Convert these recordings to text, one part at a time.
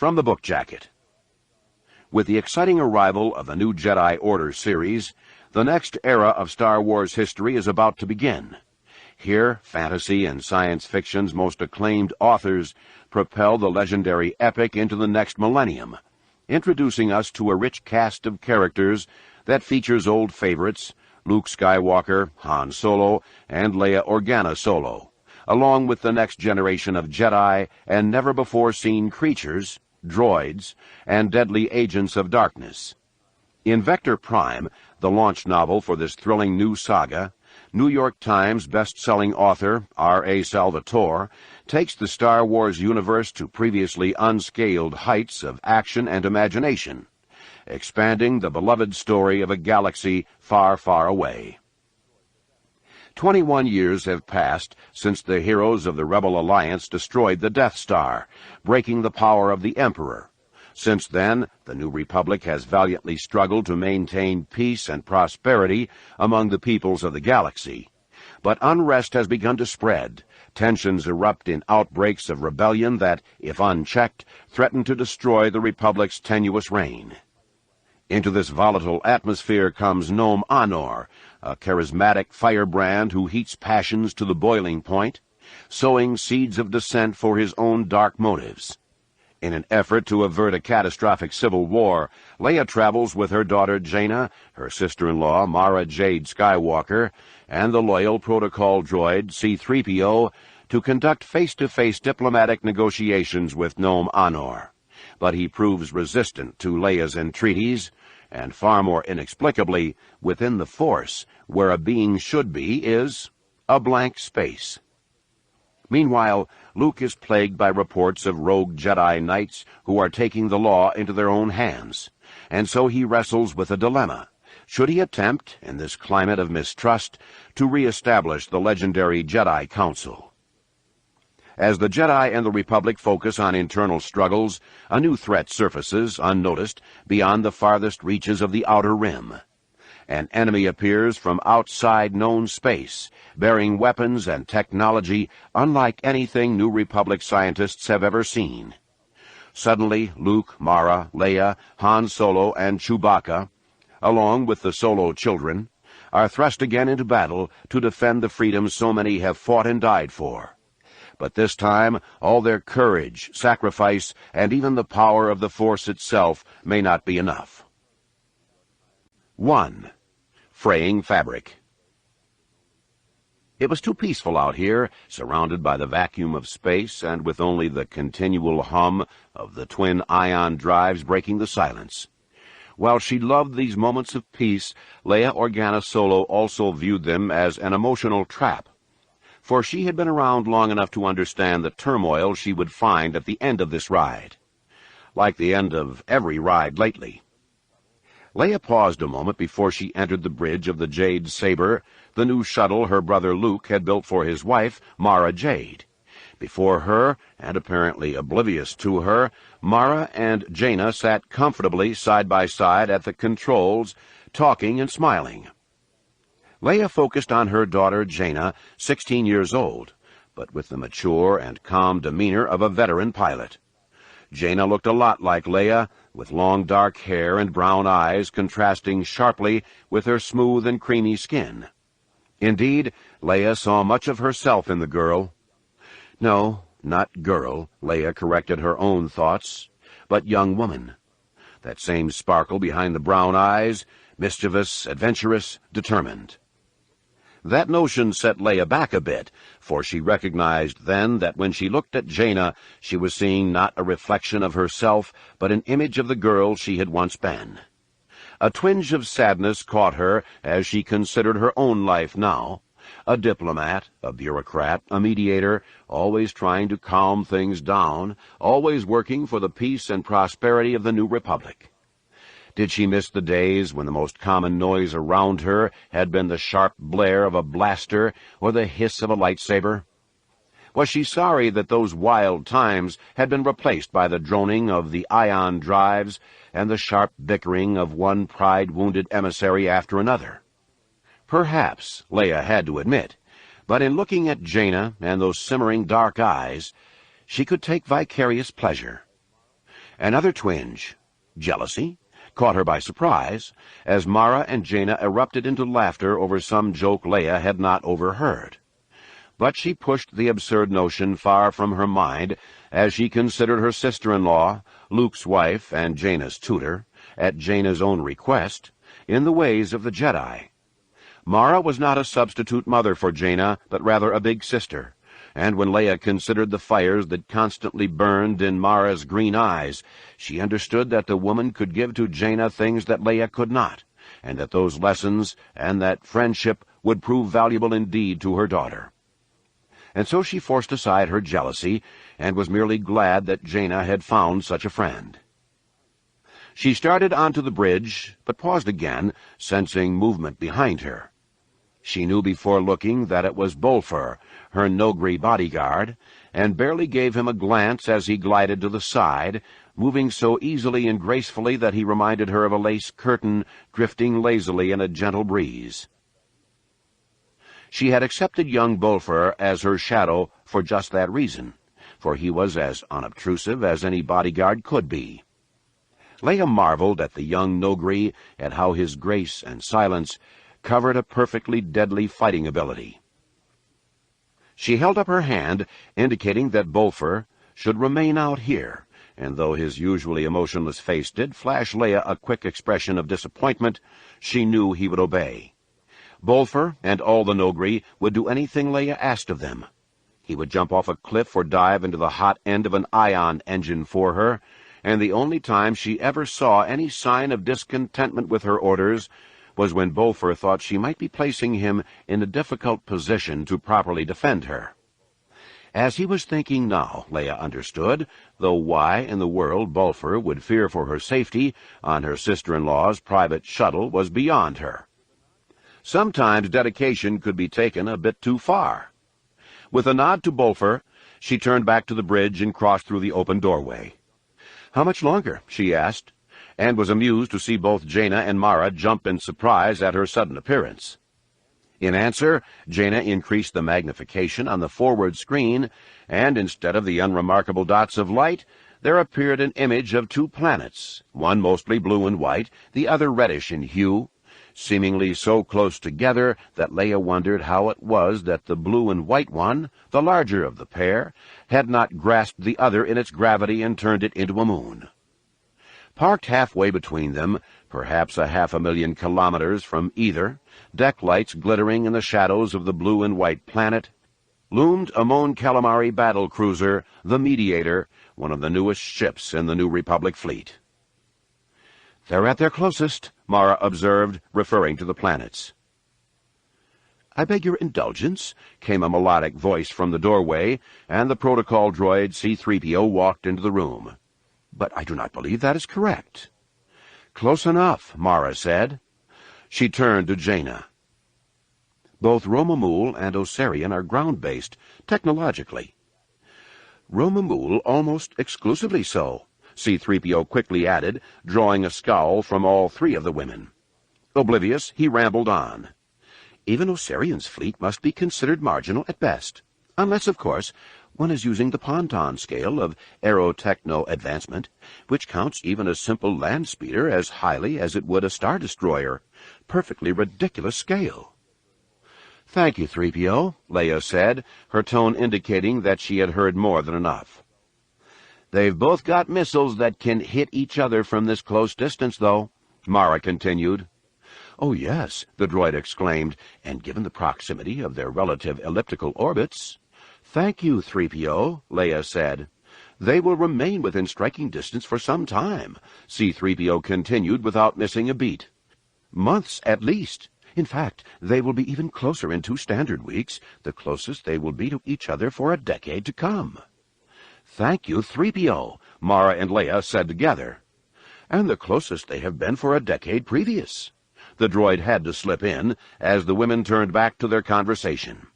From the book jacket. With the exciting arrival of the new Jedi Order series, the next era of Star Wars history is about to begin. Here, fantasy and science fiction's most acclaimed authors propel the legendary epic into the next millennium, introducing us to a rich cast of characters that features old favorites, Luke Skywalker, Han Solo, and Leia Organa Solo, along with the next generation of Jedi and never-before-seen creatures, droids, and deadly agents of darkness. In Vector Prime, the launch novel for this thrilling new saga, New York Times best-selling author R.A. Salvatore takes the Star Wars universe to previously unscaled heights of action and imagination, expanding the beloved story of a galaxy far, far away. 21 years have passed since the heroes of the Rebel Alliance destroyed the Death Star, breaking the power of the Emperor. Since then, the New Republic has valiantly struggled to maintain peace and prosperity among the peoples of the galaxy. But unrest has begun to spread. Tensions erupt in outbreaks of rebellion that, if unchecked, threaten to destroy the Republic's tenuous reign. Into this volatile atmosphere comes Nome Anor, a charismatic firebrand who heats passions to the boiling point, sowing seeds of dissent for his own dark motives. In an effort to avert a catastrophic civil war, Leia travels with her daughter Jaina, her sister-in-law Mara Jade Skywalker, and the loyal protocol droid C-3PO to conduct face-to-face diplomatic negotiations with Nome Anor. But he proves resistant to Leia's entreaties, and far more inexplicably, within the Force, where a being should be, is a blank space. Meanwhile, Luke is plagued by reports of rogue Jedi Knights who are taking the law into their own hands, and so he wrestles with a dilemma. Should he attempt, in this climate of mistrust, to re-establish the legendary Jedi Council? As the Jedi and the Republic focus on internal struggles, a new threat surfaces, unnoticed, beyond the farthest reaches of the Outer Rim. An enemy appears from outside known space, bearing weapons and technology unlike anything New Republic scientists have ever seen. Suddenly, Luke, Mara, Leia, Han Solo, and Chewbacca, along with the Solo children, are thrust again into battle to defend the freedoms so many have fought and died for. But this time, all their courage, sacrifice, and even the power of the Force itself may not be enough. 1. Fraying Fabric. It was too peaceful out here, surrounded by the vacuum of space and with only the continual hum of the twin ion drives breaking the silence. While she loved these moments of peace, Leia Organa Solo also viewed them as an emotional trap, for she had been around long enough to understand the turmoil she would find at the end of this ride, like the end of every ride lately. Leia paused a moment before she entered the bridge of the Jade Saber, the new shuttle her brother Luke had built for his wife, Mara Jade. Before her, and apparently oblivious to her, Mara and Jaina sat comfortably side by side at the controls, talking and smiling. Leia focused on her daughter Jaina, 16 years old, but with the mature and calm demeanor of a veteran pilot. Jaina looked a lot like Leia, with long dark hair and brown eyes contrasting sharply with her smooth and creamy skin. Indeed, Leia saw much of herself in the girl. No, not girl, Leia corrected her own thoughts, but young woman. That same sparkle behind the brown eyes, mischievous, adventurous, determined. That notion set Leia back a bit, for she recognized then that when she looked at Jaina, she was seeing not a reflection of herself, but an image of the girl she had once been. A twinge of sadness caught her as she considered her own life now, a diplomat, a bureaucrat, a mediator, always trying to calm things down, always working for the peace and prosperity of the New Republic. Did she miss the days when the most common noise around her had been the sharp blare of a blaster or the hiss of a lightsaber? Was she sorry that those wild times had been replaced by the droning of the ion drives and the sharp bickering of one pride-wounded emissary after another? Perhaps, Leia had to admit, but in looking at Jaina and those simmering dark eyes, she could take vicarious pleasure. Another twinge, jealousy, caught her by surprise, as Mara and Jaina erupted into laughter over some joke Leia had not overheard. But she pushed the absurd notion far from her mind as she considered her sister-in-law, Luke's wife and Jaina's tutor, at Jaina's own request, in the ways of the Jedi. Mara was not a substitute mother for Jaina, but rather a big sister, and when Leia considered the fires that constantly burned in Mara's green eyes, she understood that the woman could give to Jaina things that Leia could not, and that those lessons and that friendship would prove valuable indeed to her daughter. And so she forced aside her jealousy, and was merely glad that Jaina had found such a friend. She started onto the bridge, but paused again, sensing movement behind her. She knew before looking that it was Bolfer, her Nogri bodyguard, and barely gave him a glance as he glided to the side, moving so easily and gracefully that he reminded her of a lace curtain drifting lazily in a gentle breeze. She had accepted young Bolfer as her shadow for just that reason, for he was as unobtrusive as any bodyguard could be. Leia marveled at the young Nogri and how his grace and silence covered a perfectly deadly fighting ability. She held up her hand, indicating that Bolfer should remain out here, and though his usually emotionless face did flash Leia a quick expression of disappointment, she knew he would obey. Bolfer and all the Nogri would do anything Leia asked of them. He would jump off a cliff or dive into the hot end of an ion engine for her, and the only time she ever saw any sign of discontentment with her orders was when Bolfer thought she might be placing him in a difficult position to properly defend her. As he was thinking now, Leia understood, though why in the world Bolfer would fear for her safety on her sister-in-law's private shuttle was beyond her. Sometimes dedication could be taken a bit too far. With a nod to Bolfer, she turned back to the bridge and crossed through the open doorway. "How much longer?" she asked, and was amused to see both Jaina and Mara jump in surprise at her sudden appearance. In answer, Jaina increased the magnification on the forward screen, and instead of the unremarkable dots of light, there appeared an image of two planets, one mostly blue and white, the other reddish in hue, seemingly so close together that Leia wondered how it was that the blue and white one, the larger of the pair, had not grasped the other in its gravity and turned it into a moon. Parked halfway between them, perhaps 500,000 kilometers from either, deck lights glittering in the shadows of the blue and white planet, loomed a Mon Calamari battle cruiser, the Mediator, one of the newest ships in the New Republic fleet. "They're at their closest," Mara observed, referring to the planets. "I beg your indulgence," came a melodic voice from the doorway, and the protocol droid C-3PO walked into the room. "But I do not believe that is correct." "Close enough," Mara said. She turned to Jaina. "Both Romamul and Osarian are ground-based, technologically." "Romamul almost exclusively so," C-3PO quickly added, drawing a scowl from all three of the women. Oblivious, he rambled on. "Even Osarian's fleet must be considered marginal at best, unless, of course, one is using the Ponton scale of aerotechno advancement, which counts even a simple land speeder as highly as it would a Star Destroyer. Perfectly ridiculous scale." "Thank you, 3PO, Leia said, her tone indicating that she had heard more than enough. "They've both got missiles that can hit each other from this close distance, though," Mara continued. "Oh, yes," the droid exclaimed, "and given the proximity of their relative elliptical orbits—" "Thank you, 3PO, Leia said. "They will remain within striking distance for some time," C-3PO continued without missing a beat. "Months, at least. In fact, they will be even closer in 2 standard weeks, the closest they will be to each other for a decade to come." "Thank you, 3PO, Mara and Leia said together. "And the closest they have been for a decade previous." The droid had to slip in, as the women turned back to their conversation.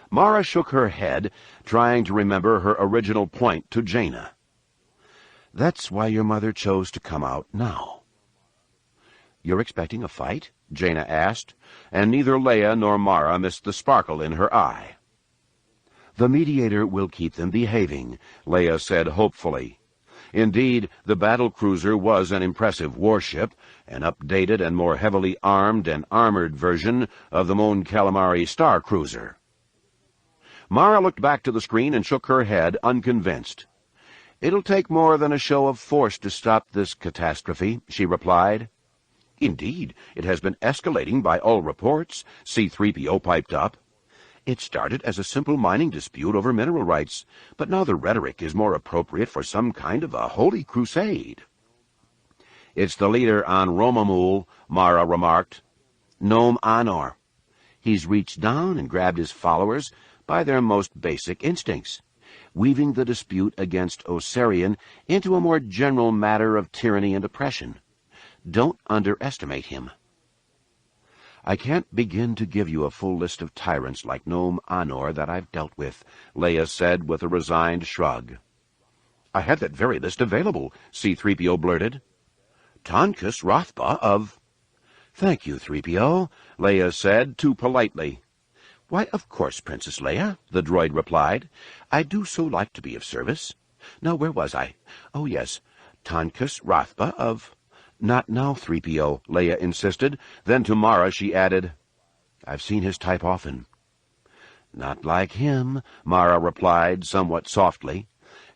Mara shook her head, trying to remember her original point to Jaina. "That's why your mother chose to come out now." "You're expecting a fight?" Jaina asked, and neither Leia nor Mara missed the sparkle in her eye. "The Mediator will keep them behaving," Leia said hopefully. Indeed, the battlecruiser was an impressive warship, an updated and more heavily armed and armored version of the Mon Calamari Star Cruiser. Mara looked back to the screen and shook her head, unconvinced. "It'll take more than a show of force to stop this catastrophe," she replied. "Indeed, it has been escalating by all reports," C-3PO piped up. "It started as a simple mining dispute over mineral rights, but now the rhetoric is more appropriate for some kind of a holy crusade." "It's the leader on Romamul," Mara remarked. "Nom Anor. He's reached down and grabbed his followers by their most basic instincts, weaving the dispute against Osirian into a more general matter of tyranny and oppression. Don't underestimate him." "I can't begin to give you a full list of tyrants like Nom Anor that I've dealt with," Leia said with a resigned shrug. "I had that very list available," C-3PO blurted. "Tonkus Rothba of—" "Thank you, 3PO, Leia said, too politely. "Why, of course, Princess Leia," the droid replied. "I do so like to be of service. Now, where was I? Oh, yes, Tonkus Rothba of—" "Not now, 3PO, Leia insisted. Then to Mara she added, "I've seen his type often." "Not like him," Mara replied somewhat softly,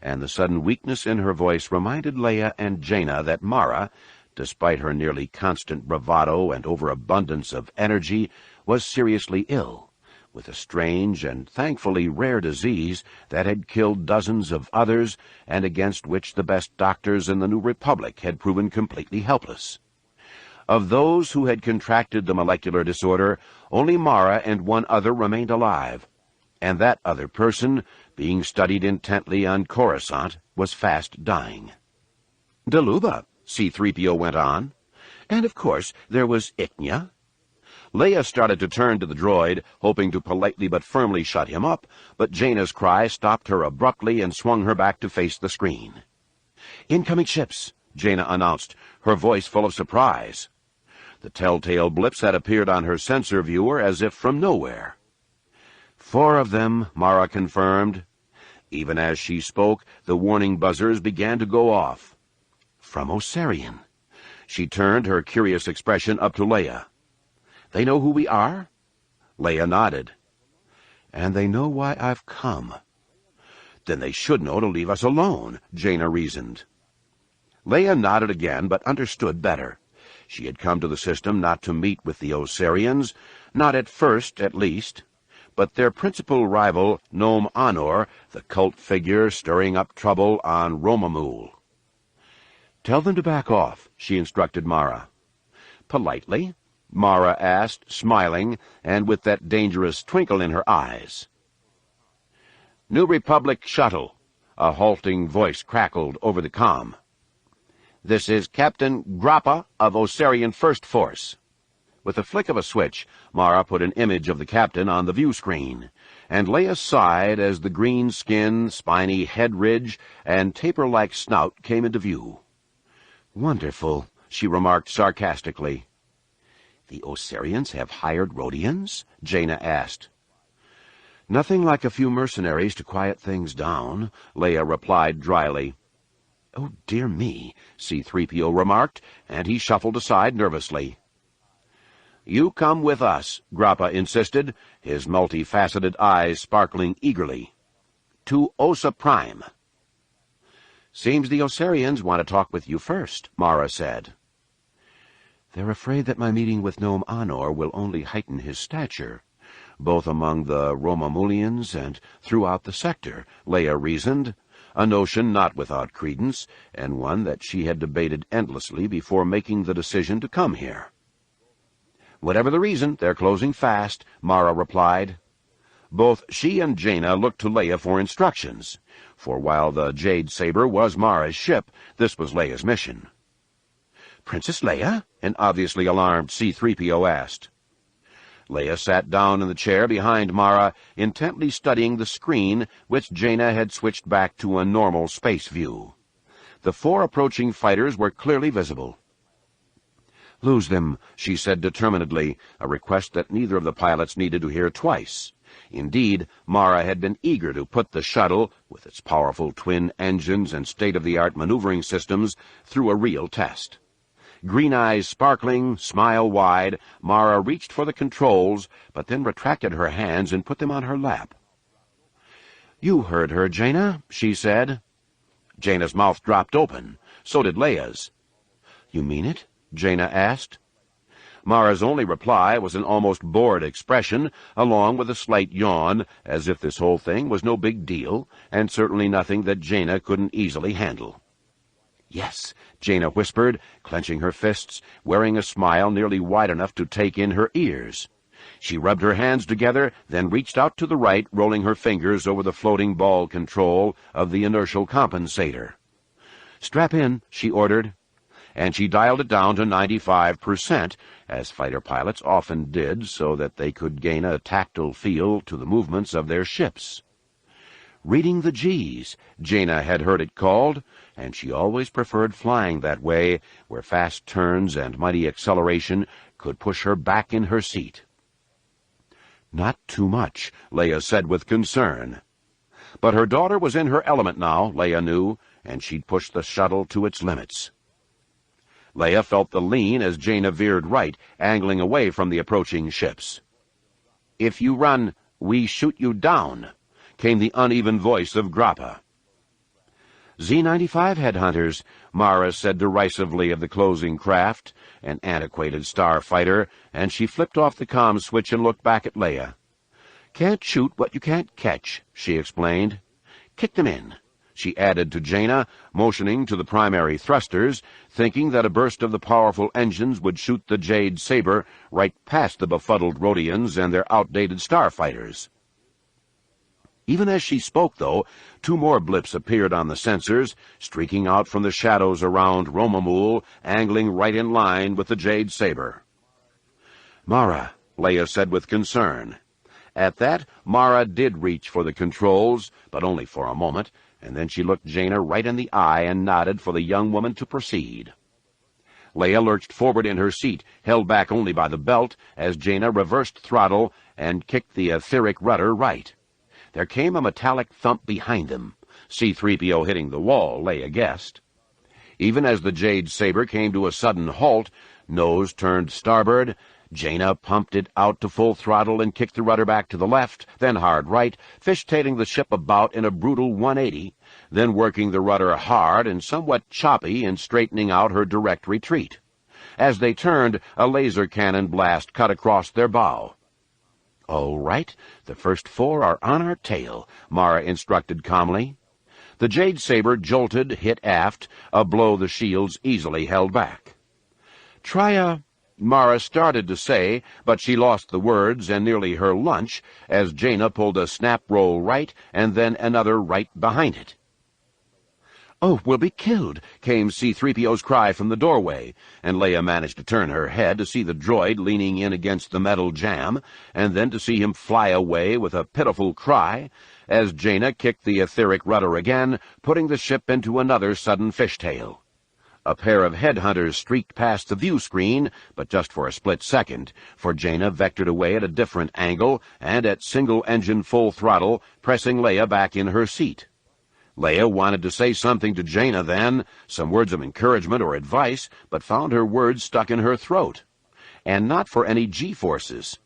and the sudden weakness in her voice reminded Leia and Jaina that Mara, despite her nearly constant bravado and overabundance of energy, was seriously ill, with a strange and thankfully rare disease that had killed dozens of others and against which the best doctors in the New Republic had proven completely helpless. Of those who had contracted the molecular disorder, only Mara and one other remained alive, and that other person, being studied intently on Coruscant, was fast dying. "Daluba," C-3PO went on. "And, of course, there was Ichnya." Leia started to turn to the droid, hoping to politely but firmly shut him up, but Jaina's cry stopped her abruptly and swung her back to face the screen. "Incoming ships," Jaina announced, her voice full of surprise. The telltale blips had appeared on her sensor viewer as if from nowhere. "4 of them," Mara confirmed. Even as she spoke, the warning buzzers began to go off. "From Osirian." She turned her curious expression up to Leia. "They know who we are?" Leia nodded. "And they know why I've come." "Then they should know to leave us alone," Jaina reasoned. Leia nodded again, but understood better. She had come to the system not to meet with the Osirians, not at first, at least. But their principal rival, Nom Anor, the cult figure stirring up trouble on Romamul. "Tell them to back off," she instructed Mara. "Politely?" Mara asked, smiling, and with that dangerous twinkle in her eyes. "New Republic shuttle," a halting voice crackled over the comm. "This is Captain Grappa of Osirian First Force." With a flick of a switch, Mara put an image of the captain on the view screen, and Leia sighed as the green skin, spiny head ridge, and taper-like snout came into view. "Wonderful," she remarked sarcastically. "The Osirians have hired Rhodians?" Jaina asked. "Nothing like a few mercenaries to quiet things down," Leia replied dryly. "Oh, dear me," C-3PO remarked, and he shuffled aside nervously. "You come with us," Grappa insisted, his multifaceted eyes sparkling eagerly. "To Osa Prime." "Seems the Osirians want to talk with you first," Mara said. "They're afraid that my meeting with Nom Anor will only heighten his stature, both among the Romamulians and throughout the sector," Leia reasoned, a notion not without credence, and one that she had debated endlessly before making the decision to come here. "Whatever the reason, they're closing fast," Mara replied. Both she and Jaina looked to Leia for instructions, for while the Jade Saber was Mara's ship, this was Leia's mission. "Princess Leia?" an obviously alarmed C-3PO asked. Leia sat down in the chair behind Mara, intently studying the screen, which Jaina had switched back to a normal space view. The 4 approaching fighters were clearly visible. "Lose them," she said determinedly, a request that neither of the pilots needed to hear twice. Indeed, Mara had been eager to put the shuttle, with its powerful twin engines and state-of-the-art maneuvering systems, through a real test. Green eyes sparkling, smile wide, Mara reached for the controls, but then retracted her hands and put them on her lap. "You heard her, Jaina," she said. Jaina's mouth dropped open. So did Leia's. "You mean it?" Jaina asked. Mara's only reply was an almost bored expression, along with a slight yawn, as if this whole thing was no big deal, and certainly nothing that Jaina couldn't easily handle. "Yes," Jaina whispered, clenching her fists, wearing a smile nearly wide enough to take in her ears. She rubbed her hands together, then reached out to the right, rolling her fingers over the floating ball control of the inertial compensator. "Strap in," she ordered, and she dialed it down to 95%, as fighter pilots often did, so that they could gain a tactile feel to the movements of their ships. Reading the G's, Jaina had heard it called, and she always preferred flying that way, where fast turns and mighty acceleration could push her back in her seat. "Not too much," Leia said with concern. But her daughter was in her element now, Leia knew, and she'd pushed the shuttle to its limits. Leia felt the lean as Jaina veered right, angling away from the approaching ships. "If you run, we shoot you down," came the uneven voice of Grappa. "Z-95 headhunters," Mara said derisively of the closing craft, an antiquated starfighter, and she flipped off the comm switch and looked back at Leia. "Can't shoot what you can't catch," she explained. "Kick them in," she added to Jaina, motioning to the primary thrusters, thinking that a burst of the powerful engines would shoot the Jade Saber right past the befuddled Rhodians and their outdated starfighters. Even as she spoke, though, two more blips appeared on the sensors, streaking out from the shadows around Romamul, angling right in line with the Jade Saber. "Mara," Leia said with concern. At that, Mara did reach for the controls, but only for a moment, and then she looked Jaina right in the eye and nodded for the young woman to proceed. Leia lurched forward in her seat, held back only by the belt, as Jaina reversed throttle and kicked the etheric rudder right. There came a metallic thump behind them, C-3PO hitting the wall, Leia guessed. Even as the Jade Saber came to a sudden halt, nose turned starboard, Jaina pumped it out to full throttle and kicked the rudder back to the left, then hard right, fishtailing the ship about in a brutal 180, then working the rudder hard and somewhat choppy in straightening out her direct retreat. As they turned, a laser cannon blast cut across their bow. "All right, the first four are on our tail," Mara instructed calmly. The Jade Saber jolted, hit aft, a blow the shields easily held back. "Try Mara started to say, but she lost the words and nearly her lunch as Jaina pulled a snap roll right and then another right behind it. "Oh, we'll be killed," came C-3PO's cry from the doorway, and Leia managed to turn her head to see the droid leaning in against the metal jamb, and then to see him fly away with a pitiful cry, as Jaina kicked the etheric rudder again, putting the ship into another sudden fishtail. A pair of headhunters streaked past the view screen, but just for a split second, for Jaina vectored away at a different angle and at single-engine full throttle, pressing Leia back in her seat. Leia wanted to say something to Jaina then, some words of encouragement or advice, but found her words stuck in her throat. And not for any G-forces.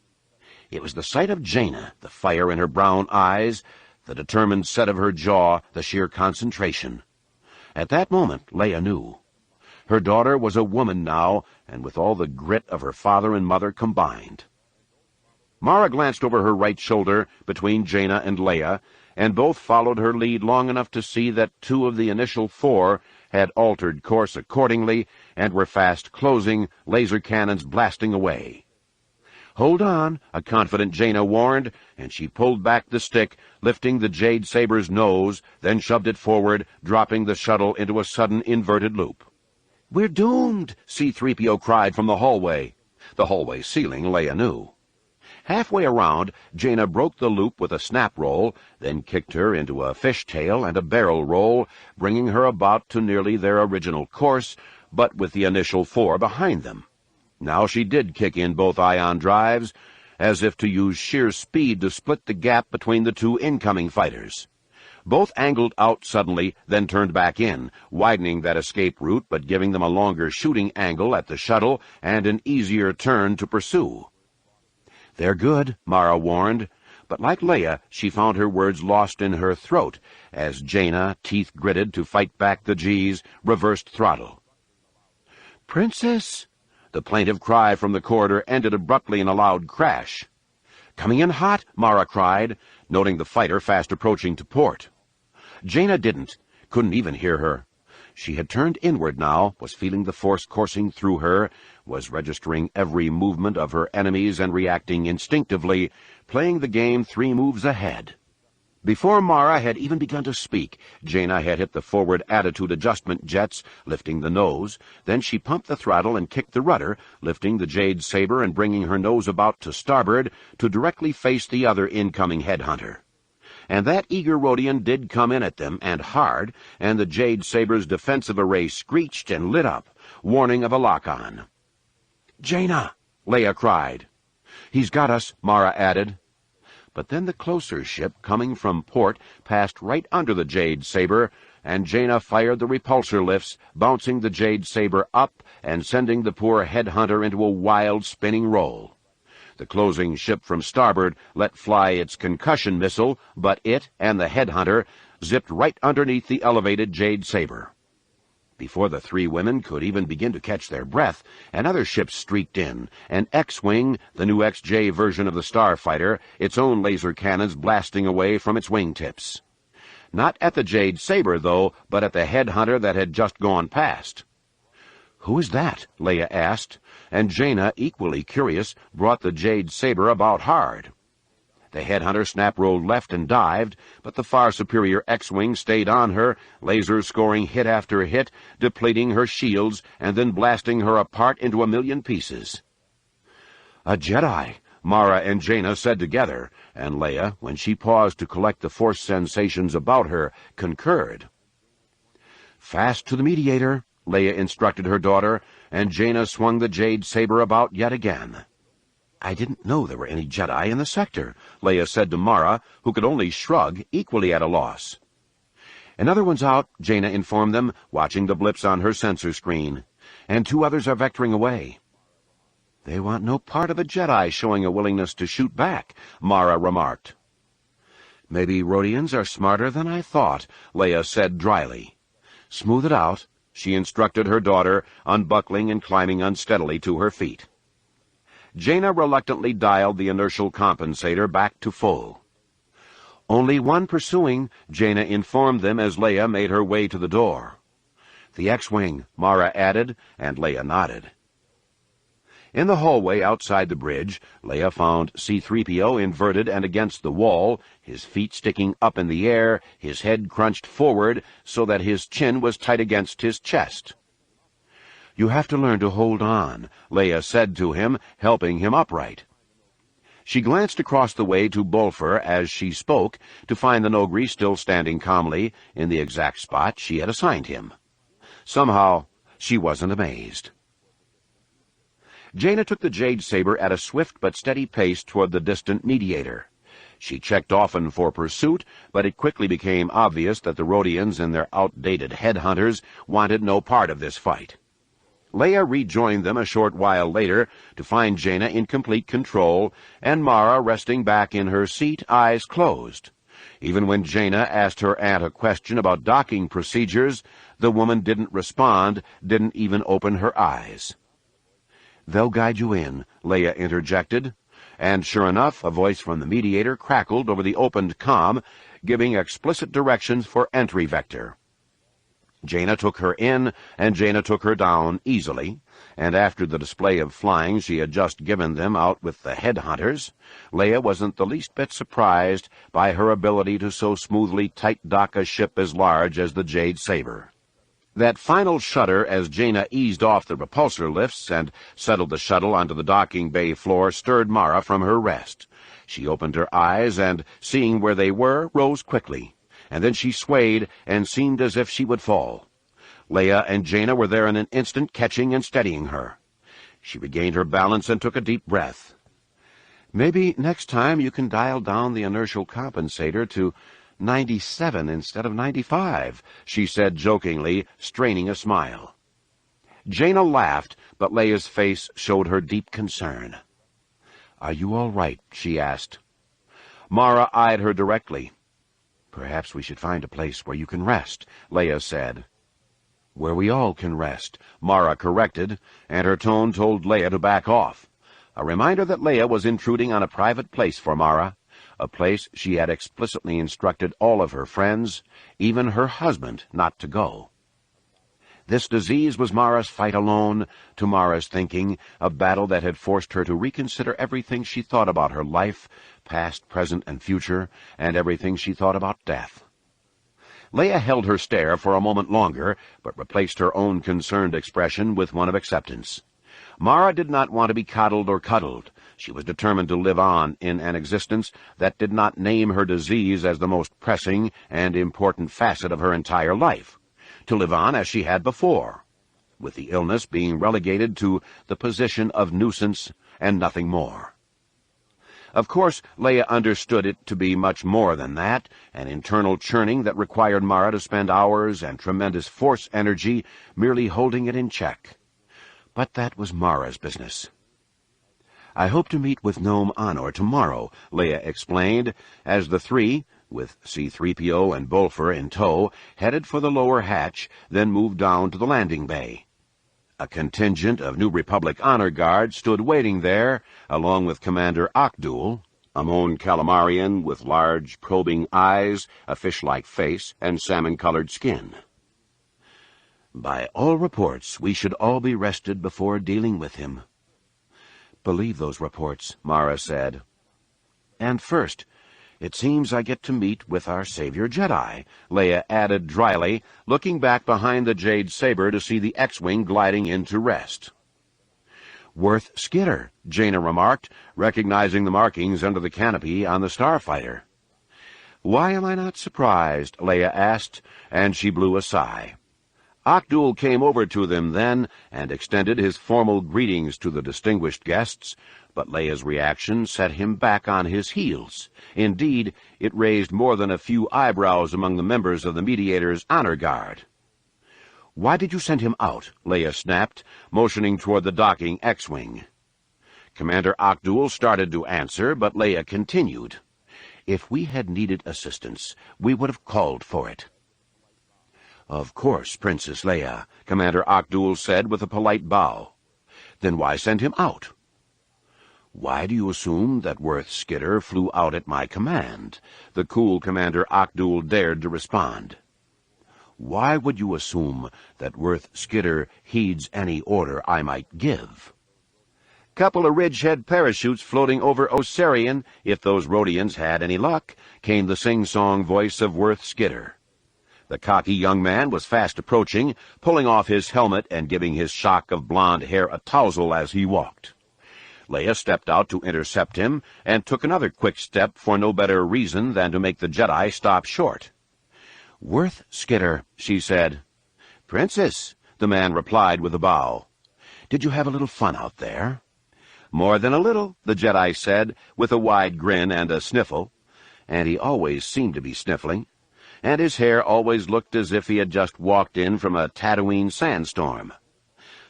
It was the sight of Jaina, the fire in her brown eyes, the determined set of her jaw, the sheer concentration. At that moment, Leia knew. Her daughter was a woman now, and with all the grit of her father and mother combined. Mara glanced over her right shoulder between Jaina and Leia, and both followed her lead long enough to see that two of the initial four had altered course accordingly and were fast closing, laser cannons blasting away. "Hold on," a confident Jaina warned, and she pulled back the stick, lifting the Jade Saber's nose, then shoved it forward, dropping the shuttle into a sudden inverted loop. "We're doomed," C-3PO cried from the hallway. The hallway ceiling, Leia knew. Halfway around, Jaina broke the loop with a snap roll, then kicked her into a fishtail and a barrel roll, bringing her about to nearly their original course, but with the initial four behind them. Now she did kick in both ion drives, as if to use sheer speed to split the gap between the two incoming fighters. Both angled out suddenly, then turned back in, widening that escape route but giving them a longer shooting angle at the shuttle and an easier turn to pursue. "They're good," Mara warned, but like Leia, she found her words lost in her throat as Jaina, teeth gritted to fight back the G's, reversed throttle. "Princess!" The plaintive cry from the corridor ended abruptly in a loud crash. "Coming in hot," Mara cried, noting the fighter fast approaching to port. Jaina couldn't even hear her. She had turned inward now, was feeling the force coursing through her, was registering every movement of her enemies and reacting instinctively, playing the game 3 moves ahead. Before Mara had even begun to speak, Jaina had hit the forward attitude adjustment jets, lifting the nose. Then she pumped the throttle and kicked the rudder, lifting the Jade Saber and bringing her nose about to starboard to directly face the other incoming headhunter. And that eager Rodian did come in at them, and hard, and the Jade Saber's defensive array screeched and lit up, warning of a lock-on. "Jaina!" Leia cried. "He's got us," Mara added. But then the closer ship, coming from port, passed right under the Jade Saber, and Jaina fired the repulsor lifts, bouncing the Jade Saber up and sending the poor headhunter into a wild, spinning roll. The closing ship from starboard let fly its concussion missile, but it and the headhunter zipped right underneath the elevated Jade Saber. Before the 3 women could even begin to catch their breath, another ship streaked in, an X-Wing, the new XJ version of the Starfighter, its own laser cannons blasting away from its wingtips. Not at the Jade Saber, though, but at the headhunter that had just gone past. "Who is that?" Leia asked, and Jaina, equally curious, brought the Jade Saber about hard. The headhunter snap-rolled left and dived, but the far superior X-Wing stayed on her, lasers scoring hit after hit, depleting her shields, and then blasting her apart into a million pieces. "A Jedi," Mara and Jaina said together, and Leia, when she paused to collect the force sensations about her, concurred. "Fast to the mediator," Leia instructed her daughter, and Jaina swung the Jade Saber about yet again. "I didn't know there were any Jedi in the sector," Leia said to Mara, who could only shrug, equally at a loss. "Another one's out," Jaina informed them, watching the blips on her sensor screen, "and 2 others are vectoring away." "They want no part of a Jedi showing a willingness to shoot back," Mara remarked. "Maybe Rodians are smarter than I thought," Leia said dryly. "Smooth it out," she instructed her daughter, unbuckling and climbing unsteadily to her feet. Jaina reluctantly dialed the inertial compensator back to full. "Only 1 pursuing," Jaina informed them as Leia made her way to the door. "The X-Wing," Mara added, and Leia nodded. In the hallway outside the bridge, Leia found C-3PO inverted and against the wall, his feet sticking up in the air, his head crunched forward so that his chin was tight against his chest. "You have to learn to hold on," Leia said to him, helping him upright. She glanced across the way to Bolfer as she spoke to find the Nogri still standing calmly in the exact spot she had assigned him. Somehow, she wasn't amazed. Jaina took the Jade Saber at a swift but steady pace toward the distant mediator. She checked often for pursuit, but it quickly became obvious that the Rodians and their outdated headhunters wanted no part of this fight. Leia rejoined them a short while later to find Jaina in complete control and Mara resting back in her seat, eyes closed. Even when Jaina asked her aunt a question about docking procedures, the woman didn't respond, didn't even open her eyes. "They'll guide you in," Leia interjected, and sure enough, a voice from the mediator crackled over the opened comm, giving explicit directions for entry vector. Jaina took her in, and Jaina took her down easily, and after the display of flying she had just given them out with the headhunters, Leia wasn't the least bit surprised by her ability to so smoothly tight-dock a ship as large as the Jade Saber. That final shudder as Jaina eased off the repulsor lifts and settled the shuttle onto the docking bay floor stirred Mara from her rest. She opened her eyes and, seeing where they were, rose quickly. And then she swayed and seemed as if she would fall. Leia and Jaina were there in an instant, catching and steadying her. She regained her balance and took a deep breath. Maybe next time you can dial down the inertial compensator to 97 instead of 95, she said jokingly, straining a smile. Jaina laughed, but Leia's face showed her deep concern. "Are you all right?" she asked. Mara eyed her directly. "Perhaps we should find a place where you can rest," Leia said. "Where we all can rest," Mara corrected, and her tone told Leia to back off, a reminder that Leia was intruding on a private place for Mara, a place she had explicitly instructed all of her friends, even her husband, not to go. This disease was Mara's fight alone, to Mara's thinking, a battle that had forced her to reconsider everything she thought about her life, past, present, and future, and everything she thought about death. Leia held her stare for a moment longer, but replaced her own concerned expression with one of acceptance. Mara did not want to be coddled or cuddled. She was determined to live on in an existence that did not name her disease as the most pressing and important facet of her entire life, to live on as she had before, with the illness being relegated to the position of nuisance and nothing more. Of course, Leia understood it to be much more than that, an internal churning that required Mara to spend hours and tremendous force energy merely holding it in check. But that was Mara's business. "I hope to meet with Gnome Honor tomorrow," Leia explained, as the three, with C-3PO and Bolfer in tow, headed for the lower hatch, then moved down to the landing bay. A contingent of New Republic honor guards stood waiting there, along with Commander Akdul, a Mon Calamarian with large, probing eyes, a fish-like face, and salmon-colored skin. "By all reports, we should all be rested before dealing with him." "Believe those reports," Mara said. "And first, it seems I get to meet with our savior Jedi," Leia added dryly, looking back behind the jade saber to see the X-Wing gliding in to rest. "Worth Skidder," Jaina remarked, recognizing the markings under the canopy on the starfighter. "Why am I not surprised?" Leia asked, and she blew a sigh. Akdul came over to them then and extended his formal greetings to the distinguished guests, but Leia's reaction set him back on his heels. Indeed, it raised more than a few eyebrows among the members of the Mediator's honor guard. "Why did you send him out?" Leia snapped, motioning toward the docking X-Wing. Commander Akdul started to answer, but Leia continued. "If we had needed assistance, we would have called for it." "Of course, Princess Leia," Commander Akdul said with a polite bow. "Then why send him out?" "Why do you assume that Worth Skidder flew out at my command?" the cool Commander Akdul dared to respond. "Why would you assume that Worth Skidder heeds any order I might give?" "Couple of Ridgehead parachutes floating over Osarian, if those Rhodians had any luck," came the sing-song voice of Worth Skidder. The cocky young man was fast approaching, pulling off his helmet and giving his shock of blonde hair a tousle as he walked. Leia stepped out to intercept him, and took another quick step for no better reason than to make the Jedi stop short. "Worth Skidder," she said. "Princess," the man replied with a bow. "Did you have a little fun out there?" "More than a little," the Jedi said, with a wide grin and a sniffle. And he always seemed to be sniffling. And his hair always looked as if he had just walked in from a Tatooine sandstorm.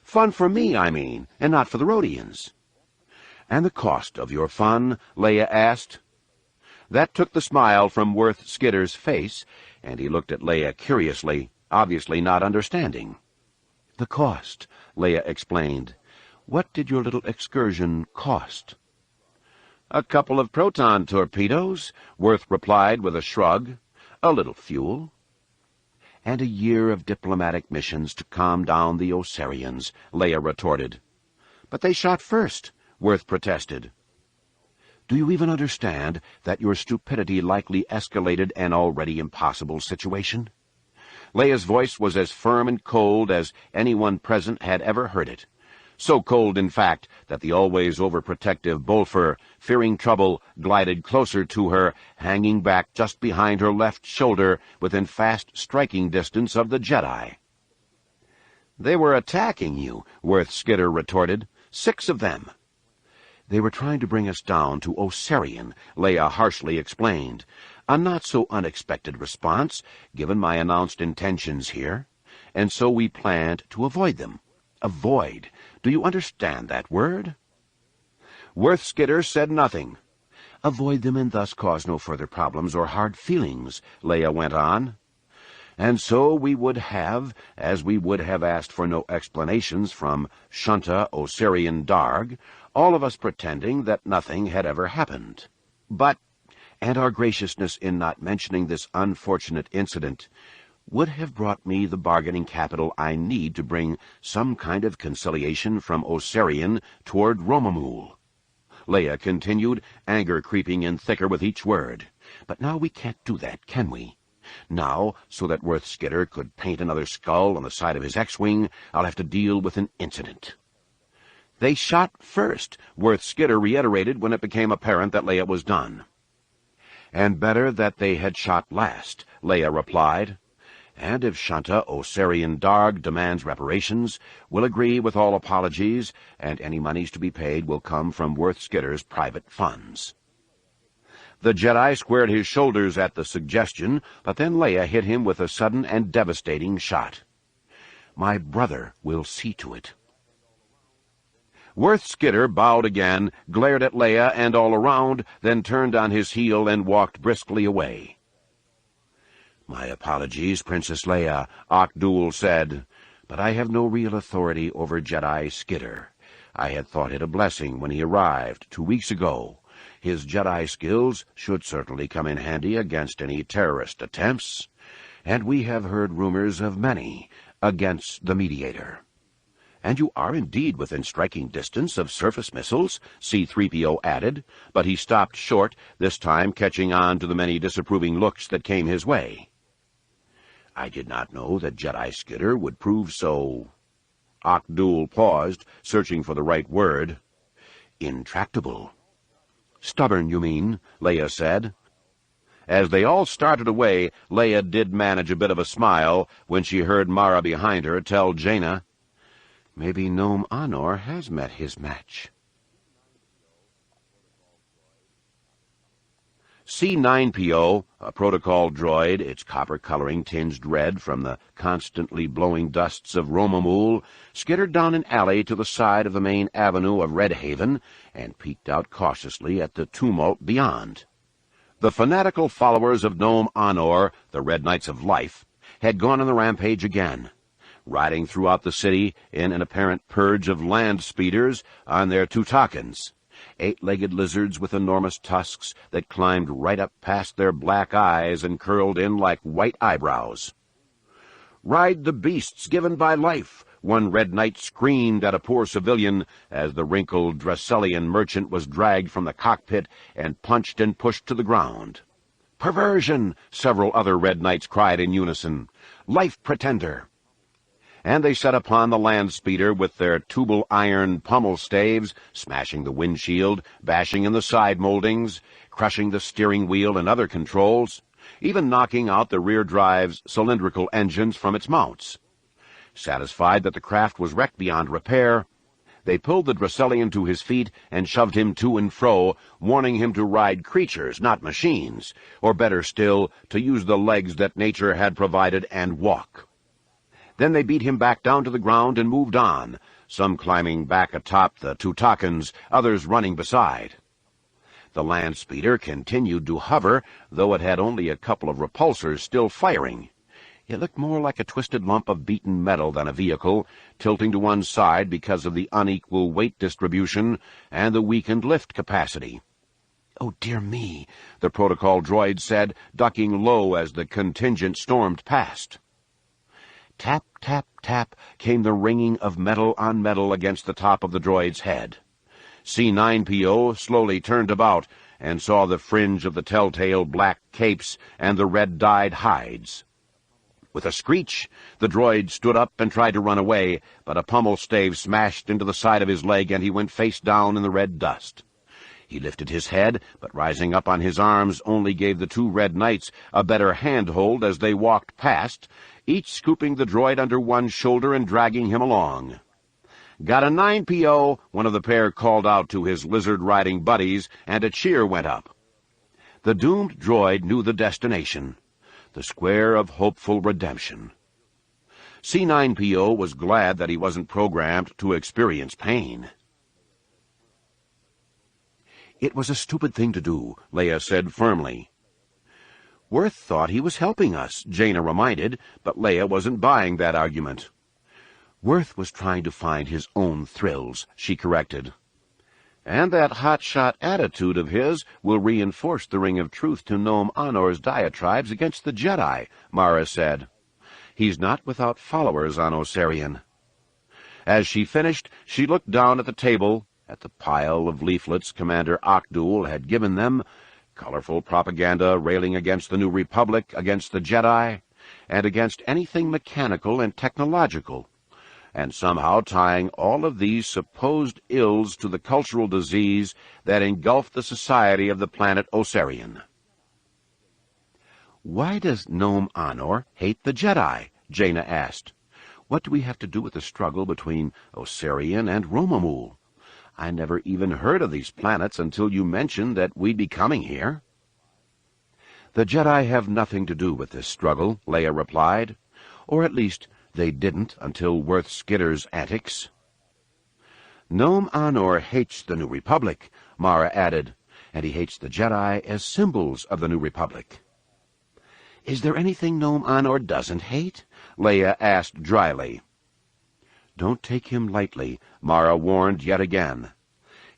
"Fun for me, I mean, and not for the Rhodians." "And the cost of your fun?" Leia asked. That took the smile from Worth Skidder's face, and he looked at Leia curiously, obviously not understanding. "The cost," Leia explained. "What did your little excursion cost?" "A couple of proton torpedoes," Worth replied with a shrug. "A little fuel." "And a year of diplomatic missions to calm down the Osarians," Leia retorted. "But they shot first," Worth protested. "Do you even understand that your stupidity likely escalated an already impossible situation?" Leia's voice was as firm and cold as anyone present had ever heard it. So cold, in fact, that the always overprotective Bolfer, fearing trouble, glided closer to her, hanging back just behind her left shoulder, within fast striking distance of the Jedi. "They were attacking you," Worth Skidder retorted. "6 of them." "They were trying to bring us down to Osirian," Leia harshly explained. "A not-so-unexpected response, given my announced intentions here. And so we planned to avoid them. Avoid. Do you understand that word?" Worth Skidder said nothing. "Avoid them and thus cause no further problems or hard feelings," Leia went on. "And so we would have, as we would have asked for no explanations from Shunta Osirian Darg, all of us pretending that nothing had ever happened. But, and our graciousness in not mentioning this unfortunate incident would have brought me the bargaining capital I need to bring some kind of conciliation from Osirian toward Romamul." Leia continued, anger creeping in thicker with each word. "But now we can't do that, can we? Now, so that Worth Skidder could paint another skull on the side of his X-Wing, I'll have to deal with an incident." "They shot first," Worth Skidder reiterated when it became apparent that Leia was done. "And better that they had shot last," Leia replied. "And if Shunta Osirian Darg demands reparations, we'll agree with all apologies, and any monies to be paid will come from Worth Skidder's private funds." The Jedi squared his shoulders at the suggestion, but then Leia hit him with a sudden and devastating shot. "My brother will see to it." Worth Skidder bowed again, glared at Leia and all around, then turned on his heel and walked briskly away. "My apologies, Princess Leia," Akdul said, "but I have no real authority over Jedi Skidder. I had thought it a blessing when he arrived 2 weeks ago. His Jedi skills should certainly come in handy against any terrorist attempts, and we have heard rumors of many against the Mediator." "And you are indeed within striking distance of surface missiles," C-3PO added, but he stopped short, this time catching on to the many disapproving looks that came his way. "I did not know that Jedi Skidder would prove so—" Akdul paused, searching for the right word. "Intractable." "Stubborn, you mean," Leia said. As they all started away, Leia did manage a bit of a smile when she heard Mara behind her tell Jaina, "Maybe Gnome Anor has met his match." C-9PO, a protocol droid, its copper coloring tinged red from the constantly blowing dusts of Romamul, skittered down an alley to the side of the main avenue of Red Haven and peeked out cautiously at the tumult beyond. The fanatical followers of Gnome Anor, the Red Knights of Life, had gone on the rampage again, riding throughout the city in an apparent purge of land speeders on their Tutakans, 8-legged lizards with enormous tusks that climbed right up past their black eyes and curled in like white eyebrows. "Ride the beasts given by life," one Red Knight screamed at a poor civilian as the wrinkled Dracelian merchant was dragged from the cockpit and punched and pushed to the ground. "Perversion," several other Red Knights cried in unison. "Life pretender." And they set upon the land speeder with their tubal iron pommel staves, smashing the windshield, bashing in the side moldings, crushing the steering wheel and other controls, even knocking out the rear drive's cylindrical engines from its mounts. Satisfied that the craft was wrecked beyond repair, they pulled the Dracelian to his feet and shoved him to and fro, warning him to ride creatures, not machines, or better still, to use the legs that nature had provided and walk. Then they beat him back down to the ground and moved on, some climbing back atop the Tutakans, others running beside. The land speeder continued to hover, though it had only a couple of repulsors still firing. It looked more like a twisted lump of beaten metal than a vehicle, tilting to one side because of the unequal weight distribution and the weakened lift capacity. "Oh, dear me," the protocol droid said, ducking low as the contingent stormed past. Tap, tap, tap came the ringing of metal on metal against the top of the droid's head. C-9PO slowly turned about and saw the fringe of the telltale black capes and the red-dyed hides. With a screech, the droid stood up and tried to run away, but a pommel stave smashed into the side of his leg and he went face down in the red dust. He lifted his head, but rising up on his arms only gave the 2 Red Knights a better handhold as they walked past, each scooping the droid under one shoulder and dragging him along. "Got a 9 P.O., one of the pair called out to his lizard-riding buddies, and a cheer went up. The doomed droid knew the destination, the square of hopeful redemption. C9PO was glad that he wasn't programmed to experience pain. "It was a stupid thing to do," Leia said firmly. "Worth thought he was helping us," Jaina reminded, but Leia wasn't buying that argument. "Worth was trying to find his own thrills," she corrected. "And that hotshot attitude of his will reinforce the Ring of Truth to Nome Anor's diatribes against the Jedi," Mara said. "He's not without followers on Osarian." As she finished, she looked down at the table, at the pile of leaflets Commander Ocdul had given them, colorful propaganda railing against the New Republic, against the Jedi, and against anything mechanical and technological, and somehow tying all of these supposed ills to the cultural disease that engulfed the society of the planet Osarian. "Why does Nome Anor hate the Jedi?" Jaina asked. "What do we have to do with the struggle between Osarian and Romamul? I never even heard of these planets until you mentioned that we'd be coming here." "The Jedi have nothing to do with this struggle," Leia replied. "Or at least they didn't until Worth Skitter's antics." "Nome Anor hates the New Republic," Mara added, "and he hates the Jedi as symbols of the New Republic." "Is there anything Nome Anor doesn't hate?" Leia asked dryly. "Don't take him lightly," Mara warned yet again.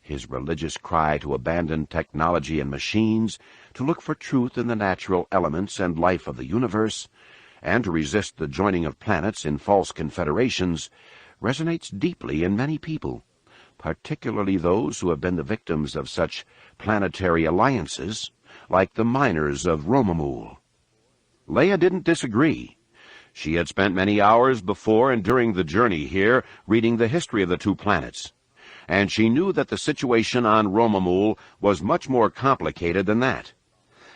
"His religious cry to abandon technology and machines, to look for truth in the natural elements and life of the universe, and to resist the joining of planets in false confederations, resonates deeply in many people, particularly those who have been the victims of such planetary alliances, like the miners of Romamul." Leia didn't disagree. She had spent many hours before and during the journey here reading the history of the two planets, and she knew that the situation on Romamul was much more complicated than that.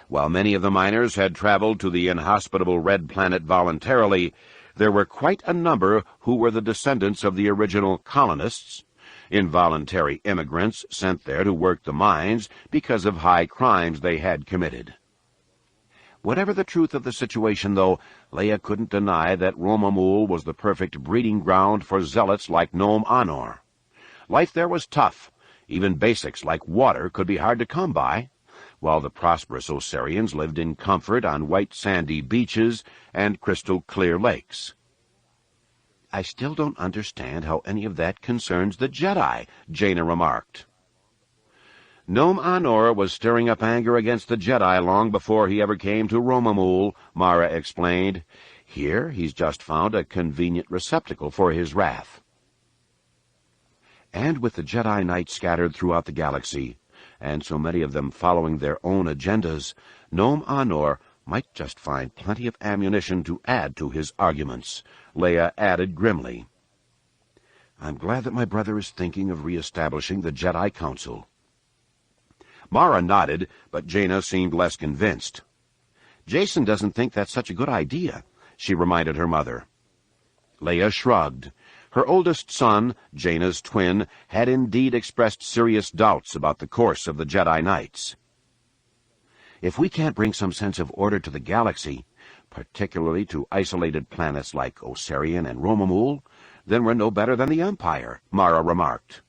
While many of the miners had traveled to the inhospitable Red Planet voluntarily, there were quite a number who were the descendants of the original colonists, involuntary immigrants sent there to work the mines because of high crimes they had committed. Whatever the truth of the situation, though, Leia couldn't deny that Romamul was the perfect breeding ground for zealots like Nome Anor. Life there was tough. Even basics like water could be hard to come by, while the prosperous Osarians lived in comfort on white sandy beaches and crystal-clear lakes. "I still don't understand how any of that concerns the Jedi," Jaina remarked. "Nome Anor was stirring up anger against the Jedi long before he ever came to Romamul," Mara explained. "Here he's just found a convenient receptacle for his wrath." And with the Jedi Knights scattered throughout the galaxy, and so many of them following their own agendas, Nome Anor might just find plenty of ammunition to add to his arguments, Leia added grimly. "I'm glad that my brother is thinking of reestablishing the Jedi Council." Mara nodded, but Jaina seemed less convinced. "Jason doesn't think that's such a good idea," she reminded her mother. Leia shrugged. Her oldest son, Jaina's twin, had indeed expressed serious doubts about the course of the Jedi Knights. "If we can't bring some sense of order to the galaxy, particularly to isolated planets like Osarian and Romamul, then we're no better than the Empire," Mara remarked.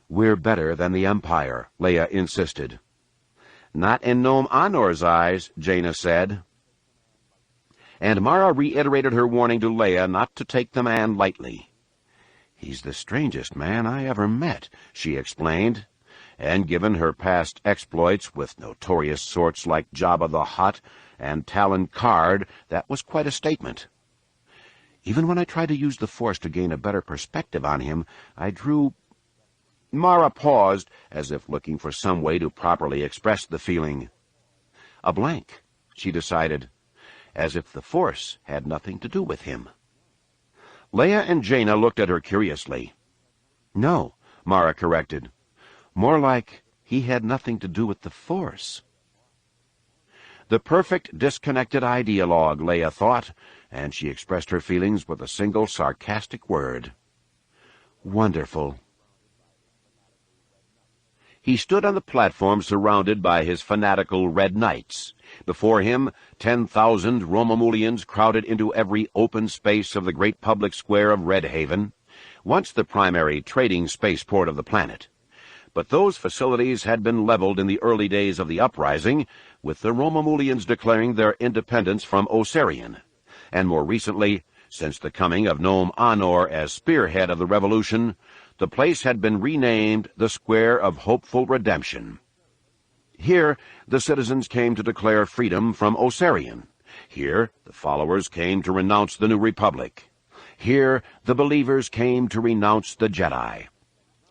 "We're better than the Empire," Leia insisted. "Not in Nome Anor's eyes," Jaina said. And Mara reiterated her warning to Leia not to take the man lightly. "He's the strangest man I ever met," she explained, and given her past exploits with notorious sorts like Jabba the Hutt and Talon Card, that was quite a statement. "Even when I tried to use the Force to gain a better perspective on him, I drew—" Mara paused, as if looking for some way to properly express the feeling. "A blank," she decided, as if the Force had nothing to do with him. Leia and Jaina looked at her curiously. "No," Mara corrected. "More like he had nothing to do with the Force." The perfect disconnected ideologue, Leia thought, and she expressed her feelings with a single sarcastic word. Wonderful. He stood on the platform surrounded by his fanatical red knights. Before him, 10,000 Romamulians crowded into every open space of the great public square of Red Haven, once the primary trading spaceport of the planet. But those facilities had been leveled in the early days of the uprising, with the Romamulians declaring their independence from Osirian. And more recently, since the coming of Nom Anor as spearhead of the revolution, the place had been renamed the Square of Hopeful Redemption. Here, the citizens came to declare freedom from Osirian. Here, the followers came to renounce the new republic. Here, the believers came to renounce the Jedi.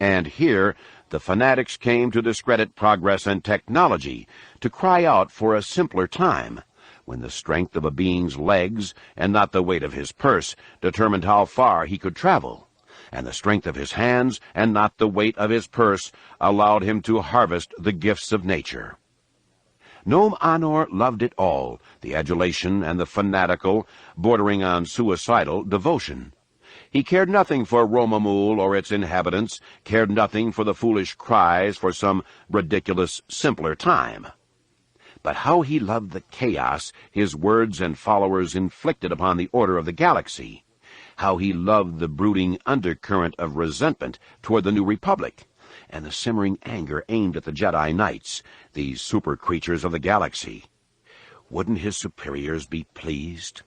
And here, the fanatics came to discredit progress and technology, to cry out for a simpler time, when the strength of a being's legs, and not the weight of his purse, determined how far he could travel, and the strength of his hands, and not the weight of his purse, allowed him to harvest the gifts of nature. Nom Anor loved it all, the adulation and the fanatical, bordering on suicidal devotion. He cared nothing for Romamul or its inhabitants, cared nothing for the foolish cries for some ridiculous, simpler time. But how he loved the chaos his words and followers inflicted upon the order of the galaxy. How he loved the brooding undercurrent of resentment toward the new republic, and the simmering anger aimed at the Jedi Knights, these super creatures of the galaxy. Wouldn't his superiors be pleased?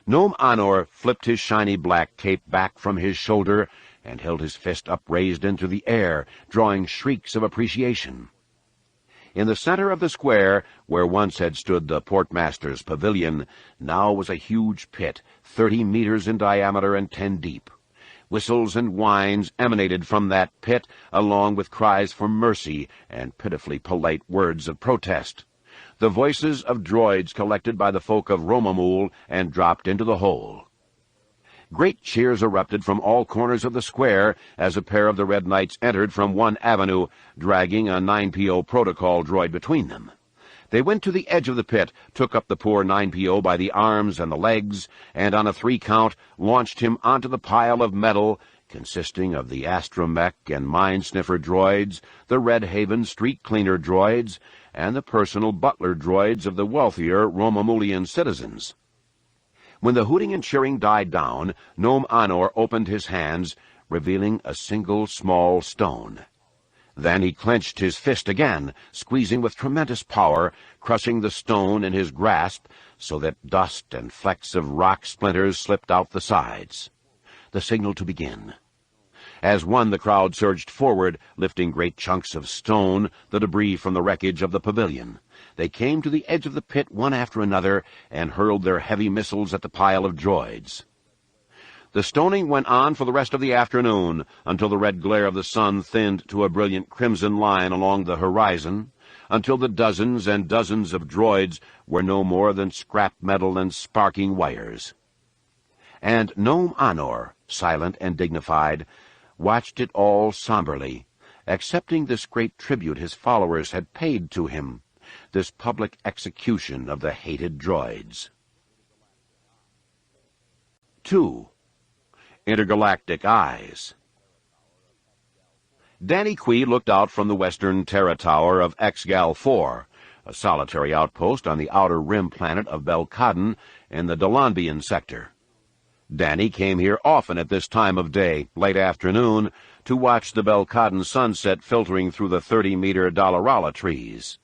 Nom Anor flipped his shiny black cape back from his shoulder and held his fist upraised into the air, drawing shrieks of appreciation. In the center of the square, where once had stood the portmaster's pavilion, now was a huge pit, 30 meters in diameter and 10 deep. Whistles and whines emanated from that pit, along with cries for mercy and pitifully polite words of protest. The voices of droids collected by the folk of Romamul and dropped into the hole. Great cheers erupted from all corners of the square as a pair of the Red Knights entered from one avenue, dragging a 9PO protocol droid between them. They went to the edge of the pit, took up the poor 9PO by the arms and the legs, and on a 3 count launched him onto the pile of metal consisting of the astromech and mine-sniffer droids, the Red Haven street cleaner droids, and the personal butler droids of the wealthier Romamulian citizens. When the hooting and cheering died down, Nom Anor opened his hands, revealing a single small stone. Then he clenched his fist again, squeezing with tremendous power, crushing the stone in his grasp so that dust and flecks of rock splinters slipped out the sides. The signal to begin. As one, the crowd surged forward, lifting great chunks of stone, the debris from the wreckage of the pavilion. They came to the edge of the pit one after another and hurled their heavy missiles at the pile of droids. The stoning went on for the rest of the afternoon, until the red glare of the sun thinned to a brilliant crimson line along the horizon, until the dozens and dozens of droids were no more than scrap metal and sparking wires. And Nom Anor, silent and dignified, watched it all somberly, accepting this great tribute his followers had paid to him, this public execution of the hated droids. 2. Intergalactic Eyes. Danny Quee looked out from the western Terra Tower of Exgal 4, a solitary outpost on the outer rim planet of Belkadon in the Dalanbian sector. Danny came here often at this time of day, late afternoon, to watch the Belkadon sunset filtering through the 30-meter Dalarala trees.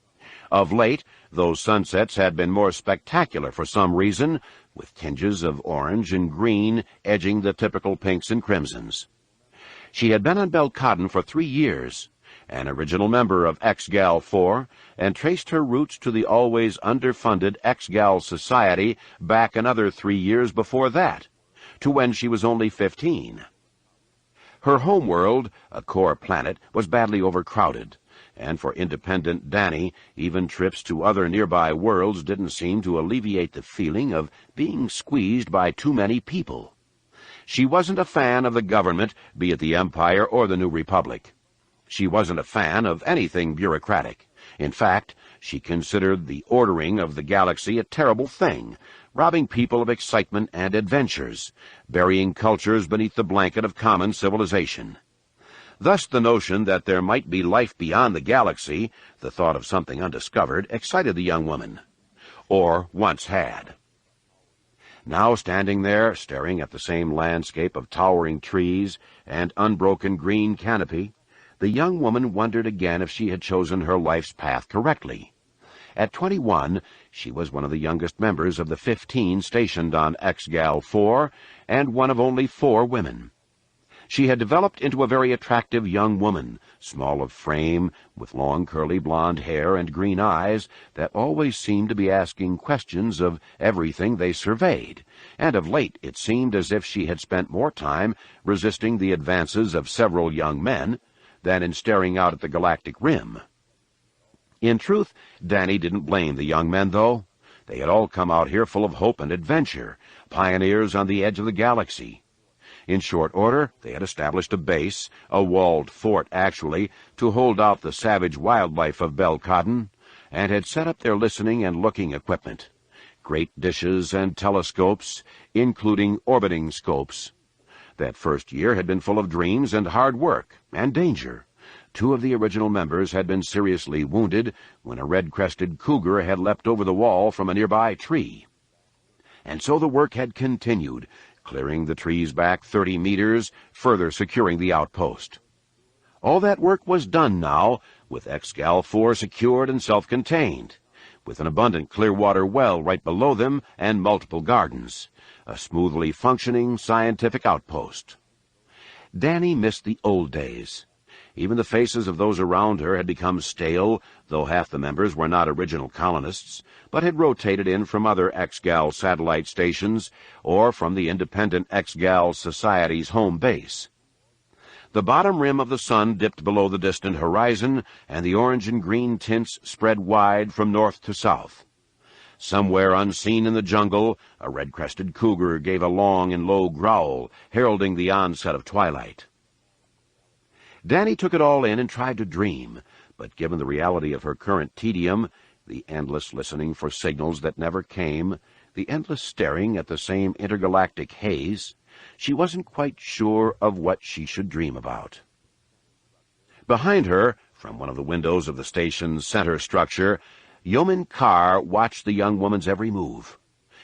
Of late, those sunsets had been more spectacular for some reason, with tinges of orange and green edging the typical pinks and crimsons. She had been on Belkadon for 3 years, an original member of Exgal 4, and traced her roots to the always underfunded Exgal Society back another 3 years before that, to when she was only 15. Her homeworld, a core planet, was badly overcrowded, and for independent Danny, even trips to other nearby worlds didn't seem to alleviate the feeling of being squeezed by too many people. She wasn't a fan of the government, be it the Empire or the New Republic. She wasn't a fan of anything bureaucratic. In fact, she considered the ordering of the galaxy a terrible thing, robbing people of excitement and adventures, burying cultures beneath the blanket of common civilization. Thus the notion that there might be life beyond the galaxy, the thought of something undiscovered, excited the young woman. Or once had. Now standing there, staring at the same landscape of towering trees and unbroken green canopy, the young woman wondered again if she had chosen her life's path correctly. At 21, she was one of the youngest members of the 15 stationed on X-Gal 4, and one of only 4 women. She had developed into a very attractive young woman, small of frame, with long curly blonde hair and green eyes that always seemed to be asking questions of everything they surveyed, and of late it seemed as if she had spent more time resisting the advances of several young men than in staring out at the galactic rim. In truth, Danny didn't blame the young men, though. They had all come out here full of hope and adventure, pioneers on the edge of the galaxy. In short order, they had established a base, a walled fort actually, to hold out the savage wildlife of Belcodden, and had set up their listening and looking equipment. Great dishes and telescopes, including orbiting scopes. That first year had been full of dreams and hard work and danger. 2 of the original members had been seriously wounded when a red-crested cougar had leapt over the wall from a nearby tree. And so the work had continued, clearing the trees back 30 meters, further securing the outpost. All that work was done now, with X-Gal 4 secured and self-contained, with an abundant clear-water well right below them and multiple gardens, a smoothly functioning scientific outpost. Danny missed the old days. Even the faces of those around her had become stale, though half the members were not original colonists, but had rotated in from other X-Gal satellite stations or from the independent X-Gal Society's home base. The bottom rim of the sun dipped below the distant horizon, and the orange and green tints spread wide from north to south. Somewhere unseen in the jungle, a red-crested cougar gave a long and low growl, heralding the onset of twilight. Danny took it all in and tried to dream, but given the reality of her current tedium, the endless listening for signals that never came, the endless staring at the same intergalactic haze, she wasn't quite sure of what she should dream about. Behind her, from one of the windows of the station's center structure, Yeoman Carr watched the young woman's every move.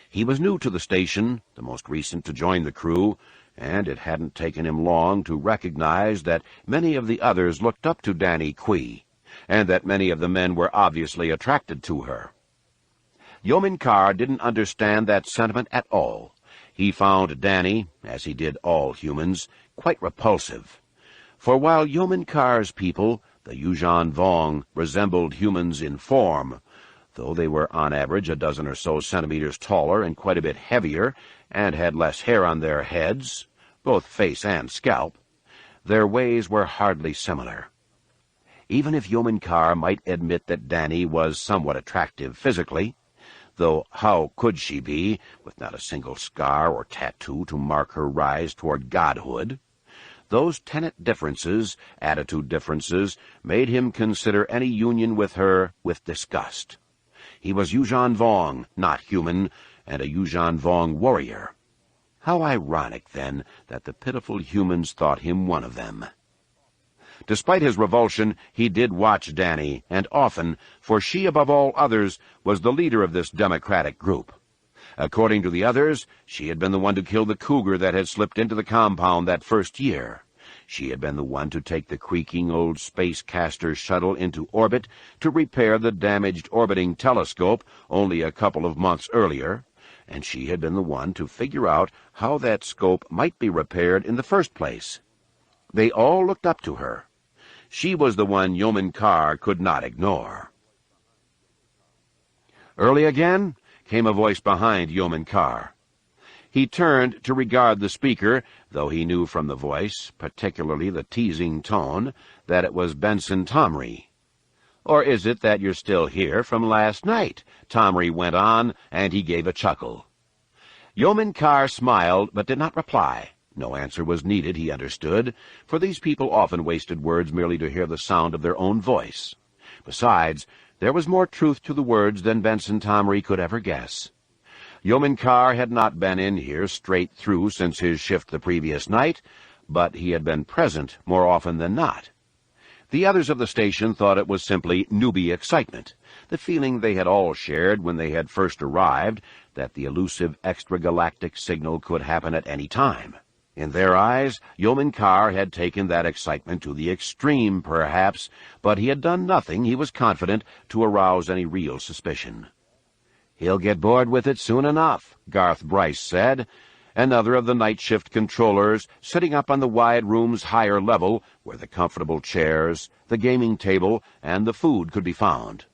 He was new to the station, the most recent to join the crew, and it hadn't taken him long to recognize that many of the others looked up to Danny Quee, and that many of the men were obviously attracted to her. Yeoman Carr didn't understand that sentiment at all. He found Danny, as he did all humans, quite repulsive. For while Yeoman Carr's people, the Yuuzhan Vong, resembled humans in form, though they were on average a dozen or so centimeters taller and quite a bit heavier, and had less hair on their heads, both face and scalp, their ways were hardly similar. Even if Yeoman Carr might admit that Danny was somewhat attractive physically, though how could she be, with not a single scar or tattoo to mark her rise toward godhood, those tenet differences, attitude differences, made him consider any union with her with disgust. He was Yuuzhan Vong, not human, and a Yuuzhan Vong warrior. How ironic, then, that the pitiful humans thought him one of them. Despite his revulsion, he did watch Danny, and often, for she above all others was the leader of this democratic group. According to the others, she had been the one to kill the cougar that had slipped into the compound that first year. She had been the one to take the creaking old Space Caster shuttle into orbit to repair the damaged orbiting telescope only a couple of months earlier, and she had been the one to figure out how that scope might be repaired in the first place. They all looked up to her. She was the one Yeoman Carr could not ignore. Early again came a voice behind Yeoman Carr. He turned to regard the speaker, though he knew from the voice, particularly the teasing tone, that it was Benson Tomry. "Or is it that you're still here from last night?" Tomry went on, and he gave a chuckle. Yeoman Carr smiled, but did not reply. No answer was needed, he understood, for these people often wasted words merely to hear the sound of their own voice. Besides, there was more truth to the words than Benson Tomry could ever guess. Yeoman Carr had not been in here straight through since his shift the previous night, but he had been present more often than not. The others of the station thought it was simply newbie excitement, the feeling they had all shared when they had first arrived, that the elusive extragalactic signal could happen at any time. In their eyes, Yeoman Carr had taken that excitement to the extreme, perhaps, but he had done nothing, he was confident, to arouse any real suspicion. "He'll get bored with it soon enough," Garth Bryce said, another of the night shift controllers, sitting up on the wide room's higher level, where the comfortable chairs, the gaming table, and the food could be found.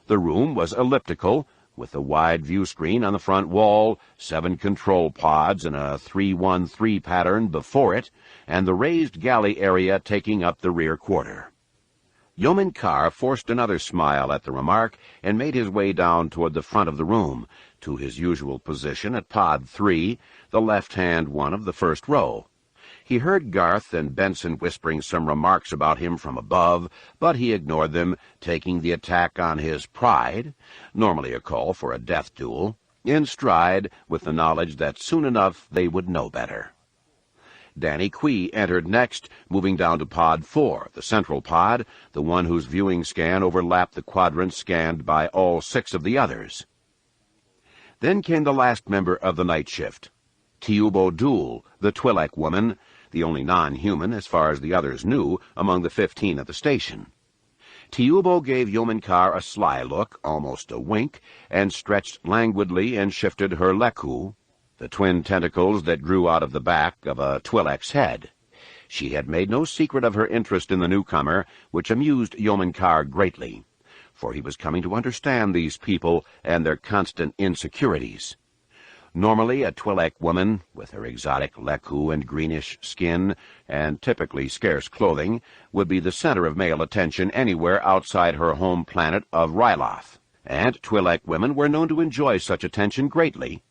The room was elliptical, with a wide view screen on the front wall, 7 control pods in a 3-1-3 pattern before it, and the raised galley area taking up the rear quarter. Yeoman Carr forced another smile at the remark and made his way down toward the front of the room, to his usual position at Pod 3, the left-hand one of the first row. He heard Garth and Benson whispering some remarks about him from above, but he ignored them, taking the attack on his pride, normally a call for a death duel, in stride with the knowledge that soon enough they would know better. Danny Quee entered next, moving down to Pod 4, the central pod, the one whose viewing scan overlapped the quadrant scanned by all 6 of the others. Then came the last member of the night shift, Tiubo Dool, the Twi'lek woman, the only non-human, as far as the others knew, among the 15 at the station. Tiubo gave Yeoman Carr a sly look, almost a wink, and stretched languidly and shifted her leku, the twin tentacles that grew out of the back of a Twi'lek's head. She had made no secret of her interest in the newcomer, which amused Yeoman Carr greatly, for he was coming to understand these people and their constant insecurities. Normally, a Twi'lek woman, with her exotic leku and greenish skin and typically scarce clothing, would be the center of male attention anywhere outside her home planet of Ryloth, and Twi'lek women were known to enjoy such attention greatly,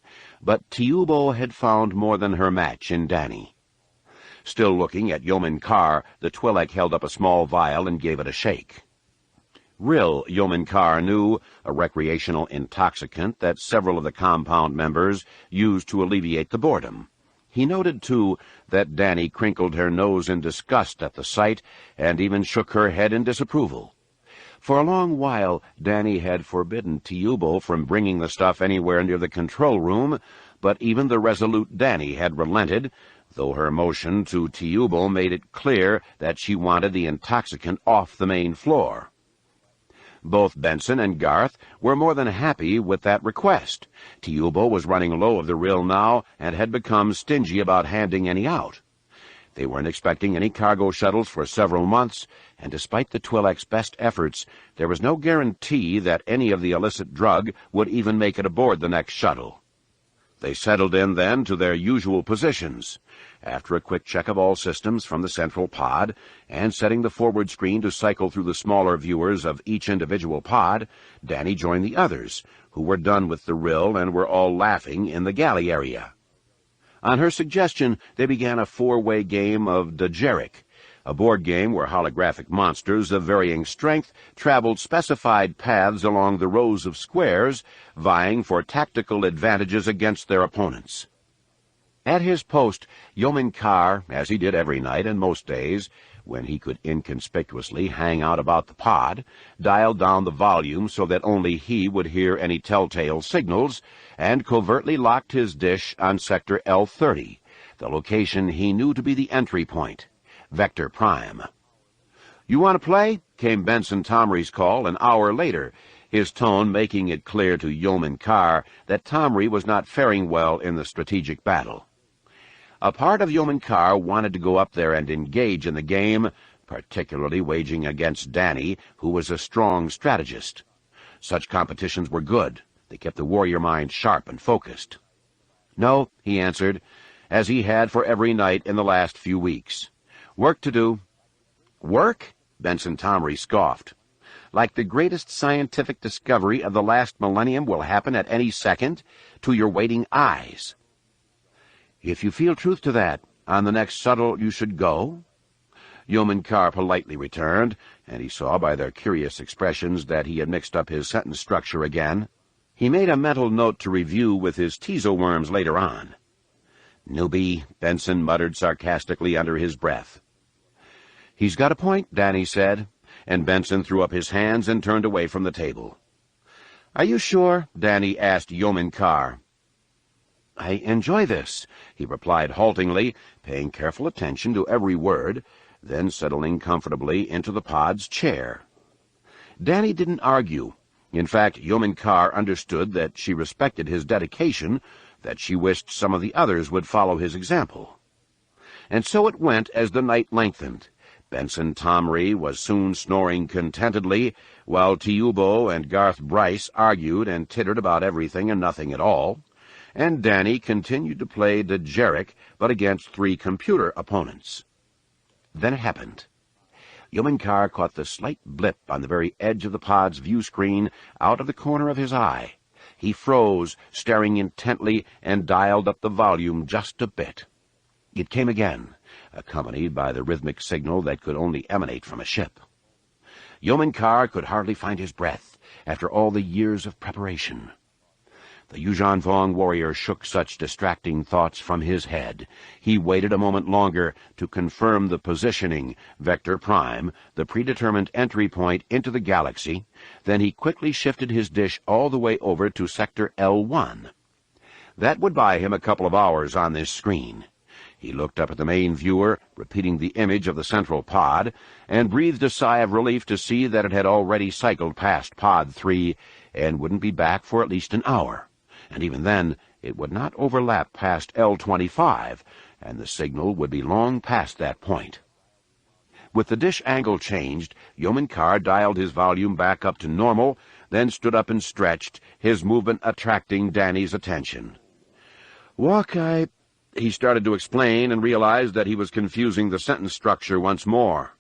but Tiubo had found more than her match in Danny. Still looking at Yeoman Carr, the Twi'lek held up a small vial and gave it a shake. Rill, Yeoman Carr knew, a recreational intoxicant that several of the compound members used to alleviate the boredom. He noted, too, that Danny crinkled her nose in disgust at the sight and even shook her head in disapproval. For a long while, Danny had forbidden Tiubo from bringing the stuff anywhere near the control room, but even the resolute Danny had relented, though her motion to Tiubo made it clear that she wanted the intoxicant off the main floor. Both Benson and Garth were more than happy with that request. Tiubo was running low of the rill now and had become stingy about handing any out. They weren't expecting any cargo shuttles for several months, and despite the Twi'lek's best efforts, there was no guarantee that any of the illicit drug would even make it aboard the next shuttle. They settled in then to their usual positions. After a quick check of all systems from the central pod, and setting the forward screen to cycle through the smaller viewers of each individual pod, Danny joined the others, who were done with the rill and were all laughing in the galley area. On her suggestion, they began a 4-way game of Dejeric, a board game where holographic monsters of varying strength traveled specified paths along the rows of squares, vying for tactical advantages against their opponents. At his post, Yeoman Carr, as he did every night and most days, when he could inconspicuously hang out about the pod, dialed down the volume so that only he would hear any telltale signals, and covertly locked his dish on Sector L-30, the location he knew to be the entry point, Vector Prime. "You want to play?" came Benson Tomry's call an hour later, his tone making it clear to Yeoman Carr that Tomry was not faring well in the strategic battle. A part of Yeoman Carr wanted to go up there and engage in the game, particularly waging against Danny, who was a strong strategist. Such competitions were good. They kept the warrior mind sharp and focused. "No," he answered, as he had for every night in the last few weeks. "Work to do." "Work?" Benson Tomry scoffed. "Like the greatest scientific discovery of the last millennium will happen at any second, to your waiting eyes." "If you feel truth to that, on the next shuttle you should go?" Yeoman Carr politely returned, and he saw by their curious expressions that he had mixed up his sentence structure again. He made a mental note to review with his teasel worms later on. "Newbie," Benson muttered sarcastically under his breath. "He's got a point," Danny said, and Benson threw up his hands and turned away from the table. "Are you sure?" Danny asked Yeoman Carr. "I enjoy this," he replied haltingly, paying careful attention to every word, then settling comfortably into the pod's chair. Danny didn't argue. In fact, Yeoman Carr understood that she respected his dedication, that she wished some of the others would follow his example. And so it went as the night lengthened. Benson Tomry was soon snoring contentedly, while Tiubo and Garth Bryce argued and tittered about everything and nothing at all, and Danny continued to play Dejeric, but against 3 computer opponents. Then it happened. Yeoman Carr caught the slight blip on the very edge of the pod's view screen out of the corner of his eye. He froze, staring intently, and dialed up the volume just a bit. It came again, accompanied by the rhythmic signal that could only emanate from a ship. Yeoman Carr could hardly find his breath after all the years of preparation. The Yuuzhan Vong warrior shook such distracting thoughts from his head. He waited a moment longer to confirm the positioning, Vector Prime, the predetermined entry point into the galaxy. Then he quickly shifted his dish all the way over to Sector L1. That would buy him a couple of hours on this screen. He looked up at the main viewer, repeating the image of the central pod, and breathed a sigh of relief to see that it had already cycled past Pod 3 and wouldn't be back for at least an hour. And even then, it would not overlap past L25, and the signal would be long past that point. With the dish angle changed, Yeoman Carr dialed his volume back up to normal, then stood up and stretched, his movement attracting Danny's attention. "Walk, he started to explain and realized that he was confusing the sentence structure once more.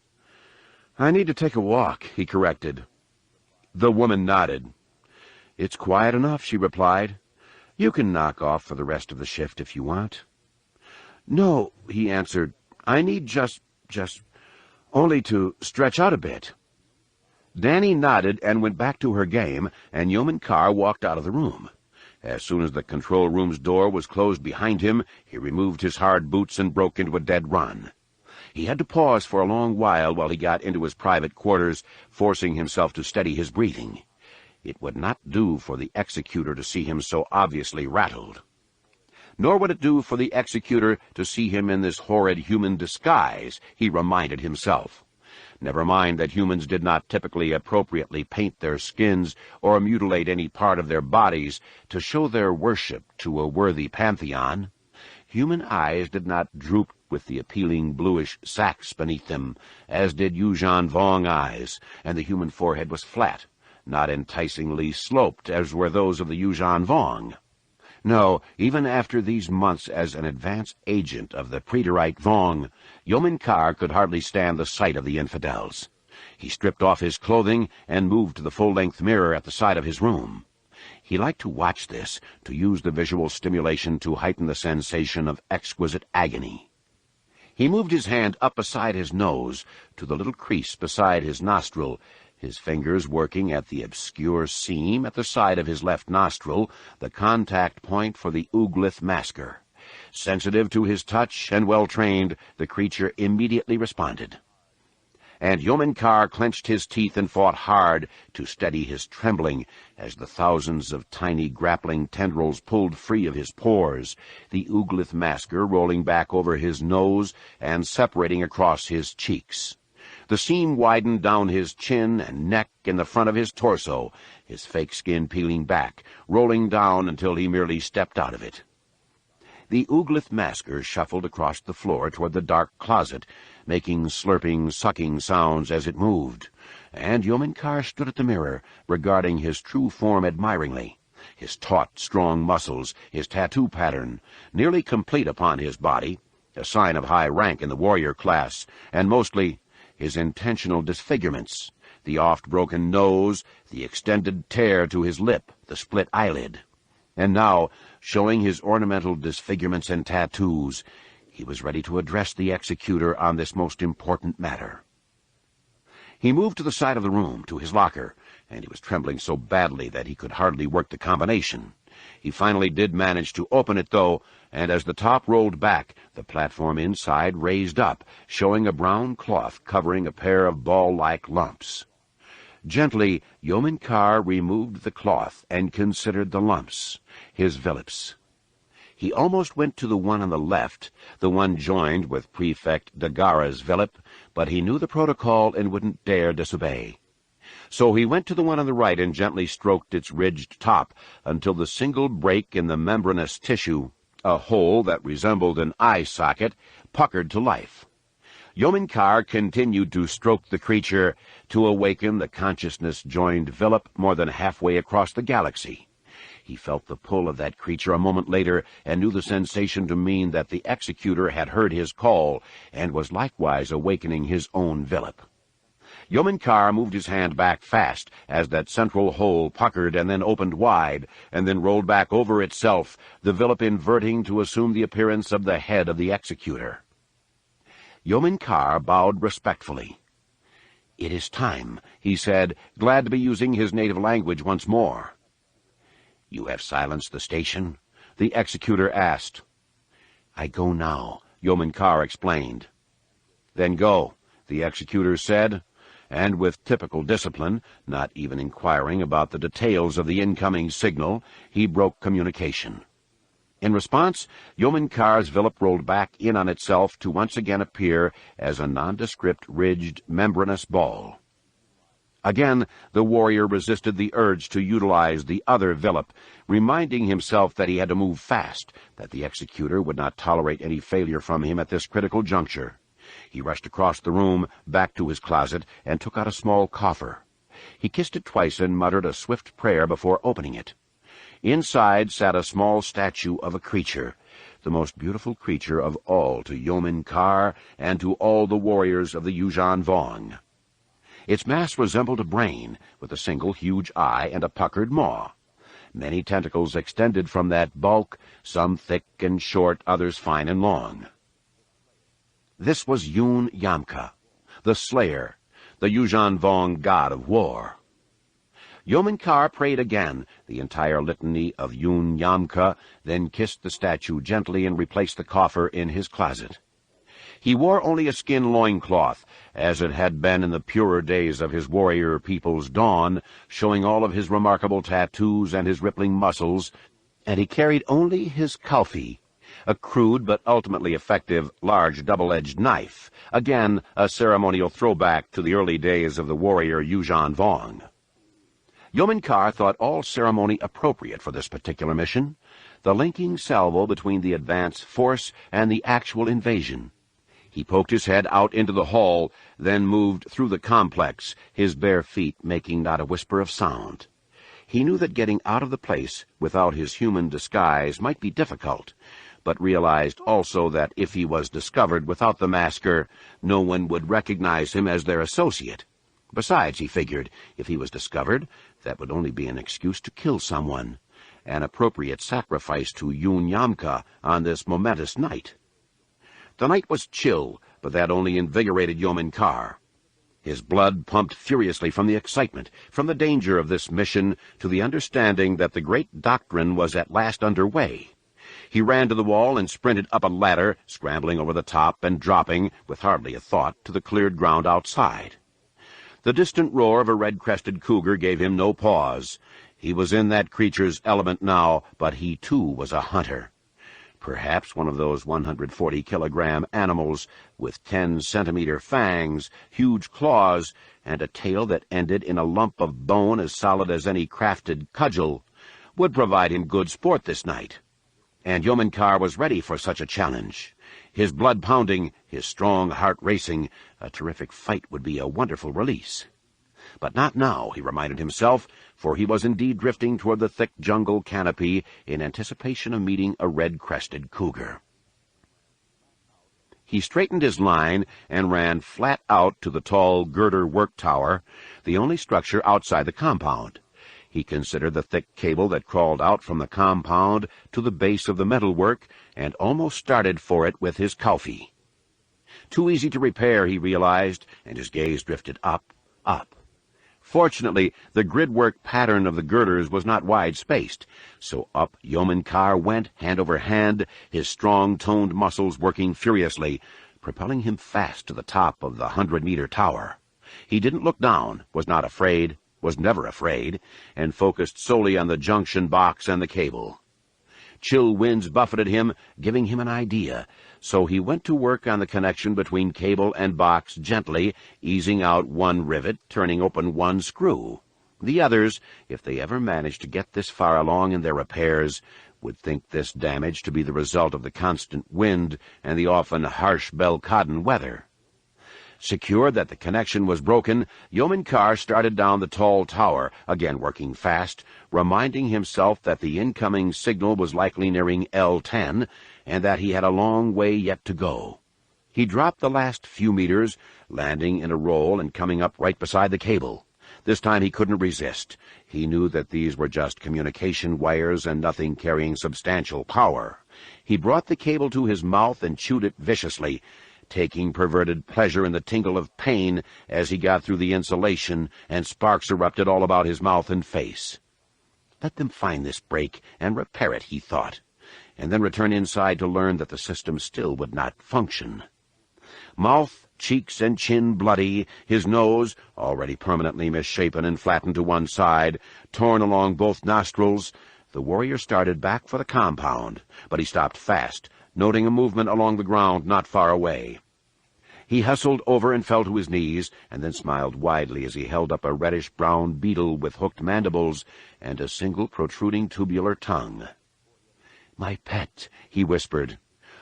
"I need to take a walk," he corrected. The woman nodded. "It's quiet enough," she replied. "You can knock off for the rest of the shift if you want." "No," he answered. "I need just only to stretch out a bit." Danny nodded and went back to her game, and Yeoman Carr walked out of the room. As soon as the control room's door was closed behind him, he removed his hard boots and broke into a dead run. He had to pause for a long while he got into his private quarters, forcing himself to steady his breathing. It would not do for the executor to see him so obviously rattled. Nor would it do for the executor to see him in this horrid human disguise, he reminded himself. Never mind that humans did not typically appropriately paint their skins or mutilate any part of their bodies to show their worship to a worthy pantheon. Human eyes did not droop with the appealing bluish sacs beneath them, as did Yuuzhan Vong eyes, and the human forehead was flat, not enticingly sloped as were those of the Yuuzhan Vong. No, even after these months as an advance agent of the Preterite Vong, Yeoman Carr could hardly stand the sight of the infidels. He stripped off his clothing and moved to the full-length mirror at the side of his room. He liked to watch this, to use the visual stimulation to heighten the sensation of exquisite agony. He moved his hand up beside his nose to the little crease beside his nostril, his fingers working at the obscure seam at the side of his left nostril, the contact point for the Ooglith masker. Sensitive to his touch and well-trained, the creature immediately responded. And Yeoman Carr clenched his teeth and fought hard to steady his trembling as the thousands of tiny grappling tendrils pulled free of his pores, the Ooglith masker rolling back over his nose and separating across his cheeks. The seam widened down his chin and neck in the front of his torso, his fake skin peeling back, rolling down until he merely stepped out of it. The Ooglith masker shuffled across the floor toward the dark closet, making slurping, sucking sounds as it moved, and Yeoman Carr stood at the mirror, regarding his true form admiringly, his taut, strong muscles, his tattoo pattern, nearly complete upon his body, a sign of high rank in the warrior class, and mostly his intentional disfigurements, the oft-broken nose, the extended tear to his lip, the split eyelid. And now, showing his ornamental disfigurements and tattoos, he was ready to address the executor on this most important matter. He moved to the side of the room, to his locker, and he was trembling so badly that he could hardly work the combination. He finally did manage to open it, though, and as the top rolled back, the platform inside raised up, showing a brown cloth covering a pair of ball-like lumps. Gently, Yeoman Carr removed the cloth and considered the lumps, his villips. He almost went to the one on the left, the one joined with Prefect Dagara's villip, but he knew the protocol and wouldn't dare disobey. So he went to the one on the right and gently stroked its ridged top until the single break in the membranous tissue, a hole that resembled an eye socket, puckered to life. Yeoman Carr continued to stroke the creature to awaken the consciousness-joined villip more than halfway across the galaxy. He felt the pull of that creature a moment later and knew the sensation to mean that the executor had heard his call and was likewise awakening his own villip. Yeoman Carr moved his hand back fast as that central hole puckered and then opened wide and then rolled back over itself, the villip inverting to assume the appearance of the head of the executor. Yeoman Carr bowed respectfully. "It is time," he said, glad to be using his native language once more. "You have silenced the station?" the executor asked. "I go now," Yeoman Carr explained. "Then go," the executor said, and with typical discipline, not even inquiring about the details of the incoming signal, he broke communication. In response, Yeoman Carr's villip rolled back in on itself to once again appear as a nondescript, ridged, membranous ball. Again, the warrior resisted the urge to utilize the other villip, reminding himself that he had to move fast, that the executor would not tolerate any failure from him at this critical juncture. He rushed across the room, back to his closet, and took out a small coffer. He kissed it twice and muttered a swift prayer before opening it. Inside sat a small statue of a creature, the most beautiful creature of all to Yeoman Carr and to all the warriors of the Yuuzhan Vong. Its mass resembled a brain, with a single huge eye and a puckered maw. Many tentacles extended from that bulk, some thick and short, others fine and long. This was Yun Yamka, the Slayer, the Yuuzhan Vong god of war. Yeoman Carr prayed again, the entire litany of Yun Yamka, then kissed the statue gently and replaced the coffer in his closet. He wore only a skin loincloth, as it had been in the purer days of his warrior people's dawn, showing all of his remarkable tattoos and his rippling muscles, and he carried only his kalfi, a crude but ultimately effective large double-edged knife, again a ceremonial throwback to the early days of the warrior Yuuzhan Vong. Yeoman Carr thought all ceremony appropriate for this particular mission, the linking salvo between the advance force and the actual invasion. He poked his head out into the hall, then moved through the complex, his bare feet making not a whisper of sound. He knew that getting out of the place without his human disguise might be difficult, but realized also that if he was discovered without the masker, no one would recognize him as their associate. Besides, he figured, if he was discovered, that would only be an excuse to kill someone, an appropriate sacrifice to Yun Yamka on this momentous night. The night was chill, but that only invigorated Yeoman Carr. His blood pumped furiously from the excitement, from the danger of this mission, to the understanding that the great doctrine was at last underway. He ran to the wall and sprinted up a ladder, scrambling over the top and dropping, with hardly a thought, to the cleared ground outside. The distant roar of a red-crested cougar gave him no pause. He was in that creature's element now, but he too was a hunter. Perhaps one of those 140-kilogram animals with 10-centimeter fangs, huge claws, and a tail that ended in a lump of bone as solid as any crafted cudgel, would provide him good sport this night. And Yeoman Carr was ready for such a challenge. His blood pounding, his strong heart racing, a terrific fight would be a wonderful release. But not now, he reminded himself, for he was indeed drifting toward the thick jungle canopy in anticipation of meeting a red-crested cougar. He straightened his line and ran flat out to the tall girder work tower, the only structure outside the compound. He considered the thick cable that crawled out from the compound to the base of the metalwork, and almost started for it with his kalfi. Too easy to repair, he realized, and his gaze drifted up, up. Fortunately, the gridwork pattern of the girders was not wide-spaced, so up Yeoman Carr went, hand over hand, his strong, toned muscles working furiously, propelling him fast to the top of the 100-meter tower. He didn't look down, was not afraid, was never afraid, and focused solely on the junction box and the cable. Chill winds buffeted him, giving him an idea, so he went to work on the connection between cable and box gently, easing out one rivet, turning open one screw. The others, if they ever managed to get this far along in their repairs, would think this damage to be the result of the constant wind and the often harsh Belcodden weather. Secure that the connection was broken, Yeoman Carr started down the tall tower, again working fast, reminding himself that the incoming signal was likely nearing L10, and that he had a long way yet to go. He dropped the last few meters, landing in a roll and coming up right beside the cable. This time he couldn't resist. He knew that these were just communication wires and nothing carrying substantial power. He brought the cable to his mouth and chewed it viciously, taking perverted pleasure in the tingle of pain as he got through the insulation and sparks erupted all about his mouth and face. Let them find this break and repair it, he thought, and then return inside to learn that the system still would not function. Mouth, cheeks, and chin bloody, his nose, already permanently misshapen and flattened to one side, torn along both nostrils, the warrior started back for the compound, but he stopped fast, noting a movement along the ground not far away. He hustled over and fell to his knees, and then smiled widely as he held up a reddish-brown beetle with hooked mandibles and a single protruding tubular tongue. "My pet," he whispered,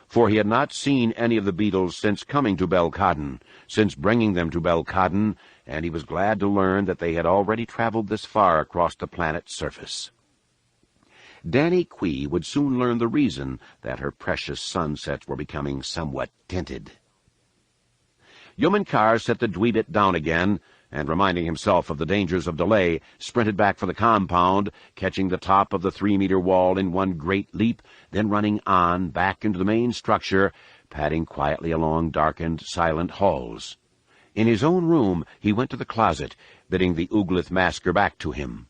for he had not seen any of the beetles since coming to Belcodden, since bringing them to Belcodden, and he was glad to learn that they had already traveled this far across the planet's surface. Danny Quee would soon learn the reason that her precious sunsets were becoming somewhat tinted. Yeoman Carr set the dweebit down again, and, reminding himself of the dangers of delay, sprinted back for the compound, catching the top of the 3-meter wall in one great leap, then running on, back into the main structure, padding quietly along darkened, silent halls. In his own room, he went to the closet, bidding the Ooglith masker back to him.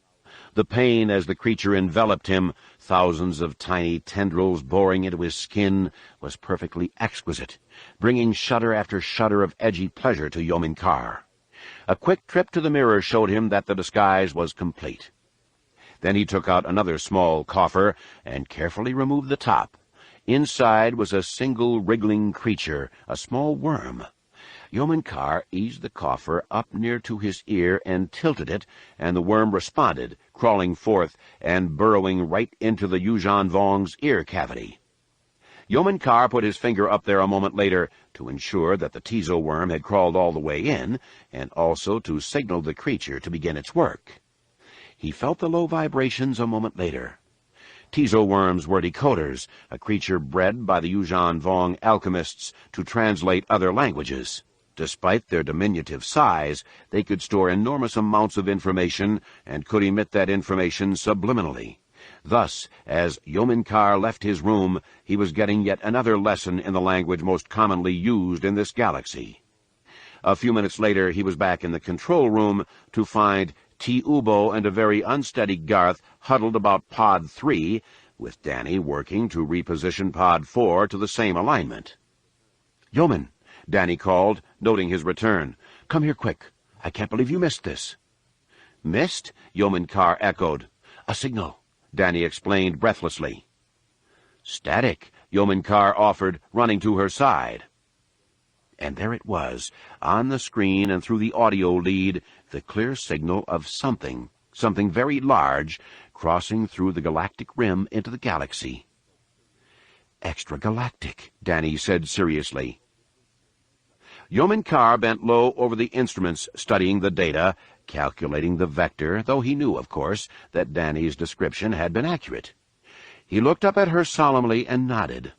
The pain as the creature enveloped him, thousands of tiny tendrils boring into his skin, was perfectly exquisite, bringing shudder after shudder of edgy pleasure to Yeoman Carr. A quick trip to the mirror showed him that the disguise was complete. Then he took out another small coffer and carefully removed the top. Inside was a single wriggling creature, a small worm. Yeoman Carr eased the coffer up near to his ear and tilted it, and the worm responded, crawling forth and burrowing right into the Yuuzhan Vong's ear cavity. Yeoman Carr put his finger up there a moment later to ensure that the Tizo worm had crawled all the way in, and also to signal the creature to begin its work. He felt the low vibrations a moment later. Tizo worms were decoders, a creature bred by the Yuuzhan Vong alchemists to translate other languages. Despite their diminutive size, they could store enormous amounts of information and could emit that information subliminally. Thus, as Yeoman Carr left his room, he was getting yet another lesson in the language most commonly used in this galaxy. A few minutes later, he was back in the control room to find T-Ubo and a very unsteady Garth huddled about Pod 3, with Danny working to reposition Pod 4 to the same alignment. "Yeoman," Danny called, noting his return. "Come here quick. I can't believe you missed this." "Missed?" Yeoman Carr echoed. "A signal," Danny explained breathlessly. "Static," Yeoman Carr offered, running to her side. And there it was, on the screen and through the audio lead, the clear signal of something very large, crossing through the galactic rim into the galaxy. "Extragalactic," Danny said seriously. Yeoman Carr bent low over the instruments, studying the data, calculating the vector, though he knew, of course, that Danny's description had been accurate. He looked up at her solemnly and nodded.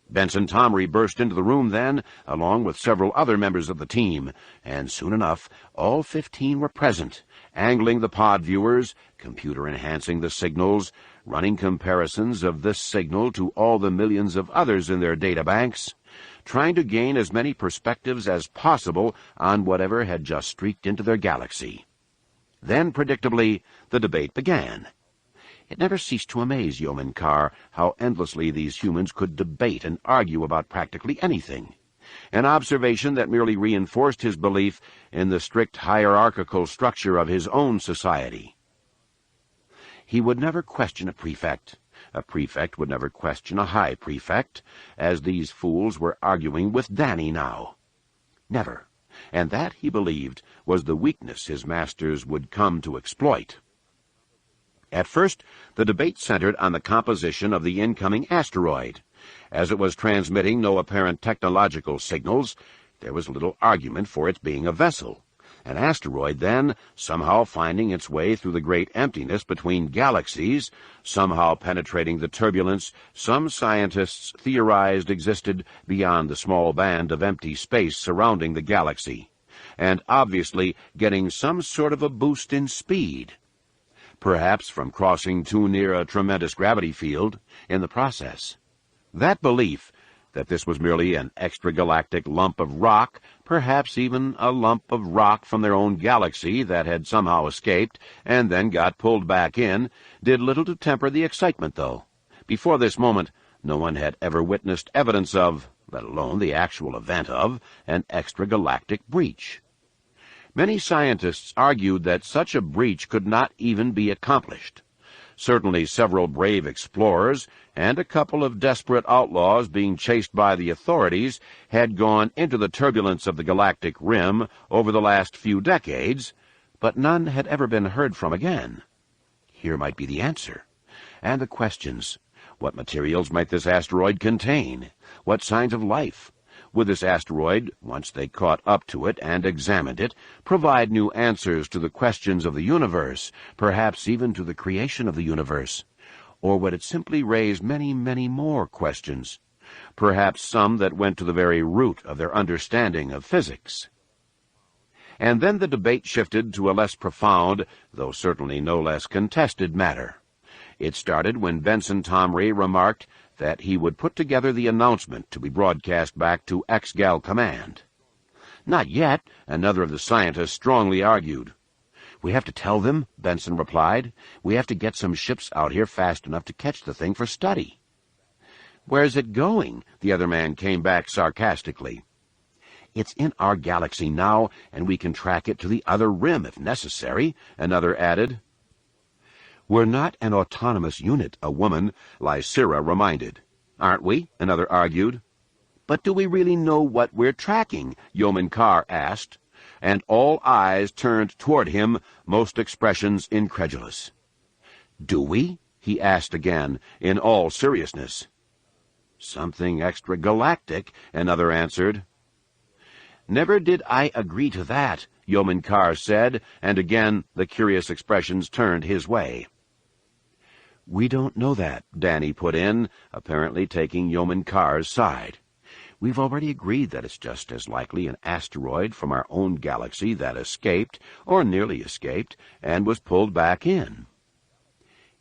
Benson Tomry burst into the room then, along with several other members of the team, and soon enough all 15 were present, angling the pod viewers, computer-enhancing the signals, running comparisons of this signal to all the millions of others in their databanks, trying to gain as many perspectives as possible on whatever had just streaked into their galaxy. Then, predictably, the debate began. It never ceased to amaze Yeoman Carr how endlessly these humans could debate and argue about practically anything, an observation that merely reinforced his belief in the strict hierarchical structure of his own society. He would never question a prefect. A prefect would never question a high prefect, as these fools were arguing with Danny now. Never. And that, he believed, was the weakness his masters would come to exploit. At first, the debate centered on the composition of the incoming asteroid. As it was transmitting no apparent technological signals, there was little argument for its being a vessel. An asteroid, then, somehow finding its way through the great emptiness between galaxies, somehow penetrating the turbulence some scientists theorized existed beyond the small band of empty space surrounding the galaxy, and obviously getting some sort of a boost in speed, perhaps from crossing too near a tremendous gravity field in the process. That belief that this was merely an extragalactic lump of rock, perhaps even a lump of rock from their own galaxy that had somehow escaped and then got pulled back in, did little to temper the excitement, though. Before this moment, no one had ever witnessed evidence of, let alone the actual event of, an extragalactic breach. Many scientists argued that such a breach could not even be accomplished. Certainly several brave explorers and a couple of desperate outlaws being chased by the authorities had gone into the turbulence of the galactic rim over the last few decades, but none had ever been heard from again. Here might be the answer. And the questions. What materials might this asteroid contain? What signs of life? Would this asteroid, once they caught up to it and examined it, provide new answers to the questions of the universe, perhaps even to the creation of the universe? Or would it simply raise many, many more questions, perhaps some that went to the very root of their understanding of physics? And then the debate shifted to a less profound, though certainly no less contested matter. It started when Benson Tomry remarked that he would put together the announcement to be broadcast back to X-Gal Command. Not yet, another of the scientists strongly argued. We have to tell them, Benson replied. We have to get some ships out here fast enough to catch the thing for study. Where's it going? The other man came back sarcastically. It's in our galaxy now, and we can track it to the other rim if necessary, another added. We're not an autonomous unit, a woman, Lysira reminded. Aren't we? Another argued. But do we really know what we're tracking? Yeoman Carr asked, and all eyes turned toward him, most expressions incredulous. Do we? He asked again, in all seriousness. Something extragalactic, another answered. Never did I agree to that, Yeoman Carr said, and again the curious expressions turned his way. We don't know that, Danny put in, apparently taking Yeoman Carr's side. We've already agreed that it's just as likely an asteroid from our own galaxy that escaped, or nearly escaped, and was pulled back in.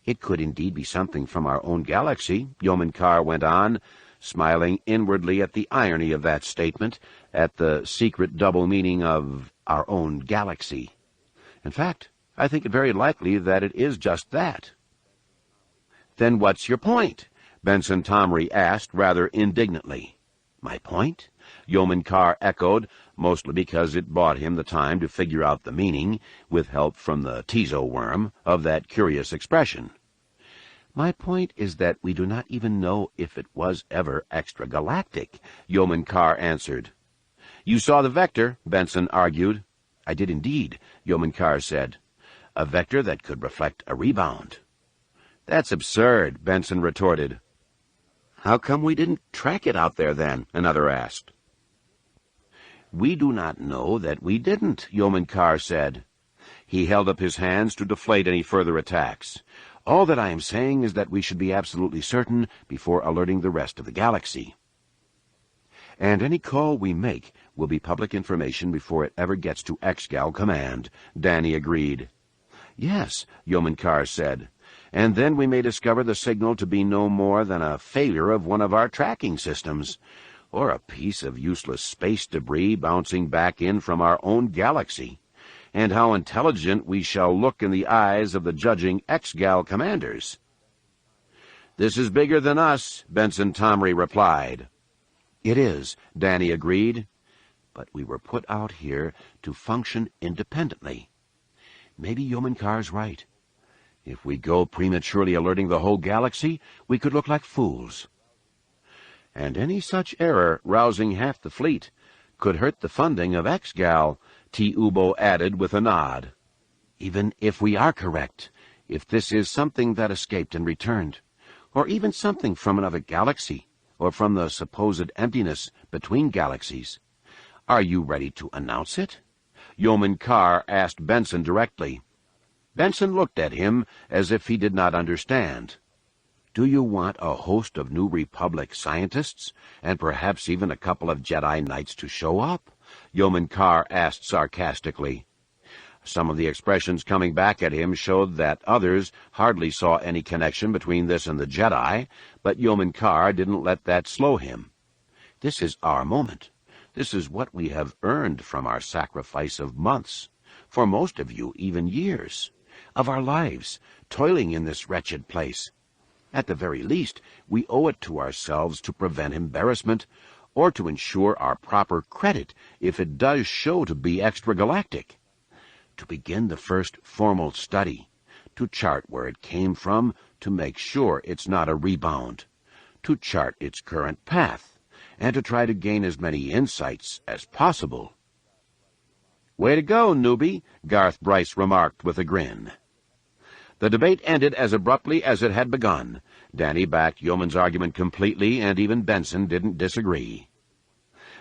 It could indeed be something from our own galaxy, Yeoman Carr went on, smiling inwardly at the irony of that statement, at the secret double meaning of our own galaxy. In fact, I think it very likely that it is just that. Then what's your point? Benson Tomry asked rather indignantly. My point? Yeoman Carr echoed, mostly because it bought him the time to figure out the meaning, with help from the Tizo-worm, of that curious expression. My point is that we do not even know if it was ever extragalactic, Yeoman Carr answered. You saw the vector, Benson argued. I did indeed, Yeoman Carr said. A vector that could reflect a rebound. That's absurd, Benson retorted. How come we didn't track it out there then? Another asked. We do not know that we didn't, Yeoman Carr said. He held up his hands to deflate any further attacks. All that I am saying is that we should be absolutely certain before alerting the rest of the galaxy. And any call we make will be public information before it ever gets to X-Gal Command, Danny agreed. Yes, Yeoman Carr said. And then we may discover the signal to be no more than a failure of one of our tracking systems, or a piece of useless space debris bouncing back in from our own galaxy, and how intelligent we shall look in the eyes of the judging X-Gal commanders. "This is bigger than us," Benson Tomry replied. "It is," Danny agreed. "But we were put out here to function independently. Maybe Yeoman Carr's right. If we go prematurely alerting the whole galaxy, we could look like fools. And any such error, rousing half the fleet, could hurt the funding of X-Gal," T. Ubo added with a nod. "Even if we are correct, if this is something that escaped and returned, or even something from another galaxy, or from the supposed emptiness between galaxies, are you ready to announce it?" Yeoman Carr asked Benson directly. Benson looked at him as if he did not understand. "Do you want a host of New Republic scientists, and perhaps even a couple of Jedi Knights to show up?" Yeoman Carr asked sarcastically. Some of the expressions coming back at him showed that others hardly saw any connection between this and the Jedi, but Yeoman Carr didn't let that slow him. "This is our moment. This is what we have earned from our sacrifice of months, for most of you even years, of our lives, toiling in this wretched place. At the very least, we owe it to ourselves to prevent embarrassment, or to ensure our proper credit if it does show to be extragalactic. To begin the first formal study, to chart where it came from, to make sure it's not a rebound, to chart its current path, and to try to gain as many insights as possible." "Way to go, newbie," Garth Bryce remarked with a grin. The debate ended as abruptly as it had begun. Danny backed Yeoman's argument completely, and even Benson didn't disagree.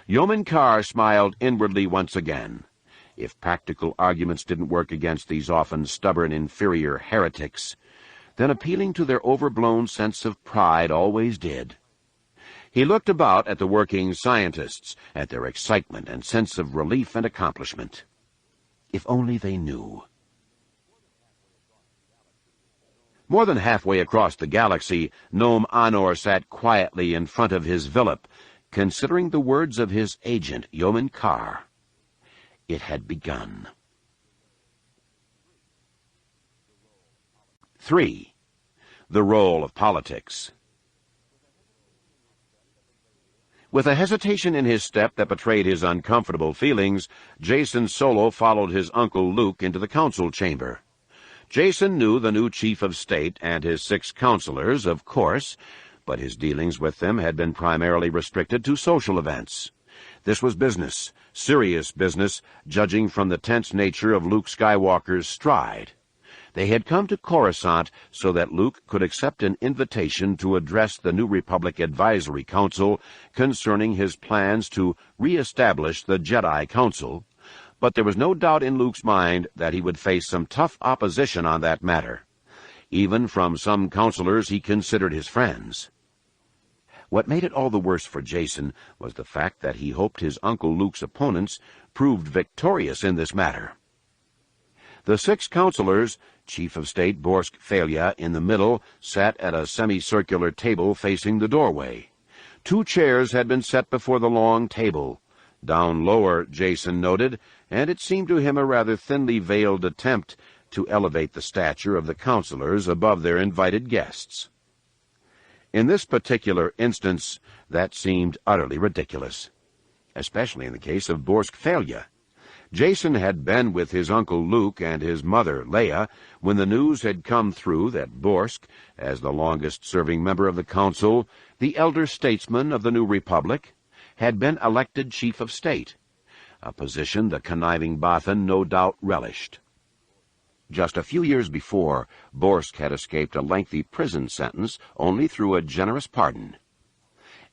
Yeoman Carr smiled inwardly once again. If practical arguments didn't work against these often stubborn, inferior heretics, then appealing to their overblown sense of pride always did. He looked about at the working scientists, at their excitement and sense of relief and accomplishment. If only they knew. More than halfway across the galaxy, Gnome Anor sat quietly in front of his Villip, considering the words of his agent, Yeoman Carr. It had begun. 3. The Role of Politics. With a hesitation in his step that betrayed his uncomfortable feelings, Jacen Solo followed his uncle Luke into the council chamber. Jacen knew the new chief of state and his 6 counselors, of course, but his dealings with them had been primarily restricted to social events. This was business, serious business, judging from the tense nature of Luke Skywalker's stride. They had come to Coruscant so that Luke could accept an invitation to address the New Republic Advisory Council concerning his plans to re-establish the Jedi Council, but there was no doubt in Luke's mind that he would face some tough opposition on that matter, even from some counselors he considered his friends. What made it all the worse for Jacen was the fact that he hoped his Uncle Luke's opponents proved victorious in this matter. The 6 counselors, Chief of State Borsk Thalia in the middle, sat at a semicircular table facing the doorway. 2 chairs had been set before the long table. Down lower, Jacen noted, and it seemed to him a rather thinly veiled attempt to elevate the stature of the counselors above their invited guests. In this particular instance, that seemed utterly ridiculous, especially in the case of Borsk Thalia. Jacen had been with his Uncle Luke and his mother, Leia, when the news had come through that Borsk, as the longest-serving member of the Council, the elder statesman of the New Republic, had been elected Chief of State, a position the conniving Bothan no doubt relished. Just a few years before, Borsk had escaped a lengthy prison sentence only through a generous pardon.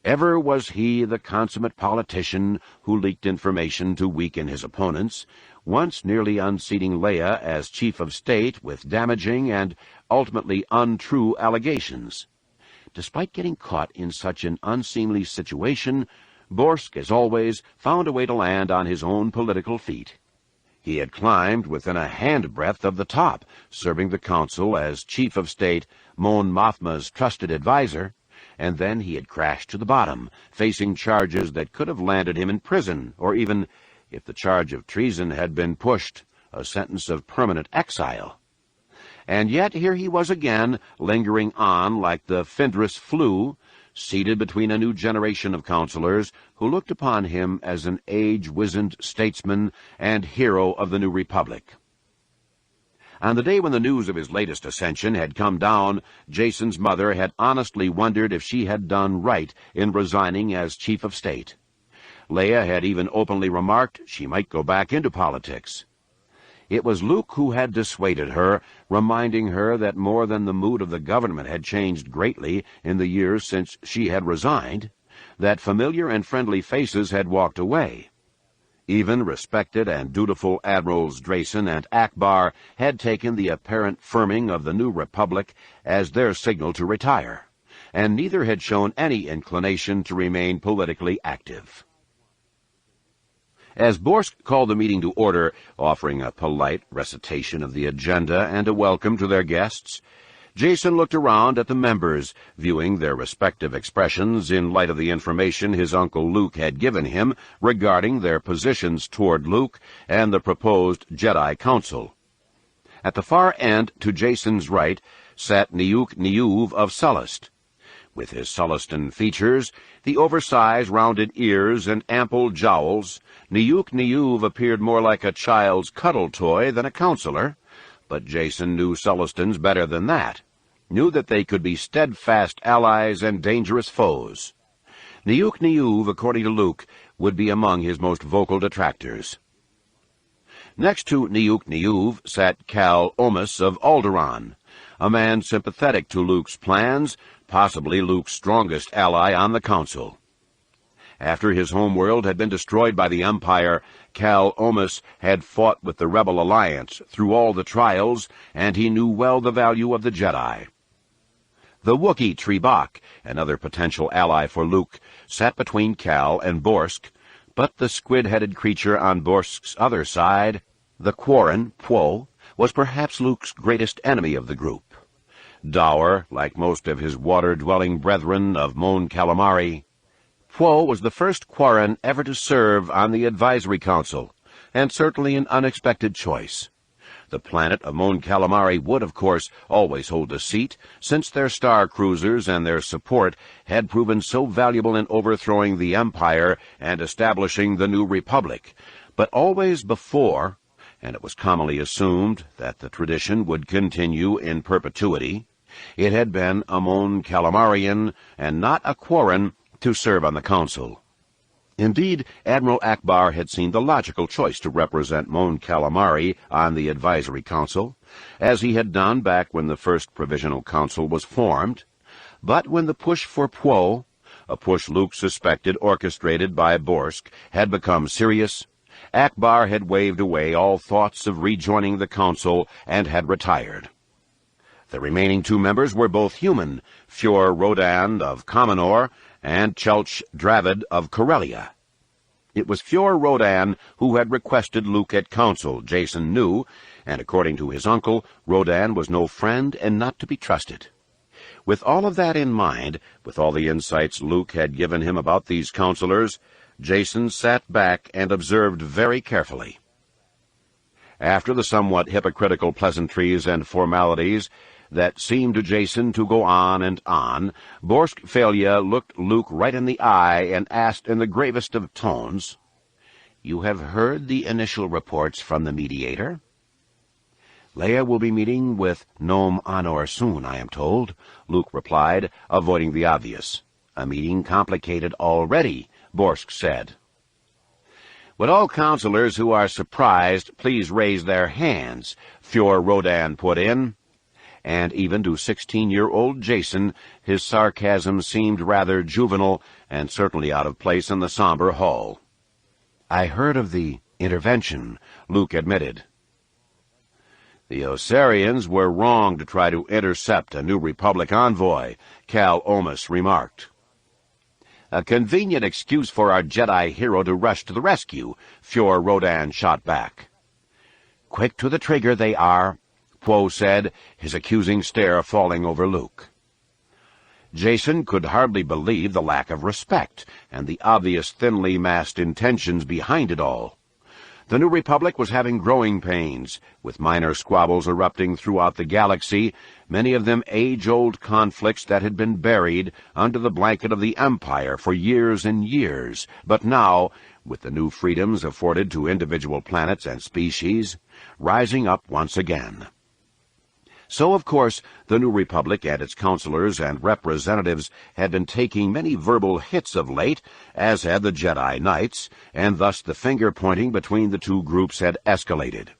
Ever was he the consummate politician who leaked information to weaken his opponents, once nearly unseating Leia as Chief of State with damaging and ultimately untrue allegations. Despite getting caught in such an unseemly situation, Borsk, as always, found a way to land on his own political feet. He had climbed within a handbreadth of the top, serving the council as Chief of State Mon Mothma's trusted adviser, and then he had crashed to the bottom, facing charges that could have landed him in prison, or even, if the charge of treason had been pushed, a sentence of permanent exile. And yet here he was again, lingering on like the Findrus flu, seated between a new generation of counselors who looked upon him as an age-wizened statesman and hero of the new republic. On the day when the news of his latest ascension had come down, Jason's mother had honestly wondered if she had done right in resigning as chief of state. Leia had even openly remarked she might go back into politics. It was Luke who had dissuaded her, reminding her that more than the mood of the government had changed greatly in the years since she had resigned, that familiar and friendly faces had walked away. Even respected and dutiful Admirals Drayson and Akbar had taken the apparent firming of the new republic as their signal to retire, and neither had shown any inclination to remain politically active. As Borsk called the meeting to order, offering a polite recitation of the agenda and a welcome to their guests, Jason looked around at the members, viewing their respective expressions in light of the information his Uncle Luke had given him regarding their positions toward Luke and the proposed Jedi Council. At the far end, to Jason's right, sat Niuk Niuv of Sullust. With his Sullustan features, the oversized rounded ears and ample jowls, Niuk Niuv appeared more like a child's cuddle toy than a counselor, but Jason knew Sullustans better than that, knew that they could be steadfast allies and dangerous foes. Niuk Niuv, according to Luke, would be among his most vocal detractors. Next to Niuk Niuv sat Cal Omus of Alderaan, a man sympathetic to Luke's plans, possibly Luke's strongest ally on the council. After his homeworld had been destroyed by the Empire, Cal Omus had fought with the Rebel Alliance through all the trials, and he knew well the value of the Jedi. The Wookiee Trebok, another potential ally for Luke, sat between Cal and Borsk, but the squid-headed creature on Borsk's other side, the Quarren, Pwo, was perhaps Luke's greatest enemy of the group. Dour, like most of his water-dwelling brethren of Mon Calamari, Pwo was the first Quarren ever to serve on the Advisory Council, and certainly an unexpected choice. The planet of Mon Calamari would, of course, always hold a seat, since their star cruisers and their support had proven so valuable in overthrowing the Empire and establishing the new Republic, but always before, and it was commonly assumed that the tradition would continue in perpetuity, it had been a Mon Calamarian and not a Quarren to serve on the council. Indeed, Admiral Akbar had seen the logical choice to represent Mon Calamari on the Advisory Council, as he had done back when the first Provisional Council was formed. But when the push for Pwo, a push Luke suspected orchestrated by Borsk, had become serious, Akbar had waved away all thoughts of rejoining the council and had retired. The remaining two members were both human, Fjor Rodan of Commenor and Chelch Dravid of Corellia. It was Fjor Rodan who had requested Luke at council, Jason knew, and according to his uncle, Rodan was no friend and not to be trusted. With all of that in mind, with all the insights Luke had given him about these counselors, Jason sat back and observed very carefully. After the somewhat hypocritical pleasantries and formalities that seemed to Jason to go on and on, Borsk Felia looked Luke right in the eye and asked in the gravest of tones, "You have heard the initial reports from the mediator?" "Leia will be meeting with Nom Anor soon, I am told," Luke replied, avoiding the obvious. "A meeting complicated already," Borsk said. "Would all counselors who are surprised please raise their hands?" Fjor Rodan put in. And even to 16-year-old Jason, his sarcasm seemed rather juvenile and certainly out of place in the somber hall. "I heard of the intervention," Luke admitted. "The Osarians were wrong to try to intercept a New Republic envoy," Cal Omus remarked. "A convenient excuse for our Jedi hero to rush to the rescue," Fjor Rodan shot back. "Quick to the trigger they are," Pwo said, his accusing stare falling over Luke. Jason could hardly believe the lack of respect and the obvious thinly masked intentions behind it all. The New Republic was having growing pains, with minor squabbles erupting throughout the galaxy, many of them age-old conflicts that had been buried under the blanket of the Empire for years and years, but now, with the new freedoms afforded to individual planets and species, rising up once again. So, of course, the New Republic and its counselors and representatives had been taking many verbal hits of late, as had the Jedi Knights, and thus the finger-pointing between the two groups had escalated.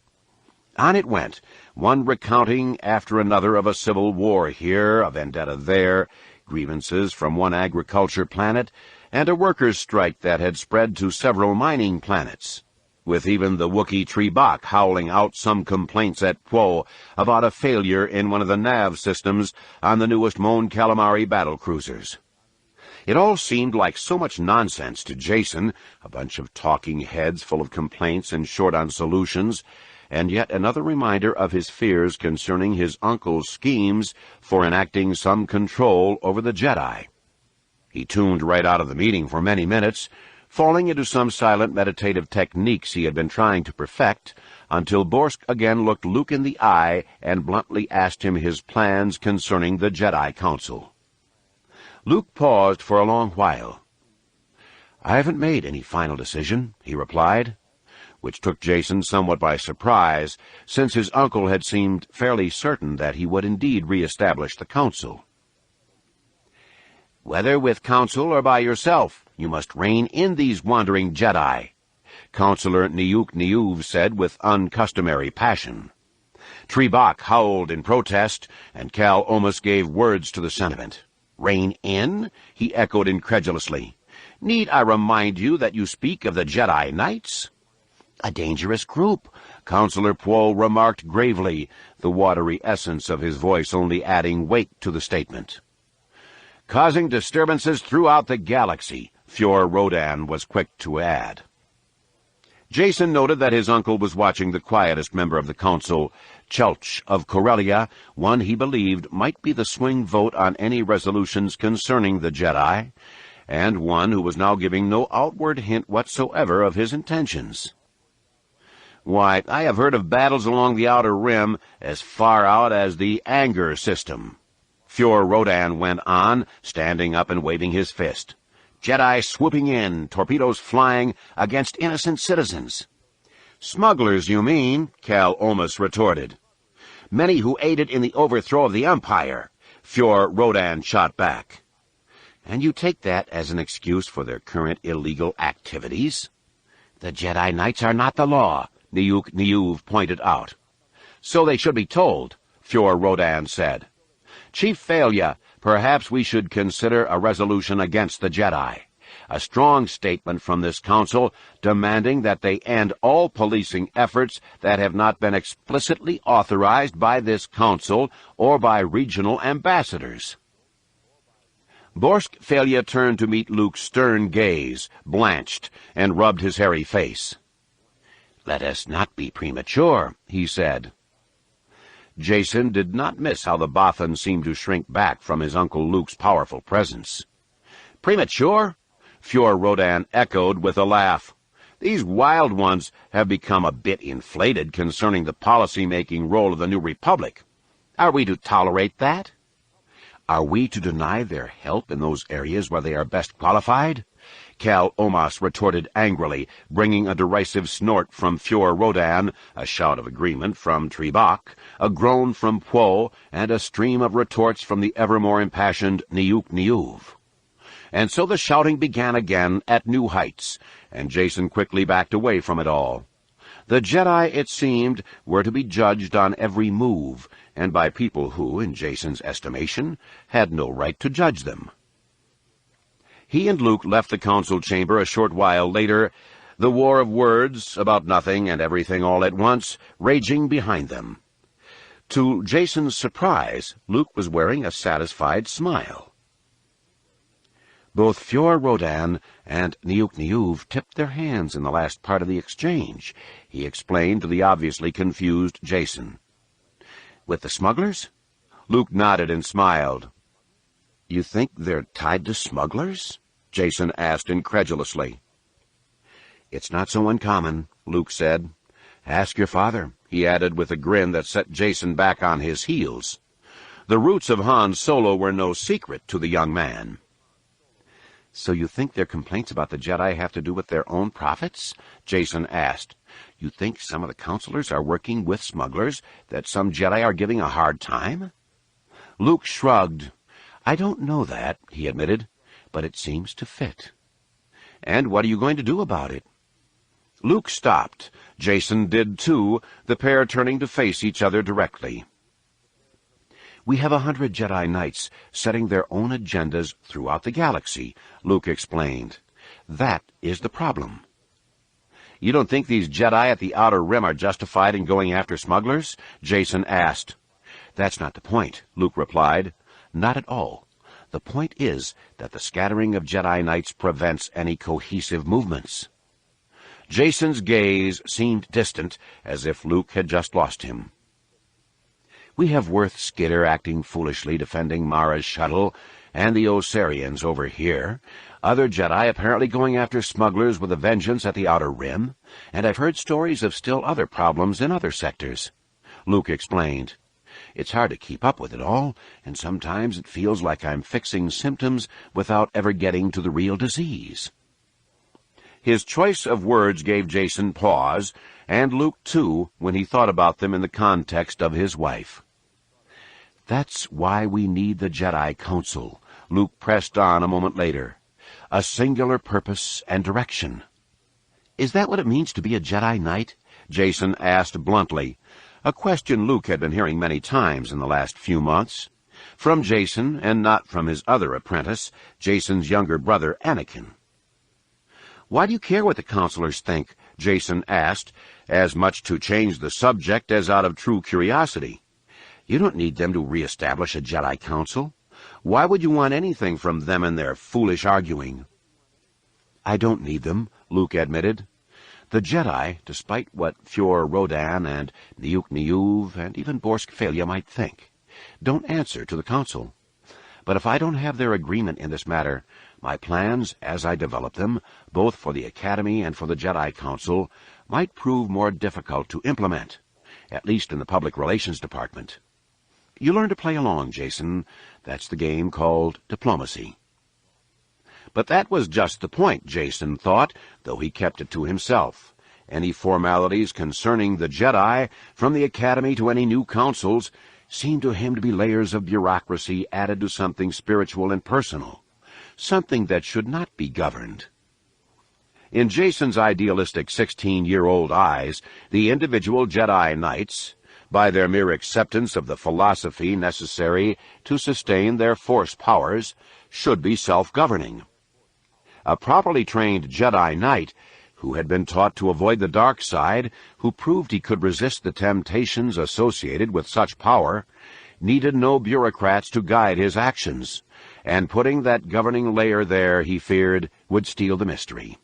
On it went, one recounting after another of a civil war here, a vendetta there, grievances from one agriculture planet, and a workers' strike that had spread to several mining planets, with even the Wookiee Trebok howling out some complaints at Poe about a failure in one of the nav systems on the newest Mon Calamari battlecruisers. It all seemed like so much nonsense to Jason, a bunch of talking heads full of complaints and short on solutions, and yet another reminder of his fears concerning his uncle's schemes for enacting some control over the Jedi. He tuned right out of the meeting for many minutes, falling into some silent meditative techniques he had been trying to perfect, until Borsk again looked Luke in the eye and bluntly asked him his plans concerning the Jedi Council. Luke paused for a long while. "I haven't made any final decision," he replied, which took Jason somewhat by surprise, since his uncle had seemed fairly certain that he would indeed re-establish the Council. "Whether with Council or by yourself, you must rein in these wandering Jedi," Counselor Niyuk said with uncustomary passion. Trebok howled in protest, and Cal Omus gave words to the sentiment. "Rein in?" he echoed incredulously. "Need I remind you that you speak of the Jedi Knights?" "A dangerous group," Counselor Poe remarked gravely, the watery essence of his voice only adding weight to the statement. "Causing disturbances throughout the galaxy," Fior Rodan was quick to add. Jason noted that his uncle was watching the quietest member of the council, Chelch of Corellia, one he believed might be the swing vote on any resolutions concerning the Jedi, and one who was now giving no outward hint whatsoever of his intentions. "Why, I have heard of battles along the Outer Rim as far out as the Anger system," Fior Rodan went on, standing up and waving his fist. "Jedi swooping in, torpedoes flying, against innocent citizens." "Smugglers, you mean," Cal Omus retorted. "Many who aided in the overthrow of the Empire," Fior Rodan shot back. "And you take that as an excuse for their current illegal activities?" "The Jedi Knights are not the law," Niyuk pointed out. "So they should be told," Fior Rodan said. "Chief Failure, perhaps we should consider a resolution against the Jedi. A strong statement from this council demanding that they end all policing efforts that have not been explicitly authorized by this council or by regional ambassadors." Borsk Failure turned to meet Luke's stern gaze, blanched, and rubbed his hairy face. "Let us not be premature," he said. Jason did not miss how the Bothan seemed to shrink back from his Uncle Luke's powerful presence. "Premature?" Fior Rodan echoed with a laugh. "These wild ones have become a bit inflated concerning the policy-making role of the New Republic. Are we to tolerate that? Are we to deny their help in those areas where they are best qualified?" Cal Omas retorted angrily, bringing a derisive snort from Fior Rodan, a shout of agreement from Trebok, a groan from Poe, and a stream of retorts from the ever-more impassioned Niyuk. And so the shouting began again at new heights, and Jason quickly backed away from it all. The Jedi, it seemed, were to be judged on every move, and by people who, in Jason's estimation, had no right to judge them. He and Luke left the council chamber a short while later, the war of words about nothing and everything all at once raging behind them. To Jason's surprise, Luke was wearing a satisfied smile. Both Fior Rodan and Niyuk tipped their hands in the last part of the exchange, he explained to the obviously confused Jason. "With the smugglers?" Luke nodded and smiled. You think they're tied to smugglers? Jason asked incredulously. It's not so uncommon, Luke said. Ask your father, he added with a grin that set Jason back on his heels. The roots of Han Solo were no secret to the young man. So you think their complaints about the Jedi have to do with their own profits? Jason asked. You think some of the counselors are working with smugglers, that some Jedi are giving a hard time? Luke shrugged. I don't know that, he admitted, but it seems to fit. And what are you going to do about it? Luke stopped. Jason did too, the pair turning to face each other directly. We have 100 Jedi Knights setting their own agendas throughout the galaxy, Luke explained. That is the problem. You don't think these Jedi at the Outer Rim are justified in going after smugglers? Jason asked. That's not the point, Luke replied. Not at all. The point is that the scattering of Jedi Knights prevents any cohesive movements. Jason's gaze seemed distant, as if Luke had just lost him. We have Worth Skidder acting foolishly defending Mara's shuttle, and the Osarians over here. Other Jedi apparently going after smugglers with a vengeance at the Outer Rim, and I've heard stories of still other problems in other sectors. Luke explained. It's hard to keep up with it all, and sometimes it feels like I'm fixing symptoms without ever getting to the real disease. His choice of words gave Jason pause, and Luke too, when he thought about them in the context of his wife. That's why we need the Jedi Council, Luke pressed on a moment later. A singular purpose and direction. Is that what it means to be a Jedi Knight? Jason asked bluntly, a question Luke had been hearing many times in the last few months. From Jason, and not from his other apprentice, Jason's younger brother Anakin. Why do you care what the counselors think? Jason asked, as much to change the subject as out of true curiosity. You don't need them to reestablish a Jedi Council. Why would you want anything from them and their foolish arguing? I don't need them, Luke admitted. The Jedi, despite what Fjord Rodan and Niuk Niyuv and even Borsk Failure might think, don't answer to the Council. But if I don't have their agreement in this matter, my plans, as I develop them, both for the Academy and for the Jedi Council, might prove more difficult to implement, at least in the Public Relations Department. You learn to play along, Jason. That's the game called diplomacy. But that was just the point, Jason thought, though he kept it to himself. Any formalities concerning the Jedi, from the Academy to any new councils, seemed to him to be layers of bureaucracy added to something spiritual and personal, something that should not be governed. In Jason's idealistic 16-year-old eyes, the individual Jedi Knights, by their mere acceptance of the philosophy necessary to sustain their force powers, should be self-governing. A properly trained Jedi Knight, who had been taught to avoid the dark side, who proved he could resist the temptations associated with such power, needed no bureaucrats to guide his actions, and putting that governing layer there, he feared, would steal the mystery.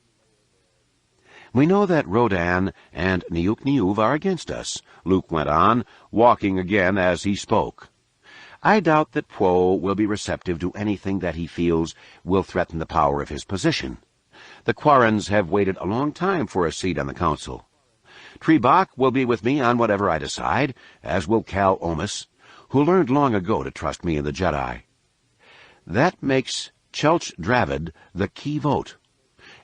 We know that Rodan and Niuk Niyuv are against us, Luke went on, walking again as he spoke. I doubt that Poe will be receptive to anything that he feels will threaten the power of his position. The Quarrens have waited a long time for a seat on the Council. Trebok will be with me on whatever I decide, as will Cal Omis, who learned long ago to trust me and the Jedi. That makes Chelch Dravid the key vote,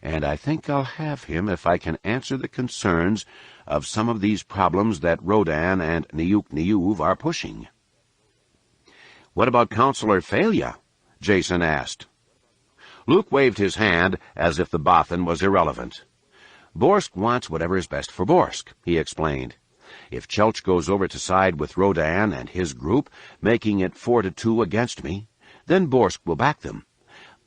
and I think I'll have him if I can answer the concerns of some of these problems that Rodan and Niuk Niyuv are pushing. What about Counselor Failure? Jason asked. Luke waved his hand as if the Bothan was irrelevant. Borsk wants whatever is best for Borsk, he explained. If Chelch goes over to side with Rodan and his group, making it 4-2 against me, then Borsk will back them.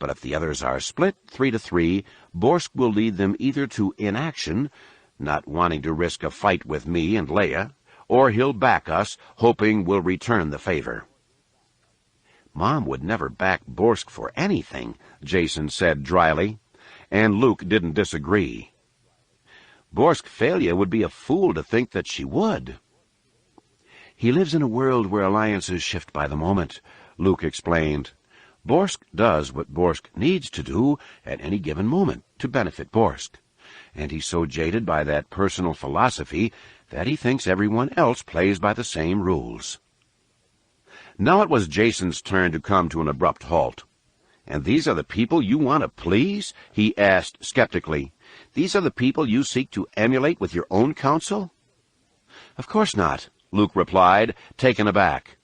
But if the others are split 3-3, Borsk will lead them either to inaction, not wanting to risk a fight with me and Leia, or he'll back us, hoping we'll return the favor. Mom would never back Borsk for anything, Jason said dryly, and Luke didn't disagree. Borsk Failure would be a fool to think that she would. He lives in a world where alliances shift by the moment, Luke explained. Borsk does what Borsk needs to do at any given moment to benefit Borsk, and he's so jaded by that personal philosophy that he thinks everyone else plays by the same rules. Now it was Jason's turn to come to an abrupt halt. "And these are the people you want to please?" he asked skeptically. "These are the people you seek to emulate with your own counsel?" "Of course not," Luke replied, taken aback.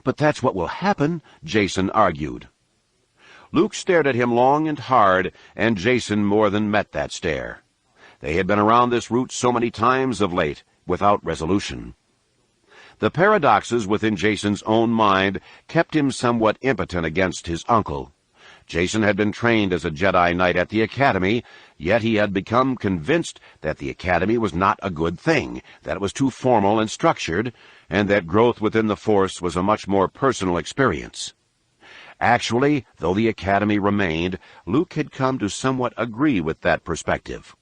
"But that's what will happen," Jason argued. Luke stared at him long and hard, and Jason more than met that stare. They had been around this route so many times of late, without resolution. The paradoxes within Jason's own mind kept him somewhat impotent against his uncle. Jason had been trained as a Jedi Knight at the Academy, yet he had become convinced that the Academy was not a good thing, that it was too formal and structured, and that growth within the Force was a much more personal experience. Actually, though the Academy remained, Luke had come to somewhat agree with that perspective.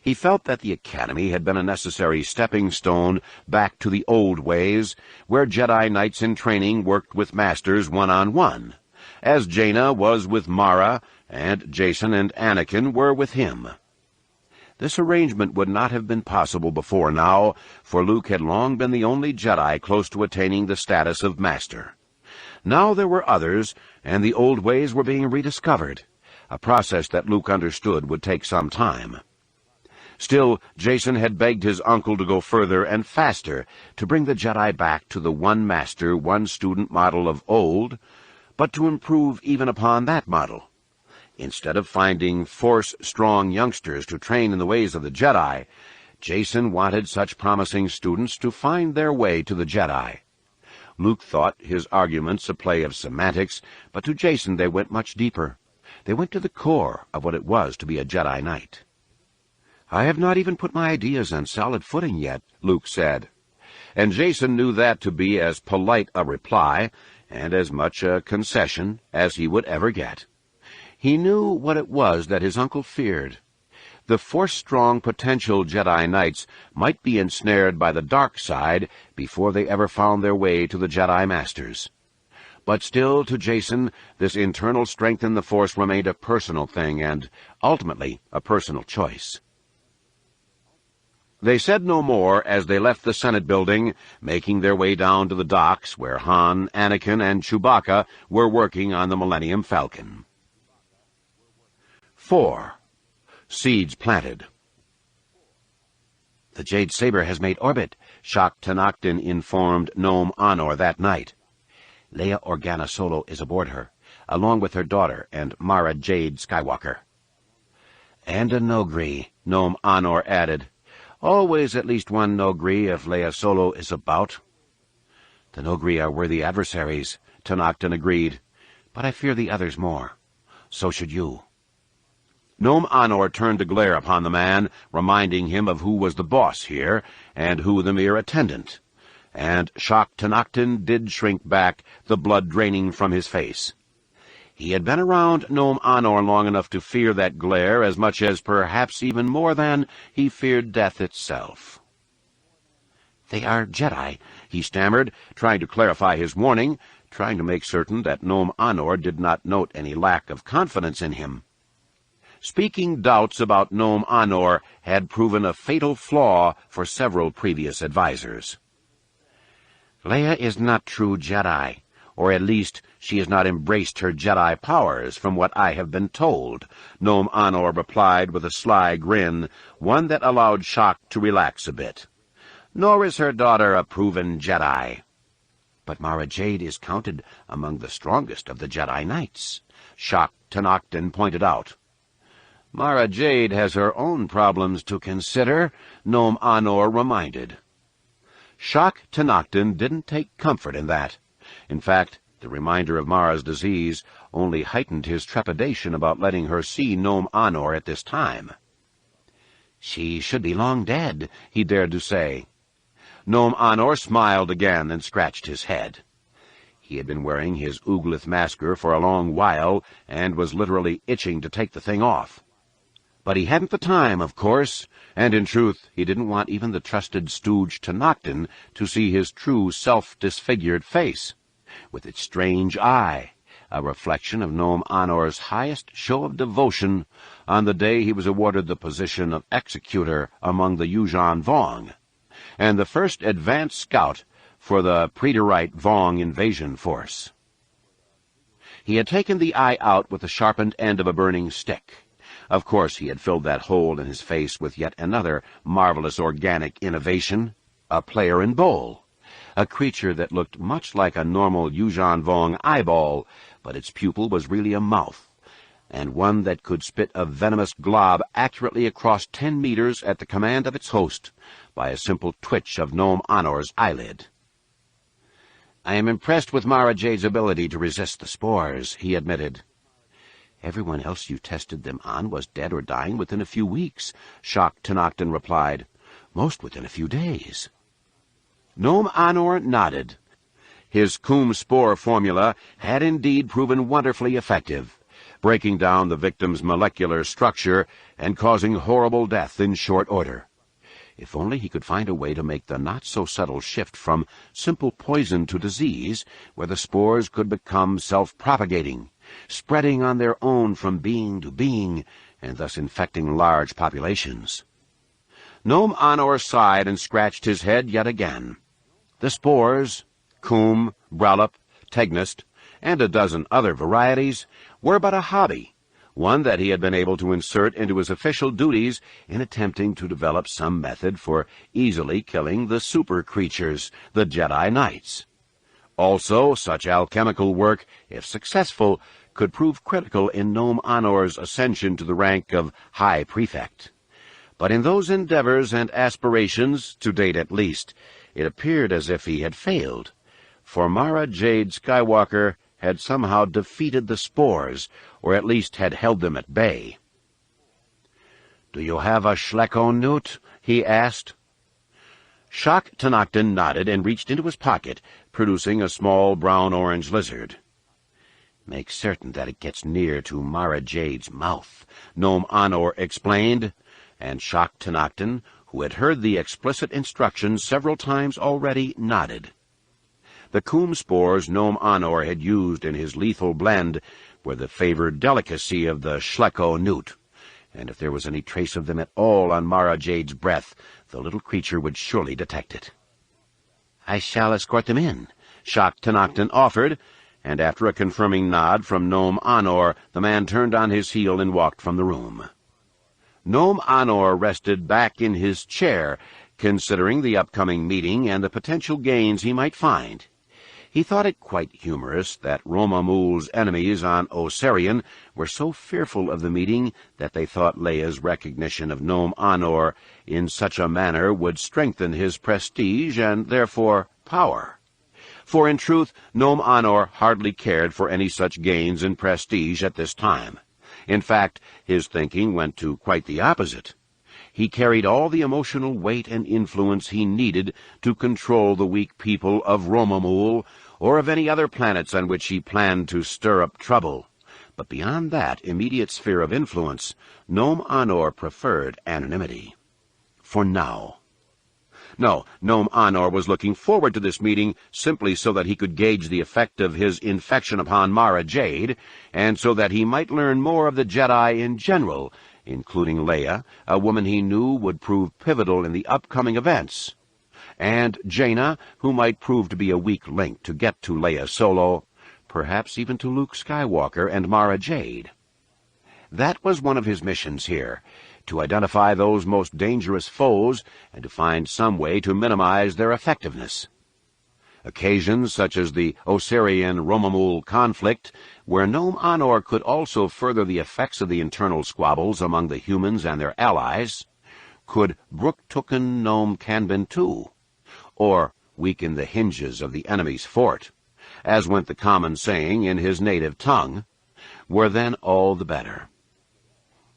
He felt that the Academy had been a necessary stepping stone back to the old ways, where Jedi Knights in training worked with masters one-on-one, as Jaina was with Mara, and Jason and Anakin were with him. This arrangement would not have been possible before now, for Luke had long been the only Jedi close to attaining the status of master. Now there were others, and the old ways were being rediscovered, a process that Luke understood would take some time. Still, Jason had begged his uncle to go further and faster, to bring the Jedi back to the one master, one student model of old, but to improve even upon that model. Instead of finding Force-strong youngsters to train in the ways of the Jedi, Jason wanted such promising students to find their way to the Jedi. Luke thought his arguments a play of semantics, but to Jason they went much deeper. They went to the core of what it was to be a Jedi Knight. "I have not even put my ideas on solid footing yet," Luke said. And Jason knew that to be as polite a reply, and as much a concession, as he would ever get. He knew what it was that his uncle feared. The Force-strong potential Jedi Knights might be ensnared by the dark side before they ever found their way to the Jedi Masters. But still, to Jason, this internal strength in the Force remained a personal thing, and, ultimately, a personal choice. They said no more as they left the Senate building, making their way down to the docks where Han, Anakin, and Chewbacca were working on the Millennium Falcon. 4. Seeds planted. "The Jade Saber has made orbit," Shock Tenoctin informed Nome Honor that night. "Leia Organa Solo is aboard her, along with her daughter and Mara Jade Skywalker." "And a Nogri," Nome Honor added. "Always at least one Nogri if Leia Solo is about." "The Nogri are worthy adversaries," Tenoctin agreed, "but I fear the others more. So should you." Nome Honor turned to glare upon the man, reminding him of who was the boss here, and who the mere attendant. And Shock Tenoctin did shrink back, the blood draining from his face. He had been around Nome Honor long enough to fear that glare as much as, perhaps even more than, he feared death itself. "They are Jedi," he stammered, trying to clarify his warning, trying to make certain that Nome Honor did not note any lack of confidence in him. Speaking doubts about Nome Honor had proven a fatal flaw for several previous advisers. "Leia is not true Jedi, or at least she has not embraced her Jedi powers, from what I have been told," Nome Honor replied with a sly grin, one that allowed Shock to relax a bit. "Nor is her daughter a proven Jedi." "But Mara Jade is counted among the strongest of the Jedi Knights," Shock Tenoctin pointed out. "Mara Jade has her own problems to consider," Nome Honor reminded. Shock Tenoctin didn't take comfort in that. In fact, the reminder of Mara's disease only heightened his trepidation about letting her see Nome Honor at this time. "She should be long dead," he dared to say. Nome Honor smiled again and scratched his head. He had been wearing his Ooglith masker for a long while, and was literally itching to take the thing off. But he hadn't the time, of course, and in truth he didn't want even the trusted stooge Tenoctin to see his true self-disfigured face, with its strange eye, a reflection of Noam Anor's highest show of devotion on the day he was awarded the position of executor among the Yuuzhan Vong, and the first advance scout for the Preterite Vong invasion force. He had taken the eye out with the sharpened end of a burning stick. Of course he had filled that hole in his face with yet another marvelous organic innovation, a player in bowl, a creature that looked much like a normal Yuuzhan Vong eyeball, but its pupil was really a mouth, and one that could spit a venomous glob accurately across 10 meters at the command of its host by a simple twitch of Noam Anor's eyelid. "I am impressed with Mara Jade's ability to resist the spores," he admitted. "Everyone else you tested them on was dead or dying within a few weeks," shocked Tenoctin replied. "Most within a few days." Noam Anor nodded. His Coom spore formula had indeed proven wonderfully effective, breaking down the victim's molecular structure and causing horrible death in short order. If only he could find a way to make the not-so-subtle shift from simple poison to disease, where the spores could become self-propagating, spreading on their own from being to being, and thus infecting large populations. Noam Anor sighed and scratched his head yet again. The spores, Coom, Brallop, Tegnest, and a dozen other varieties, were but a hobby, one that he had been able to insert into his official duties in attempting to develop some method for easily killing the super creatures, the Jedi Knights. Also, such alchemical work, if successful, could prove critical in Noam Anor's ascension to the rank of High Prefect. But in those endeavors and aspirations, to date at least, it appeared as if he had failed, for Mara Jade Skywalker had somehow defeated the spores, or at least had held them at bay. "Do you have a Schlecko newt?" he asked. Shock Tenoctin nodded and reached into his pocket, producing a small brown-orange lizard. "Make certain that it gets near to Mara Jade's mouth," Noam Anor explained, and Shock Tenoctin, who had heard the explicit instructions several times already, nodded. The Coom spores Noam Anor had used in his lethal blend were the favored delicacy of the Schlecko newt, and if there was any trace of them at all on Mara Jade's breath, the little creature would surely detect it. "I shall escort them in," Shock Tenoctin offered, and after a confirming nod from Noam Anor, the man turned on his heel and walked from the room. Noam Anor rested back in his chair, considering the upcoming meeting and the potential gains he might find. He thought it quite humorous that Romamul's enemies on Osirian were so fearful of the meeting that they thought Leia's recognition of Noam Anor in such a manner would strengthen his prestige and, therefore, power. For, in truth, Noam Anor hardly cared for any such gains in prestige at this time. In fact, his thinking went to quite the opposite. He carried all the emotional weight and influence he needed to control the weak people of Romamul, or of any other planets on which he planned to stir up trouble. But beyond that immediate sphere of influence, Noam Anor preferred anonymity. For now. No, Noam Anor was looking forward to this meeting simply so that he could gauge the effect of his infection upon Mara Jade, and so that he might learn more of the Jedi in general, including Leia, a woman he knew would prove pivotal in the upcoming events, and Jaina, who might prove to be a weak link to get to Leia Solo, perhaps even to Luke Skywalker and Mara Jade. That was one of his missions here, to identify those most dangerous foes and to find some way to minimize their effectiveness. Occasions such as the Osirian-Romamul conflict, where Noam Anor could also further the effects of the internal squabbles among the humans and their allies, could brook Tuken Noam Canbin too, or weaken the hinges of the enemy's fort, as went the common saying in his native tongue, were then all the better.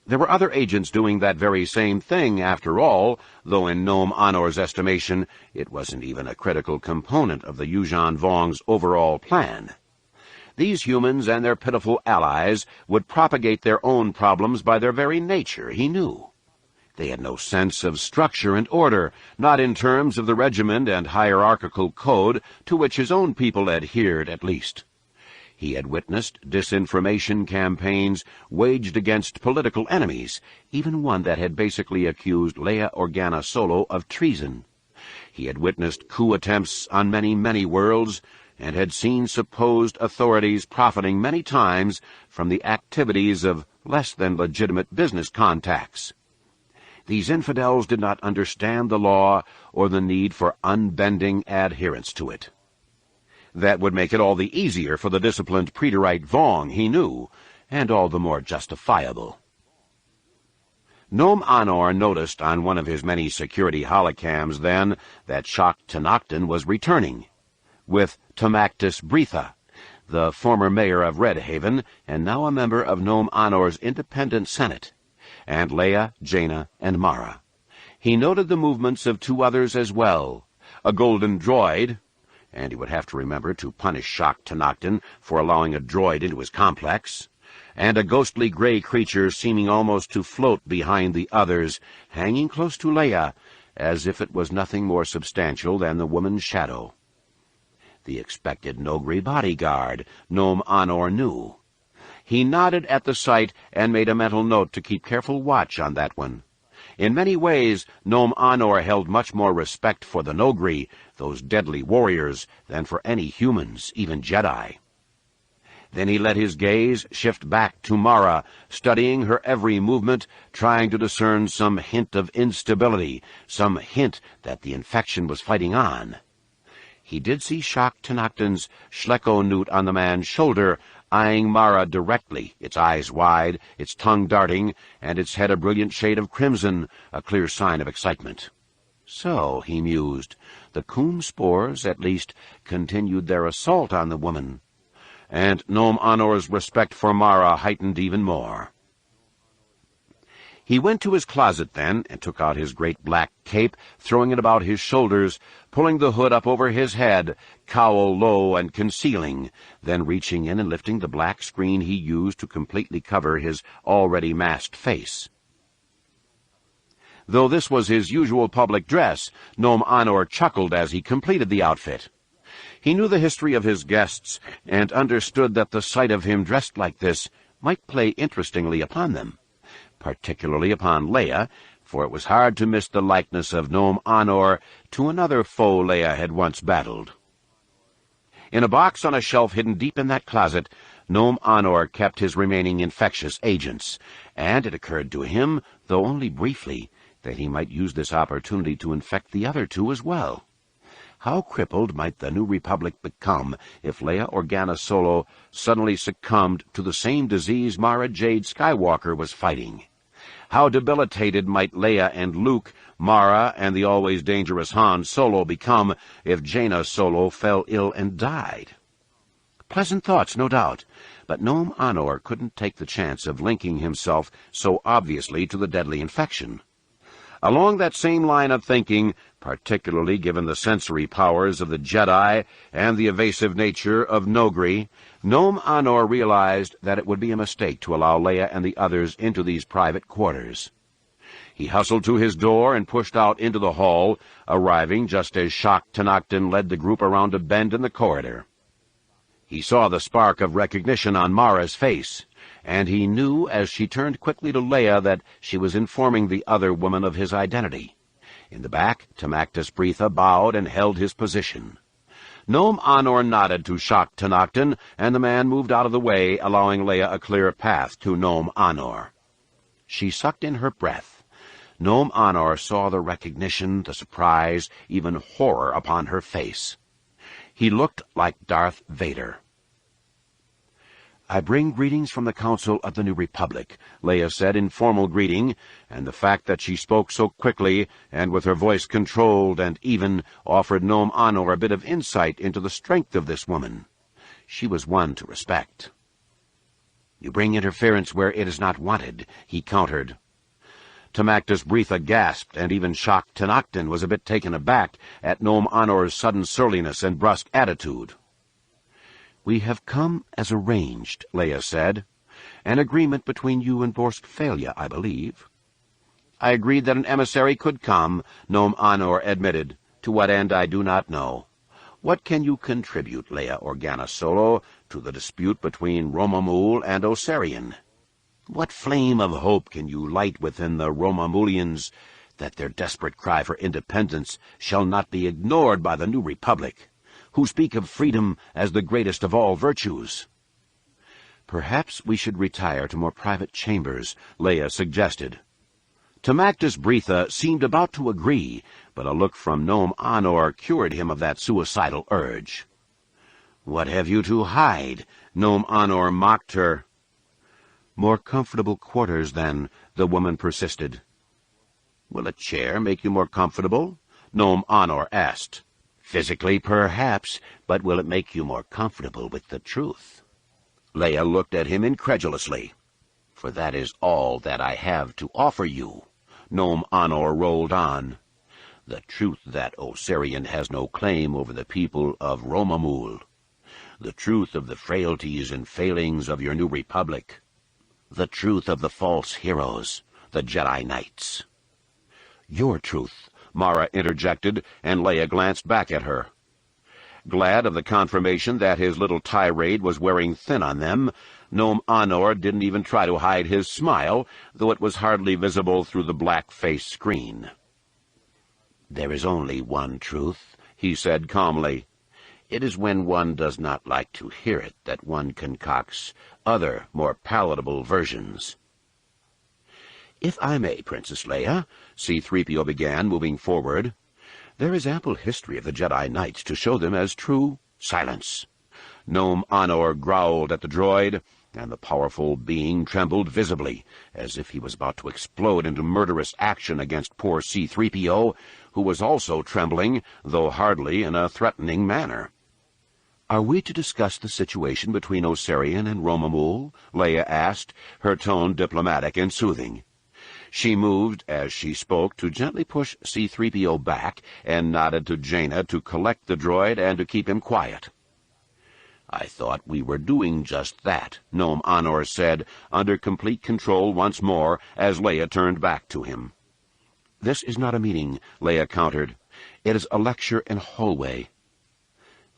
There were other agents doing that very same thing, after all, though in Noam Anor's estimation it wasn't even a critical component of the Yuuzhan Vong's overall plan. These humans and their pitiful allies would propagate their own problems by their very nature, he knew. They had no sense of structure and order, not in terms of the regiment and hierarchical code to which his own people adhered, at least. He had witnessed disinformation campaigns waged against political enemies, even one that had basically accused Leia Organa Solo of treason. He had witnessed coup attempts on many, many worlds, and had seen supposed authorities profiting many times from the activities of less than legitimate business contacts. These infidels did not understand the law or the need for unbending adherence to it. That would make it all the easier for the disciplined Preterite Vong, he knew, and all the more justifiable. Nom Anor noticed on one of his many security holocams then that Shak Tenoctin was returning, with Tomactus Bretha, the former mayor of Red Haven and now a member of Nom Anor's independent senate, and Leia, Jaina, and Mara. He noted the movements of two others as well, a golden droid, and he would have to remember to punish Shak Tenoctin for allowing a droid into his complex, and a ghostly gray creature seeming almost to float behind the others, hanging close to Leia, as if it was nothing more substantial than the woman's shadow. The expected Nogri bodyguard, Nom Anor knew. He nodded at the sight and made a mental note to keep careful watch on that one. In many ways, Nom Anor held much more respect for the Nogri, those deadly warriors, than for any humans, even Jedi. Then he let his gaze shift back to Mara, studying her every movement, trying to discern some hint of instability, some hint that the infection was fighting on. He did see Shak Tenoctin's Schlecko-newt on the man's shoulder, eyeing Mara directly, its eyes wide, its tongue darting, and its head a brilliant shade of crimson, a clear sign of excitement. So, he mused, the Coom spores, at least, continued their assault on the woman, and Nom Anor's respect for Mara heightened even more. He went to his closet then, and took out his great black cape, throwing it about his shoulders, pulling the hood up over his head, cowl low and concealing, then reaching in and lifting the black screen he used to completely cover his already masked face. Though this was his usual public dress, Nom Anor chuckled as he completed the outfit. He knew the history of his guests, and understood that the sight of him dressed like this might play interestingly upon them, particularly upon Leia, for it was hard to miss the likeness of Nom Anor to another foe Leia had once battled. In a box on a shelf hidden deep in that closet, Nom Anor kept his remaining infectious agents, and it occurred to him, though only briefly, that he might use this opportunity to infect the other two as well. How crippled might the New Republic become if Leia Organa Solo suddenly succumbed to the same disease Mara Jade Skywalker was fighting? How debilitated might Leia and Luke, Mara, and the always dangerous Han Solo become if Jaina Solo fell ill and died? Pleasant thoughts, no doubt, but Nom Anor couldn't take the chance of linking himself so obviously to the deadly infection. Along that same line of thinking, particularly given the sensory powers of the Jedi and the evasive nature of Nogri, Nom Anor realized that it would be a mistake to allow Leia and the others into these private quarters. He hustled to his door and pushed out into the hall, arriving just as Shak Tenoctin led the group around a bend in the corridor. He saw the spark of recognition on Mara's face, and he knew as she turned quickly to Leia that she was informing the other woman of his identity. In the back, Tomactus Bretha bowed and held his position. Nom Anor nodded to Shak Tenoctin, and the man moved out of the way, allowing Leia a clear path to Nom Anor. She sucked in her breath. Nom Anor saw the recognition, the surprise, even horror upon her face. He looked like Darth Vader. "I bring greetings from the Council of the New Republic," Leia said in formal greeting, and the fact that she spoke so quickly and with her voice controlled and even offered Nom Anor a bit of insight into the strength of this woman. She was one to respect. "You bring interference where it is not wanted," he countered. Tomactus Bretha gasped, and even Shak Tenoctin was a bit taken aback at Nom Anor's sudden surliness and brusque attitude. "We have come as arranged," Leia said. "An agreement between you and Borsk Failya, I believe." "I agreed that an emissary could come," Nom Anor admitted. "To what end I do not know. What can you contribute, Leia Organa Solo, to the dispute between Romamul and Osirian? What flame of hope can you light within the Romamulians that their desperate cry for independence shall not be ignored by the new republic, who speak of freedom as the greatest of all virtues? Perhaps we should retire to more private chambers, Leia suggested. Tamactus Bretha seemed about to agree, but a look from Nome Anor cured him of that suicidal urge. "What have you to hide?" Nome Anor mocked her. "More comfortable quarters, then," the woman persisted. "Will a chair make you more comfortable?" Nome Anor asked. "Physically, perhaps, but will it make you more comfortable with the truth?" Leia looked at him incredulously. "For that is all that I have to offer you," Nome Anor rolled on. "The truth that Osirian has no claim over the people of Romamul. The truth of the frailties and failings of your new republic. The truth of the false heroes, the Jedi Knights." "Your truth," Mara interjected, and Leia glanced back at her. Glad of the confirmation that his little tirade was wearing thin on them, Nome Anor didn't even try to hide his smile, though it was hardly visible through the black-face screen. "There is only one truth," he said calmly. "It is when one does not like to hear it that one concocts other, more palatable versions." "If I may, Princess Leia," C-3PO began, moving forward, "there is ample history of the Jedi Knights to show them as true—" "Silence!" Nome Anor growled at the droid, and the powerful being trembled visibly, as if he was about to explode into murderous action against poor C-3PO, who was also trembling, though hardly in a threatening manner. "Are we to discuss the situation between Osirian and Romamul?" Leia asked, her tone diplomatic and soothing. She moved, as she spoke, to gently push C-3PO back, and nodded to Jaina to collect the droid and to keep him quiet. "I thought we were doing just that," Nome Anor said, under complete control once more, as Leia turned back to him. "This is not a meeting," Leia countered. "It is a lecture in a hallway."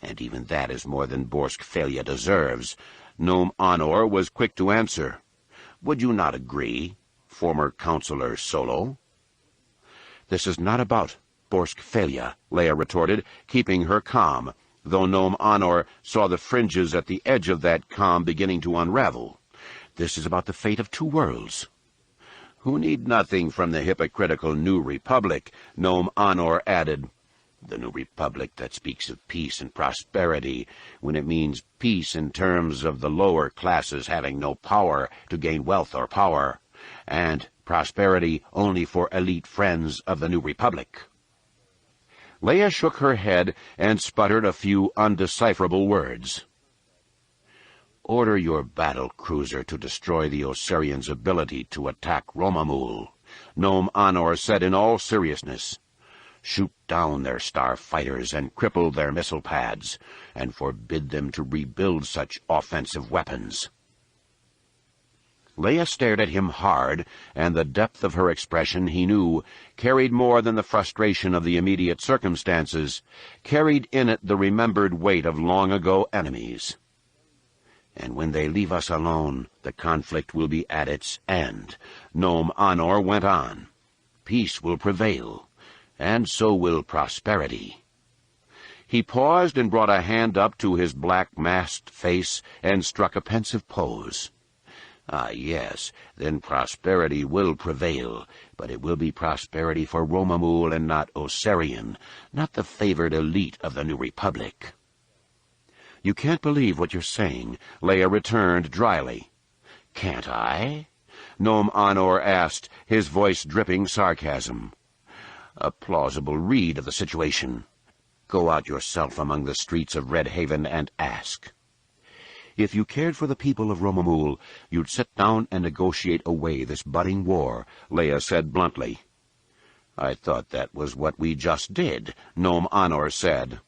"And even that is more than Borsk Felia deserves," Nome Anor was quick to answer. "Would you not agree, former Counselor Solo?" "This is not about Borsk Felia," Leia retorted, keeping her calm, though Nome Anor saw the fringes at the edge of that calm beginning to unravel. "This is about the fate of two worlds." "Who need nothing from the hypocritical New Republic," Nome Anor added. "The New Republic that speaks of peace and prosperity, when it means peace in terms of the lower classes having no power to gain wealth or power, and prosperity only for elite friends of the New Republic." Leia shook her head and sputtered a few undecipherable words. "Order your battle cruiser to destroy the Osirians' ability to attack Romamul," Nome Anor said in all seriousness. "Shoot down their star fighters and cripple their missile pads, and forbid them to rebuild such offensive weapons." Leia stared at him hard, and the depth of her expression, he knew, carried more than the frustration of the immediate circumstances, carried in it the remembered weight of long-ago enemies. "And when they leave us alone, the conflict will be at its end," Nome Anor went on. "Peace will prevail, and so will prosperity." He paused and brought a hand up to his black masked face and struck a pensive pose. "Ah, yes, then prosperity will prevail, but it will be prosperity for Romamul and not Osirian, not the favored elite of the New Republic." "You can't believe what you're saying," Leia returned dryly. "Can't I?" Nome Anor asked, his voice dripping sarcasm. "A plausible read of the situation. Go out yourself among the streets of Red Haven and ask." "If you cared for the people of Romamul, you'd sit down and negotiate away this budding war," Leia said bluntly. "I thought that was what we just did," Nome Anor said.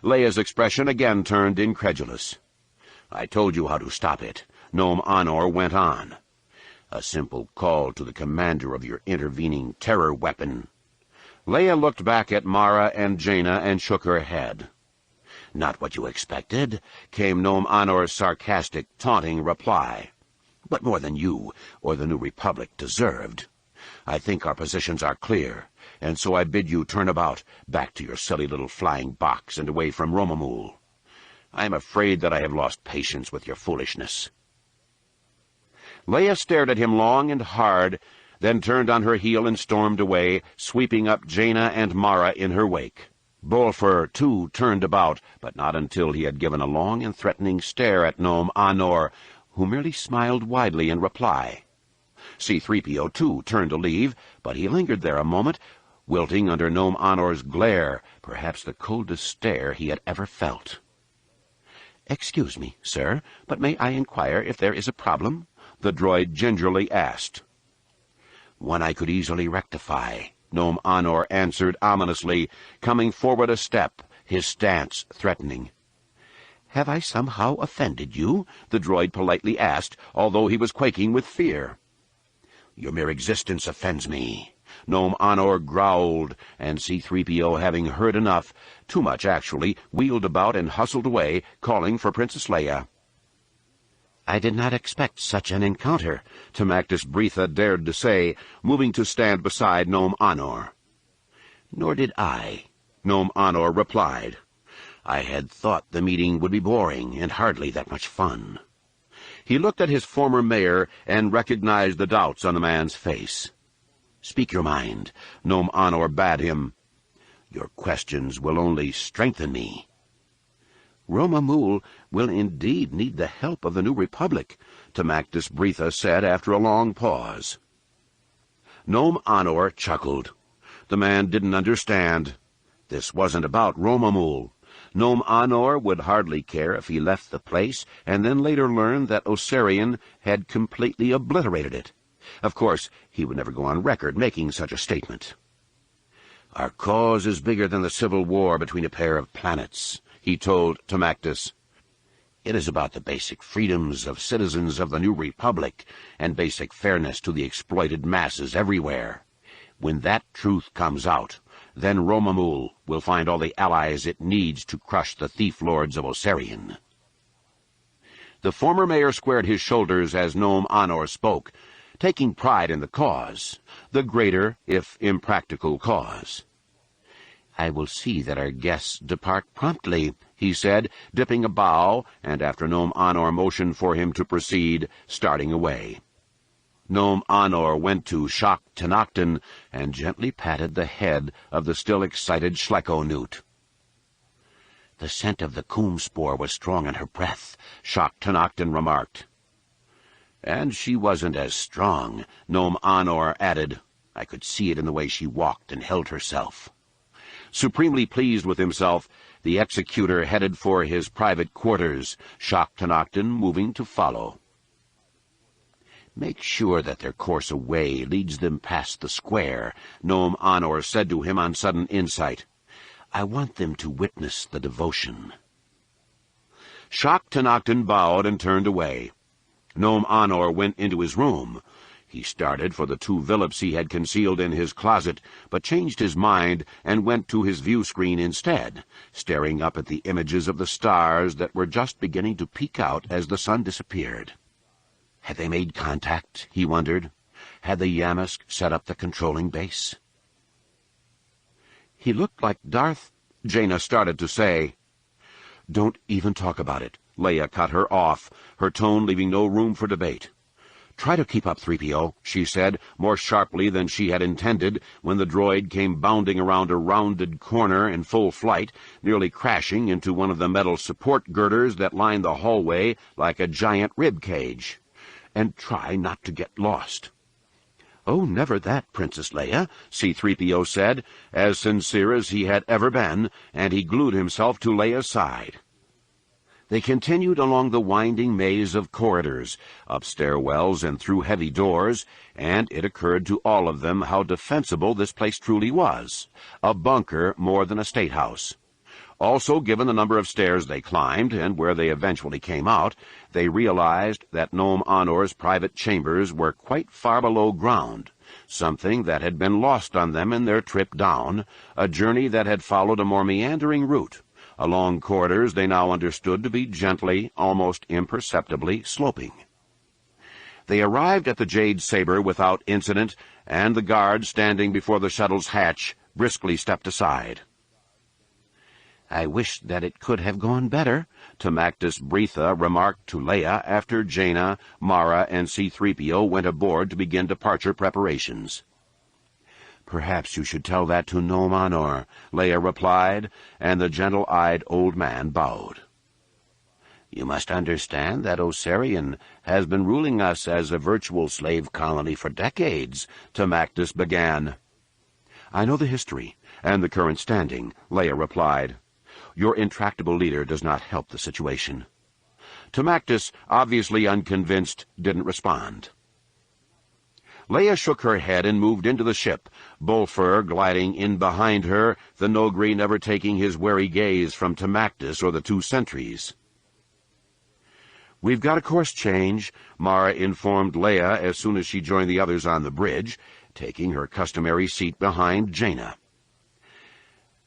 Leia's expression again turned incredulous. "I told you how to stop it," Nome Anor went on. "A simple call to the commander of your intervening terror weapon." Leia looked back at Mara and Jaina and shook her head. "Not what you expected," came Nome Anor's sarcastic, taunting reply. "But more than you or the New Republic deserved. I think our positions are clear, and so I bid you turn about, back to your silly little flying box and away from Romamul. I am afraid that I have lost patience with your foolishness." Leia stared at him long and hard, then turned on her heel and stormed away, sweeping up Jaina and Mara in her wake. Bolfer, too, turned about, but not until he had given a long and threatening stare at Nome Anor, who merely smiled widely in reply. C-3PO, too, turned to leave, but he lingered there a moment, wilting under Nome Anor's glare, perhaps the coldest stare he had ever felt. "Excuse me, sir, but may I inquire if there is a problem?" the droid gingerly asked. "One I could easily rectify," Nome Anor answered ominously, coming forward a step, his stance threatening. "Have I somehow offended you?" the droid politely asked, although he was quaking with fear. "Your mere existence offends me," Nome Anor growled, and C-3PO, having heard enough, too much actually, wheeled about and hustled away, calling for Princess Leia. "I did not expect such an encounter," Tamactus Bretha dared to say, moving to stand beside Nome Anor. "Nor did I," Nome Anor replied. "I had thought the meeting would be boring and hardly that much fun." He looked at his former mayor and recognized the doubts on the man's face. "Speak your mind," Nome Anor bade him. "Your questions will only strengthen me." "Romamul will indeed need the help of the New Republic," Tamactus Bretha said after a long pause. Nome Anor chuckled. The man didn't understand. This wasn't about Romamul. Nome Anor would hardly care if he left the place and then later learned that Osarian had completely obliterated it. Of course, he would never go on record making such a statement. "Our cause is bigger than the civil war between a pair of planets," he told Tamactus. "It is about the basic freedoms of citizens of the New Republic and basic fairness to the exploited masses everywhere. When that truth comes out, then Romamul will find all the allies it needs to crush the thief lords of Osarian." The former mayor squared his shoulders as Nome Anor spoke, taking pride in the cause, the greater, if impractical, cause. "I will see that our guests depart promptly," he said, dipping a bow, and after Nome Anor motioned for him to proceed, starting away. Nome Anor went to Shak Tenakton and gently patted the head of the still excited Schlecko-Newt. "The scent of the coom spore was strong in her breath," Shak Tenakton remarked. "And she wasn't as strong," Nome Anor added. "I could see it in the way she walked and held herself." Supremely pleased with himself, the executor headed for his private quarters, Shak Tenakton moving to follow. "Make sure that their course away leads them past the square," Nome Anor said to him on sudden insight. "I want them to witness the devotion." Shak Tenakton bowed and turned away. Nome Anor went into his room. He started for the 2 villips he had concealed in his closet, but changed his mind and went to his view-screen instead, staring up at the images of the stars that were just beginning to peek out as the sun disappeared. Had they made contact, he wondered? Had the Yamsk set up the controlling base? "He looked like Darth," Jaina started to say. "Don't even talk about it," Leia cut her off, her tone leaving no room for debate. "Try to keep up, 3PO, she said, more sharply than she had intended, when the droid came bounding around a rounded corner in full flight, nearly crashing into one of the metal support girders that lined the hallway like a giant rib cage. "And try not to get lost." "Oh, never that, Princess Leia," C-3PO said, as sincere as he had ever been, and he glued himself to Leia's side. They continued along the winding maze of corridors, up stairwells and through heavy doors, and it occurred to all of them how defensible this place truly was, a bunker more than a statehouse. Also, given the number of stairs they climbed, and where they eventually came out, they realized that Nome Anor's private chambers were quite far below ground, something that had been lost on them in their trip down, a journey that had followed a more meandering route, along corridors they now understood to be gently, almost imperceptibly, sloping. They arrived at the Jade Saber without incident, and the guard standing before the shuttle's hatch briskly stepped aside. "I wish that it could have gone better," Tamactus Bretha remarked to Leia after Jaina, Mara, and C-3PO went aboard to begin departure preparations. "Perhaps you should tell that to Nom Anor," Leia replied, and the gentle-eyed old man bowed. "You must understand that Osarian has been ruling us as a virtual slave colony for decades," Tamactus began. "I know the history and the current standing," Leia replied. "Your intractable leader does not help the situation." Tamactus, obviously unconvinced, didn't respond. Leia shook her head and moved into the ship, Bolfer gliding in behind her, the Nogri never taking his wary gaze from Tamactus or the two sentries. "We've got a course change," Mara informed Leia as soon as she joined the others on the bridge, taking her customary seat behind Jaina.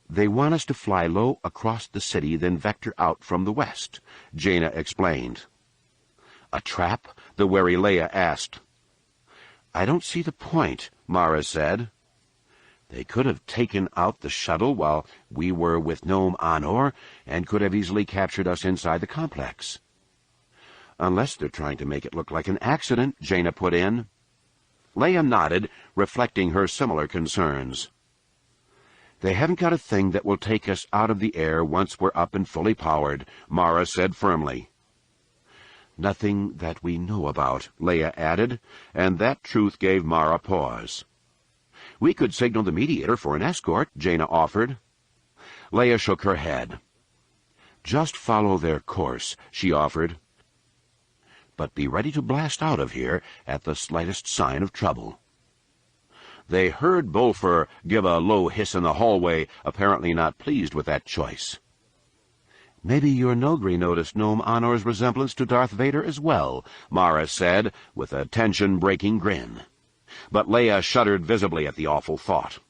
"They want us to fly low across the city, then vector out from the west," Jaina explained. "A trap?" the wary Leia asked. "I don't see the point," Mara said. "They could have taken out the shuttle while we were with Nom Anor, and could have easily captured us inside the complex." "Unless they're trying to make it look like an accident," Jaina put in. Leia nodded, reflecting her similar concerns. "They haven't got a thing that will take us out of the air once we're up and fully powered," Mara said firmly. "Nothing that we know about," Leia added, and that truth gave Mara pause. "We could signal the mediator for an escort," Jaina offered. Leia shook her head. "Just follow their course," she offered. "But be ready to blast out of here at the slightest sign of trouble." They heard Bolfer give a low hiss in the hallway, apparently not pleased with that choice. "Maybe your Nogri noticed Nom Anor's resemblance to Darth Vader as well," Mara said, with a tension-breaking grin. But Leia shuddered visibly at the awful thought.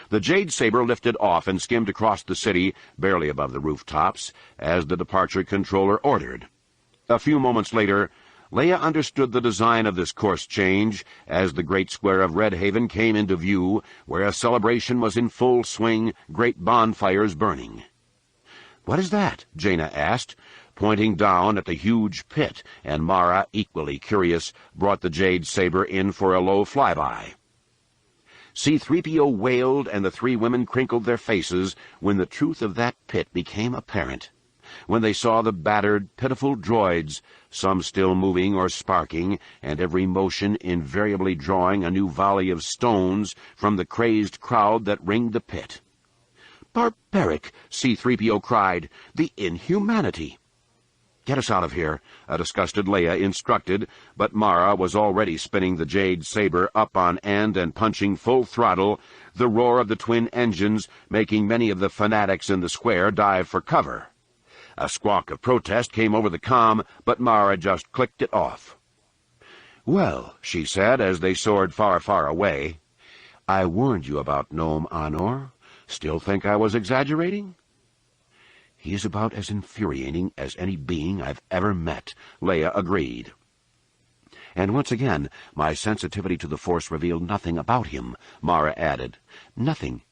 The Jade Saber lifted off and skimmed across the city, barely above the rooftops, as the departure controller ordered. A few moments later, Leia understood the design of this course change as the great square of Red Haven came into view, where a celebration was in full swing, great bonfires burning. "What is that?" Jaina asked, pointing down at the huge pit, and Mara, equally curious, brought the Jade Saber in for a low flyby. C-3PO wailed, and the three women crinkled their faces when the truth of that pit became apparent. When they saw the battered, pitiful droids, some still moving or sparking, and every motion invariably drawing a new volley of stones from the crazed crowd that ringed the pit. "Barbaric!" C-3PO cried. "The inhumanity!" "Get us out of here," a disgusted Leia instructed, but Mara was already spinning the Jade Saber up on end and punching full throttle, the roar of the twin engines making many of the fanatics in the square dive for cover. A squawk of protest came over the comm, but Mara just clicked it off. "Well," she said as they soared far, far away, "I warned you about Nom Anor. Still think I was exaggerating?" "He is about as infuriating as any being I've ever met," Leia agreed. "And once again, my sensitivity to the Force revealed nothing about him," Mara added. "Nothing.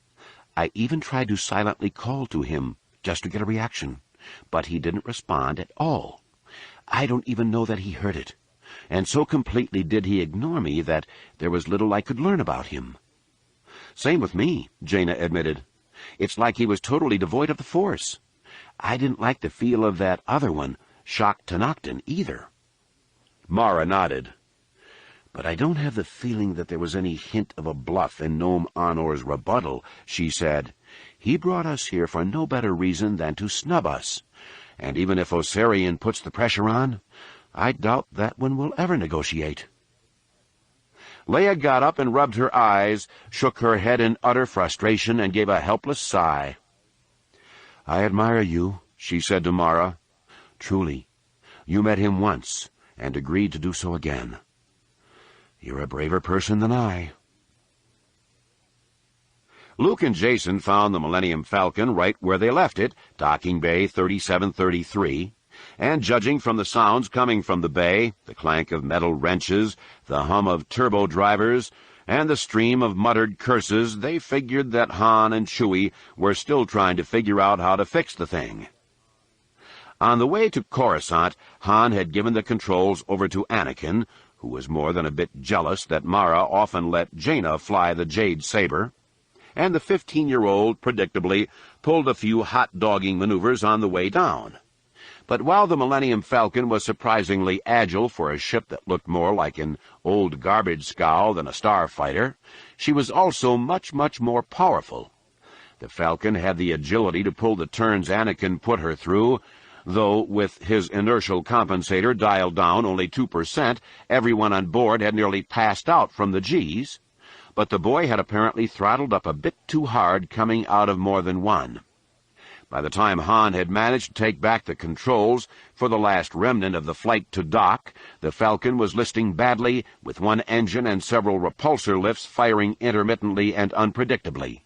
I even tried to silently call to him, just to get a reaction. But he didn't respond at all. I don't even know that he heard it, and so completely did he ignore me that there was little I could learn about him." "Same with me," Jaina admitted. "It's like he was totally devoid of the Force. I didn't like the feel of that other one, Shock Tenoctin, either." Mara nodded. "But I don't have the feeling that there was any hint of a bluff in Nom Anor's rebuttal," she said. "He brought us here for no better reason than to snub us, and even if Osarian puts the pressure on, I doubt that one will ever negotiate." Leia got up and rubbed her eyes, shook her head in utter frustration, and gave a helpless sigh. "I admire you," she said to Mara. "Truly. You met him once, and agreed to do so again. You're a braver person than I." Luke and Jason found the Millennium Falcon right where they left it, docking bay 3733, and judging from the sounds coming from the bay, the clank of metal wrenches, the hum of turbo drivers, and the stream of muttered curses, they figured that Han and Chewie were still trying to figure out how to fix the thing. On the way to Coruscant, Han had given the controls over to Anakin, who was more than a bit jealous that Mara often let Jaina fly the Jade Saber, and the 15-year-old, predictably, pulled a few hot-dogging maneuvers on the way down. But while the Millennium Falcon was surprisingly agile for a ship that looked more like an old garbage scow than a starfighter, she was also much, much more powerful. The Falcon had the agility to pull the turns Anakin put her through, though with his inertial compensator dialed down only 2%, everyone on board had nearly passed out from the G's, but the boy had apparently throttled up a bit too hard coming out of more than one. By the time Han had managed to take back the controls for the last remnant of the flight to dock, the Falcon was listing badly, with one engine and several repulsor lifts firing intermittently and unpredictably.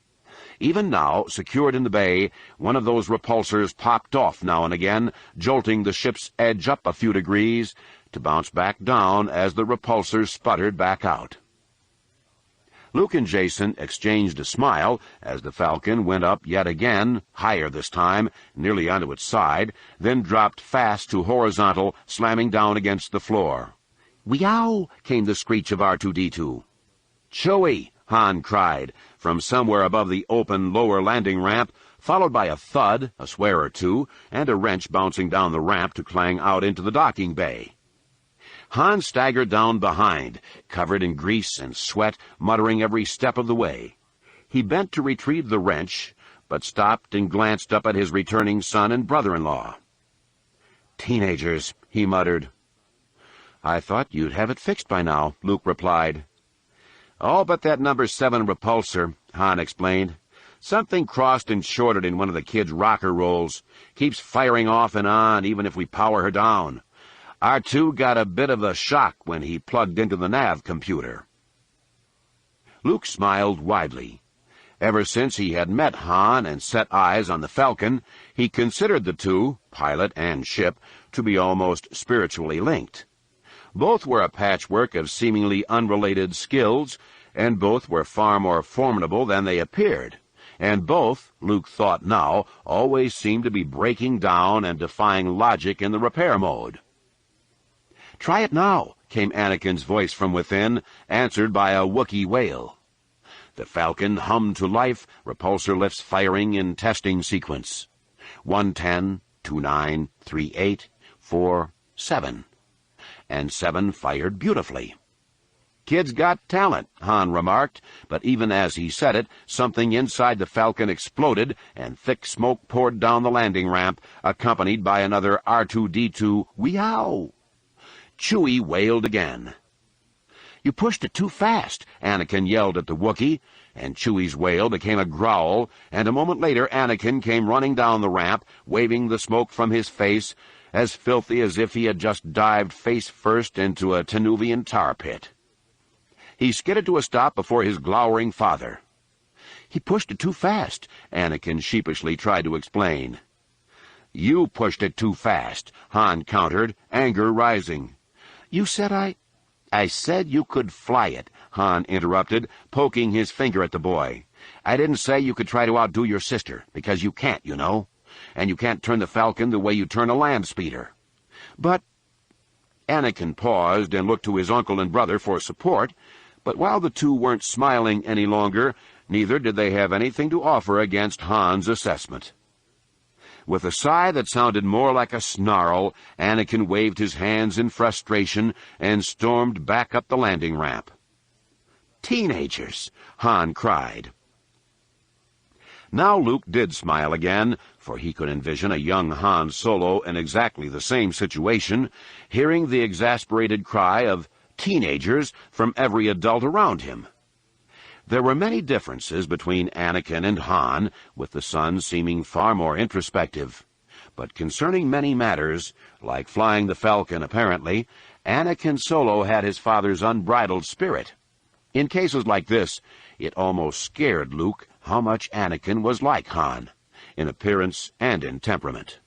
Even now, secured in the bay, one of those repulsors popped off now and again, jolting the ship's edge up a few degrees, to bounce back down as the repulsors sputtered back out. Luke and Jason exchanged a smile as the Falcon went up yet again, higher this time, nearly onto its side, then dropped fast to horizontal, slamming down against the floor. "Weow!" came the screech of R2-D2. "Chewie!" Han cried, from somewhere above the open lower landing ramp, followed by a thud, a swear or two, and a wrench bouncing down the ramp to clang out into the docking bay. Han staggered down behind, covered in grease and sweat, muttering every step of the way. He bent to retrieve the wrench, but stopped and glanced up at his returning son and brother-in-law. "Teenagers," he muttered. "I thought you'd have it fixed by now," Luke replied. "All but that number 7 repulsor," Han explained. "Something crossed and shorted in one of the kids' rocker rolls. Keeps firing off and on, even if we power her down. R2 got a bit of a shock when he plugged into the nav computer." Luke smiled widely. Ever since he had met Han and set eyes on the Falcon, he considered the two, pilot and ship, to be almost spiritually linked. Both were a patchwork of seemingly unrelated skills, and both were far more formidable than they appeared, and both, Luke thought now, always seemed to be breaking down and defying logic in the repair mode. "Try it now," came Anakin's voice from within, answered by a Wookiee wail. The Falcon hummed to life, repulsor lifts firing in testing sequence. 110, 29, 38, 4, 7. And 7 fired beautifully. "Kid's got talent," Han remarked, but even as he said it, something inside the Falcon exploded, and thick smoke poured down the landing ramp, accompanied by another R2-D2 "Weow!" Chewie wailed again. "You pushed it too fast," Anakin yelled at the Wookiee, and Chewie's wail became a growl, and a moment later Anakin came running down the ramp, waving the smoke from his face, as filthy as if he had just dived face-first into a Tenuvian tar pit. He skidded to a stop before his glowering father. "He pushed it too fast," Anakin sheepishly tried to explain. "You pushed it too fast," Han countered, anger rising. "You said I said you could fly it," Han interrupted, poking his finger at the boy. "I didn't say you could try to outdo your sister, because you can't, you know. And you can't turn the Falcon the way you turn a land speeder." "But—" Anakin paused and looked to his uncle and brother for support, but while the two weren't smiling any longer, neither did they have anything to offer against Han's assessment. With a sigh that sounded more like a snarl, Anakin waved his hands in frustration and stormed back up the landing ramp. "Teenagers!" Han cried. Now Luke did smile again, for he could envision a young Han Solo in exactly the same situation, hearing the exasperated cry of "teenagers" from every adult around him. There were many differences between Anakin and Han, with the son seeming far more introspective. But concerning many matters, like flying the Falcon apparently, Anakin Solo had his father's unbridled spirit. In cases like this, it almost scared Luke how much Anakin was like Han, in appearance and in temperament.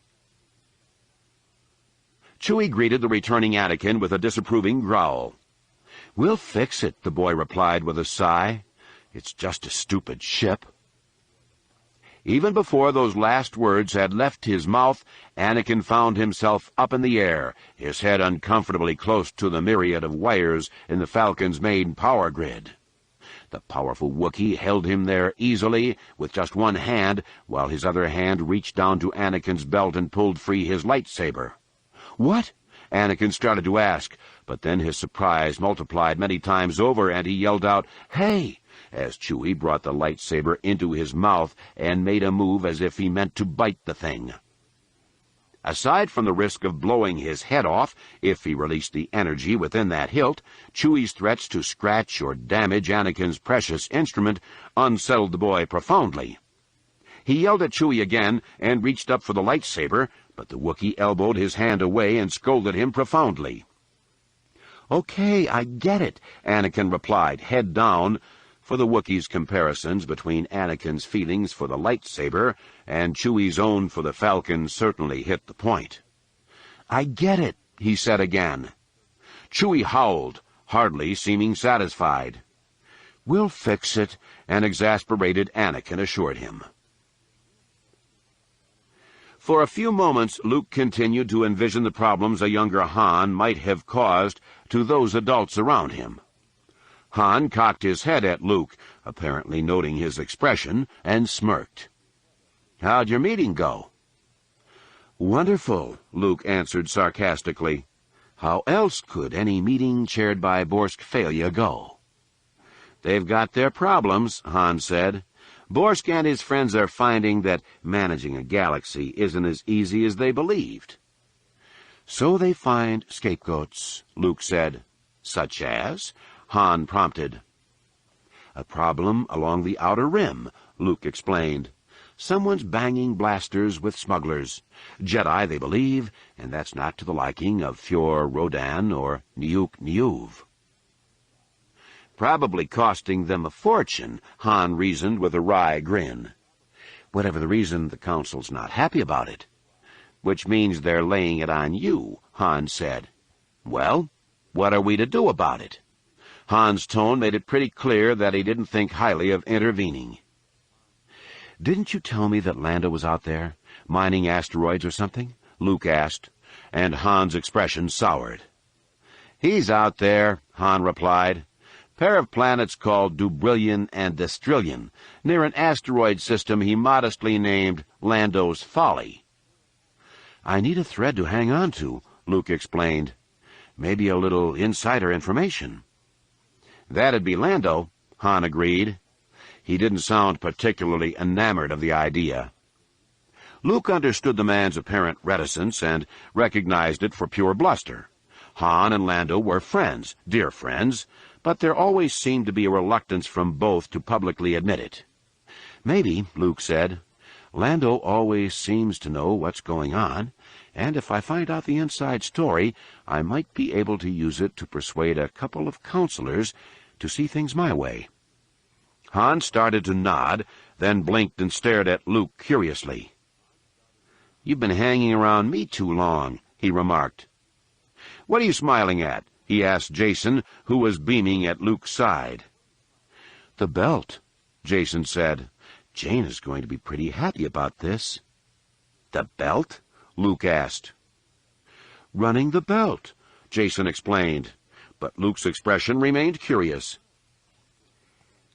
Chewie greeted the returning Anakin with a disapproving growl. "We'll fix it," the boy replied with a sigh. "It's just a stupid ship." Even before those last words had left his mouth, Anakin found himself up in the air, his head uncomfortably close to the myriad of wires in the Falcon's main power grid. The powerful Wookiee held him there easily, with just one hand, while his other hand reached down to Anakin's belt and pulled free his lightsaber. "What?" Anakin started to ask, but then his surprise multiplied many times over, and he yelled out, "Hey!" as Chewie brought the lightsaber into his mouth and made a move as if he meant to bite the thing. Aside from the risk of blowing his head off if he released the energy within that hilt, Chewie's threats to scratch or damage Anakin's precious instrument unsettled the boy profoundly. He yelled at Chewie again and reached up for the lightsaber, but the Wookiee elbowed his hand away and scolded him profoundly. "Okay, I get it," Anakin replied, head down, for the Wookiee's comparisons between Anakin's feelings for the lightsaber and Chewie's own for the Falcon certainly hit the point. "I get it," he said again. Chewie howled, hardly seeming satisfied. "We'll fix it," an exasperated Anakin assured him. For a few moments, Luke continued to envision the problems a younger Han might have caused to those adults around him. Han cocked his head at Luke, apparently noting his expression, and smirked. "How'd your meeting go?" "Wonderful," Luke answered sarcastically. "How else could any meeting chaired by Borsk Failure go?" "They've got their problems," Han said. "Borsk and his friends are finding that managing a galaxy isn't as easy as they believed." "So they find scapegoats," Luke said. "Such as?" Han prompted. "A problem along the Outer Rim," Luke explained. "Someone's banging blasters with smugglers. Jedi, they believe, and that's not to the liking of Fjord Rodan or Nyuk Nyuv." "Probably costing them a fortune," Han reasoned with a wry grin. "Whatever the reason, the Council's not happy about it." "Which means they're laying it on you," Han said. "Well, what are we to do about it?" Han's tone made it pretty clear that he didn't think highly of intervening. "Didn't you tell me that Lando was out there, mining asteroids or something?" Luke asked, and Han's expression soured. "He's out there," Han replied. "Pair of planets called Dubrillion and Destrillion, near an asteroid system he modestly named Lando's Folly." "I need a thread to hang on to," Luke explained. "Maybe a little insider information." "That'd be Lando," Han agreed. He didn't sound particularly enamored of the idea. Luke understood the man's apparent reticence and recognized it for pure bluster. Han and Lando were friends, dear friends, but there always seemed to be a reluctance from both to publicly admit it. "Maybe," Luke said. "Lando always seems to know what's going on, and if I find out the inside story, I might be able to use it to persuade a couple of counselors to see things my way." Han started to nod, then blinked and stared at Luke curiously. "You've been hanging around me too long," he remarked. "What are you smiling at?" he asked Jason, who was beaming at Luke's side. "The belt," Jason said. "Jane is going to be pretty happy about this." "The belt?" Luke asked. "Running the belt," Jason explained, but Luke's expression remained curious.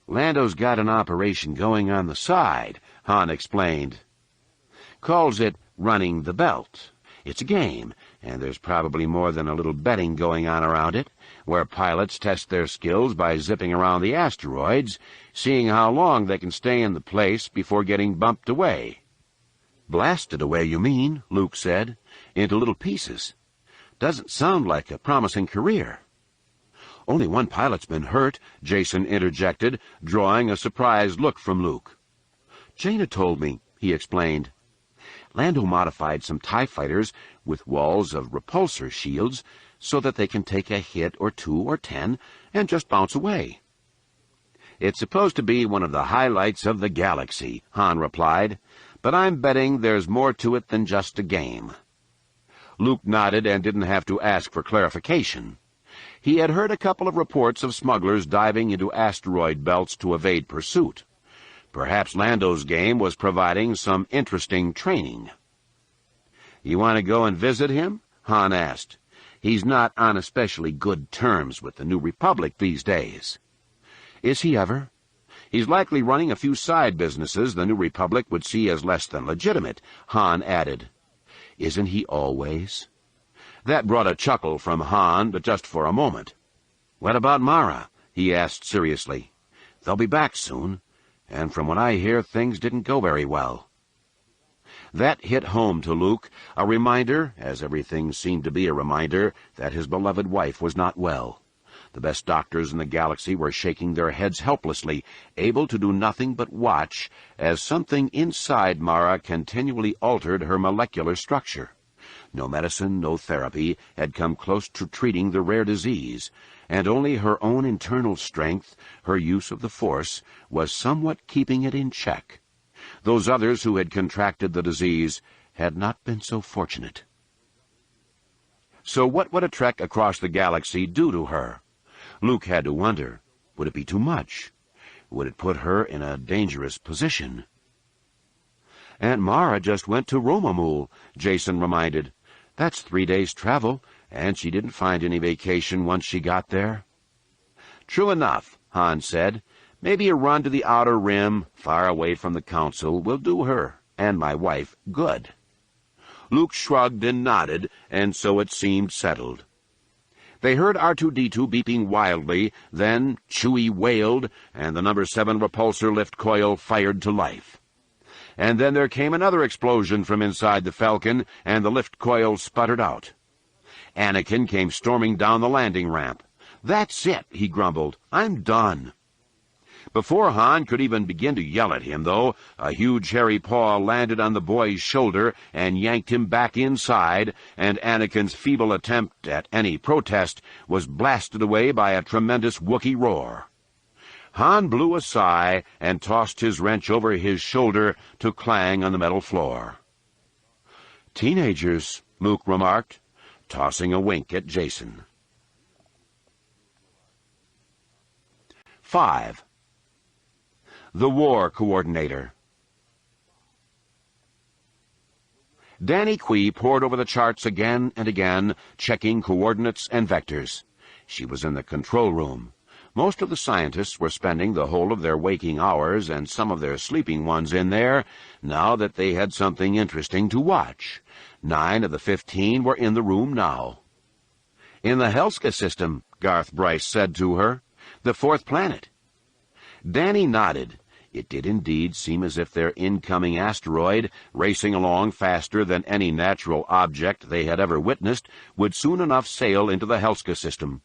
"Lando's got an operation going on the side," Han explained. "Calls it Running the Belt. It's a game, and there's probably more than a little betting going on around it, where pilots test their skills by zipping around the asteroids, seeing how long they can stay in the place before getting bumped away." "Blasted away, you mean," Luke said, "into little pieces. Doesn't sound like a promising career." "Only one pilot's been hurt," Jason interjected, drawing a surprised look from Luke. "Jaina told me," he explained. "Lando modified some TIE fighters with walls of repulsor shields so that they can take a hit or 2 or 10 and just bounce away." "It's supposed to be one of the highlights of the galaxy," Han replied, "but I'm betting there's more to it than just a game." Luke nodded and didn't have to ask for clarification. He had heard a couple of reports of smugglers diving into asteroid belts to evade pursuit. Perhaps Lando's game was providing some interesting training. "You want to go and visit him?" Han asked. "He's not on especially good terms with the New Republic these days." "Is he ever?" "He's likely running a few side businesses the New Republic would see as less than legitimate," Han added. "Isn't he always?" That brought a chuckle from Han, but just for a moment. "What about Mara?" he asked seriously. "They'll be back soon, and from what I hear, things didn't go very well." That hit home to Luke, a reminder, as everything seemed to be a reminder, that his beloved wife was not well. The best doctors in the galaxy were shaking their heads helplessly, able to do nothing but watch as something inside Mara continually altered her molecular structure. No medicine, no therapy had come close to treating the rare disease, and only her own internal strength, her use of the Force, was somewhat keeping it in check. Those others who had contracted the disease had not been so fortunate. So what would a trek across the galaxy do to her? Luke had to wonder, would it be too much? Would it put her in a dangerous position? "Aunt Mara just went to Romamul," Jason reminded. "That's 3 days' travel, and she didn't find any vacation once she got there." "True enough," Han said. "Maybe a run to the Outer Rim, far away from the Council, will do her, and my wife, good." Luke shrugged and nodded, and so it seemed settled. They heard R2-D2 beeping wildly, then Chewie wailed, and the No. 7 repulsor lift coil fired to life. And then there came another explosion from inside the Falcon, and the lift coil sputtered out. Anakin came storming down the landing ramp. "That's it," he grumbled. "I'm done." Before Han could even begin to yell at him, though, a huge hairy paw landed on the boy's shoulder and yanked him back inside, and Anakin's feeble attempt at any protest was blasted away by a tremendous Wookiee roar. Han blew a sigh and tossed his wrench over his shoulder to clang on the metal floor. "Teenagers," Luke remarked, tossing a wink at Jason. 5. The War Coordinator. Danny Quee pored over the charts again and again, checking coordinates and vectors. She was in the control room. Most of the scientists were spending the whole of their waking hours and some of their sleeping ones in there, now that they had something interesting to watch. 9 of the 15 were in the room now. "In the Helska system," Garth Bryce said to her. "The 4th planet." Danny nodded. It did indeed seem as if their incoming asteroid, racing along faster than any natural object they had ever witnessed, would soon enough sail into the Helska system.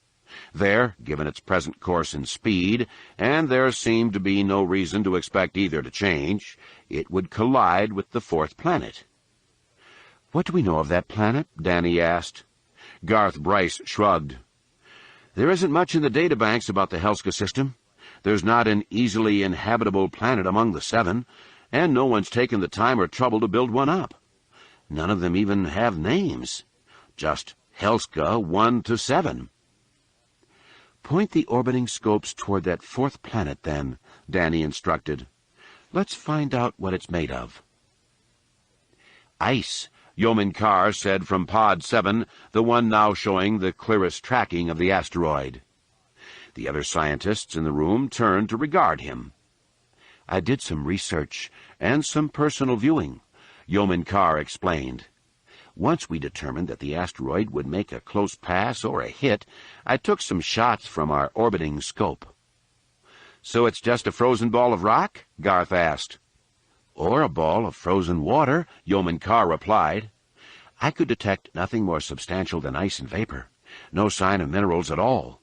There, given its present course and speed, and there seemed to be no reason to expect either to change, it would collide with the 4th planet. "What do we know of that planet?" Danny asked. Garth Bryce shrugged. "There isn't much in the databanks about the Helska system. There's not an easily inhabitable planet among the 7, and no one's taken the time or trouble to build one up. None of them even have names. Just Helska 1 to 7. "Point the orbiting scopes toward that 4th planet, then," Danny instructed. "Let's find out what it's made of." "Ice," Yeoman Carr said from Pod 7, the one now showing the clearest tracking of the asteroid. The other scientists in the room turned to regard him. "I did some research and some personal viewing," Yeoman Carr explained. "Once we determined that the asteroid would make a close pass or a hit, I took some shots from our orbiting scope." "So it's just a frozen ball of rock?" Garth asked. "Or a ball of frozen water," Yeoman Carr replied. "I could detect nothing more substantial than ice and vapor. No sign of minerals at all."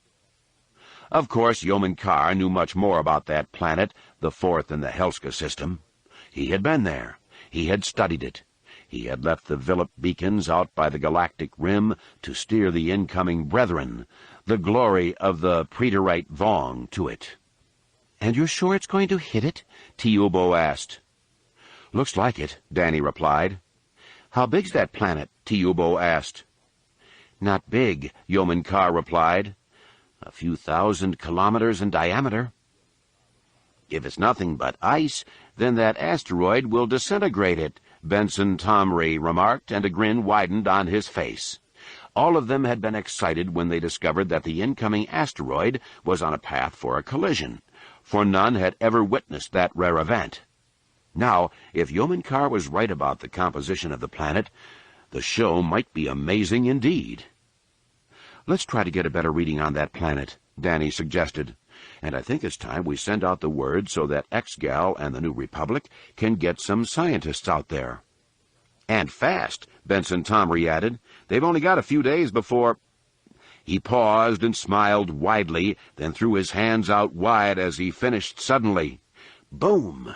Of course, Yeoman Carr knew much more about that planet, the 4th in the Helska system. He had been there. He had studied it. He had left the Villip beacons out by the galactic rim to steer the incoming Brethren, the glory of the Preterite Vong, to it. "And you're sure it's going to hit it?" Tiubo asked. "Looks like it," Danny replied. "How big's that planet?" Tiubo asked. "Not big," Yeoman Carr replied. "A few thousand kilometers in diameter." "If it's nothing but ice, then that asteroid will disintegrate it," Benson Tomry remarked, and a grin widened on his face. All of them had been excited when they discovered that the incoming asteroid was on a path for a collision, for none had ever witnessed that rare event. Now, if Yeoman Carr was right about the composition of the planet, the show might be amazing indeed. "Let's try to get a better reading on that planet," Danny suggested. "And I think it's time we send out the word so that X-Gal and the New Republic can get some scientists out there." "And fast," Benson Tomry added. "They've only got a few days before—" He paused and smiled widely, then threw his hands out wide as he finished suddenly. Boom!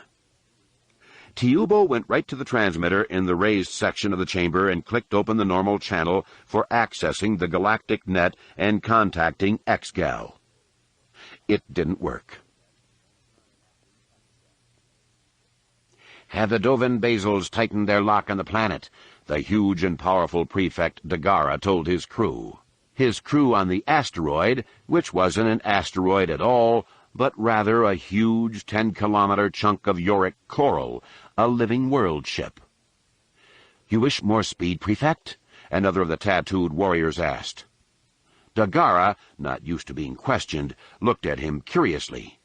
Tiubo went right to the transmitter in the raised section of the chamber and clicked open the normal channel for accessing the galactic net and contacting X-Gal. It didn't work. "Have the Dovin Basils tightened their lock on the planet," the huge and powerful prefect Dagara told his crew. His crew on the asteroid, which wasn't an asteroid at all, but rather a huge 10-kilometer chunk of yorick coral, a living world ship. "You wish more speed, Prefect?" another of the tattooed warriors asked. Dagara, not used to being questioned, looked at him curiously.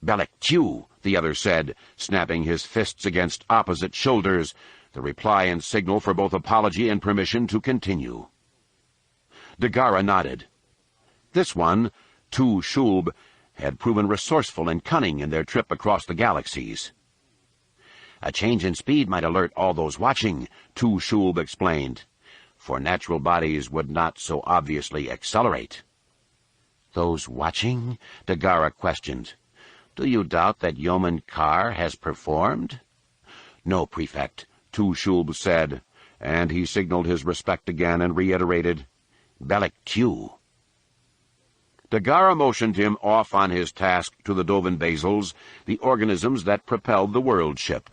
"Belek Tew," the other said, snapping his fists against opposite shoulders, the reply and signal for both apology and permission to continue. Dagara nodded. This one, Tu Shulb, had proven resourceful and cunning in their trip across the galaxies. "A change in speed might alert all those watching," Tu Shulb explained, "for natural bodies would not so obviously accelerate." "Those watching?" Dagara questioned. "Do you doubt that Yeoman Carr has performed?" "No, Prefect," Tu Shulb said, and he signaled his respect again and reiterated, "Belek Tew." Dagara motioned him off on his task to the Dovin Basils, the organisms that propelled the world ship.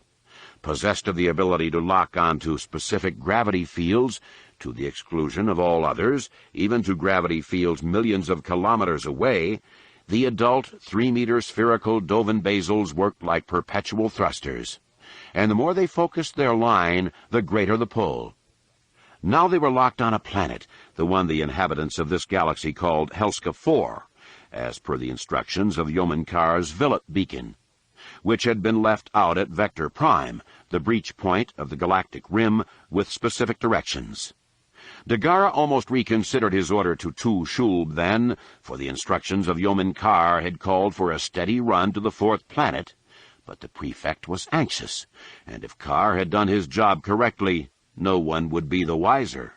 Possessed of the ability to lock onto specific gravity fields, to the exclusion of all others, even to gravity fields millions of kilometers away, the adult 3-meter spherical Dovin Basils worked like perpetual thrusters, and the more they focused their line, the greater the pull. Now they were locked on a planet, the one the inhabitants of this galaxy called Helska 4, as per the instructions of Yeoman Carr's Villet beacon, which had been left out at Vector Prime, the breach point of the galactic rim, with specific directions. Dagara almost reconsidered his order to Tu Shulb then, for the instructions of Yeoman Carr had called for a steady run to the 4th planet, but the Prefect was anxious, and if Carr had done his job correctly, no one would be the wiser.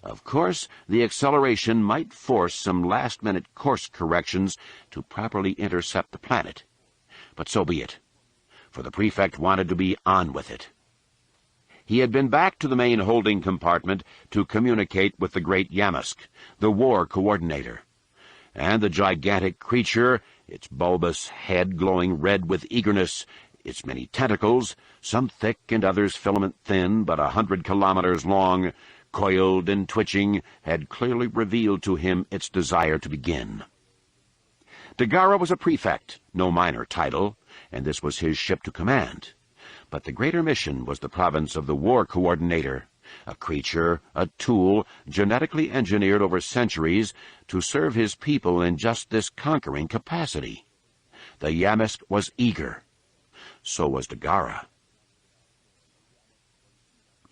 Of course, the acceleration might force some last-minute course corrections to properly intercept the planet. But so be it, for the Prefect wanted to be on with it. He had been back to the main holding compartment to communicate with the great Yamsk, the war coordinator. And the gigantic creature, its bulbous head glowing red with eagerness, its many tentacles, some thick and others filament-thin but 100 kilometers long, coiled and twitching, had clearly revealed to him its desire to begin. Dagara was a prefect, no minor title, and this was his ship to command. But the greater mission was the province of the war coordinator, a creature, a tool, genetically engineered over centuries to serve his people in just this conquering capacity. The Yamsk was eager. So was Dagara.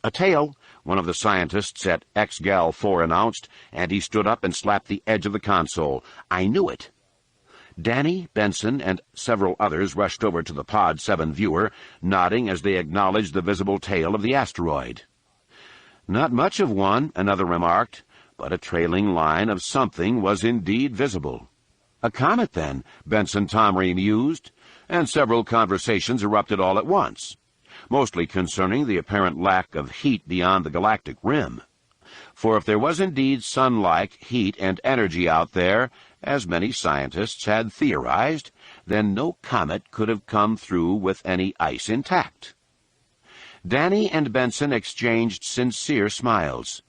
"A tail," one of the scientists at X-Gal 4 announced, and he stood up and slapped the edge of the console. "I knew it." Danny, Benson, and several others rushed over to the Pod 7 viewer, nodding as they acknowledged the visible tail of the asteroid. "Not much of one," another remarked, but a trailing line of something was indeed visible. "A comet, then," Benson Tomry mused, and several conversations erupted all at once, mostly concerning the apparent lack of heat beyond the galactic rim. For if there was indeed sun-like heat and energy out there, as many scientists had theorized, then no comet could have come through with any ice intact. Danny and Benson exchanged sincere smiles.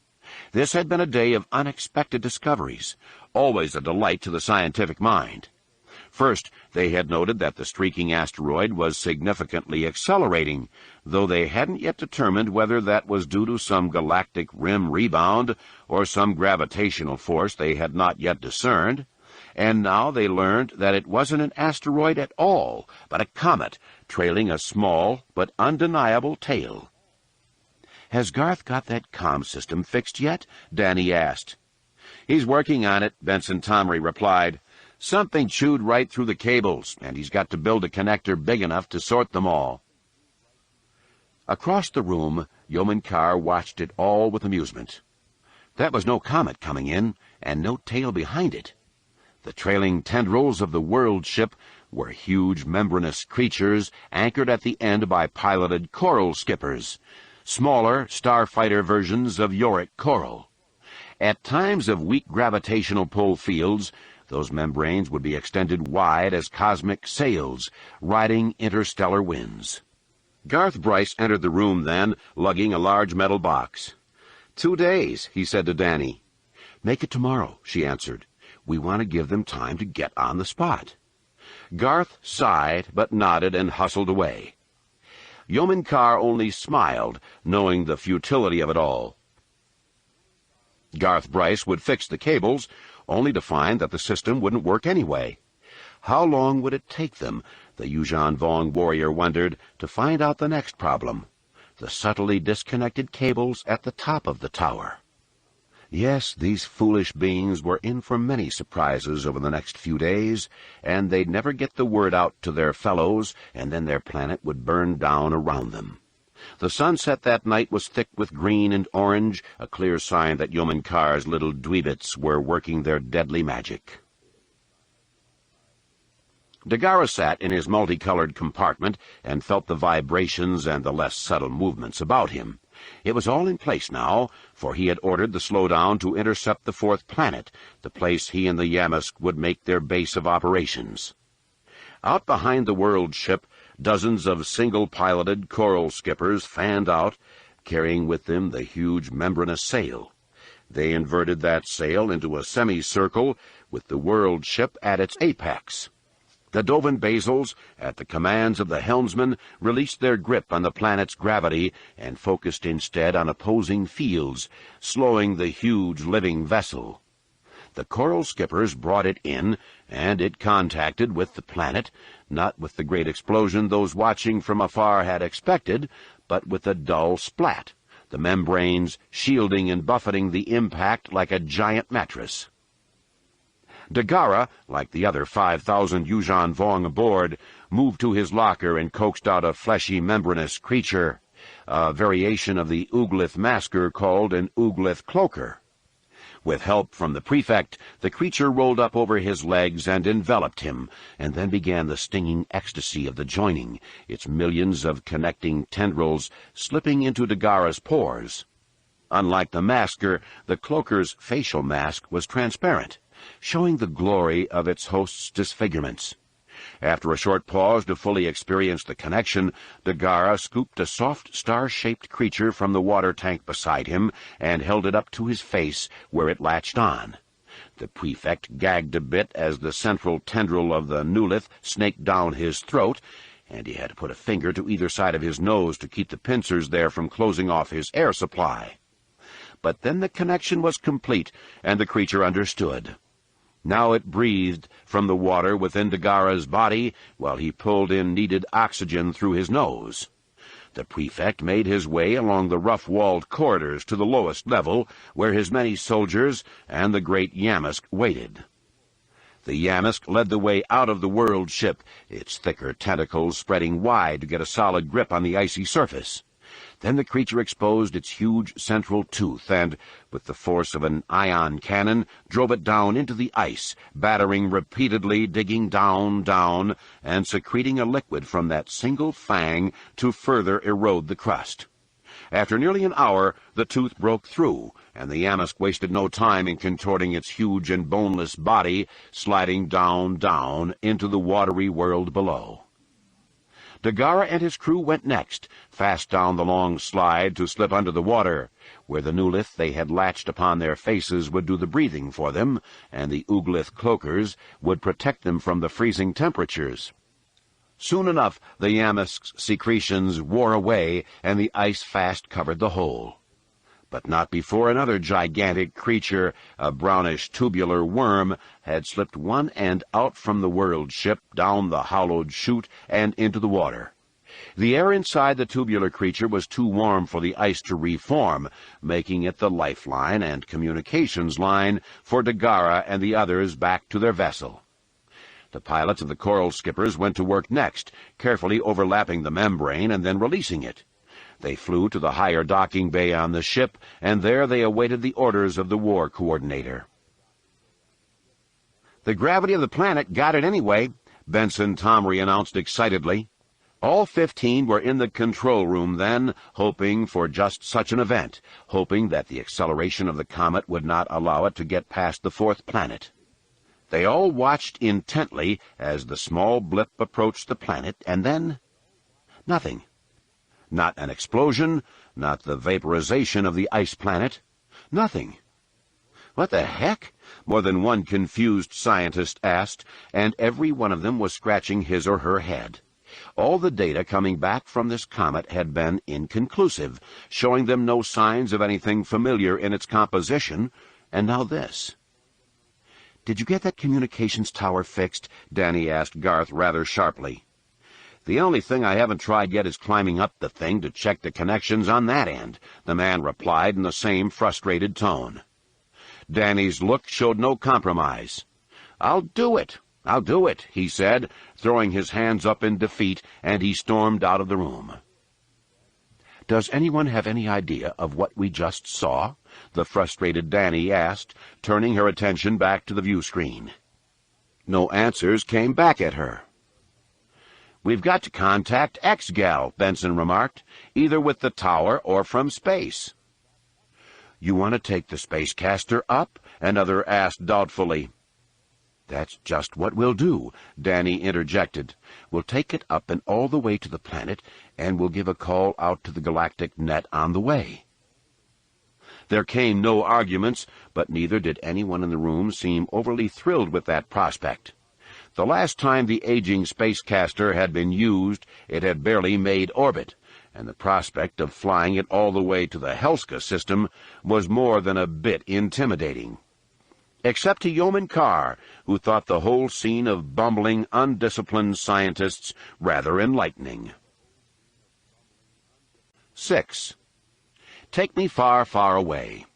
This had been a day of unexpected discoveries, always a delight to the scientific mind. First, they had noted that the streaking asteroid was significantly accelerating, though they hadn't yet determined whether that was due to some galactic rim rebound or some gravitational force they had not yet discerned. And now they learned that it wasn't an asteroid at all, but a comet, trailing a small but undeniable tail. "Has Garth got that comm system fixed yet?" Danny asked. "He's working on it," Benson Tomry replied. "Something chewed right through the cables, and he's got to build a connector big enough to sort them all." Across the room, Yeoman Carr watched it all with amusement. That was no comet coming in, and no tail behind it. The trailing tendrils of the world ship were huge membranous creatures anchored at the end by piloted coral skippers, smaller starfighter versions of Yorick coral. At times of weak gravitational pull fields, those membranes would be extended wide as cosmic sails, riding interstellar winds. Garth Bryce entered the room then, lugging a large metal box. 2 days, he said to Danny. "Make it tomorrow," she answered. "We want to give them time to get on the spot." Garth sighed, but nodded and hustled away. Yeoman Carr only smiled, knowing the futility of it all. Garth Bryce would fix the cables, only to find that the system wouldn't work anyway. How long would it take them, the Yuuzhan Vong warrior wondered, to find out the next problem? The subtly disconnected cables at the top of the tower. Yes, these foolish beings were in for many surprises over the next few days, and they'd never get the word out to their fellows, and then their planet would burn down around them. The sunset that night was thick with green and orange, a clear sign that Yeoman Carr's little dweebits were working their deadly magic. Dagara sat in his multicolored compartment and felt the vibrations and the less subtle movements about him. It was all in place now, for he had ordered the slowdown to intercept the fourth planet, the place he and the Yamsk would make their base of operations. Out behind the world ship, dozens of single-piloted coral skippers fanned out, carrying with them the huge membranous sail. They inverted that sail into a semicircle, with the world ship at its apex. The Dovan Basils, at the commands of the helmsman, released their grip on the planet's gravity and focused instead on opposing fields, slowing the huge living vessel. The coral skippers brought it in, and it contacted with the planet, not with the great explosion those watching from afar had expected, but with a dull splat, the membranes shielding and buffeting the impact like a giant mattress. Dagara, like the other 5,000 Yuuzhan Vong aboard, moved to his locker and coaxed out a fleshy membranous creature, a variation of the Ooglith masker called an Ooglith cloaker. With help from the prefect, the creature rolled up over his legs and enveloped him, and then began the stinging ecstasy of the joining, its millions of connecting tendrils slipping into Dagara's pores. Unlike the masker, the cloaker's facial mask was transparent, showing the glory of its host's disfigurements. After a short pause to fully experience the connection, Dagara scooped a soft star-shaped creature from the water tank beside him and held it up to his face, where it latched on. The prefect gagged a bit as the central tendril of the Nulith snaked down his throat, and he had to put a finger to either side of his nose to keep the pincers there from closing off his air supply. But then the connection was complete, and the creature understood. Now it breathed from the water within Dagara's body, while he pulled in needed oxygen through his nose. The prefect made his way along the rough-walled corridors to the lowest level, where his many soldiers and the great Yamsk waited. The Yamsk led the way out of the world ship, its thicker tentacles spreading wide to get a solid grip on the icy surface. Then the creature exposed its huge central tooth and, with the force of an ion cannon, drove it down into the ice, battering repeatedly, digging down, and secreting a liquid from that single fang to further erode the crust. After nearly an hour, the tooth broke through, and the Yamsk wasted no time in contorting its huge and boneless body, sliding down into the watery world below. Dagara and his crew went next, fast down the long slide to slip under the water, where the newlith they had latched upon their faces would do the breathing for them, and the ooglith cloakers would protect them from the freezing temperatures. Soon enough the Yamsk's secretions wore away, and the ice fast covered the whole. But not before another gigantic creature, a brownish tubular worm, had slipped one end out from the world ship down the hollowed chute and into the water. The air inside the tubular creature was too warm for the ice to reform, making it the lifeline and communications line for Dagara and the others back to their vessel. The pilots of the coral skippers went to work next, carefully overlapping the membrane and then releasing it. They flew to the higher docking bay on the ship, and there they awaited the orders of the war coordinator. "The gravity of the planet got it anyway," Benson Tomry announced excitedly. All 15 were in the control room then, hoping for just such an event, hoping that the acceleration of the comet would not allow it to get past the fourth planet. They all watched intently as the small blip approached the planet, and then nothing. Not an explosion, not the vaporization of the ice planet. Nothing. "What the heck?" more than one confused scientist asked, and every one of them was scratching his or her head. All the data coming back from this comet had been inconclusive, showing them no signs of anything familiar in its composition, and now this. "Did you get that communications tower fixed?" Danny asked Garth rather sharply. "The only thing I haven't tried yet is climbing up the thing to check the connections on that end," the man replied in the same frustrated tone. Danny's look showed no compromise. I'll do it, he said, throwing his hands up in defeat, and he stormed out of the room. "Does anyone have any idea of what we just saw?" the frustrated Danny asked, turning her attention back to the view screen. No answers came back at her. "We've got to contact X-Gal," Benson remarked, "either with the tower or from space." "You want to take the Spacecaster up?" another asked doubtfully. "That's just what we'll do," Danny interjected. "We'll take it up and all the way to the planet, and we'll give a call out to the galactic net on the way." There came no arguments, but neither did anyone in the room seem overly thrilled with that prospect. The last time the aging Spacecaster had been used, it had barely made orbit, and the prospect of flying it all the way to the Helska system was more than a bit intimidating. Except to Yeoman Carr, who thought the whole scene of bumbling, undisciplined scientists rather enlightening. 6. Take me far, far away.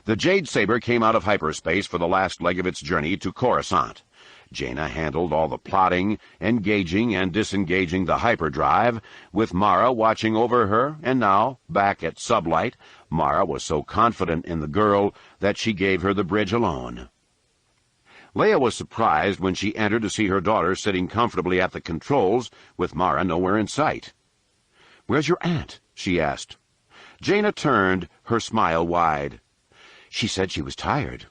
The Jade Saber came out of hyperspace for the last leg of its journey to Coruscant. Jaina handled all the plotting, engaging and disengaging the hyperdrive, with Mara watching over her, and now, back at Sublight, Mara was so confident in the girl that she gave her the bridge alone. Leia was surprised when she entered to see her daughter sitting comfortably at the controls, with Mara nowhere in sight. "Where's your aunt?" she asked. Jaina turned, her smile wide. "She said she was tired."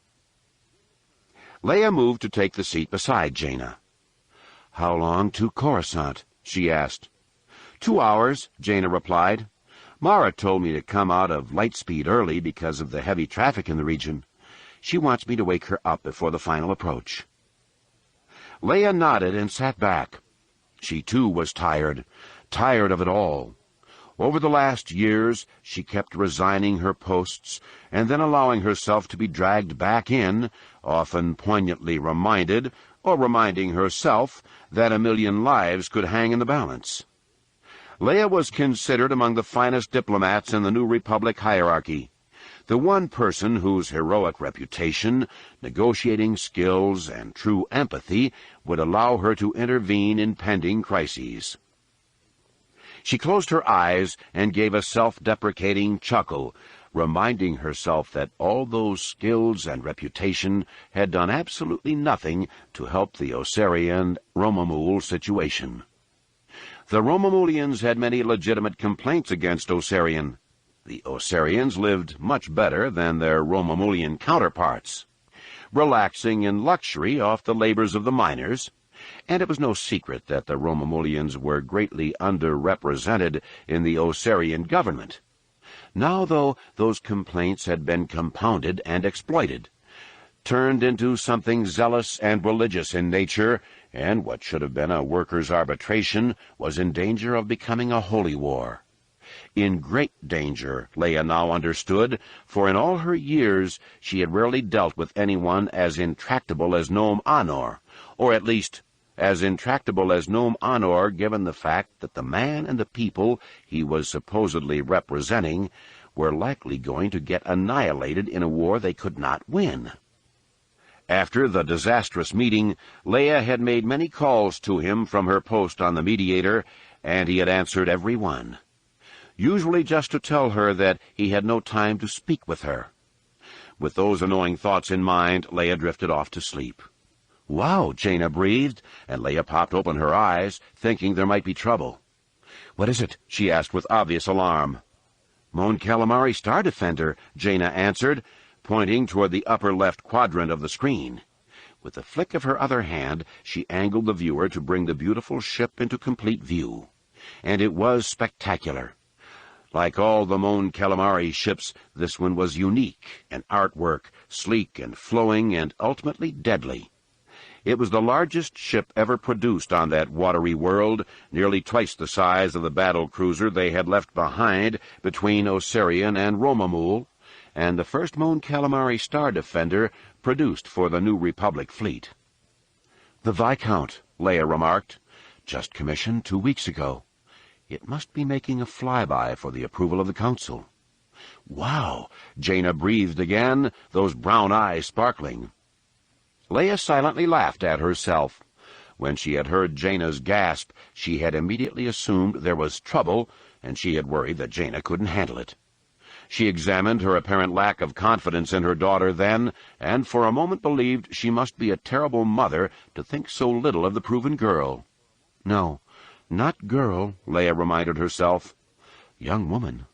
Leia moved to take the seat beside Jaina. "How long to Coruscant?" she asked. 2 hours, Jaina replied. "Mara told me to come out of Lightspeed early because of the heavy traffic in the region. She wants me to wake her up before the final approach." Leia nodded and sat back. She, too, was tired of it all. Over the last years, she kept resigning her posts and then allowing herself to be dragged back in, often poignantly reminded, or reminding herself, that a million lives could hang in the balance. Leia was considered among the finest diplomats in the New Republic hierarchy, the one person whose heroic reputation, negotiating skills, and true empathy would allow her to intervene in pending crises. She closed her eyes and gave a self-deprecating chuckle, reminding herself that all those skills and reputation had done absolutely nothing to help the Osarian Romamul situation. The Romamulians had many legitimate complaints against Osirian. The Osirians lived much better than their Romamulian counterparts, relaxing in luxury off the labors of the miners, and it was no secret that the Romamulians were greatly underrepresented in the Osirian government. Now, though, those complaints had been compounded and exploited, turned into something zealous and religious in nature, and what should have been a workers' arbitration was in danger of becoming a holy war. In great danger, Leia now understood, for in all her years she had rarely dealt with anyone as intractable as Nome Anor, or at least as intractable as Nome Anor, given the fact that the man and the people he was supposedly representing were likely going to get annihilated in a war they could not win. After the disastrous meeting, Leia had made many calls to him from her post on the Mediator, and he had answered every one, usually just to tell her that he had no time to speak with her. With those annoying thoughts in mind, Leia drifted off to sleep. "Wow," Jaina breathed, and Leia popped open her eyes, thinking there might be trouble. "What is it?" she asked with obvious alarm. "Mon Calamari Star Defender," Jaina answered, pointing toward the upper left quadrant of the screen. With a flick of her other hand, she angled the viewer to bring the beautiful ship into complete view. And it was spectacular. Like all the Mon Calamari ships, this one was unique, an artwork, sleek and flowing and ultimately deadly. It was the largest ship ever produced on that watery world, nearly twice the size of the battle cruiser they had left behind between Osirian and Romamul, and the first Mon Calamari Star Defender produced for the New Republic fleet. "The Viscount," Leia remarked, "just commissioned 2 weeks ago. It must be making a flyby for the approval of the Council." "Wow!" Jaina breathed again, those brown eyes sparkling. Leia silently laughed at herself. When she had heard Jaina's gasp, she had immediately assumed there was trouble, and she had worried that Jaina couldn't handle it. She examined her apparent lack of confidence in her daughter then, and for a moment believed she must be a terrible mother to think so little of the proven girl. No, not girl, Leia reminded herself. Young woman.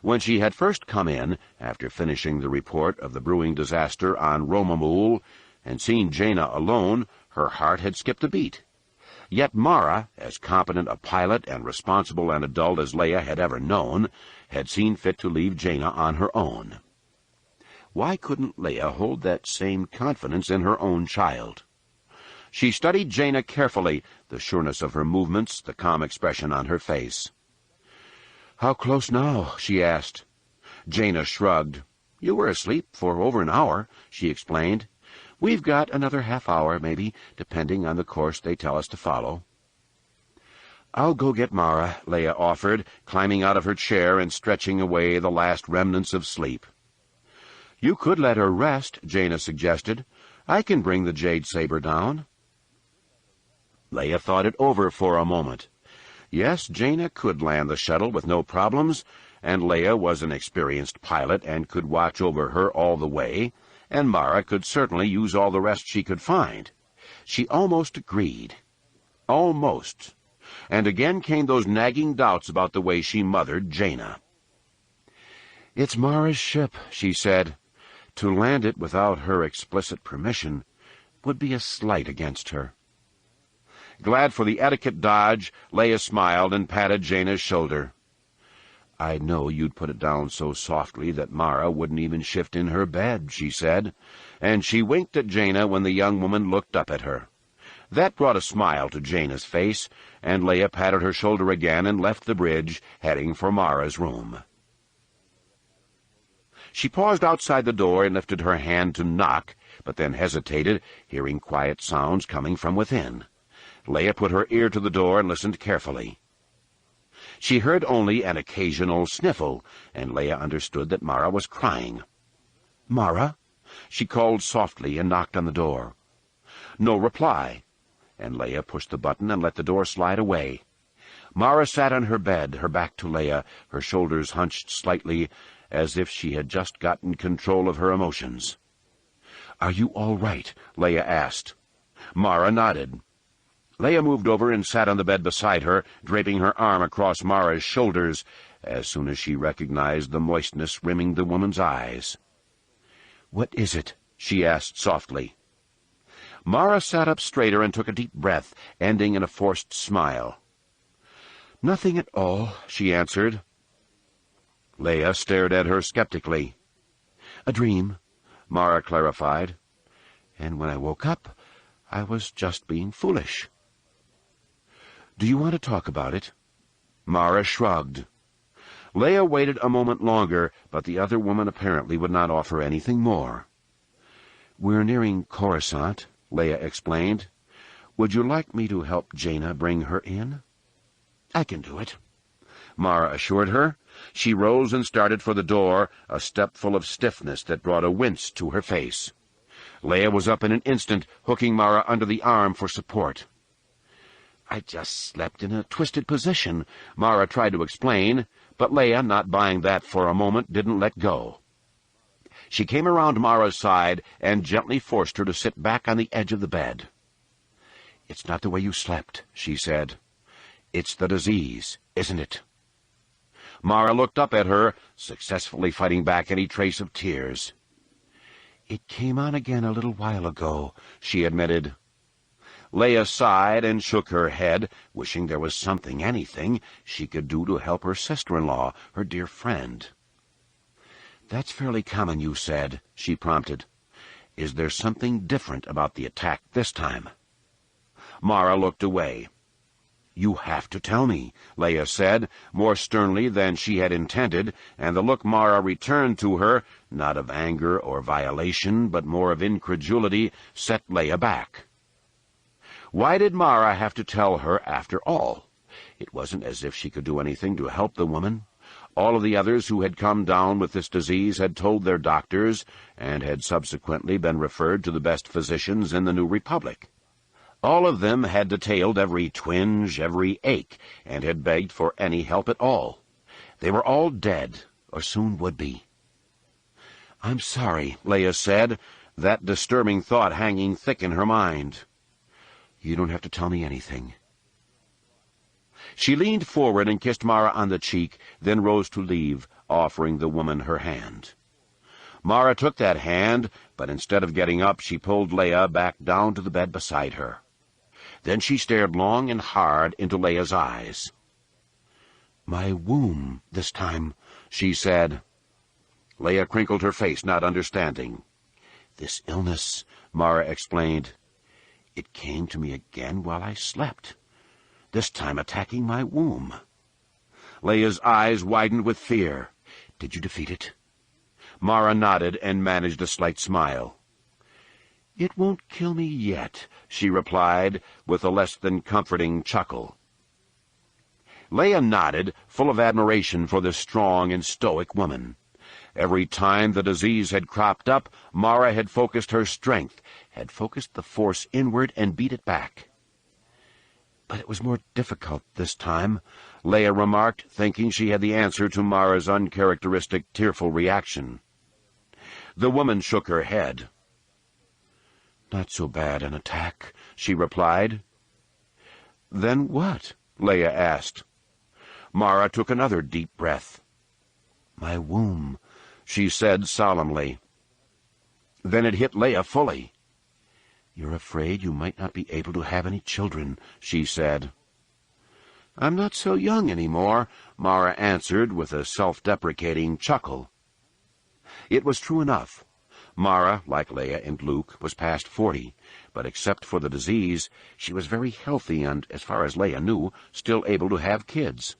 When she had first come in, after finishing the report of the brewing disaster on Romamul, and seen Jaina alone, her heart had skipped a beat. Yet Mara, as competent a pilot and responsible an adult as Leia had ever known, had seen fit to leave Jaina on her own. Why couldn't Leia hold that same confidence in her own child? She studied Jaina carefully, the sureness of her movements, the calm expression on her face. "How close now?" she asked. Jaina shrugged. "You were asleep for over an hour," she explained. "We've got another half-hour, maybe, depending on the course they tell us to follow." "I'll go get Mara," Leia offered, climbing out of her chair and stretching away the last remnants of sleep. "You could let her rest," Jaina suggested. "I can bring the jade saber down." Leia thought it over for a moment. Yes, Jaina could land the shuttle with no problems, and Leia was an experienced pilot and could watch over her all the way, and Mara could certainly use all the rest she could find. She almost agreed. Almost. And again came those nagging doubts about the way she mothered Jaina. "It's Mara's ship," she said. "To land it without her explicit permission would be a slight against her." Glad for the etiquette dodge, Leia smiled and patted Jaina's shoulder. "I know you'd put it down so softly that Mara wouldn't even shift in her bed," she said, and she winked at Jaina when the young woman looked up at her. That brought a smile to Jaina's face, and Leia patted her shoulder again and left the bridge, heading for Mara's room. She paused outside the door and lifted her hand to knock, but then hesitated, hearing quiet sounds coming from within. Leia put her ear to the door and listened carefully. She heard only an occasional sniffle, and Leia understood that Mara was crying. "Mara?" She called softly and knocked on the door. No reply, and Leia pushed the button and let the door slide away. Mara sat on her bed, her back to Leia, her shoulders hunched slightly, as if she had just gotten control of her emotions. "Are you all right?" Leia asked. Mara nodded. Leia moved over and sat on the bed beside her, draping her arm across Mara's shoulders, as soon as she recognized the moistness rimming the woman's eyes. "What is it?" she asked softly. Mara sat up straighter and took a deep breath, ending in a forced smile. "Nothing at all," she answered. Leia stared at her skeptically. "A dream," Mara clarified. "And when I woke up, I was just being foolish." "Do you want to talk about it?" Mara shrugged. Leia waited a moment longer, but the other woman apparently would not offer anything more. "We're nearing Coruscant," Leia explained. "Would you like me to help Jaina bring her in?" "I can do it," Mara assured her. She rose and started for the door, a step full of stiffness that brought a wince to her face. Leia was up in an instant, hooking Mara under the arm for support. "I just slept in a twisted position," Mara tried to explain, but Leia, not buying that for a moment, didn't let go. She came around Mara's side and gently forced her to sit back on the edge of the bed. "It's not the way you slept," she said. "It's the disease, isn't it?" Mara looked up at her, successfully fighting back any trace of tears. "It came on again a little while ago," she admitted. Leia sighed and shook her head, wishing there was something, anything, she could do to help her sister-in-law, her dear friend. "That's fairly common, you said," she prompted. "Is there something different about the attack this time?" Mara looked away. "You have to tell me," Leia said, more sternly than she had intended, and the look Mara returned to her, not of anger or violation, but more of incredulity, set Leia back. Why did Mara have to tell her after all? It wasn't as if she could do anything to help the woman. All of the others who had come down with this disease had told their doctors, and had subsequently been referred to the best physicians in the New Republic. All of them had detailed every twinge, every ache, and had begged for any help at all. They were all dead, or soon would be. "I'm sorry," Leia said, that disturbing thought hanging thick in her mind. "You don't have to tell me anything." She leaned forward and kissed Mara on the cheek, then rose to leave, offering the woman her hand. Mara took that hand, but instead of getting up, she pulled Leia back down to the bed beside her. Then she stared long and hard into Leia's eyes. "My womb, this time," she said. Leia crinkled her face, not understanding. "This illness," Mara explained. "It came to me again while I slept, this time attacking my womb." Leia's eyes widened with fear. "Did you defeat it?" Mara nodded and managed a slight smile. "It won't kill me yet," she replied, with a less than comforting chuckle. Leia nodded, full of admiration for this strong and stoic woman. Every time the disease had cropped up, Mara had focused her strength, had focused the force inward and beat it back. "But it was more difficult this time," Leia remarked, thinking she had the answer to Mara's uncharacteristic, tearful reaction. The woman shook her head. "Not so bad an attack," she replied. "Then what?" Leia asked. Mara took another deep breath. "My womb," she said solemnly. Then it hit Leia fully. "You're afraid you might not be able to have any children," she said. "I'm not so young any more," Mara answered with a self-deprecating chuckle. It was true enough. Mara, like Leia and Luke, was past 40, but except for the disease, she was very healthy and, as far as Leia knew, still able to have kids.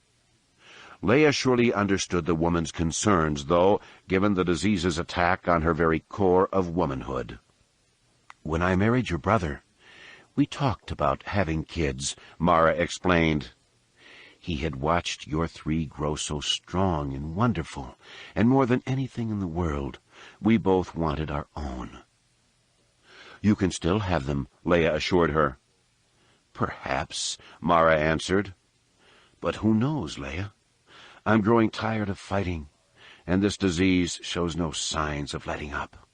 Leia surely understood the woman's concerns, though, given the disease's attack on her very core of womanhood. "When I married your brother, we talked about having kids," Mara explained. "He had watched your three grow so strong and wonderful, and more than anything in the world, we both wanted our own." "You can still have them," Leia assured her. "Perhaps," Mara answered. "But who knows, Leia? I'm growing tired of fighting, and this disease shows no signs of letting up."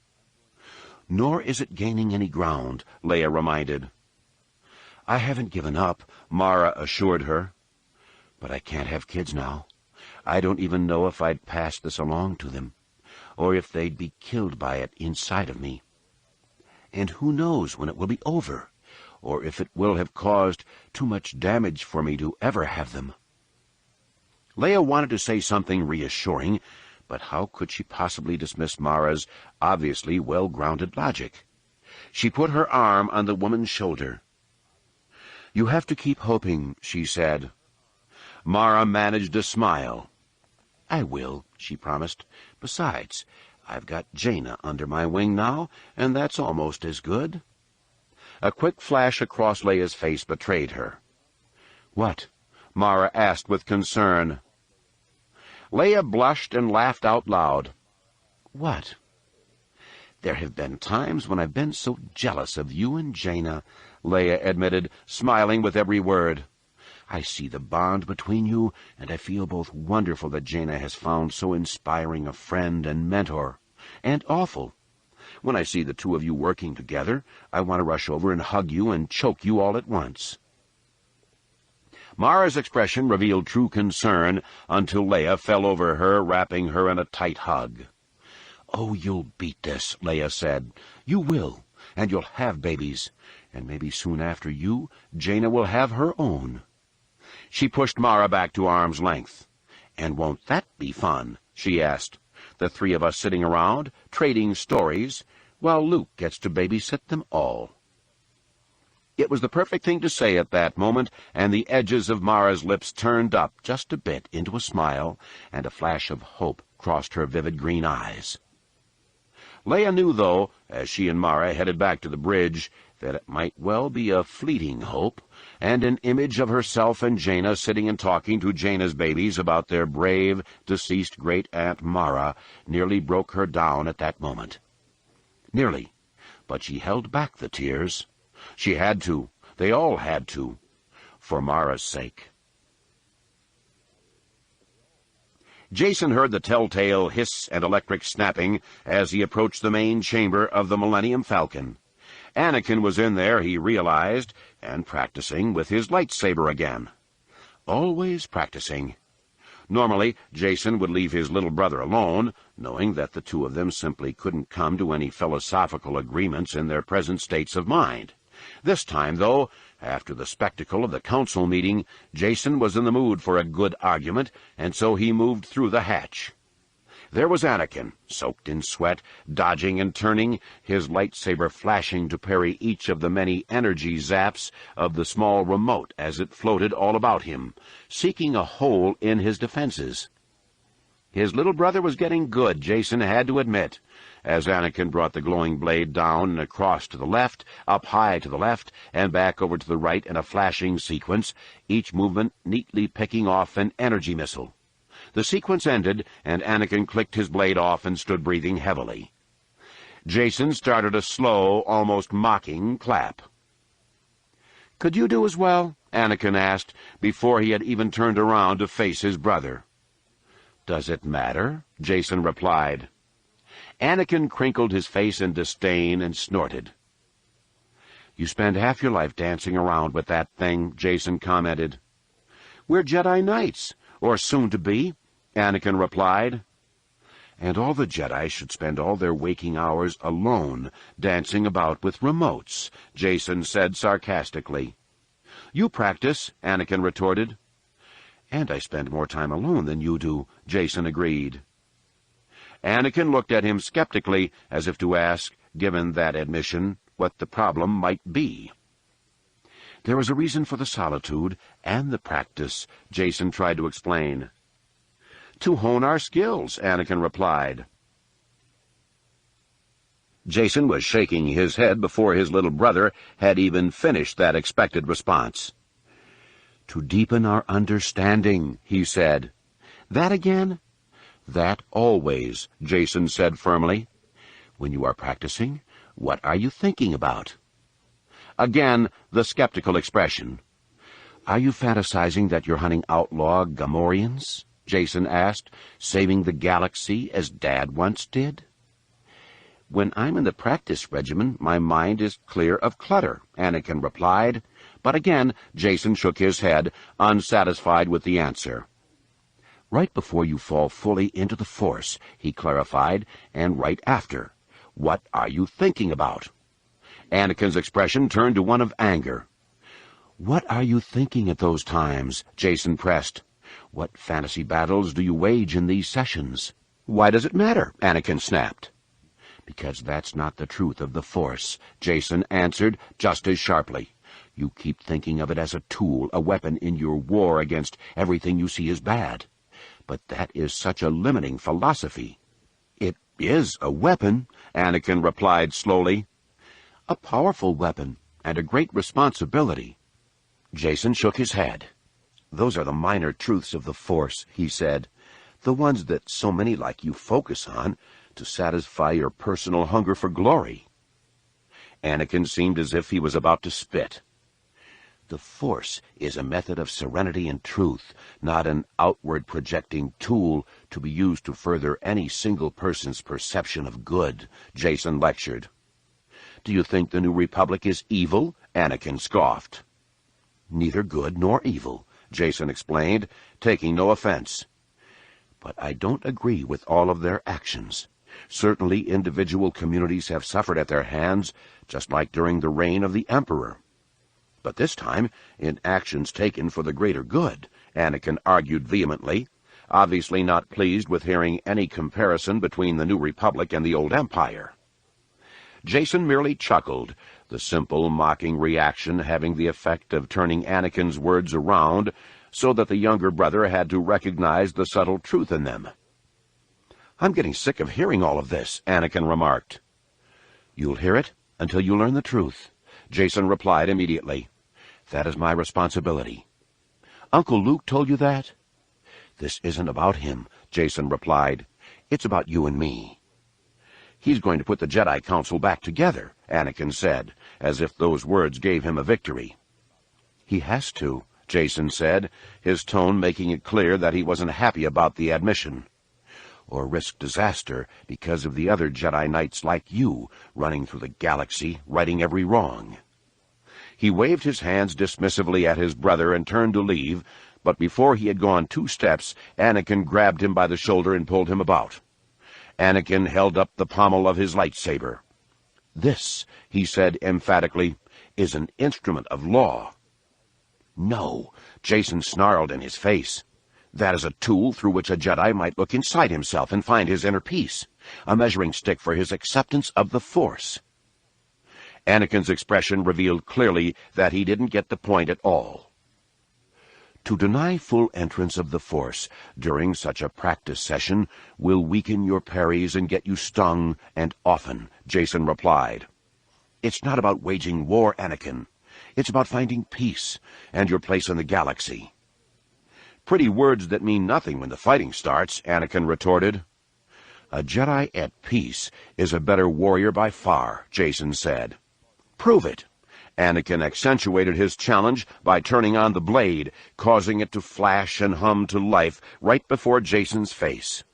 "Nor is it gaining any ground," Leia reminded. "I haven't given up," Mara assured her. "But I can't have kids now. I don't even know if I'd pass this along to them, or if they'd be killed by it inside of me. And who knows when it will be over, or if it will have caused too much damage for me to ever have them." Leia wanted to say something reassuring, but how could she possibly dismiss Mara's obviously well-grounded logic? She put her arm on the woman's shoulder. "You have to keep hoping," she said. Mara managed a smile. "I will," she promised. "Besides, I've got Jaina under my wing now, and that's almost as good." A quick flash across Leia's face betrayed her. "What?" Mara asked with concern. Leia blushed and laughed out loud. "What?" "There have been times when I've been so jealous of you and Jaina," Leia admitted, smiling with every word. "I see the bond between you, and I feel both wonderful that Jaina has found so inspiring a friend and mentor, and awful. When I see the two of you working together, I want to rush over and hug you and choke you all at once." Mara's expression revealed true concern until Leia fell over her, wrapping her in a tight hug. "Oh, you'll beat this," Leia said. "You will, and you'll have babies, and maybe soon after you, Jaina will have her own." She pushed Mara back to arm's length. "And won't that be fun?" she asked. "The three of us sitting around, trading stories, while Luke gets to babysit them all." It was the perfect thing to say at that moment, and the edges of Mara's lips turned up just a bit into a smile, and a flash of hope crossed her vivid green eyes. Leia knew, though, as she and Mara headed back to the bridge, that it might well be a fleeting hope, and an image of herself and Jaina sitting and talking to Jaina's babies about their brave, deceased great-aunt Mara nearly broke her down at that moment. Nearly, but she held back the tears. She had to. They all had to. For Mara's sake. Jason heard the telltale hiss and electric snapping as he approached the main chamber of the Millennium Falcon. Anakin was in there, he realized, and practicing with his lightsaber again. Always practicing. Normally, Jason would leave his little brother alone, knowing that the two of them simply couldn't come to any philosophical agreements in their present states of mind. This time, though, after the spectacle of the council meeting, Jason was in the mood for a good argument, and so he moved through the hatch. There was Anakin, soaked in sweat, dodging and turning, his lightsaber flashing to parry each of the many energy zaps of the small remote as it floated all about him, seeking a hole in his defenses. His little brother was getting good, Jason had to admit, as Anakin brought the glowing blade down and across to the left, up high to the left, and back over to the right in a flashing sequence, each movement neatly picking off an energy missile. The sequence ended, and Anakin clicked his blade off and stood breathing heavily. Jason started a slow, almost mocking clap. "Could you do as well?" Anakin asked, before he had even turned around to face his brother. "Does it matter?" Jason replied. Anakin crinkled his face in disdain and snorted. "You spend half your life dancing around with that thing," Jason commented. "We're Jedi Knights, or soon to be," Anakin replied. "And all the Jedi should spend all their waking hours alone, dancing about with remotes," Jason said sarcastically. "You practice," Anakin retorted. "And I spend more time alone than you do," Jason agreed. Anakin looked at him skeptically, as if to ask, given that admission, what the problem might be. "There is a reason for the solitude and the practice," Jason tried to explain. "To hone our skills," Anakin replied. Jason was shaking his head before his little brother had even finished that expected response. "To deepen our understanding," he said. "That again?" "That always," Jason said firmly. "When you are practicing, what are you thinking about?" Again, the skeptical expression. "Are you fantasizing that you're hunting outlaw Gamorreans?" Jason asked, "saving the galaxy as Dad once did?" "When I'm in the practice regimen, my mind is clear of clutter," Anakin replied. But again, Jason shook his head, unsatisfied with the answer. "Right before you fall fully into the Force," he clarified, "and right after. What are you thinking about?" Anakin's expression turned to one of anger. "What are you thinking at those times?" Jason pressed. "What fantasy battles do you wage in these sessions?" "Why does it matter?" Anakin snapped. "Because that's not the truth of the Force," Jason answered just as sharply. "You keep thinking of it as a tool, a weapon in your war against everything you see as bad. But that is such a limiting philosophy." "It is a weapon," Anakin replied slowly. "A powerful weapon, and a great responsibility." Jason shook his head. "Those are the minor truths of the Force," he said. "The ones that so many like you focus on to satisfy your personal hunger for glory." Anakin seemed as if he was about to spit. "The Force is a method of serenity and truth, not an outward-projecting tool to be used to further any single person's perception of good," Jason lectured. "Do you think the New Republic is evil?" Anakin scoffed. "Neither good nor evil," Jason explained, taking no offense. "But I don't agree with all of their actions. Certainly individual communities have suffered at their hands, just like during the reign of the Emperor. But this time, in actions taken for the greater good," Anakin argued vehemently, obviously not pleased with hearing any comparison between the New Republic and the Old Empire. Jason merely chuckled, the simple, mocking reaction having the effect of turning Anakin's words around so that the younger brother had to recognize the subtle truth in them. "I'm getting sick of hearing all of this," Anakin remarked. "You'll hear it until you learn the truth," Jason replied immediately. "That is my responsibility." "Uncle Luke told you that?" "This isn't about him," Jason replied. "It's about you and me." "He's going to put the Jedi Council back together," Anakin said, as if those words gave him a victory. "He has to," Jason said, his tone making it clear that he wasn't happy about the admission. "Or risk disaster because of the other Jedi Knights like you running through the galaxy, righting every wrong." He waved his hands dismissively at his brother and turned to leave, but before he had gone 2 steps, Anakin grabbed him by the shoulder and pulled him about. Anakin held up the pommel of his lightsaber. "This," he said emphatically, "is an instrument of law." "No," Jason snarled in his face. "That is a tool through which a Jedi might look inside himself and find his inner peace, a measuring stick for his acceptance of the Force." Anakin's expression revealed clearly that he didn't get the point at all. "To deny full entrance of the Force during such a practice session will weaken your parries and get you stung, and often," Jason replied. "It's not about waging war, Anakin. It's about finding peace and your place in the galaxy." "Pretty words that mean nothing when the fighting starts," Anakin retorted. "A Jedi at peace is a better warrior by far," Jason said. "Prove it." Anakin accentuated his challenge by turning on the blade, causing it to flash and hum to life right before Jason's face.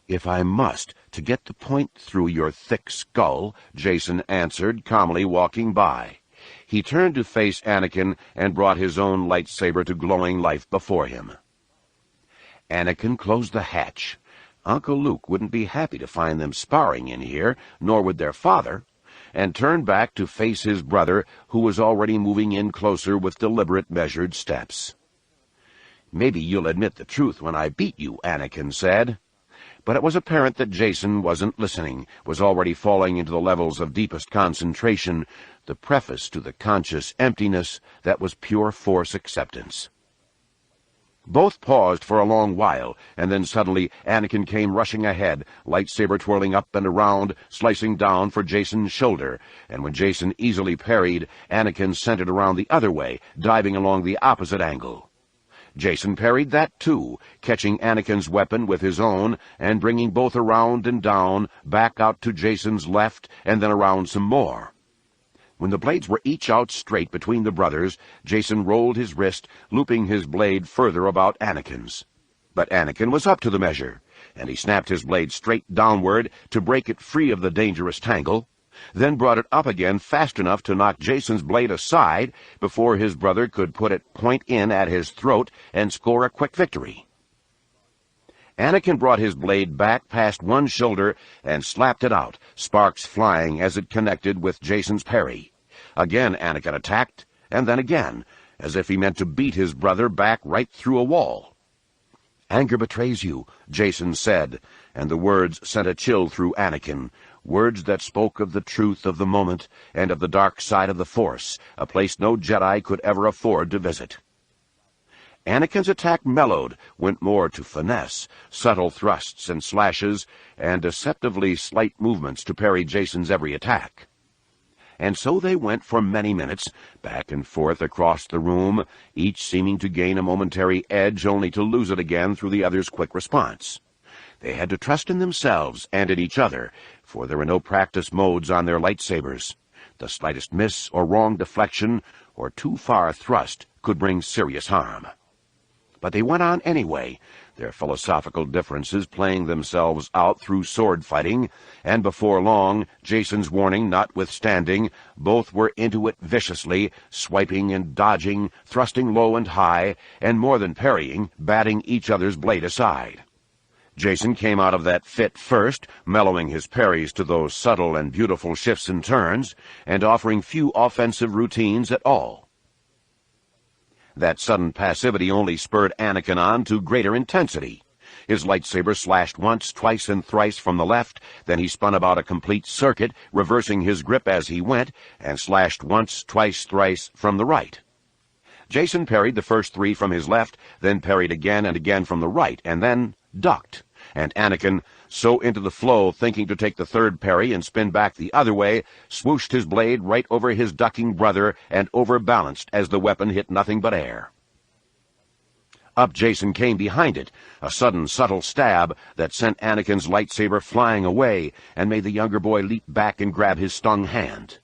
"If I must, to get the point through your thick skull," Jason answered, calmly walking by. He turned to face Anakin and brought his own lightsaber to glowing life before him. Anakin closed the hatch. Uncle Luke wouldn't be happy to find them sparring in here, nor would their father, and turned back to face his brother, who was already moving in closer with deliberate, measured steps. "Maybe you'll admit the truth when I beat you," Anakin said. But it was apparent that Jason wasn't listening, was already falling into the levels of deepest concentration, the preface to the conscious emptiness that was pure Force acceptance. Both paused for a long while, and then suddenly Anakin came rushing ahead, lightsaber twirling up and around, slicing down for Jason's shoulder, and when Jason easily parried, Anakin sent it around the other way, diving along the opposite angle. Jason parried that too, catching Anakin's weapon with his own and bringing both around and down, back out to Jason's left, and then around some more. When the blades were each out straight between the brothers, Jason rolled his wrist, looping his blade further about Anakin's. But Anakin was up to the measure, and he snapped his blade straight downward to break it free of the dangerous tangle. then brought it up again fast enough to knock Jason's blade aside before his brother could put it point in at his throat and score a quick victory. Anakin brought his blade back past one shoulder and slapped it out, sparks flying as it connected with Jason's parry. Again Anakin attacked, and then again, as if he meant to beat his brother back right through a wall. "Anger betrays you," Jason said, and the words sent a chill through Anakin, words that spoke of the truth of the moment and of the dark side of the Force, a place no Jedi could ever afford to visit. Anakin's attack mellowed, went more to finesse, subtle thrusts and slashes, and deceptively slight movements to parry Jason's every attack. And so they went for many minutes, back and forth across the room, each seeming to gain a momentary edge only to lose it again through the other's quick response. They had to trust in themselves and in each other, for there were no practice modes on their lightsabers. The slightest miss or wrong deflection or too far thrust could bring serious harm. But they went on anyway, their philosophical differences playing themselves out through sword fighting, and before long, Jason's warning notwithstanding, both were into it viciously, swiping and dodging, thrusting low and high, and more than parrying, batting each other's blade aside. Jason came out of that fit first, mellowing his parries to those subtle and beautiful shifts and turns, and offering few offensive routines at all. That sudden passivity only spurred Anakin on to greater intensity. His lightsaber slashed once, twice, and thrice from the left, then he spun about a complete circuit, reversing his grip as he went, and slashed once, twice, thrice from the right. Jason parried the first three from his left, then parried again and again from the right, and then ducked. And Anakin, so into the flow, thinking to take the third parry and spin back the other way, swooshed his blade right over his ducking brother and overbalanced as the weapon hit nothing but air. Up Jason came behind it, a sudden subtle stab that sent Anakin's lightsaber flying away and made the younger boy leap back and grab his stung hand.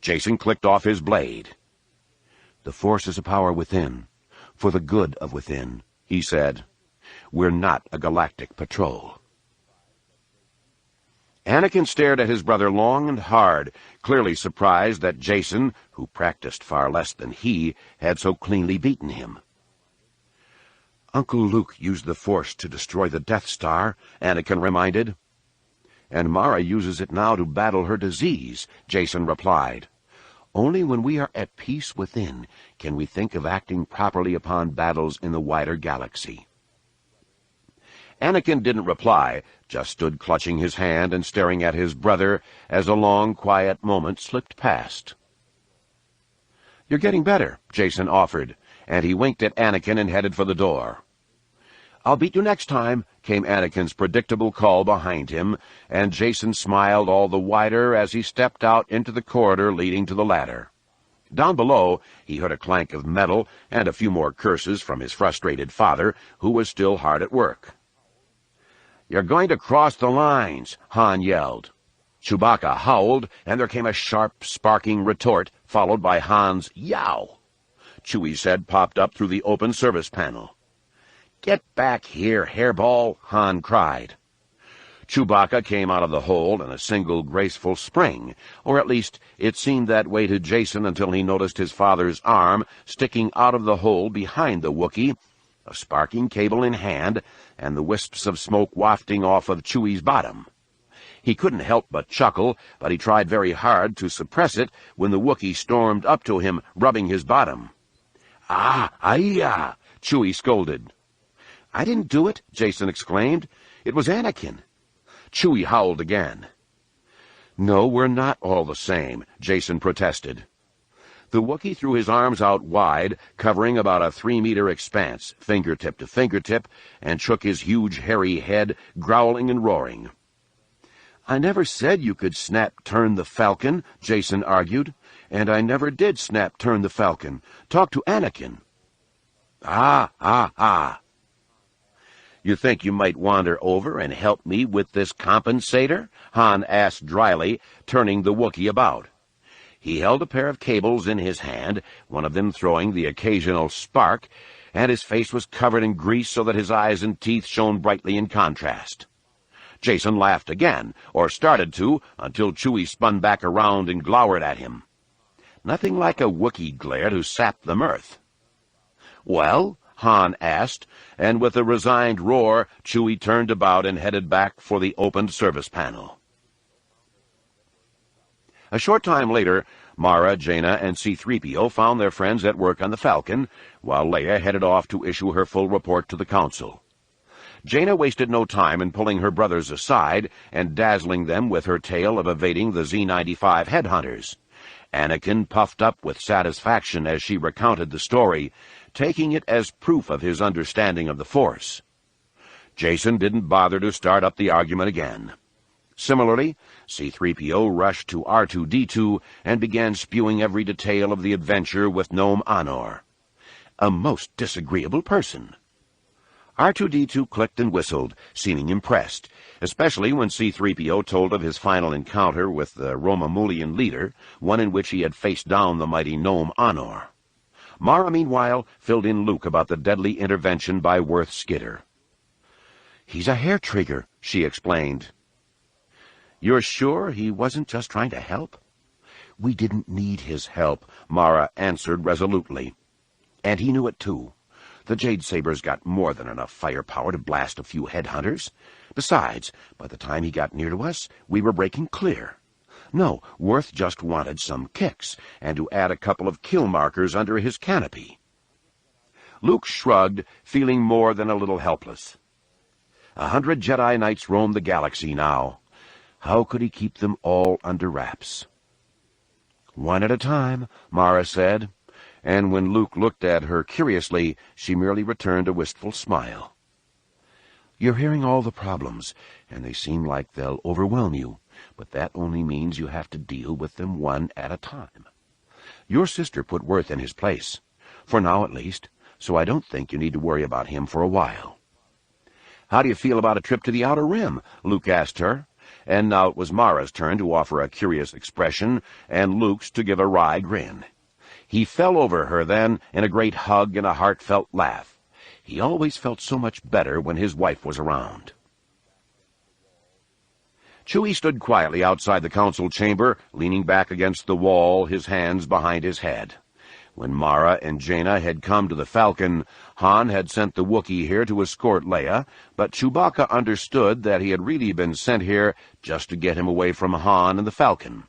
Jason clicked off his blade. "The Force is a power within, for the good of within," he said. "We're not a galactic patrol." Anakin stared at his brother long and hard, clearly surprised that Jason, who practiced far less than he, had so cleanly beaten him. "Uncle Luke used the Force to destroy the Death Star," Anakin reminded. "And Mara uses it now to battle her disease," Jason replied. "Only when we are at peace within can we think of acting properly upon battles in the wider galaxy." Anakin didn't reply, just stood clutching his hand and staring at his brother as a long, quiet moment slipped past. "You're getting better," Jason offered, and he winked at Anakin and headed for the door. "I'll beat you next time," came Anakin's predictable call behind him, and Jason smiled all the wider as he stepped out into the corridor leading to the ladder. Down below, he heard a clank of metal and a few more curses from his frustrated father, who was still hard at work. "You're going to cross the lines," Han yelled. Chewbacca howled, and there came a sharp, sparking retort, followed by Han's "Yow!" Chewie's head popped up through the open service panel. "Get back here, hairball!" Han cried. Chewbacca came out of the hold in a single graceful spring, or at least it seemed that way to Jason until he noticed his father's arm sticking out of the hole behind the Wookiee, a sparking cable in hand, and the wisps of smoke wafting off of Chewie's bottom. He couldn't help but chuckle, but he tried very hard to suppress it when the Wookiee stormed up to him, rubbing his bottom. "Ah, Chewie scolded. "I didn't do it," Jason exclaimed. "It was Anakin." Chewie howled again. "No, we're not all the same," Jason protested. The Wookiee threw his arms out wide, covering about a 3-meter expanse, fingertip to fingertip, and shook his huge hairy head, growling and roaring. "I never said you could snap-turn the Falcon," Jason argued, "and I never did snap-turn the Falcon. Talk to Anakin." Ah. "You think you might wander over and help me with this compensator?" Han asked dryly, turning the Wookiee about. He held a pair of cables in his hand, one of them throwing the occasional spark, and his face was covered in grease so that his eyes and teeth shone brightly in contrast. Jason laughed again, or started to, until Chewie spun back around and glowered at him. Nothing like a Wookiee glare to sap the mirth. "Well?" Han asked, and with a resigned roar, Chewie turned about and headed back for the opened service panel. A short time later, Mara, Jaina, and C-3PO found their friends at work on the Falcon, while Leia headed off to issue her full report to the Council. Jaina wasted no time in pulling her brothers aside and dazzling them with her tale of evading the Z-95 headhunters. Anakin puffed up with satisfaction as she recounted the story, taking it as proof of his understanding of the Force. Jason didn't bother to start up the argument again. Similarly, C-3PO rushed to R2-D2 and began spewing every detail of the adventure with Nome Anor. A most disagreeable person. R2-D2 clicked and whistled, seeming impressed, especially when C-3PO told of his final encounter with the Romulan leader, one in which he had faced down the mighty Nome Anor. Mara, meanwhile, filled in Luke about the deadly intervention by Worth Skidder. "He's a hair-trigger," she explained. "You're sure he wasn't just trying to help?" "We didn't need his help," Mara answered resolutely. "And he knew it, too. The Jade Saber's got more than enough firepower to blast a few headhunters. Besides, by the time he got near to us, we were breaking clear. No, Worth just wanted some kicks, and to add a couple of kill markers under his canopy." Luke shrugged, feeling more than a little helpless. 100 Jedi Knights roam the galaxy now. How could he keep them all under wraps? "One at a time," Mara said, and when Luke looked at her curiously, she merely returned a wistful smile. "You're hearing all the problems, and they seem like they'll overwhelm you, but that only means you have to deal with them one at a time. Your sister put Worth in his place, for now at least, so I don't think you need to worry about him for a while." "How do you feel about a trip to the Outer Rim?" Luke asked her, and now it was Mara's turn to offer a curious expression, and Luke's to give a wry grin. He fell over her then in a great hug and a heartfelt laugh. He always felt so much better when his wife was around. Chewie stood quietly outside the council chamber, leaning back against the wall, his hands behind his head. When Mara and Jaina had come to the Falcon, Han had sent the Wookiee here to escort Leia, but Chewbacca understood that he had really been sent here just to get him away from Han and the Falcon.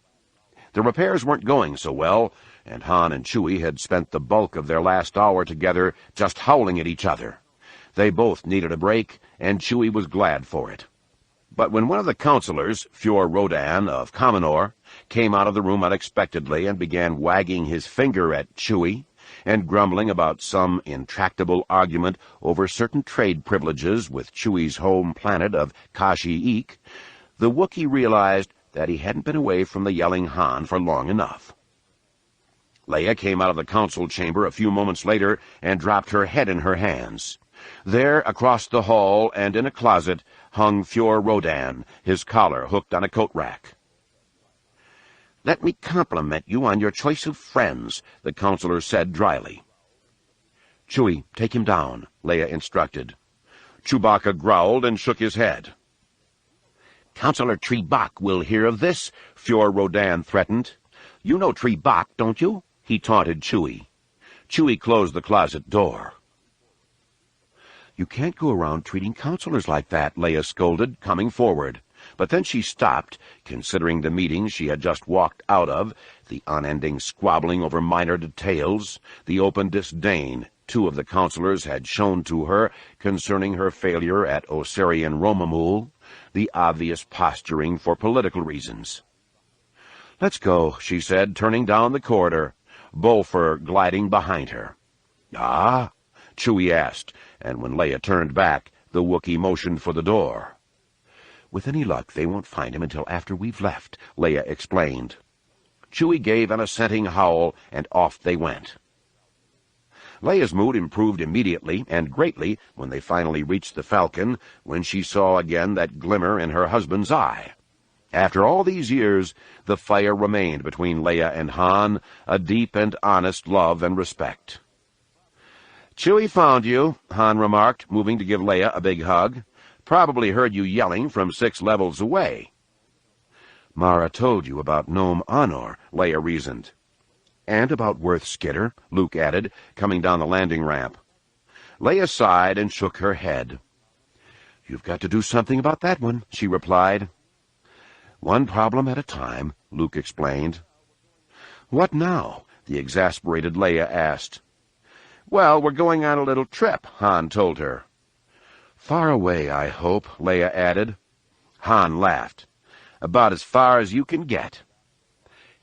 The repairs weren't going so well, and Han and Chewie had spent the bulk of their last hour together just howling at each other. They both needed a break, and Chewie was glad for it. But when one of the counselors, Fjord Rodan of Commenor, came out of the room unexpectedly and began wagging his finger at Chewie and grumbling about some intractable argument over certain trade privileges with Chewie's home planet of Kashyyyk, the Wookiee realized that he hadn't been away from the yelling Han for long enough. Leia came out of the council chamber a few moments later and dropped her head in her hands. There, across the hall and in a closet, hung Fjord Rodan, his collar hooked on a coat rack. "Let me compliment you on your choice of friends," the counselor said dryly. "Chewie, take him down," Leia instructed. Chewbacca growled and shook his head. "Counselor Trebak will hear of this," Fjord Rodan threatened. "You know Trebak, don't you?" he taunted Chewie. Chewie closed the closet door. "You can't go around treating counselors like that," Leia scolded, coming forward. But then she stopped, considering the meeting she had just walked out of, the unending squabbling over minor details, the open disdain two of the counselors had shown to her concerning her failure at Osirian Romamul, the obvious posturing for political reasons. "Let's go," she said, turning down the corridor, Bolfer gliding behind her. "Ah?" Chewie asked, and when Leia turned back, the Wookiee motioned for the door. "With any luck, they won't find him until after we've left," Leia explained. Chewie gave an assenting howl, and off they went. Leia's mood improved immediately and greatly when they finally reached the Falcon, when she saw again that glimmer in her husband's eye. After all these years, the fire remained between Leia and Han, a deep and honest love and respect. "Chewie found you," Han remarked, moving to give Leia a big hug. Probably heard you yelling from 6 levels away. Mara told you about Gnome Honor, Leia reasoned. And about Worth Skidder, Luke added, coming down the landing ramp. Leia sighed and shook her head. You've got to do something about that one, she replied. One problem at a time, Luke explained. What now? The exasperated Leia asked. Well, we're going on a little trip, Han told her. Far away, I hope, Leia added. Han laughed. About as far as you can get.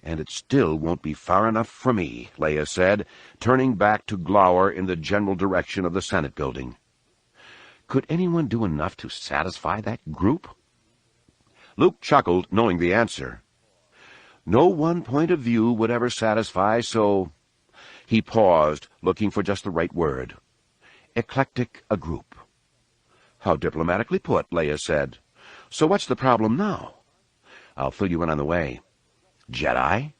And it still won't be far enough for me, Leia said, turning back to glower in the general direction of the Senate building. Could anyone do enough to satisfy that group? Luke chuckled, knowing the answer. No one point of view would ever satisfy, so... He paused, looking for just the right word. Eclectic a group. How diplomatically put, Leia said. So what's the problem now? I'll fill you in on the way. Jedi?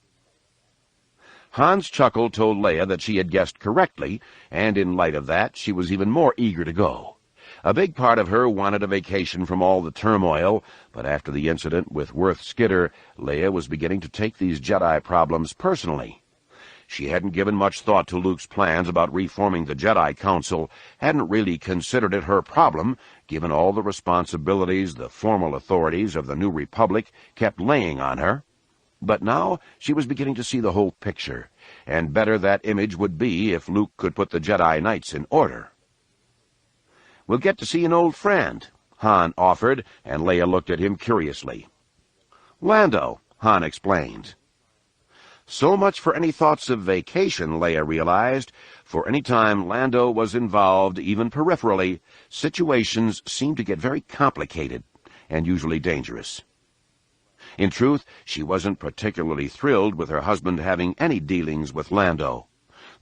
Han's chuckle told Leia that she had guessed correctly, and in light of that, she was even more eager to go. A big part of her wanted a vacation from all the turmoil, but after the incident with Worth Skidder, Leia was beginning to take these Jedi problems personally. She hadn't given much thought to Luke's plans about reforming the Jedi Council, hadn't really considered it her problem, given all the responsibilities the formal authorities of the New Republic kept laying on her. But now she was beginning to see the whole picture, and better that image would be if Luke could put the Jedi Knights in order. We'll get to see an old friend, Han offered, and Leia looked at him curiously. Lando, Han explained. So much for any thoughts of vacation, Leia realized. For any time Lando was involved, even peripherally, situations seemed to get very complicated and usually dangerous. In truth, she wasn't particularly thrilled with her husband having any dealings with Lando.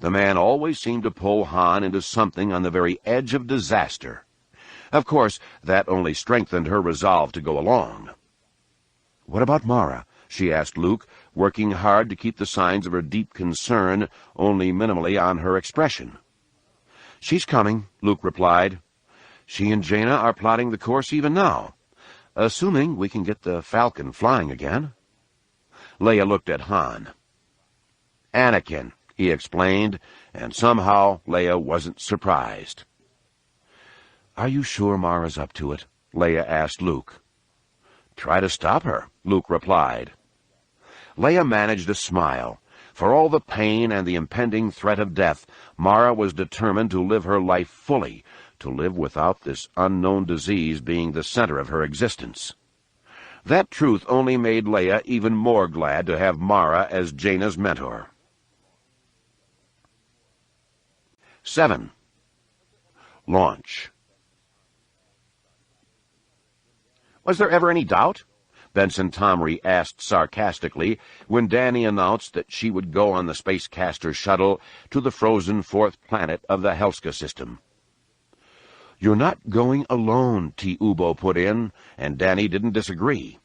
The man always seemed to pull Han into something on the very edge of disaster. Of course, that only strengthened her resolve to go along. What about Mara? She asked Luke, working hard to keep the signs of her deep concern only minimally on her expression. She's coming, Luke replied. She and Jaina are plotting the course even now, assuming we can get the Falcon flying again. Leia looked at Han. Anakin, he explained, and somehow Leia wasn't surprised. Are you sure Mara's up to it? Leia asked Luke. Try to stop her, Luke replied. Leia managed a smile. For all the pain and the impending threat of death, Mara was determined to live her life fully, to live without this unknown disease being the center of her existence. That truth only made Leia even more glad to have Mara as Jaina's mentor. 7. Launch. Was there ever any doubt? Benson Tomry asked sarcastically when Danny announced that she would go on the Spacecaster shuttle to the frozen 4th planet of the Helska system. You're not going alone, T. Ubo put in, and Danny didn't disagree.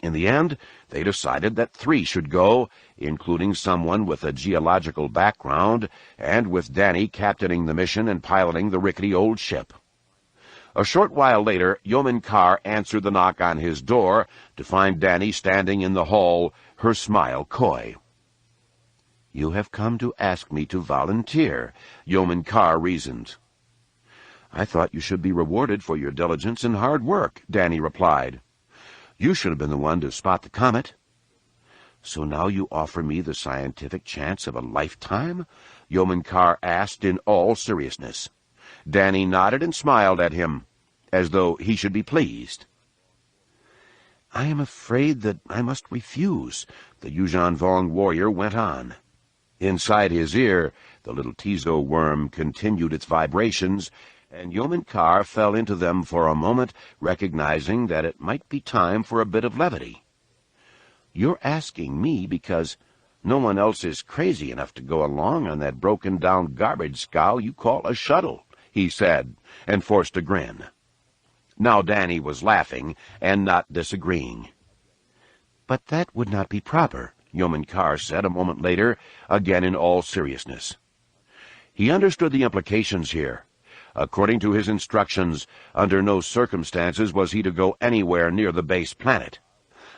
In the end, they decided that 3 should go, including someone with a geological background, and with Danny captaining the mission and piloting the rickety old ship. A short while later, Yeoman Carr answered the knock on his door to find Danny standing in the hall, her smile coy. You have come to ask me to volunteer, Yeoman Carr reasoned. I thought you should be rewarded for your diligence and hard work, Danny replied. You should have been the one to spot the comet. So now you offer me the scientific chance of a lifetime? Yeoman Carr asked in all seriousness. Danny nodded and smiled at him, as though he should be pleased. I am afraid that I must refuse, the Yuuzhan Vong warrior went on. Inside his ear, the little Tizo worm continued its vibrations, and Yeoman Carr fell into them for a moment, recognizing that it might be time for a bit of levity. You're asking me because no one else is crazy enough to go along on that broken-down garbage scow you call a shuttle, he said, and forced a grin. Now Danny was laughing and not disagreeing. But that would not be proper, Yeoman Carr said a moment later, again in all seriousness. He understood the implications here. According to his instructions, under no circumstances was he to go anywhere near the base planet.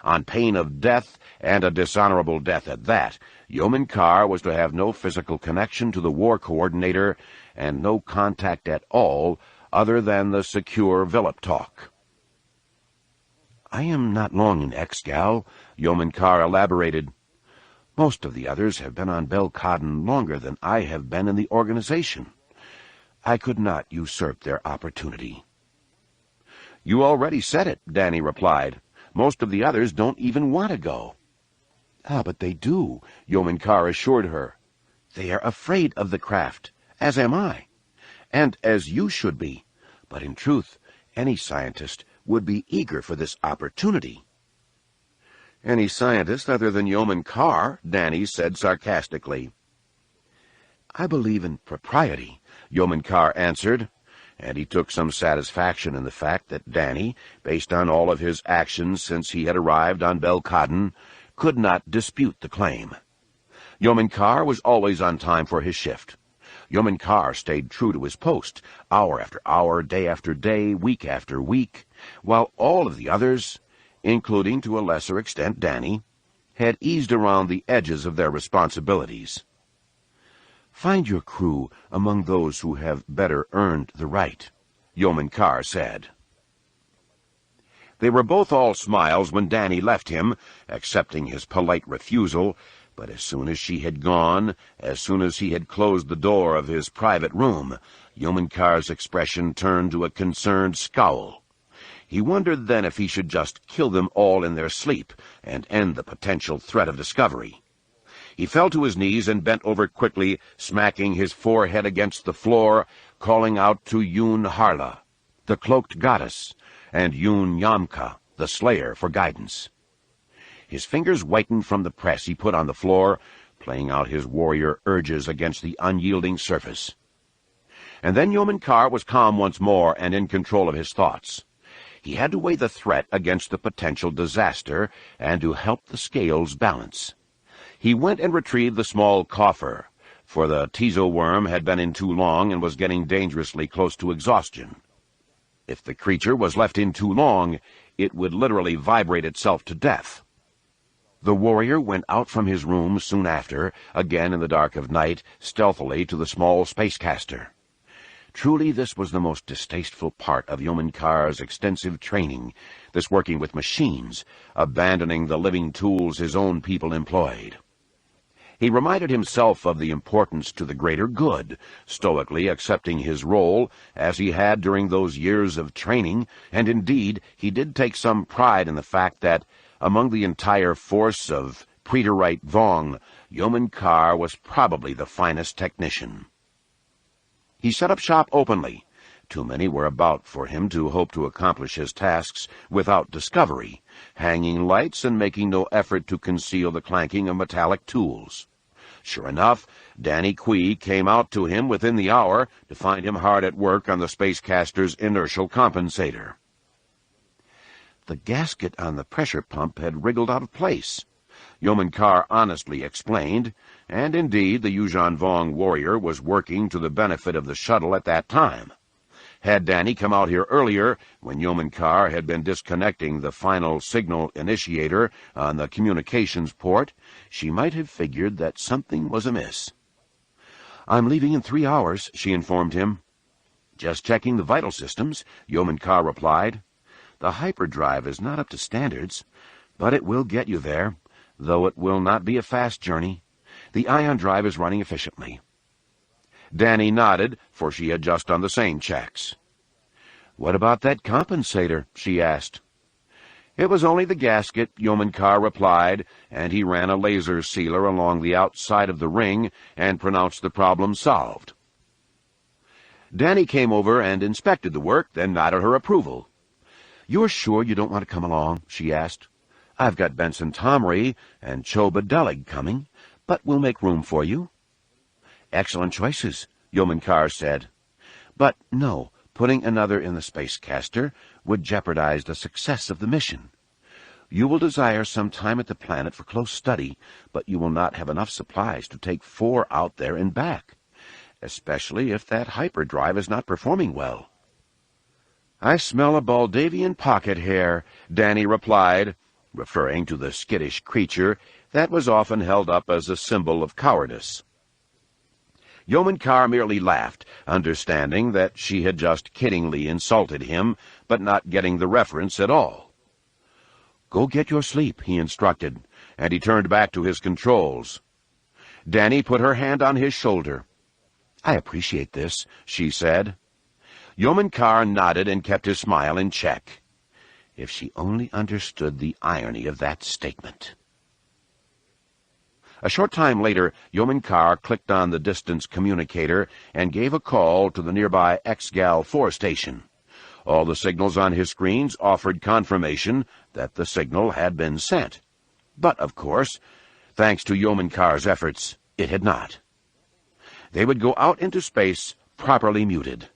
On pain of death, and a dishonorable death at that, Yeoman Carr was to have no physical connection to the war coordinator and no contact at all other than the secure Villip talk. "I am not long in Exgal," Yeoman Carr elaborated. "Most of the others have been on Belcodden longer than I have been in the organization. I could not usurp their opportunity." "You already said it," Danny replied. "Most of the others don't even want to go." "Ah, but they do," Yeoman Carr assured her. "They are afraid of the craft, as am I, and as you should be. But in truth, any scientist would be eager for this opportunity." "Any scientist other than Yeoman Carr," Danny said sarcastically. "I believe in propriety," Yeoman Carr answered, and he took some satisfaction in the fact that Danny, based on all of his actions since he had arrived on Belcodden, could not dispute the claim. Yeoman Carr was always on time for his shift. Yeoman Carr stayed true to his post, hour after hour, day after day, week after week, while all of the others, including to a lesser extent Danny, had eased around the edges of their responsibilities. "Find your crew among those who have better earned the right," Yeoman Carr said. They were both all smiles when Danny left him, accepting his polite refusal, but as soon as she had gone, as soon as he had closed the door of his private room, Yeoman Carr's expression turned to a concerned scowl. He wondered then if he should just kill them all in their sleep and end the potential threat of discovery. He fell to his knees and bent over quickly, smacking his forehead against the floor, calling out to Yoon Harla, the cloaked goddess, and Yoon Yamka, the slayer, for guidance. His fingers whitened from the press he put on the floor, playing out his warrior urges against the unyielding surface. And then Yeoman Carr was calm once more and in control of his thoughts. He had to weigh the threat against the potential disaster and to help the scales balance. He went and retrieved the small coffer, for the Tizo worm had been in too long and was getting dangerously close to exhaustion. If the creature was left in too long, it would literally vibrate itself to death. The warrior went out from his room soon after, again in the dark of night, stealthily to the small spacecaster. Truly this was the most distasteful part of Yeoman Carr's extensive training, this working with machines, abandoning the living tools his own people employed. He reminded himself of the importance to the greater good, stoically accepting his role, as he had during those years of training, and indeed he did take some pride in the fact that, among the entire force of Preterite Vong, Yeoman Carr was probably the finest technician. He set up shop openly. Too many were about for him to hope to accomplish his tasks without discovery, hanging lights and making no effort to conceal the clanking of metallic tools. Sure enough, Danny Quee came out to him within the hour to find him hard at work on the spacecaster's inertial compensator. The gasket on the pressure pump had wriggled out of place, Yeoman Carr honestly explained, and indeed the Yuuzhan Vong warrior was working to the benefit of the shuttle at that time. Had Danny come out here earlier, when Yeoman Carr had been disconnecting the final signal initiator on the communications port, she might have figured that something was amiss. "I'm leaving in 3 hours," she informed him. "Just checking the vital systems," Yeoman Carr replied. "The hyperdrive is not up to standards, but it will get you there, though it will not be a fast journey. The ion drive is running efficiently." Danny nodded, for she had just done the same checks. "What about that compensator?" she asked. "It was only the gasket," Yeoman Carr replied, and he ran a laser sealer along the outside of the ring and pronounced the problem solved. Danny came over and inspected the work, then nodded her approval. "You're sure you don't want to come along?" she asked. "I've got Benson Tomry and Choba Delig coming, but we'll make room for you." "Excellent choices," Yeoman Carr said. "But no, putting another in the spacecaster would jeopardize the success of the mission. You will desire some time at the planet for close study, but you will not have enough supplies to take 4 out there and back. especially if that hyperdrive is not performing well. "I smell a Baldavian pocket hare," Danny replied, referring to the skittish creature that was often held up as a symbol of cowardice. Yeoman Carr merely laughed, understanding that she had just kiddingly insulted him, but not getting the reference at all. "Go get your sleep," he instructed, and he turned back to his controls. Danny put her hand on his shoulder. "I appreciate this," she said. Yeoman Carr nodded and kept his smile in check. If she only understood the irony of that statement. A short time later, Yeoman Carr clicked on the distance communicator and gave a call to the nearby X-Gal 4 station. All the signals on his screens offered confirmation that the signal had been sent. But, of course, thanks to Yeoman Carr's efforts, it had not. They would go out into space properly muted.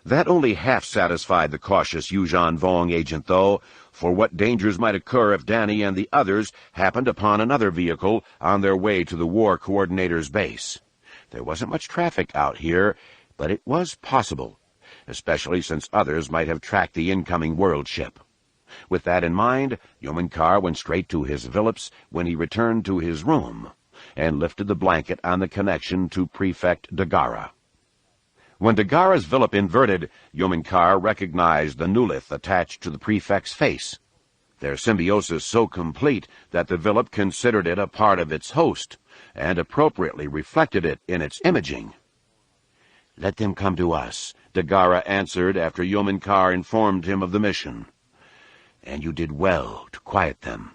That only half satisfied the cautious Yuuzhan Vong agent, though, for what dangers might occur if Danny and the others happened upon another vehicle on their way to the War Coordinator's base. There wasn't much traffic out here, but it was possible, especially since others might have tracked the incoming world ship. With that in mind, Yeoman Carr went straight to his Phillips when he returned to his room, and lifted the blanket on the connection to Prefect Dagara. When Dagara's Phillip inverted, Yeoman Carr recognized the nulith attached to the Prefect's face, their symbiosis so complete that the Phillip considered it a part of its host, and appropriately reflected it in its imaging. "Let them come to us," Dagara answered after Yeoman Carr informed him of the mission. "And you did well to quiet them."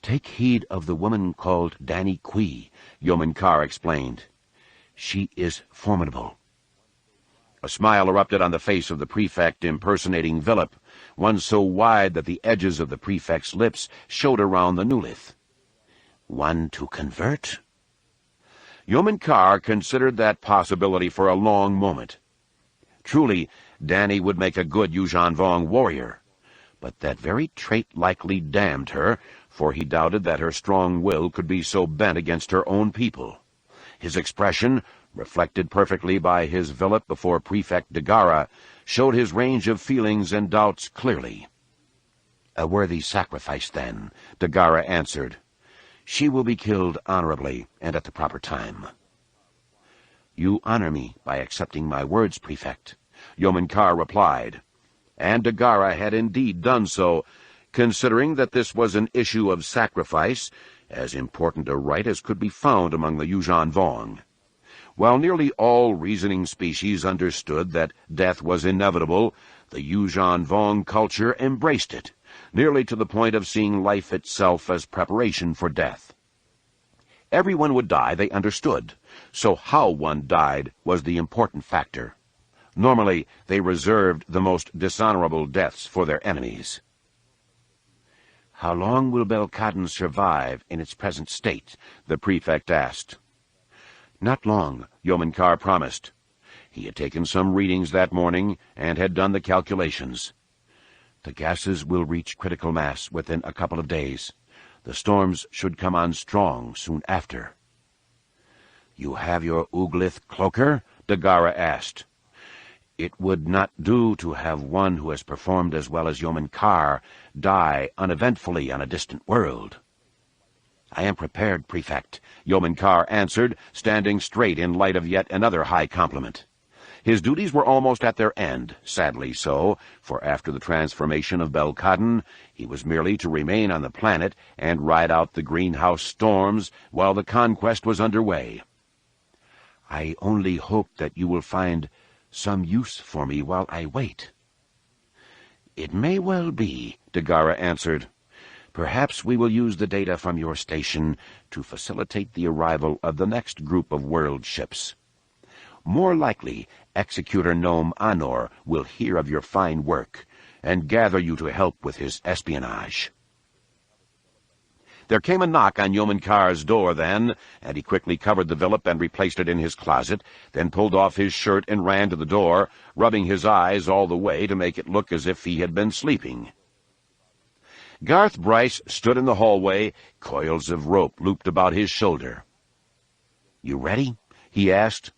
"Take heed of the woman called Danny Quee," Yeoman Carr explained. "She is formidable." A smile erupted on the face of the Prefect impersonating Phillip, one so wide that the edges of the Prefect's lips showed around the nulith. "One to convert?" Yeoman Carr considered that possibility for a long moment. Truly, Danny would make a good Yuuzhan Vong warrior, but that very trait likely damned her, for he doubted that her strong will could be so bent against her own people. His expression, reflected perfectly by his Phillip before Prefect Dagara, showed his range of feelings and doubts clearly. "A worthy sacrifice, then," Dagara answered. "She will be killed honorably and at the proper time." "You honor me by accepting my words, Prefect," Yeoman Carr replied. And Dagara had indeed done so, considering that this was an issue of sacrifice, as important a rite as could be found among the Yuuzhan Vong. While nearly all reasoning species understood that death was inevitable, the Yuuzhan Vong culture embraced it, nearly to the point of seeing life itself as preparation for death. Everyone would die, they understood, so how one died was the important factor. Normally, they reserved the most dishonorable deaths for their enemies. "How long will Belkadon survive in its present state?" the Prefect asked. "Not long," Yeoman Carr promised. He had taken some readings that morning and had done the calculations. "The gases will reach critical mass within a couple of days. The storms should come on strong soon after." "You have your Uglith cloaker?" Dagara asked. It would not do to have one who has performed as well as Yeoman Carr die uneventfully on a distant world. "I am prepared, Prefect," Yeoman Carr answered, standing straight in light of yet another high compliment. His duties were almost at their end, sadly so, for after the transformation of Belkadon, he was merely to remain on the planet and ride out the greenhouse storms while the conquest was underway. "I only hope that you will find some use for me while I wait." "It may well be," Dagara answered. "Perhaps we will use the data from your station to facilitate the arrival of the next group of world ships. More likely, Executor Gnome Anor will hear of your fine work and gather you to help with his espionage." There came a knock on Yeoman Carr's door then, and he quickly covered the Phillip and replaced it in his closet, then pulled off his shirt and ran to the door, rubbing his eyes all the way to make it look as if he had been sleeping. Garth Bryce stood in the hallway, coils of rope looped about his shoulder. "You ready?" he asked.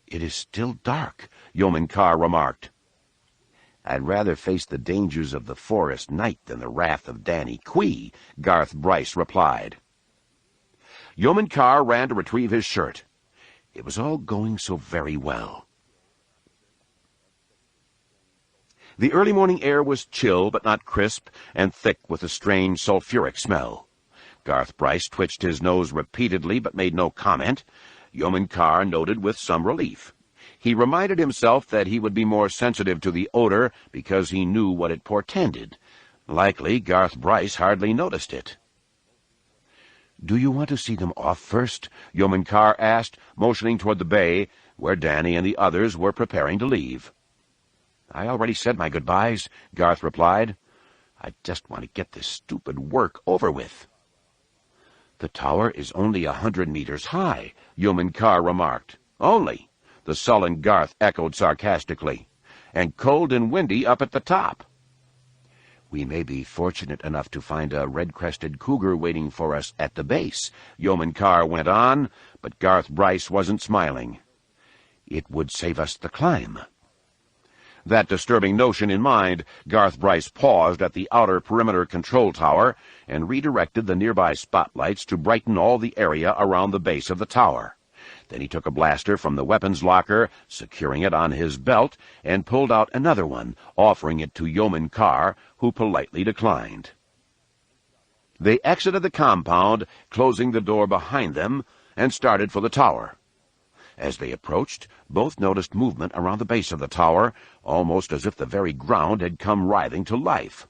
"It is still dark," Yeoman Carr remarked. "I'd rather face the dangers of the forest night than the wrath of Danny Quee," Garth Bryce replied. Yeoman Carr ran to retrieve his shirt. It was all going so very well. The early morning air was chill but not crisp, and thick with a strange sulphuric smell. Garth Bryce twitched his nose repeatedly but made no comment. Yeoman Carr noted with some relief. He reminded himself that he would be more sensitive to the odor because he knew what it portended. Likely Garth Bryce hardly noticed it. "Do you want to see them off first?" Yeoman Carr asked, motioning toward the bay, where Danny and the others were preparing to leave. "I already said my goodbyes," Garth replied. "I just want to get this stupid work over with." "The tower is only 100 meters high," Yeoman Carr remarked. "Only," the sullen Garth echoed sarcastically. "And cold and windy up at the top." "We may be fortunate enough to find a red-crested cougar waiting for us at the base," Yeoman Carr went on, but Garth Bryce wasn't smiling. "It would save us the climb." That disturbing notion in mind, Garth Bryce paused at the outer perimeter control tower and redirected the nearby spotlights to brighten all the area around the base of the tower. Then he took a blaster from the weapons locker, securing it on his belt, and pulled out another one, offering it to Yeoman Carr, who politely declined. They exited the compound, closing the door behind them, and started for the tower. As they approached, both noticed movement around the base of the tower, almost as if the very ground had come writhing to life.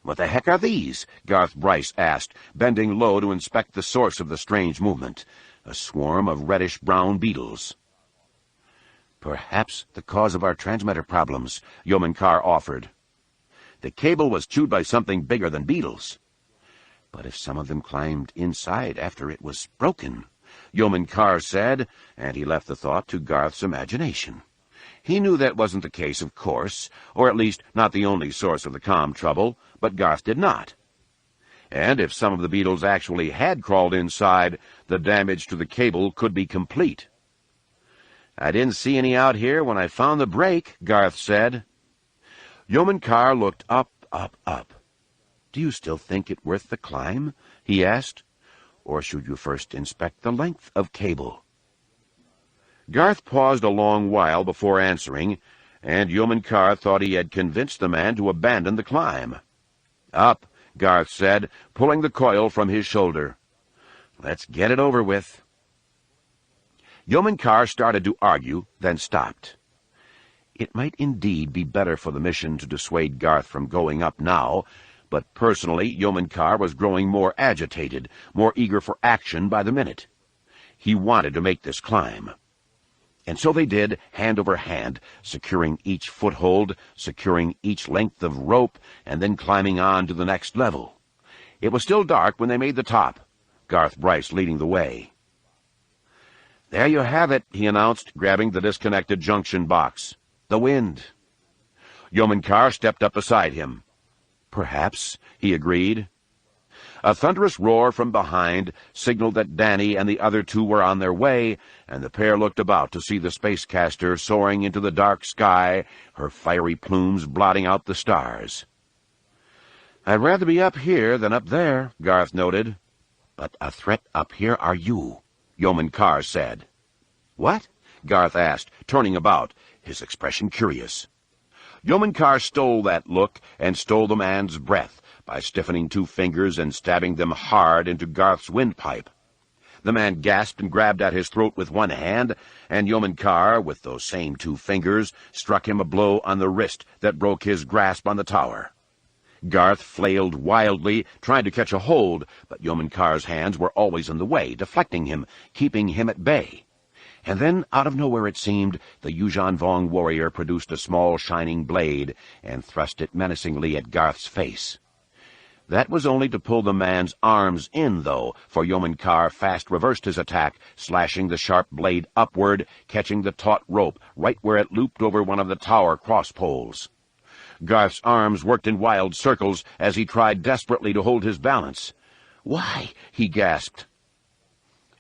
"What the heck are these?" Garth Bryce asked, bending low to inspect the source of the strange movement. A swarm of reddish-brown beetles. "Perhaps the cause of our transmitter problems," Yeoman Carr offered. "The cable was chewed by something bigger than beetles." "But if some of them climbed inside after it was broken," Yeoman Carr said, and he left the thought to Garth's imagination. He knew that wasn't the case, of course, or at least not the only source of the comm trouble, but Garth did not. And if some of the beetles actually had crawled inside, the damage to the cable could be complete. "I didn't see any out here when I found the break," Garth said. Yeoman Carr looked up. "Do you still think it worth the climb?" he asked. "Or should you first inspect the length of cable?" Garth paused a long while before answering, and Yeoman Carr thought he had convinced the man to abandon the climb. "Up," Garth said, pulling the coil from his shoulder. "Let's get it over with." Yeoman Carr started to argue, then stopped. It might indeed be better for the mission to dissuade Garth from going up now, but personally Yeoman Carr was growing more agitated, more eager for action by the minute. He wanted to make this climb. And so they did, hand over hand, securing each foothold, securing each length of rope, and then climbing on to the next level. It was still dark when they made the top, Garth Bryce leading the way. "There you have it," he announced, grabbing the disconnected junction box. "The wind." Yeoman Carr stepped up beside him. "Perhaps," he agreed. A thunderous roar from behind signaled that Danny and the other two were on their way, and the pair looked about to see the spacecaster soaring into the dark sky, her fiery plumes blotting out the stars. "I'd rather be up here than up there," Garth noted. "But a threat up here are you," Yeoman Carr said. "What?" Garth asked, turning about, his expression curious. Yeoman Carr stole that look and stole the man's breath by stiffening two fingers and stabbing them hard into Garth's windpipe. The man gasped and grabbed at his throat with one hand, and Yeoman Carr, with those same two fingers, struck him a blow on the wrist that broke his grasp on the tower. Garth flailed wildly, trying to catch a hold, but Yeoman Carr's hands were always in the way, deflecting him, keeping him at bay. And then, out of nowhere it seemed, the Yuuzhan Vong warrior produced a small shining blade and thrust it menacingly at Garth's face. That was only to pull the man's arms in, though, for Yeoman Carr fast reversed his attack, slashing the sharp blade upward, catching the taut rope right where it looped over one of the tower cross-poles. Garth's arms worked in wild circles as he tried desperately to hold his balance. "Why?" he gasped.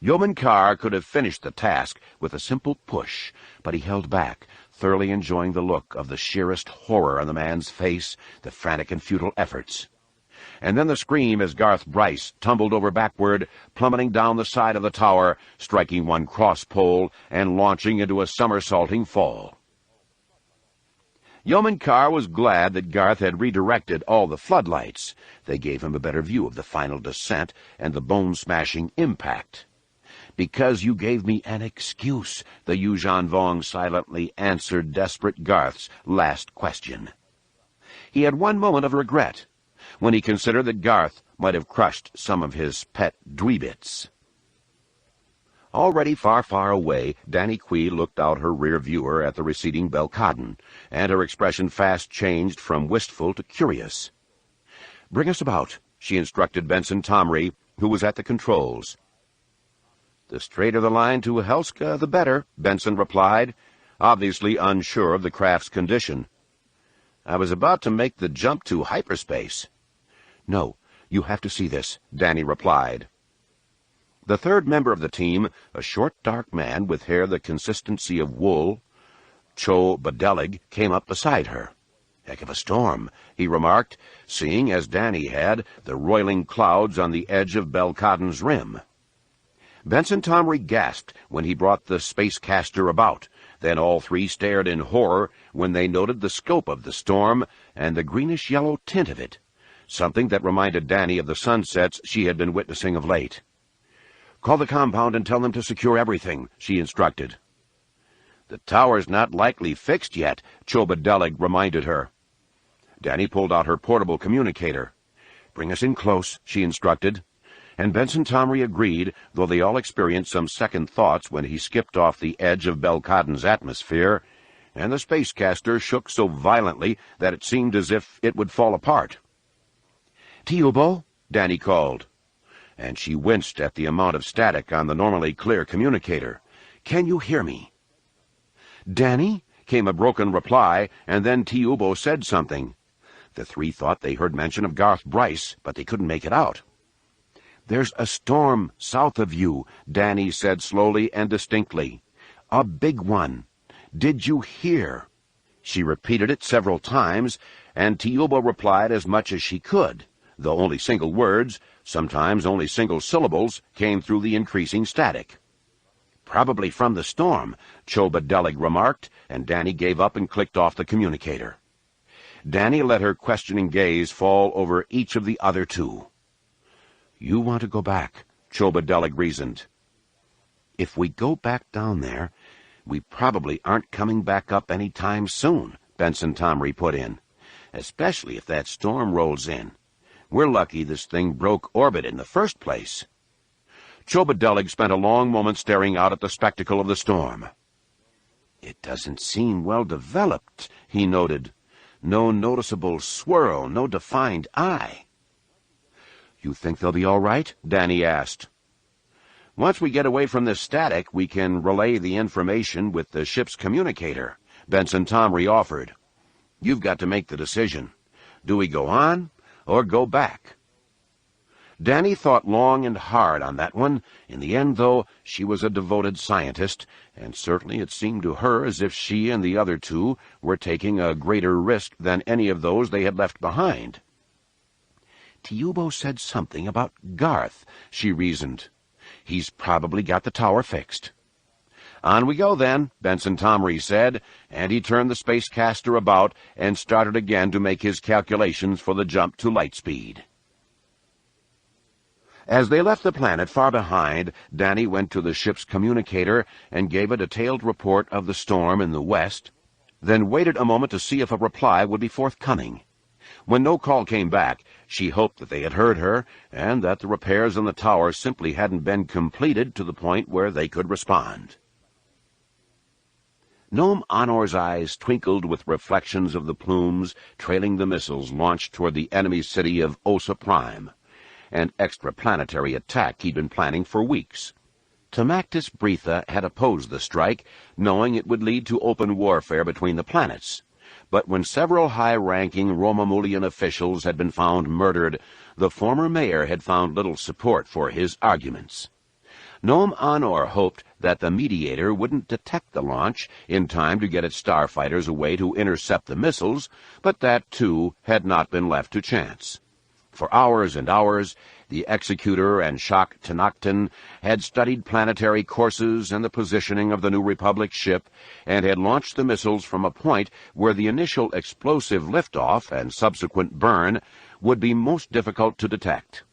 Yeoman Carr could have finished the task with a simple push, but he held back, thoroughly enjoying the look of the sheerest horror on the man's face, the frantic and futile efforts. And then the scream as Garth Bryce tumbled over backward, plummeting down the side of the tower, striking one cross pole and launching into a somersaulting fall. Yeoman Carr was glad that Garth had redirected all the floodlights. They gave him a better view of the final descent and the bone-smashing impact. "Because you gave me an excuse," the Yuuzhan Vong silently answered desperate Garth's last question. He had one moment of regret, when he considered that Garth might have crushed some of his pet dweebits. Already far, far away, Danny Quee looked out her rear viewer at the receding Belcodden, and her expression fast changed from wistful to curious. "Bring us about," she instructed Benson Tomry, who was at the controls. "The straighter the line to Helska, the better," Benson replied, obviously unsure of the craft's condition. "I was about to make the jump to hyperspace." "No, you have to see this," Danny replied. The third member of the team, a short, dark man with hair the consistency of wool, Cho Badelig, came up beside her. "Heck of a storm," he remarked, seeing, as Danny had, the roiling clouds on the edge of Belcodden's rim. Benson Tomry gasped when he brought the spacecaster about. Then all three stared in horror when they noted the scope of the storm and the greenish-yellow tint of it, something that reminded Danny of the sunsets she had been witnessing of late. "Call the compound and tell them to secure everything," she instructed. "The tower's not likely fixed yet," Chobadelig reminded her. Danny pulled out her portable communicator. "Bring us in close," she instructed. And Benson Tomry agreed, though they all experienced some second thoughts when he skipped off the edge of Belcodden's atmosphere, and the spacecaster shook so violently that it seemed as if it would fall apart. "Tiubo," Danny called, and she winced at the amount of static on the normally clear communicator. "Can you hear me?" "Danny?" came a broken reply, and then Tiubo said something. The three thought they heard mention of Garth Bryce, but they couldn't make it out. "There's a storm south of you," Danny said slowly and distinctly. "A big one. Did you hear?" She repeated it several times, and Tiubo replied as much as she could, though only single words, sometimes only single syllables, came through the increasing static. "Probably from the storm," Chobadelig remarked, and Danny gave up and clicked off the communicator. Danny let her questioning gaze fall over each of the other two. "You want to go back," Chobadelig reasoned. "If we go back down there, we probably aren't coming back up any time soon," Benson Tomry put in, "especially if that storm rolls in. We're lucky this thing broke orbit in the first place." Chobadelig spent a long moment staring out at the spectacle of the storm. "It doesn't seem well developed," he noted. "No noticeable swirl, no defined eye." "You think they'll be all right?" Danny asked. "Once we get away from this static, we can relay the information with the ship's communicator," Benson Tomry offered. "You've got to make the decision. Do we go on or go back?" Danny thought long and hard on that one. In the end, though, she was a devoted scientist, and certainly it seemed to her as if she and the other two were taking a greater risk than any of those they had left behind. "Tiubo said something about Garth," she reasoned. "He's probably got the tower fixed." "On we go, then," Benson Tomry said, and he turned the spacecaster about and started again to make his calculations for the jump to light speed. As they left the planet far behind, Danny went to the ship's communicator and gave a detailed report of the storm in the west, then waited a moment to see if a reply would be forthcoming. When no call came back, she hoped that they had heard her, and that the repairs on the tower simply hadn't been completed to the point where they could respond. Gnome Honor's eyes twinkled with reflections of the plumes trailing the missiles launched toward the enemy city of Osa Prime, an extraplanetary attack he'd been planning for weeks. Tamactus Bretha had opposed the strike, knowing it would lead to open warfare between the planets. But when several high-ranking Romamulian officials had been found murdered, the former mayor had found little support for his arguments. Nome Honor hoped that the Mediator wouldn't detect the launch in time to get its starfighters away to intercept the missiles, but that, too, had not been left to chance. For hours and hours, the Executor and Shock Tenoctin had studied planetary courses and the positioning of the New Republic ship, and had launched the missiles from a point where the initial explosive liftoff and subsequent burn would be most difficult to detect.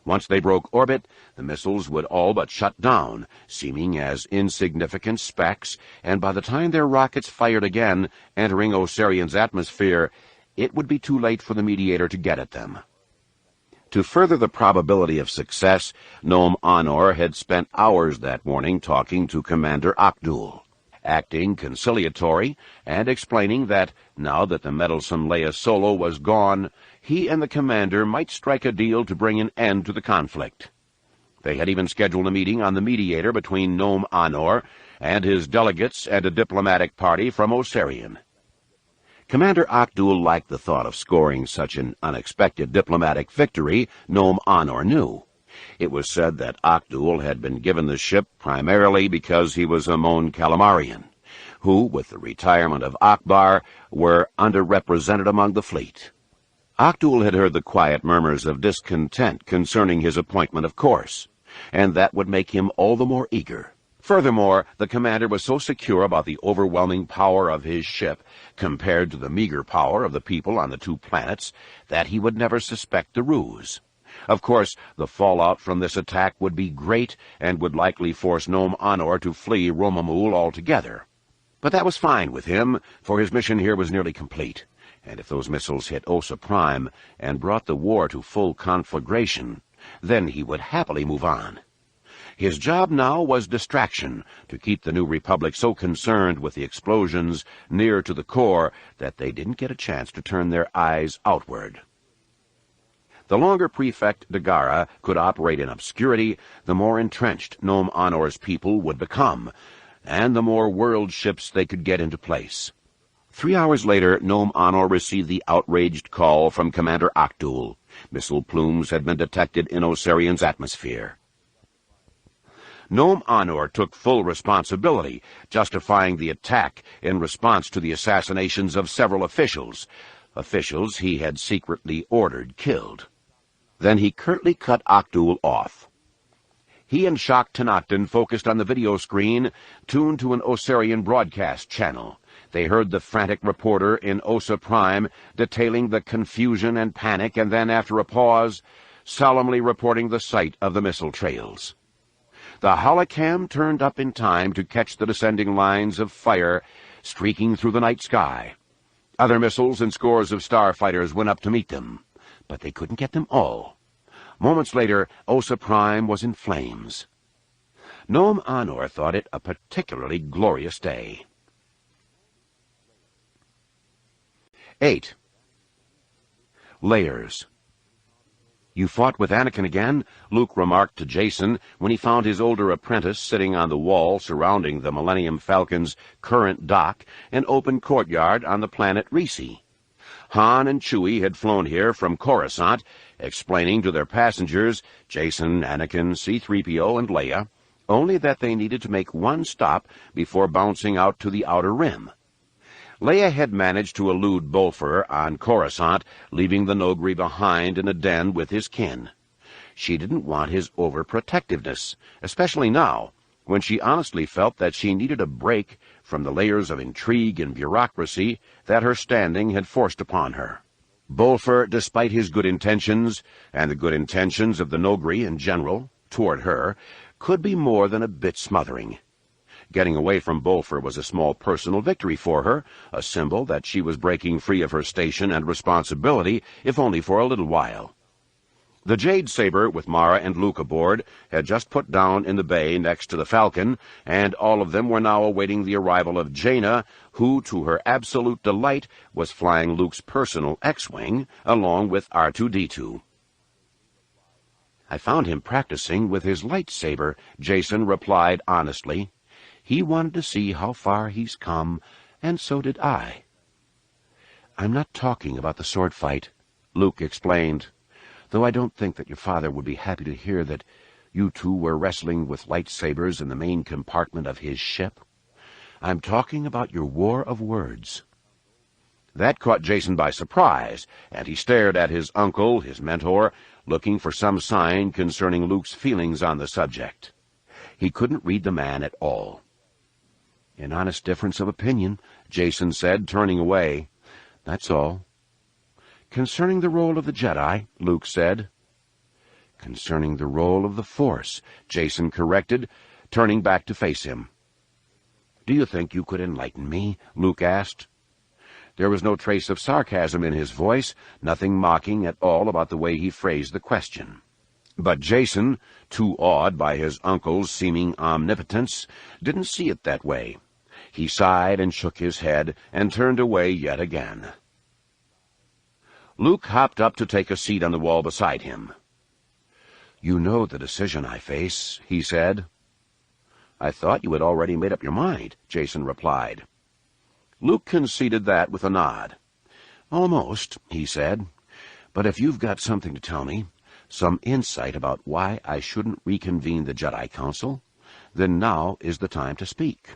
Once they broke orbit, the missiles would all but shut down, seeming as insignificant specks, and by the time their rockets fired again, entering Osarion's atmosphere, it would be too late for the Mediator to get at them. To further the probability of success, Nome Honor had spent hours that morning talking to Commander Octul, acting conciliatory and explaining that, now that the meddlesome Leia Solo was gone, he and the commander might strike a deal to bring an end to the conflict. They had even scheduled a meeting on the Mediator between Nome Honor and his delegates and a diplomatic party from Osarion. Commander Octul liked the thought of scoring such an unexpected diplomatic victory, Nome Honor knew. It was said that Octul had been given the ship primarily because he was a Mon Calamarian, who, with the retirement of Akbar, were underrepresented among the fleet. Octul had heard the quiet murmurs of discontent concerning his appointment, of course, and that would make him all the more eager. Furthermore, the commander was so secure about the overwhelming power of his ship compared to the meager power of the people on the two planets that he would never suspect the ruse. Of course, the fallout from this attack would be great and would likely force Nome Honor to flee Romamul altogether. But that was fine with him, for his mission here was nearly complete, and if those missiles hit Osa Prime and brought the war to full conflagration, then he would happily move on. His job now was distraction, to keep the New Republic so concerned with the explosions near to the core that they didn't get a chance to turn their eyes outward. The longer Prefect Dagara could operate in obscurity, the more entrenched Nome Honor's people would become, and the more world ships they could get into place. 3 hours later, Nome Honor received the outraged call from Commander Octul. Missile plumes had been detected in Osarion's atmosphere. Nome Honor took full responsibility, justifying the attack in response to the assassinations of several officials he had secretly ordered killed. Then he curtly cut Octul off. He and Shock Tenoctin focused on the video screen, tuned to an Osarion broadcast channel. They heard the frantic reporter in Osa Prime detailing the confusion and panic, and then, after a pause, solemnly reporting the sight of the missile trails. The holocam turned up in time to catch the descending lines of fire streaking through the night sky. Other missiles and scores of starfighters went up to meet them, but they couldn't get them all. Moments later, Osa Prime was in flames. Nome Honor thought it a particularly glorious day. 8. Layers. "You fought with Anakin again?" Luke remarked to Jason when he found his older apprentice sitting on the wall surrounding the Millennium Falcon's current dock and open courtyard on the planet Risi. Han and Chewie had flown here from Coruscant, explaining to their passengers, Jason, Anakin, C-3PO, and Leia, only that they needed to make one stop before bouncing out to the Outer Rim. Leia had managed to elude Bolfer on Coruscant, leaving the Noghri behind in a den with his kin. She didn't want his overprotectiveness, especially now, when she honestly felt that she needed a break from the layers of intrigue and bureaucracy that her standing had forced upon her. Bolfer, despite his good intentions, and the good intentions of the Noghri in general, toward her, could be more than a bit smothering. Getting away from Bolfer was a small personal victory for her, a symbol that she was breaking free of her station and responsibility, if only for a little while. The Jade Saber, with Mara and Luke aboard, had just put down in the bay next to the Falcon, and all of them were now awaiting the arrival of Jaina, who, to her absolute delight, was flying Luke's personal X-Wing, along with R2-D2. "I found him practicing with his lightsaber," Jason replied honestly. "He wanted to see how far he's come, and so did I." "I'm not talking about the sword fight," Luke explained, "though I don't think that your father would be happy to hear that You two were wrestling with lightsabers in the main compartment of his ship? I'm talking about your war of words." That caught Jason by surprise, and he stared at his uncle, his mentor, looking for some sign concerning Luke's feelings on the subject. He couldn't read the man at all. "An honest difference of opinion," Jason said, turning away. "That's all." "Concerning the role of the Jedi," Luke said. "Concerning the role of the Force," Jason corrected, turning back to face him. "Do you think you could enlighten me?" Luke asked. There was no trace of sarcasm in his voice, nothing mocking at all about the way he phrased the question. But Jason, too awed by his uncle's seeming omnipotence, didn't see it that way. He sighed and shook his head and turned away yet again. Luke hopped up to take a seat on the wall beside him. "You know the decision I face," he said. "I thought you had already made up your mind," Jason replied. Luke conceded that with a nod. "Almost," he said. "But if you've got something to tell me, some insight about why I shouldn't reconvene the Jedi Council, then now is the time to speak."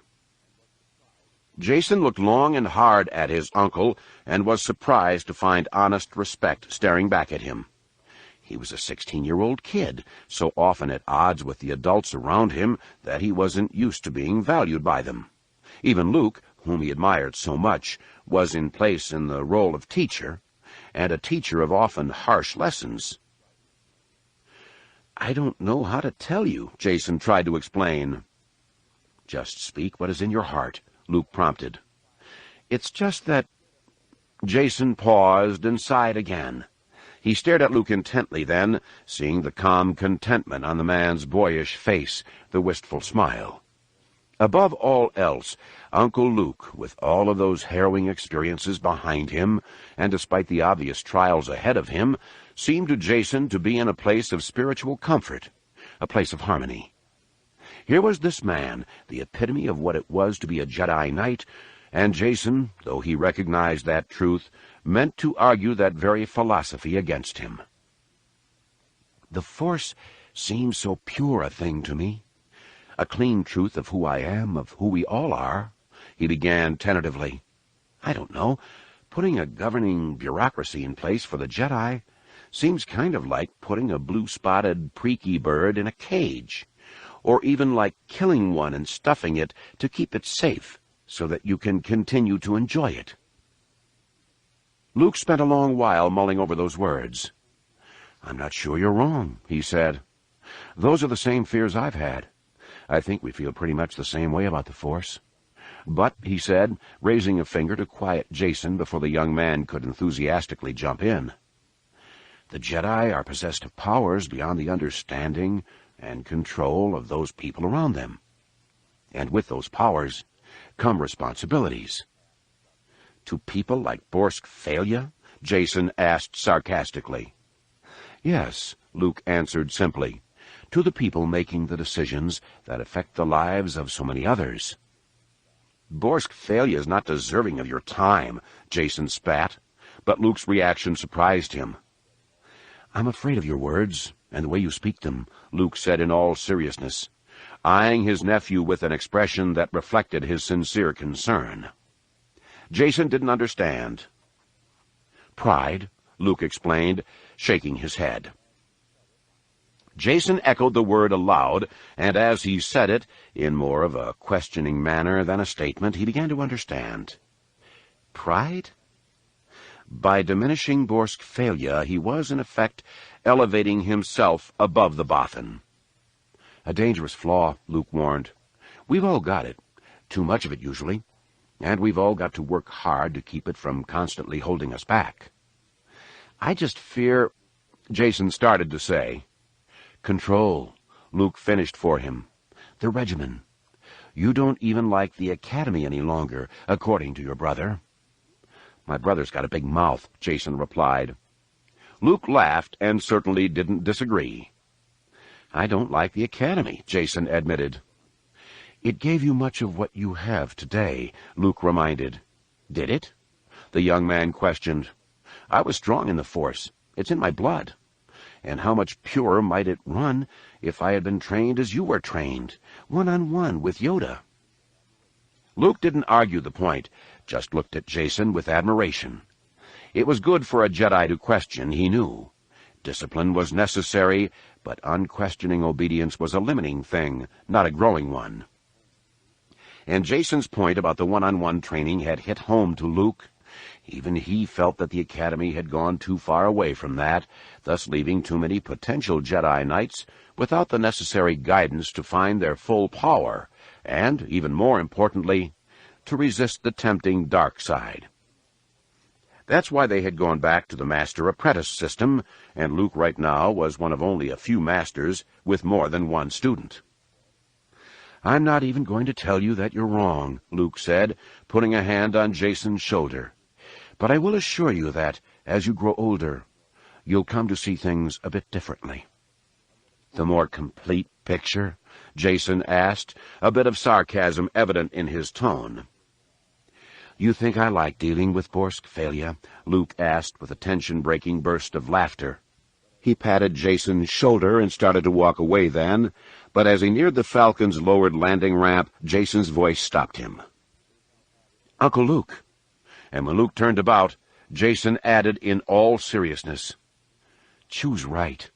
Jason looked long and hard at his uncle and was surprised to find honest respect staring back at him. He was a 16-year-old kid, so often at odds with the adults around him that he wasn't used to being valued by them. Even Luke, whom he admired so much, was in place in the role of teacher, and a teacher of often harsh lessons. "I don't know how to tell you," Jason tried to explain. "Just speak what is in your heart," Luke prompted. "It's just that—" Jason paused and sighed again. He stared at Luke intently then, seeing the calm contentment on the man's boyish face, the wistful smile. Above all else, Uncle Luke, with all of those harrowing experiences behind him, and despite the obvious trials ahead of him, seemed to Jason to be in a place of spiritual comfort, a place of harmony. Here was this man, the epitome of what it was to be a Jedi Knight, and Jason, though he recognized that truth, meant to argue that very philosophy against him. "The Force seems so pure a thing to me. A clean truth of who I am, of who we all are," he began tentatively. "I don't know. Putting a governing bureaucracy in place for the Jedi seems kind of like putting a blue-spotted preaky bird in a cage, or even like killing one and stuffing it to keep it safe so that you can continue to enjoy it." Luke spent a long while mulling over those words. "I'm not sure you're wrong," he said. "Those are the same fears I've had. I think we feel pretty much the same way about the Force. But," he said, raising a finger to quiet Jason before the young man could enthusiastically jump in, "the Jedi are possessed of powers beyond the understanding and control of those people around them. And with those powers come responsibilities." "To people like Borsk Failure?" Jason asked sarcastically. "Yes," Luke answered simply. "To the people making the decisions that affect the lives of so many others." "Borsk Failure is not deserving of your time," Jason spat, but Luke's reaction surprised him. "I'm afraid of your words, and the way you speak them," Luke said in all seriousness, eyeing his nephew with an expression that reflected his sincere concern. Jason didn't understand. "Pride," Luke explained, shaking his head. Jason echoed the word aloud, and as he said it, in more of a questioning manner than a statement, he began to understand. Pride? By diminishing Borsk Failure, he was, in effect, elevating himself above the Bothan. "A dangerous flaw," Luke warned. "We've all got it, too much of it usually, and we've all got to work hard to keep it from constantly holding us back. I just fear—" Jason started to say. "Control," Luke finished for him. "The regimen. You don't even like the academy any longer, according to your brother." "My brother's got a big mouth," Jason replied. Luke laughed and certainly didn't disagree. "I don't like the academy," Jason admitted. "It gave you much of what you have today," Luke reminded. "Did it?" the young man questioned. "I was strong in the Force. It's in my blood. And how much purer might it run if I had been trained as you were trained, one-on-one with Yoda?" Luke didn't argue the point, just looked at Jacen with admiration. It was good for a Jedi to question, he knew. Discipline was necessary, but unquestioning obedience was a limiting thing, not a growing one. And Jacen's point about the one-on-one training had hit home to Luke. Even he felt that the Academy had gone too far away from that, thus leaving too many potential Jedi Knights without the necessary guidance to find their full power, and, even more importantly, to resist the tempting dark side. That's why they had gone back to the master-apprentice system, and Luke right now was one of only a few masters with more than one student. "I'm not even going to tell you that you're wrong," Luke said, putting a hand on Jacen's shoulder. "But I will assure you that, as you grow older, you'll come to see things a bit differently." "The more complete picture?" Jacen asked, a bit of sarcasm evident in his tone. "You think I like dealing with Borsk Phalia?" Luke asked with a tension-breaking burst of laughter. He patted Jacen's shoulder and started to walk away then, but as he neared the Falcon's lowered landing ramp, Jacen's voice stopped him. "Uncle Luke." And when Luke turned about, Jacen added in all seriousness, "Choose right."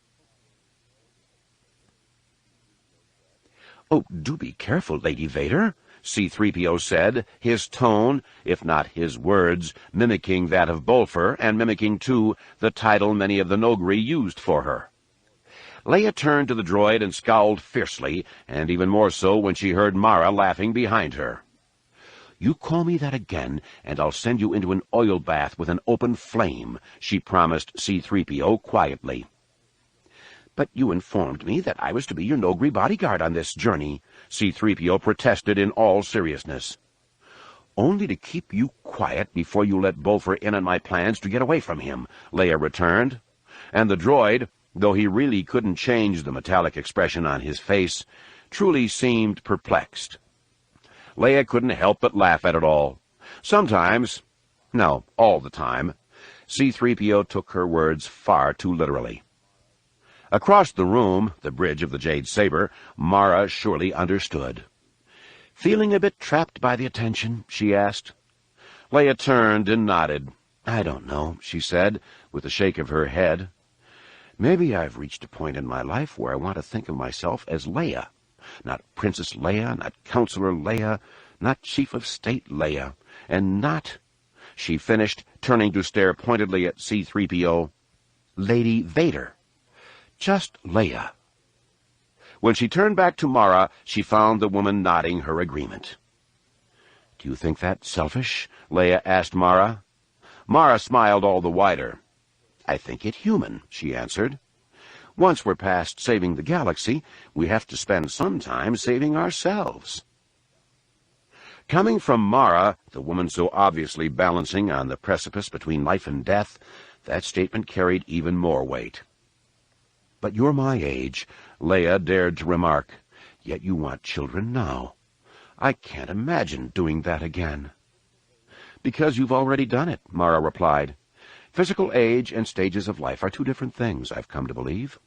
"Oh, do be careful, Lady Vader," C-3PO said, his tone, if not his words, mimicking that of Bolfer, and mimicking, too, the title many of the Noghri used for her. Leia turned to the droid and scowled fiercely, and even more so when she heard Mara laughing behind her. "You call me that again, and I'll send you into an oil bath with an open flame," she promised C-3PO quietly. "But you informed me that I was to be your Noghri bodyguard on this journey," C-3PO protested in all seriousness. "Only to keep you quiet before you let Bolfer in on my plans to get away from him," Leia returned. And the droid, though he really couldn't change the metallic expression on his face, truly seemed perplexed. Leia couldn't help but laugh at it all. Sometimes, no, all the time, C-3PO took her words far too literally. Across the room, the bridge of the Jade Saber, Mara surely understood. "Feeling a bit trapped by the attention?" she asked. Leia turned and nodded. "I don't know," she said, with a shake of her head. "Maybe I've reached a point in my life where I want to think of myself as Leia. Not Princess Leia, not Counselor Leia, not Chief of State Leia, and not," she finished, turning to stare pointedly at C-3PO, "Lady Vader. Just Leia." When she turned back to Mara, she found the woman nodding her agreement. "Do you think that selfish?" Leia asked Mara. Mara smiled all the wider. "I think it human," she answered. "Once we're past saving the galaxy, we have to spend some time saving ourselves." Coming from Mara, the woman so obviously balancing on the precipice between life and death, that statement carried even more weight. "But you're my age," Leia dared to remark, "yet you want children now. I can't imagine doing that again." "Because you've already done it," Mara replied. "Physical age and stages of life are two different things, I've come to believe."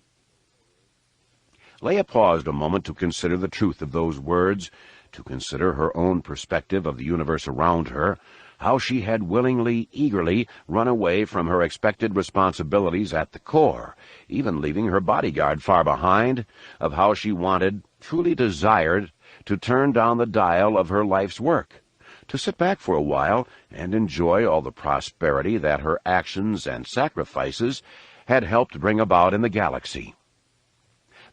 Leia paused a moment to consider the truth of those words, to consider her own perspective of the universe around her, how she had willingly, eagerly run away from her expected responsibilities at the core, even leaving her bodyguard far behind, of how she wanted, truly desired, to turn down the dial of her life's work, to sit back for a while and enjoy all the prosperity that her actions and sacrifices had helped bring about in the galaxy.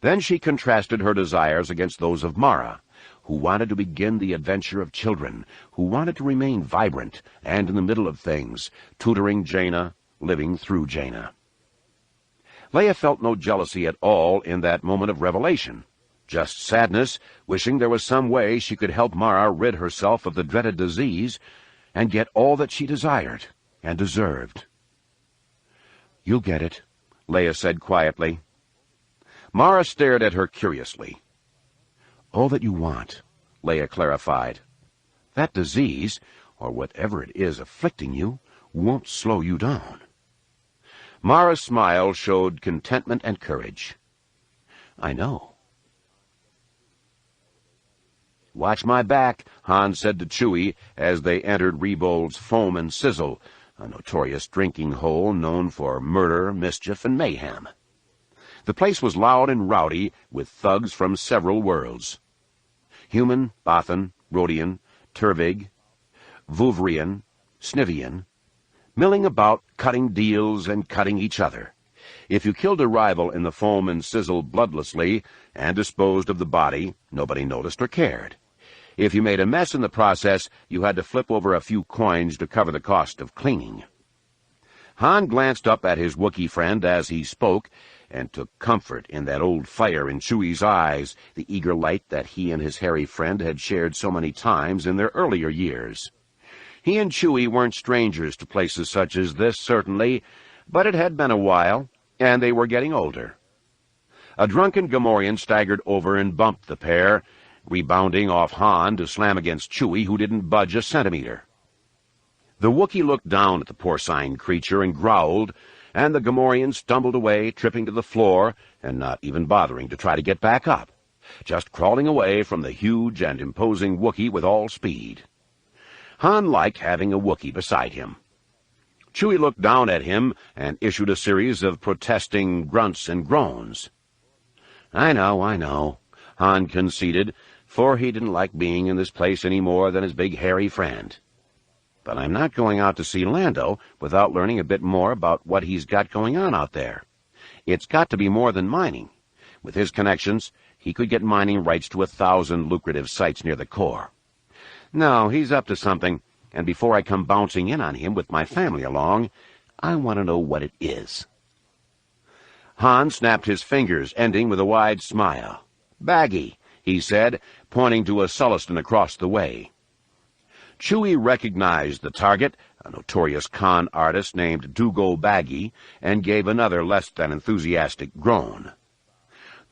Then she contrasted her desires against those of Mara, who wanted to begin the adventure of children, who wanted to remain vibrant and in the middle of things, tutoring Jaina, living through Jaina. Leia felt no jealousy at all in that moment of revelation, just sadness, wishing there was some way she could help Mara rid herself of the dreaded disease and get all that she desired and deserved. "You'll get it," Leia said quietly. Mara stared at her curiously. "All that you want," Leia clarified. "That disease, or whatever it is afflicting you, won't slow you down." Mara's smile showed contentment and courage. "I know." "Watch my back," Han said to Chewie as they entered Rebold's Foam and Sizzle, a notorious drinking hole known for murder, mischief, and mayhem. The place was loud and rowdy, with thugs from several worlds. Human, Bothan, Rhodian, Turvig, Vuvrian, Snivian, milling about, cutting deals and cutting each other. If you killed a rival in the Foam and Sizzle bloodlessly and disposed of the body, nobody noticed or cared. If you made a mess in the process, you had to flip over a few coins to cover the cost of cleaning. Han glanced up at his Wookiee friend as he spoke, and took comfort in that old fire in Chewie's eyes, the eager light that he and his hairy friend had shared so many times in their earlier years. He and Chewie weren't strangers to places such as this, certainly, but it had been a while, and they were getting older. A drunken Gamorrean staggered over and bumped the pair, rebounding off Han to slam against Chewie, who didn't budge a centimeter. The Wookiee looked down at the porcine creature and growled, and the Gamorrean stumbled away, tripping to the floor, and not even bothering to try to get back up, just crawling away from the huge and imposing Wookiee with all speed. Han liked having a Wookiee beside him. Chewie looked down at him and issued a series of protesting grunts and groans. I know, Han conceded, for he didn't like being in this place any more than his big hairy friend. But I'm not going out to see Lando without learning a bit more about what he's got going on out there. It's got to be more than mining. With his connections, he could get mining rights to 1,000 lucrative sites near the core. No, he's up to something, and before I come bouncing in on him with my family along, I want to know what it is. Han snapped his fingers, ending with a wide smile. Baggy, he said, pointing to a Sullustan across the way. Chewie recognized the target, a notorious con artist named Dugo Baggy, and gave another less than enthusiastic groan.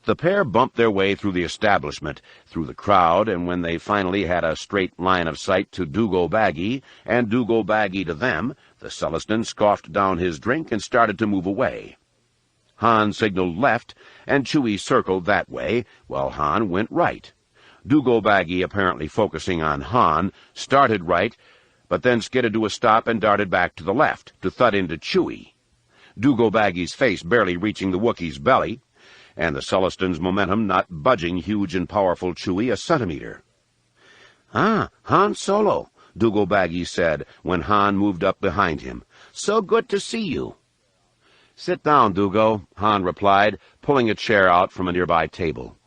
The pair bumped their way through the establishment, through the crowd, and when they finally had a straight line of sight to Dugo Baggy, and Dugo Baggy to them, the Sullustan scoffed down his drink and started to move away. Han signaled left, and Chewie circled that way, while Han went right. Dugo Baggy, apparently focusing on Han, started right, but then skidded to a stop and darted back to the left, to thud into Chewie. Dugo Baggy's face barely reaching the Wookiee's belly, and the Sullustan's momentum not budging huge and powerful Chewie a centimeter. "Ah, Han Solo," Dugo Baggy said, when Han moved up behind him. "So good to see you." "Sit down, Dugo," Han replied, pulling a chair out from a nearby table.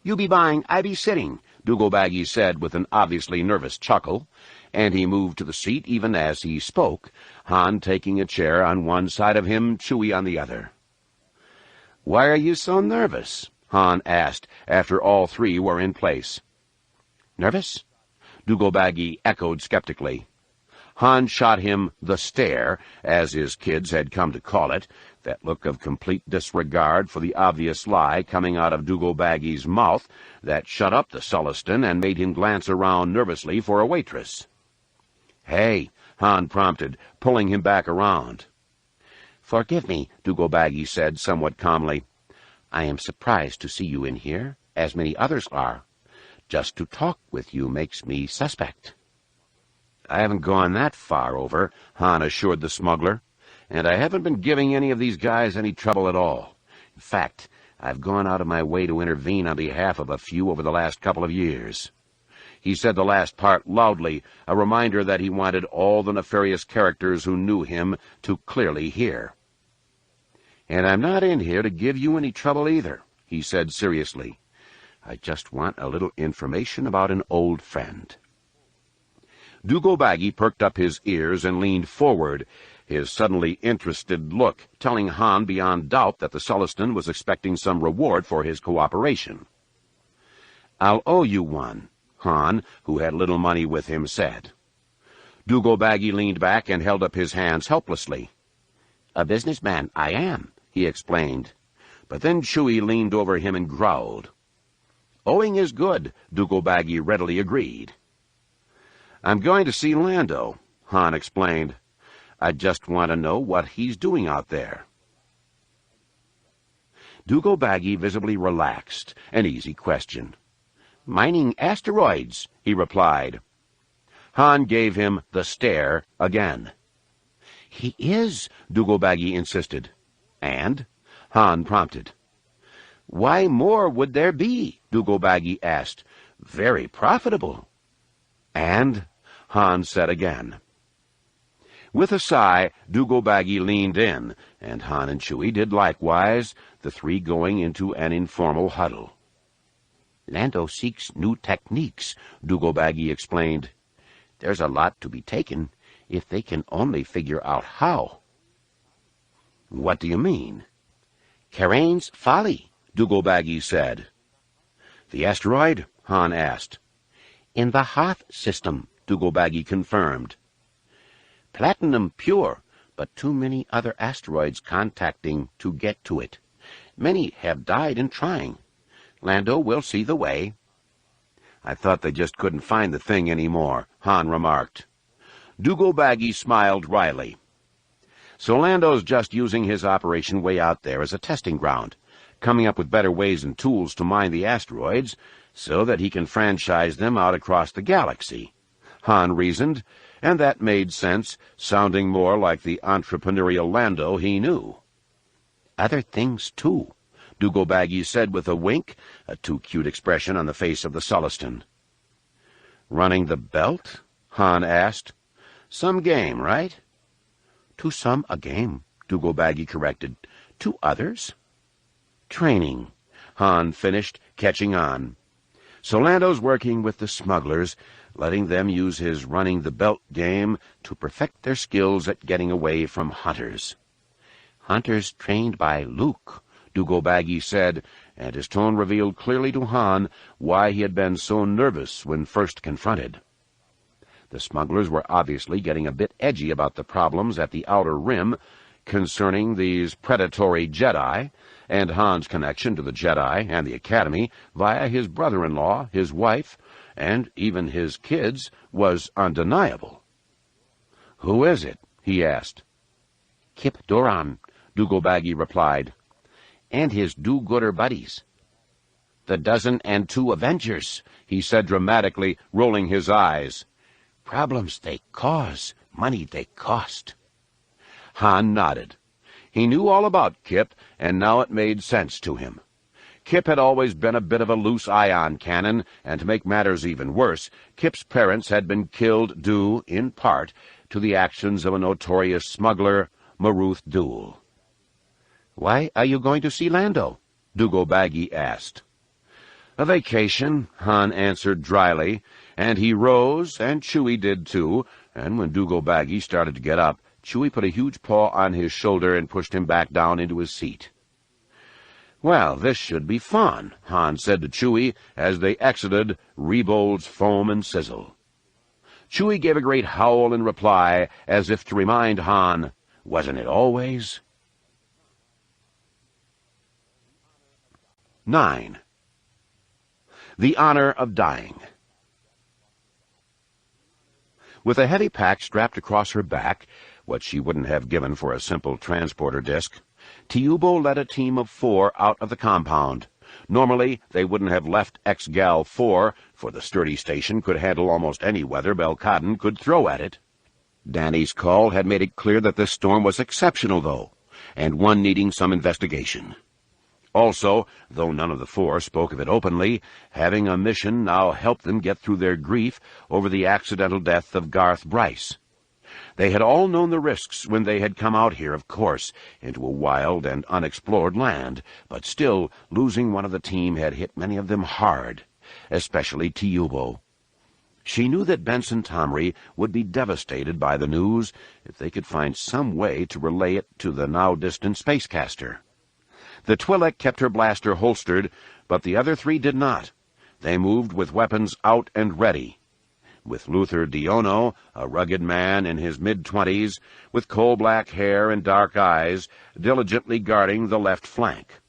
"You be buying, I be sitting," Dugo Baggy said with an obviously nervous chuckle, and he moved to the seat even as he spoke, Han taking a chair on one side of him, Chewie on the other. "Why are you so nervous?" Han asked, after all three were in place. "Nervous?" Dugo Baggy echoed skeptically. Han shot him the stare, as his kids had come to call it, that look of complete disregard for the obvious lie coming out of Dugo Baggy's mouth that shut up the Sullustan and made him glance around nervously for a waitress. "Hey," Han prompted, pulling him back around. "Forgive me," Dugo Baggy said somewhat calmly. "I am surprised to see you in here, as many others are. Just to talk with you makes me suspect." "I haven't gone that far over," Han assured the smuggler, "and I haven't been giving any of these guys any trouble at all. In fact, I've gone out of my way to intervene on behalf of a few over the last couple of years." He said the last part loudly, a reminder that he wanted all the nefarious characters who knew him to clearly hear. "And I'm not in here to give you any trouble either," he said seriously. "I just want a little information about an old friend." Dugo Baggy perked up his ears and leaned forward, his suddenly interested look telling Han beyond doubt that the Sullustan was expecting some reward for his cooperation. "I'll owe you one," Han, who had little money with him, said. Dugo Baggy leaned back and held up his hands helplessly. "A businessman, I am," he explained. But then Chewie leaned over him and growled. "Owing is good," Dugo Baggy readily agreed. "I'm going to see Lando," Han explained. "I just want to know what he's doing out there. Dugobaggy visibly relaxed. An easy question. "Mining asteroids," he replied. Han gave him the stare again. "He is," Dugobaggy insisted. "And?" Han prompted. "Why more would there be?" Dugobaggy asked. "Very profitable." "And?" Han said again. With a sigh, Dugobaggy leaned in, and Han and Chewie did likewise, the three going into an informal huddle. "Lando seeks new techniques," Dugobaggy explained. "There's a lot to be taken, if they can only figure out how." "What do you mean?" "Karain's folly," Dugobaggy said. "The asteroid?" Han asked. "In the Hoth system," Dugobaggy confirmed. "Platinum pure, but too many other asteroids contacting to get to it. Many have died in trying. Lando will see the way." "I thought they just couldn't find the thing anymore," Han remarked. Dugobaggy smiled wryly. "So Lando's just using his operation way out there as a testing ground, coming up with better ways and tools to mine the asteroids so that he can franchise them out across the galaxy," Han reasoned, and that made sense, sounding more like the entrepreneurial Lando he knew. "Other things, too," Dugobaggy said with a wink, a too-cute expression on the face of the Sullustan. "Running the belt?" Han asked. "Some game, right?" "To some a game," Dugobaggy corrected. "To others, training," Han finished, catching on. "So Lando's working with the smugglers, letting them use his running-the-belt game to perfect their skills at getting away from hunters." "Hunters trained by Luke," Dugobaggy said, and his tone revealed clearly to Han why he had been so nervous when first confronted. The smugglers were obviously getting a bit edgy about the problems at the Outer Rim concerning these predatory Jedi, and Han's connection to the Jedi and the Academy via his brother-in-law, his wife, and even his kids was undeniable. "Who is it?" he asked. "Kip Doran," Dugobaggy replied. "And his do-gooder buddies." "The 12 Avengers," he said dramatically, rolling his eyes. "Problems they cause, money they cost." Han nodded. He knew all about Kip, and now it made sense to him. Kip had always been a bit of a loose ion cannon, and to make matters even worse, Kip's parents had been killed due, in part, to the actions of a notorious smuggler, Maruth Duel. "Why are you going to see Lando?" Dugobaggy asked. "A vacation," Han answered dryly, and he rose, and Chewie did too, and when Dugobaggy started to get up, Chewie put a huge paw on his shoulder and pushed him back down into his seat. "Well, this should be fun," Han said to Chewie as they exited Rebold's Foam and Sizzle. Chewie gave a great howl in reply, as if to remind Han, "Wasn't it always?" 9. The Honor of Dying. With a heavy pack strapped across her back, what she wouldn't have given for a simple transporter disc, Tiubo led a team of 4 out of the compound. Normally, they wouldn't have left X-Gal 4, for the sturdy station could handle almost any weather Belkadon could throw at it. Danny's call had made it clear that this storm was exceptional, though, and one needing some investigation. Also, though none of the 4 spoke of it openly, having a mission now helped them get through their grief over the accidental death of Garth Bryce. They had all known the risks when they had come out here, of course, into a wild and unexplored land, but still, losing one of the team had hit many of them hard, especially Tiubo. She knew that Benson Tomry would be devastated by the news if they could find some way to relay it to the now-distant Spacecaster. The Twi'lek kept her blaster holstered, but the other 3 did not. They moved with weapons out and ready. With Luther Diono, a rugged man in his mid-20s, with coal-black hair and dark eyes, diligently guarding the left flank.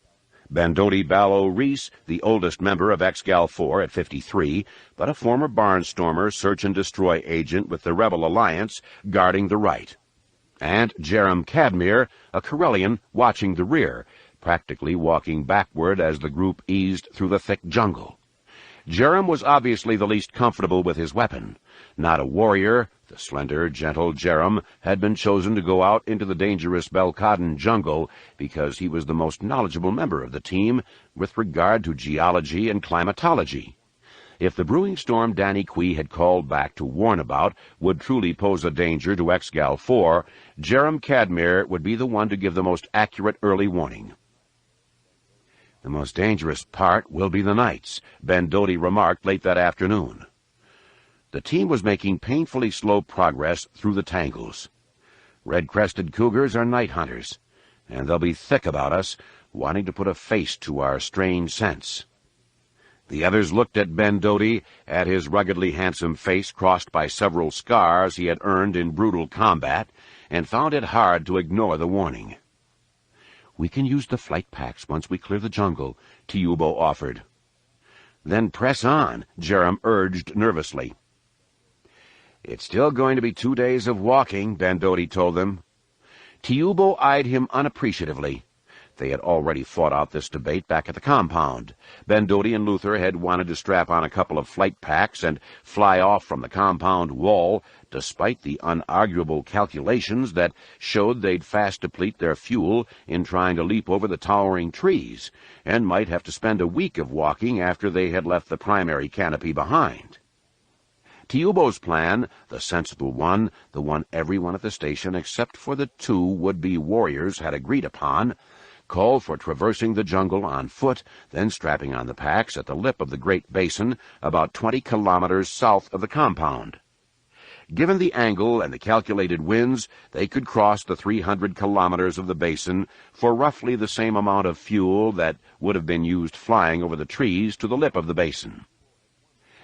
Bandoti Ballo Reese, the oldest member of X-Gal 4 at 53, but a former Barnstormer search-and-destroy agent with the Rebel Alliance, guarding the right. And Jerem Cadmere, a Corellian, watching the rear, practically walking backward as the group eased through the thick jungle. Jerem was obviously the least comfortable with his weapon. Not a warrior, the slender, gentle Jerem had been chosen to go out into the dangerous Belkaden jungle because he was the most knowledgeable member of the team with regard to geology and climatology. If the brewing storm Danny Quee had called back to warn about would truly pose a danger to Exgal-4, Jerem Cadmere would be the one to give the most accurate early warning. "The most dangerous part will be the nights," Ben Doty remarked late that afternoon. The team was making painfully slow progress through the tangles. "Red-crested cougars are night hunters, and they'll be thick about us, wanting to put a face to our strange scents." The others looked at Ben Doty, at his ruggedly handsome face crossed by several scars he had earned in brutal combat, and found it hard to ignore the warning. "We can use the flight packs once we clear the jungle," Tiubo offered. "Then press on," Jerem urged nervously. "It's still going to be 2 days of walking," Ben Doty told them. Tiubo eyed him unappreciatively. They had already fought out this debate back at the compound. Ben Doty and Luther had wanted to strap on a couple of flight packs and fly off from the compound wall, despite the unarguable calculations that showed they'd fast deplete their fuel in trying to leap over the towering trees, and might have to spend a week of walking after they had left the primary canopy behind. Tiubo's plan, the sensible one, the one everyone at the station except for the 2 would-be warriors had agreed upon, called for traversing the jungle on foot, then strapping on the packs at the lip of the Great Basin about 20 kilometers south of the compound. Given the angle and the calculated winds, they could cross the 300 kilometers of the basin for roughly the same amount of fuel that would have been used flying over the trees to the lip of the basin.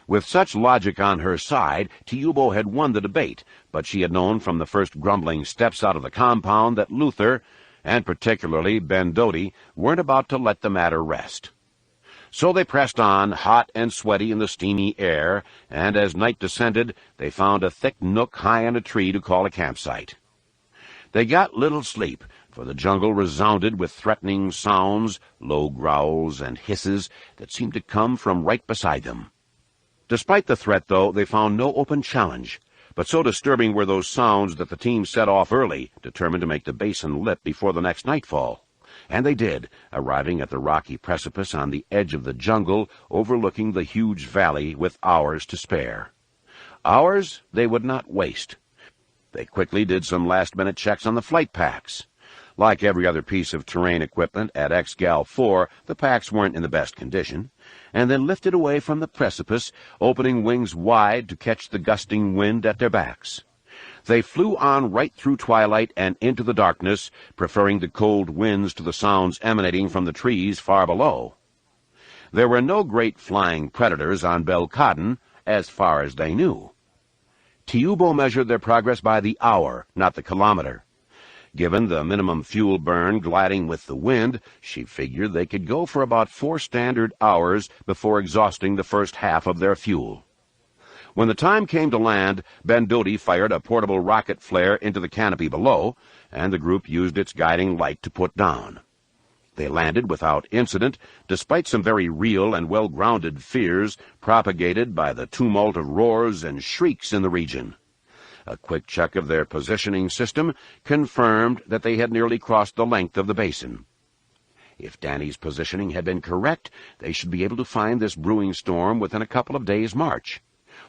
With such logic on her side, Tiubo had won the debate, but she had known from the first grumbling steps out of the compound that Luther, and particularly Ben Doty, weren't about to let the matter rest. So they pressed on, hot and sweaty in the steamy air, and as night descended, they found a thick nook high in a tree to call a campsite. They got little sleep, for the jungle resounded with threatening sounds, low growls and hisses that seemed to come from right beside them. Despite the threat, though, they found no open challenge. But so disturbing were those sounds that the team set off early, determined to make the basin lip before the next nightfall. And they did, arriving at the rocky precipice on the edge of the jungle, overlooking the huge valley with hours to spare. Hours they would not waste. They quickly did some last-minute checks on the flight packs. Like every other piece of terrain equipment at Exgal-4, the packs weren't in the best condition, and then lifted away from the precipice, opening wings wide to catch the gusting wind at their backs. They flew on right through twilight and into the darkness, preferring the cold winds to the sounds emanating from the trees far below. There were no great flying predators on Belkaden, as far as they knew. Tiubo measured their progress by the hour, not the kilometer. Given the minimum fuel burn gliding with the wind, she figured they could go for about 4 standard hours before exhausting the first half of their fuel. When the time came to land, Ben Doty fired a portable rocket flare into the canopy below, and the group used its guiding light to put down. They landed without incident, despite some very real and well-grounded fears propagated by the tumult of roars and shrieks in the region. A quick check of their positioning system confirmed that they had nearly crossed the length of the basin. If Danny's positioning had been correct, they should be able to find this brewing storm within a couple of days' march.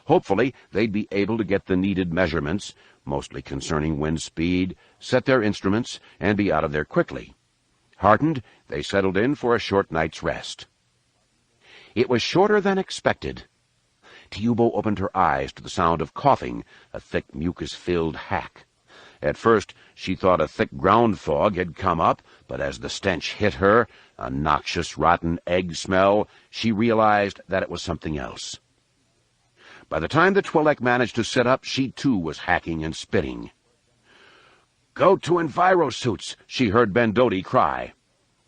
Hopefully, they'd be able to get the needed measurements, mostly concerning wind speed, set their instruments, and be out of there quickly. Heartened, they settled in for a short night's rest. It was shorter than expected. Tiubo opened her eyes to the sound of coughing, a thick mucus-filled hack. At first she thought a thick ground fog had come up, but as the stench hit her, a noxious rotten egg smell, she realized that it was something else. By the time the Twi'lek managed to sit up, she too was hacking and spitting. "Go to envirosuits," she heard Ben Doty cry.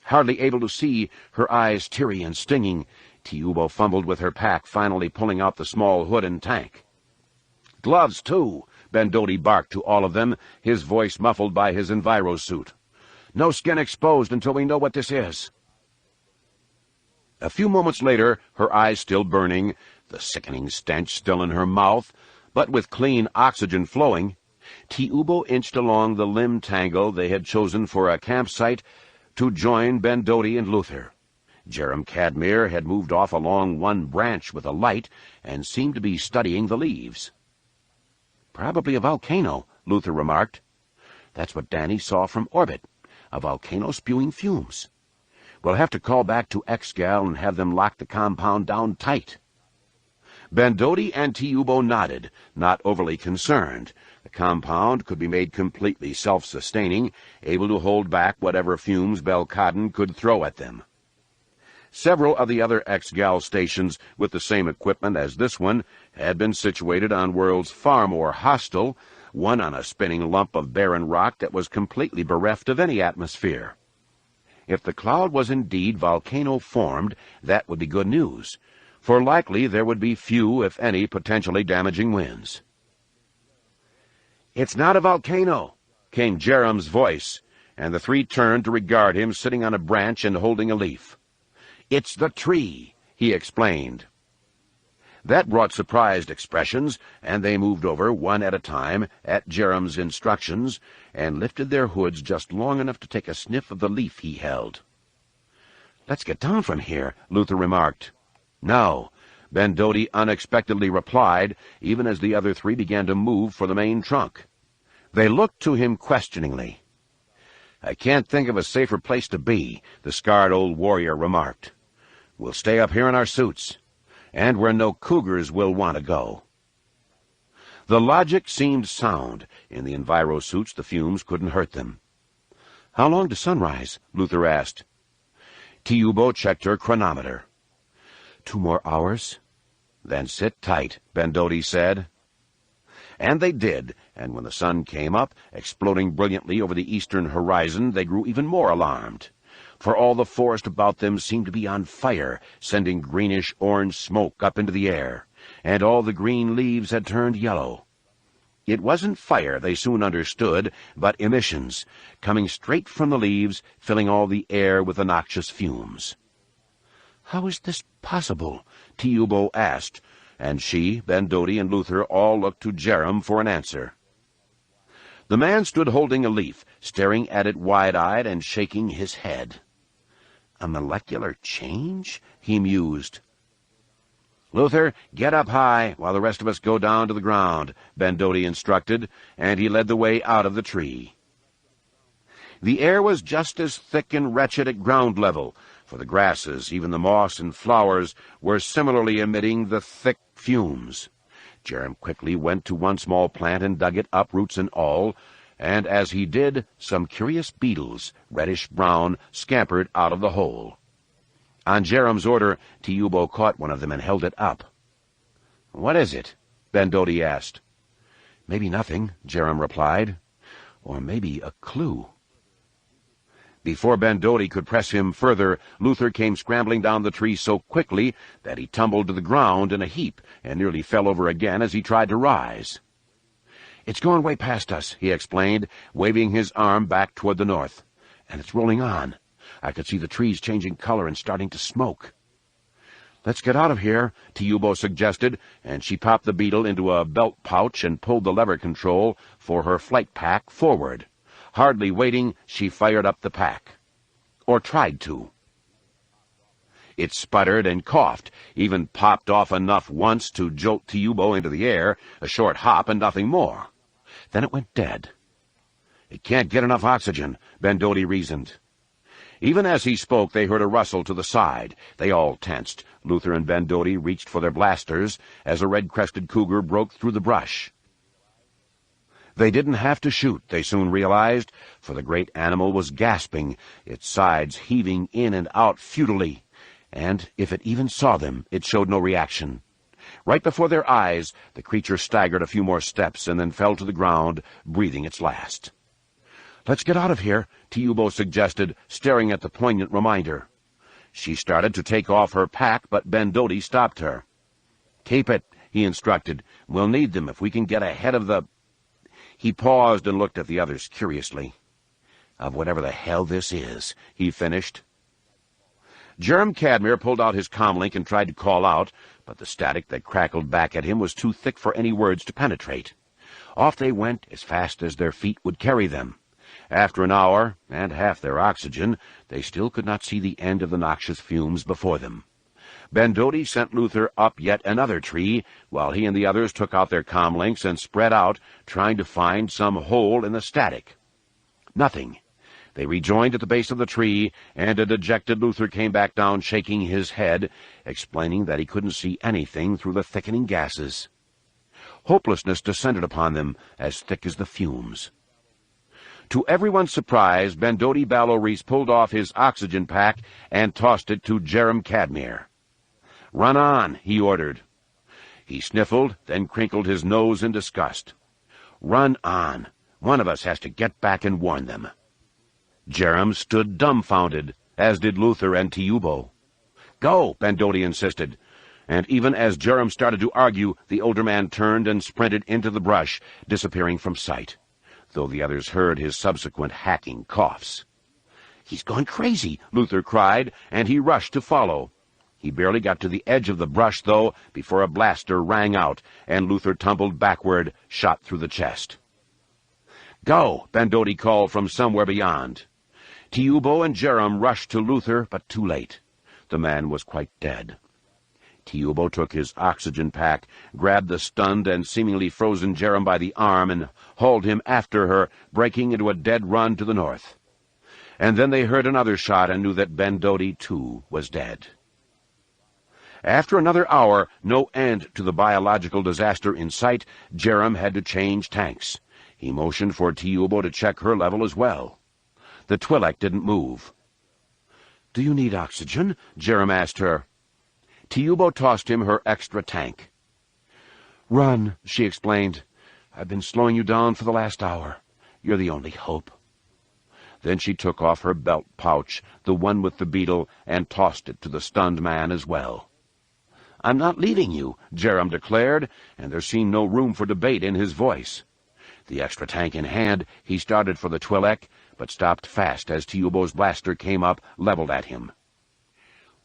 Hardly able to see, her eyes teary and stinging, Tiubo fumbled with her pack, finally pulling out the small hood and tank. "Gloves, too," Ben Doty barked to all of them, his voice muffled by his envirosuit. No skin exposed until we know what this is." A few moments later, her eyes still burning, the sickening stench still in her mouth, but with clean oxygen flowing, Tiubo inched along the limb tangle they had chosen for a campsite to join Ben-Dodi and Luther. Jerem Cadmere had moved off along one branch with a light and seemed to be studying the leaves. "Probably a volcano," Luther remarked. "That's what Danny saw from orbit, a volcano spewing fumes. We'll have to call back to Exgal and have them lock the compound down tight." Ben-Dodi and Tiubo nodded, not overly concerned. The compound could be made completely self-sustaining, able to hold back whatever fumes Belkadin could throw at them. Several of the other Exgal stations with the same equipment as this one had been situated on worlds far more hostile, one on a spinning lump of barren rock that was completely bereft of any atmosphere. If the cloud was indeed volcano-formed, that would be good news, for likely there would be few, if any, potentially damaging winds. "It's not a volcano," came Jerem's voice, and the three turned to regard him sitting on a branch and holding a leaf. "It's the tree," he explained. That brought surprised expressions, and they moved over, one at a time, at Jerem's instructions, and lifted their hoods just long enough to take a sniff of the leaf he held. "Let's get down from here," Luther remarked. "No," Ben-Dodi unexpectedly replied, even as the other three began to move for the main trunk. They looked to him questioningly. "I can't think of a safer place to be," the scarred old warrior remarked. "We'll stay up here in our suits, and where no cougars will want to go." The logic seemed sound. In the enviro-suits, the fumes couldn't hurt them. "How long to sunrise?" Luther asked. Tiubo checked her chronometer. 2 more hours? "Then sit tight," Ben-Dodi said. And they did, and when the sun came up, exploding brilliantly over the eastern horizon, they grew even more alarmed. For all the forest about them seemed to be on fire, sending greenish-orange smoke up into the air, and all the green leaves had turned yellow. It wasn't fire, they soon understood, but emissions, coming straight from the leaves, filling all the air with the noxious fumes. "How is this possible?" Tiubo asked, and she, Ben-Dodi, and Luther all looked to Jerem for an answer. The man stood holding a leaf, staring at it wide-eyed and shaking his head. "A molecular change?" he mused. "Luther, get up high while the rest of us go down to the ground," Ben-Dodi instructed, and he led the way out of the tree. The air was just as thick and wretched at ground level, for the grasses, even the moss and flowers, were similarly emitting the thick fumes. Jerem quickly went to one small plant and dug it up, roots and all, and as he did, some curious beetles, reddish-brown, scampered out of the hole. On Jerem's order, Tiubo caught one of them and held it up. "What is it?" Ben-Dodi asked. "Maybe nothing," Jerem replied. "Or maybe a clue." Before Ben-Dodi could press him further, Luther came scrambling down the tree so quickly that he tumbled to the ground in a heap and nearly fell over again as he tried to rise. "It's going way past us," he explained, waving his arm back toward the north. "And it's rolling on. I could see the trees changing color and starting to smoke." "Let's get out of here," Tiubo suggested, and she popped the beetle into a belt pouch and pulled the lever control for her flight pack forward. Hardly waiting, she fired up the pack. Or tried to. It sputtered and coughed, even popped off enough once to jolt Tiubo into the air, a short hop and nothing more. Then it went dead. "It can't get enough oxygen," Ben-Dodi reasoned. Even as he spoke, they heard a rustle to the side. They all tensed. Luther and Ben-Dodi reached for their blasters as a red-crested cougar broke through the brush. They didn't have to shoot, they soon realized, for the great animal was gasping, its sides heaving in and out futilely, and if it even saw them, it showed no reaction. Right before their eyes, the creature staggered a few more steps and then fell to the ground, breathing its last. "Let's get out of here," Tiubo suggested, staring at the poignant reminder. She started to take off her pack, but Ben-Dodi stopped her. "Keep it," he instructed. "We'll need them if we can get ahead of the—" He paused and looked at the others curiously. of whatever the hell this is," he finished. Jerem Cadmere pulled out his comlink and tried to call out, but the static that crackled back at him was too thick for any words to penetrate. Off they went as fast as their feet would carry them. After an hour, and half their oxygen, they still could not see the end of the noxious fumes before them. Bendodi sent Luther up yet another tree, while he and the others took out their comlinks and spread out, trying to find some hole in the static. Nothing. They rejoined at the base of the tree, and a dejected Luther came back down shaking his head, explaining that he couldn't see anything through the thickening gases. Hopelessness descended upon them, as thick as the fumes. To everyone's surprise, Bendodi Ballo-Reese pulled off his oxygen pack and tossed it to Jerem Cadmere. "Run on," he ordered. He sniffled, then crinkled his nose in disgust. "Run on. One of us has to get back and warn them." Jerem stood dumbfounded, as did Luther and Tiubo. "Go," Bendodi insisted, and even as Jerem started to argue, the older man turned and sprinted into the brush, disappearing from sight, though the others heard his subsequent hacking coughs. "He's gone crazy," Luther cried, and he rushed to follow. He barely got to the edge of the brush, though, before a blaster rang out, and Luther tumbled backward, shot through the chest. "Go!" Bendodi called from somewhere beyond. Tiubo and Jerem rushed to Luther, but too late. The man was quite dead. Tiubo took his oxygen pack, grabbed the stunned and seemingly frozen Jerem by the arm, and hauled him after her, breaking into a dead run to the north. And then they heard another shot and knew that Bendodi, too, was dead. After another hour, no end to the biological disaster in sight, Jerem had to change tanks. He motioned for Tiubo to check her level as well. The Twi'lek didn't move. "Do you need oxygen?" Jerem asked her. Tiubo tossed him her extra tank. "Run," she explained. "I've been slowing you down for the last hour. You're the only hope." Then she took off her belt pouch, the one with the beetle, and tossed it to the stunned man as well. "I'm not leaving you," Jerem declared, and there seemed no room for debate in his voice. The extra tank in hand, he started for the Twi'lek, but stopped fast as Tiubo's blaster came up, leveled at him.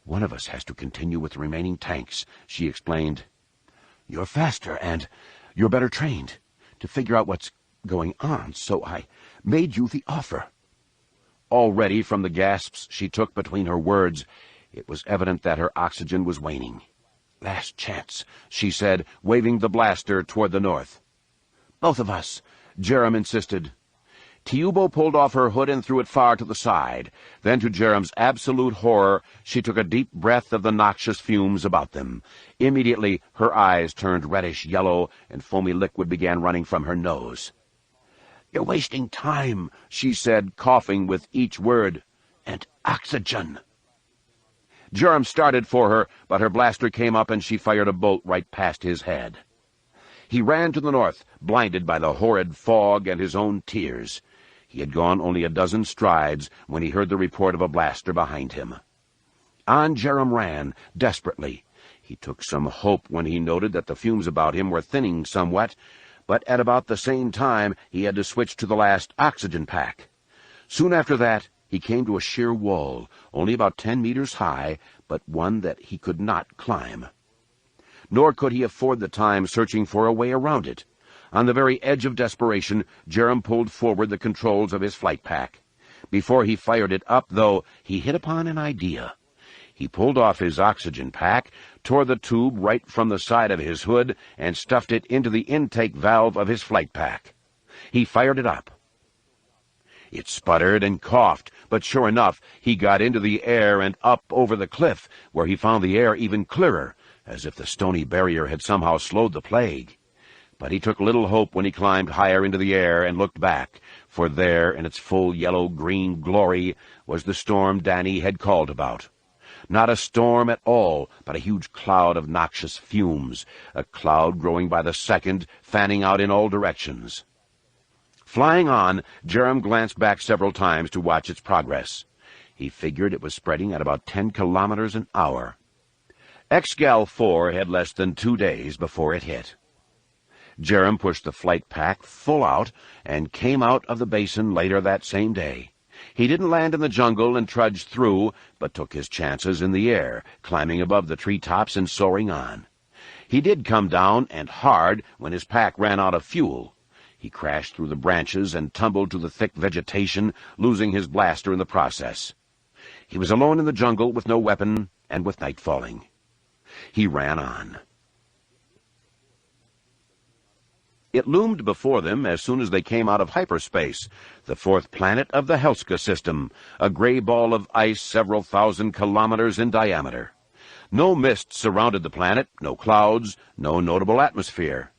"One of us has to continue with the remaining tanks," she explained. "You're faster, and you're better trained to figure out what's going on, so I made you the offer." Already, from the gasps she took between her words, it was evident that her oxygen was waning. "Last chance," she said, waving the blaster toward the north. "Both of us," Jerem insisted. Tiubo pulled off her hood and threw it far to the side. Then, to Jerem's absolute horror, she took a deep breath of the noxious fumes about them. Immediately, her eyes turned reddish-yellow, and foamy liquid began running from her nose. "You're wasting time," she said, coughing with each word. "And oxygen." Jerem started for her, but her blaster came up and she fired a bolt right past his head. He ran to the north, blinded by the horrid fog and his own tears. He had gone only a dozen strides when he heard the report of a blaster behind him. On Jerem ran, desperately. He took some hope when he noted that the fumes about him were thinning somewhat, but at about the same time he had to switch to the last oxygen pack. Soon after that, he came to a sheer wall, only about 10 meters high, but one that he could not climb. Nor could he afford the time searching for a way around it. On the very edge of desperation, Jerem pulled forward the controls of his flight pack. Before he fired it up, though, he hit upon an idea. He pulled off his oxygen pack, tore the tube right from the side of his hood, and stuffed it into the intake valve of his flight pack. He fired it up. It sputtered and coughed, but sure enough, he got into the air and up over the cliff, where he found the air even clearer, as if the stony barrier had somehow slowed the plague. But he took little hope when he climbed higher into the air and looked back, for there, in its full yellow-green glory, was the storm Danny had called about. Not a storm at all, but a huge cloud of noxious fumes, a cloud growing by the second, fanning out in all directions. Flying on, Jerem glanced back several times to watch its progress. He figured it was spreading at about 10 kilometers an hour. X-Gal 4 had less than 2 days before it hit. Jerem pushed the flight pack full out and came out of the basin later that same day. He didn't land in the jungle and trudge through, but took his chances in the air, climbing above the treetops and soaring on. He did come down, and hard, when his pack ran out of fuel. He crashed through the branches and tumbled to the thick vegetation, losing his blaster in the process. He was alone in the jungle with no weapon and with night falling. He ran on. It loomed before them as soon as they came out of hyperspace, the fourth planet of the Helska system, a gray ball of ice several thousand kilometers in diameter. No mist surrounded the planet, no clouds, no notable atmosphere.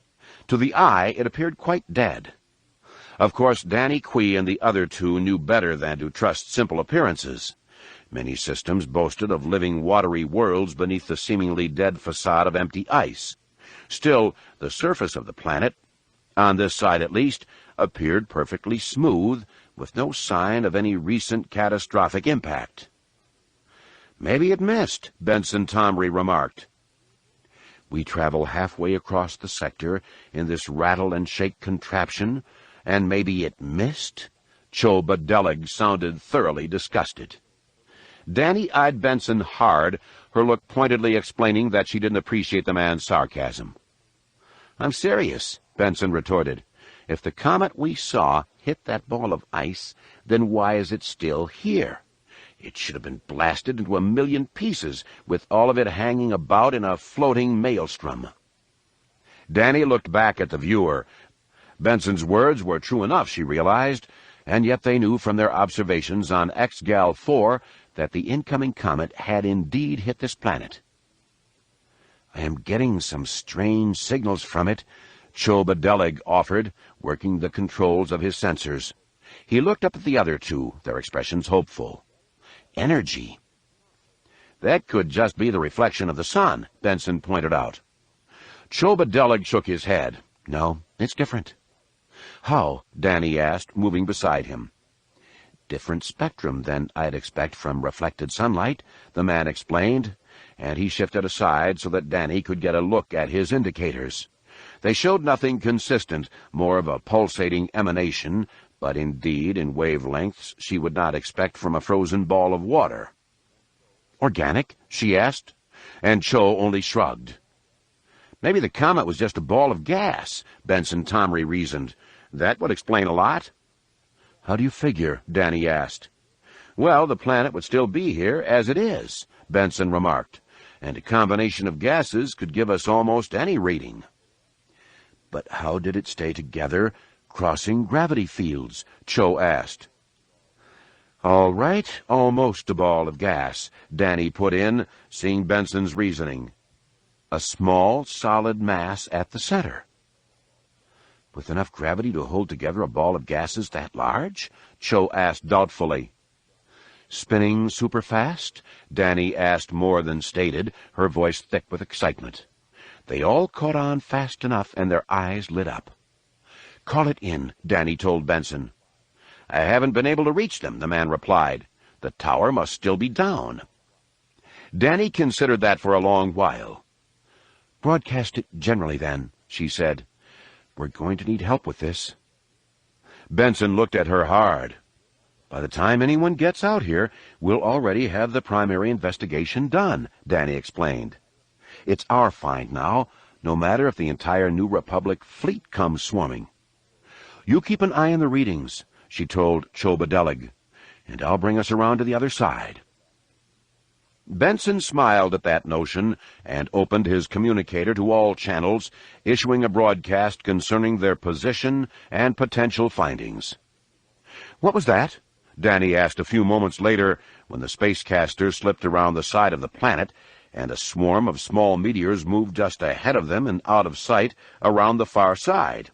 To the eye, it appeared quite dead. Of course, Danny Quee and the other two knew better than to trust simple appearances. Many systems boasted of living watery worlds beneath the seemingly dead facade of empty ice. Still, the surface of the planet, on this side at least, appeared perfectly smooth, with no sign of any recent catastrophic impact. "Maybe it missed," Benson Tomry remarked. "We travel halfway across the sector in this rattle-and-shake contraption, and maybe it missed?" Cho Badelig sounded thoroughly disgusted. Danny eyed Benson hard, her look pointedly explaining that she didn't appreciate the man's sarcasm. "I'm serious," Benson retorted. "If the comet we saw hit that ball of ice, then why is it still here? It should have been blasted into a million pieces, with all of it hanging about in a floating maelstrom." Danny looked back at the viewer. Benson's words were true enough, she realized, and yet they knew from their observations on X-Gal 4 that the incoming comet had indeed hit this planet. "I am getting some strange signals from it," Cho Badelig offered, working the controls of his sensors. He looked up at the other two, their expressions hopeful. "Energy." "That could just be the reflection of the sun," Benson pointed out. Cho Badelig shook his head. "No, it's different." "How?" Danny asked, moving beside him. "Different spectrum than I'd expect from reflected sunlight," the man explained, and he shifted aside so that Danny could get a look at his indicators. They showed nothing consistent, more of a pulsating emanation, but indeed in wavelengths she would not expect from a frozen ball of water. "Organic?" she asked, and Cho only shrugged. "Maybe the comet was just a ball of gas," Benson Tomry reasoned. "That would explain a lot." "How do you figure?" Danny asked. "Well, the planet would still be here as it is," Benson remarked, "and a combination of gases could give us almost any reading." "But how did it stay together, crossing gravity fields?" Cho asked. "All right, almost a ball of gas," Danny put in, seeing Benson's reasoning. "A small, solid mass at the center." "With enough gravity to hold together a ball of gases that large?" Cho asked doubtfully. "Spinning superfast?" Danny asked more than stated, her voice thick with excitement. They all caught on fast enough, and their eyes lit up. "Call it in," Danny told Benson. "I haven't been able to reach them," the man replied. "The tower must still be down." Danny considered that for a long while. "Broadcast it generally, then," she said. "We're going to need help with this." Benson looked at her hard. "By the time anyone gets out here, we'll already have the primary investigation done," Danny explained. "It's our find now, no matter if the entire New Republic fleet comes swarming." "You keep an eye on the readings," she told Cho Badelig, "and I'll bring us around to the other side." Benson smiled at that notion and opened his communicator to all channels, issuing a broadcast concerning their position and potential findings. "What was that?" Danny asked a few moments later, when the spacecaster slipped around the side of the planet, and a swarm of small meteors moved just ahead of them and out of sight around the far side.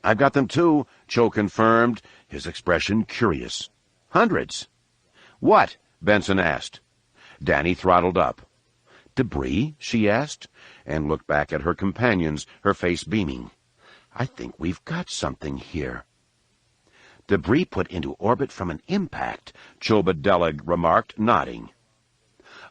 "I've got them too," Cho confirmed, his expression curious. "Hundreds." "What?" Benson asked. Danny throttled up. "Debris?" she asked, and looked back at her companions, her face beaming. "I think we've got something here." "Debris put into orbit from an impact," Cho Badelig remarked, nodding.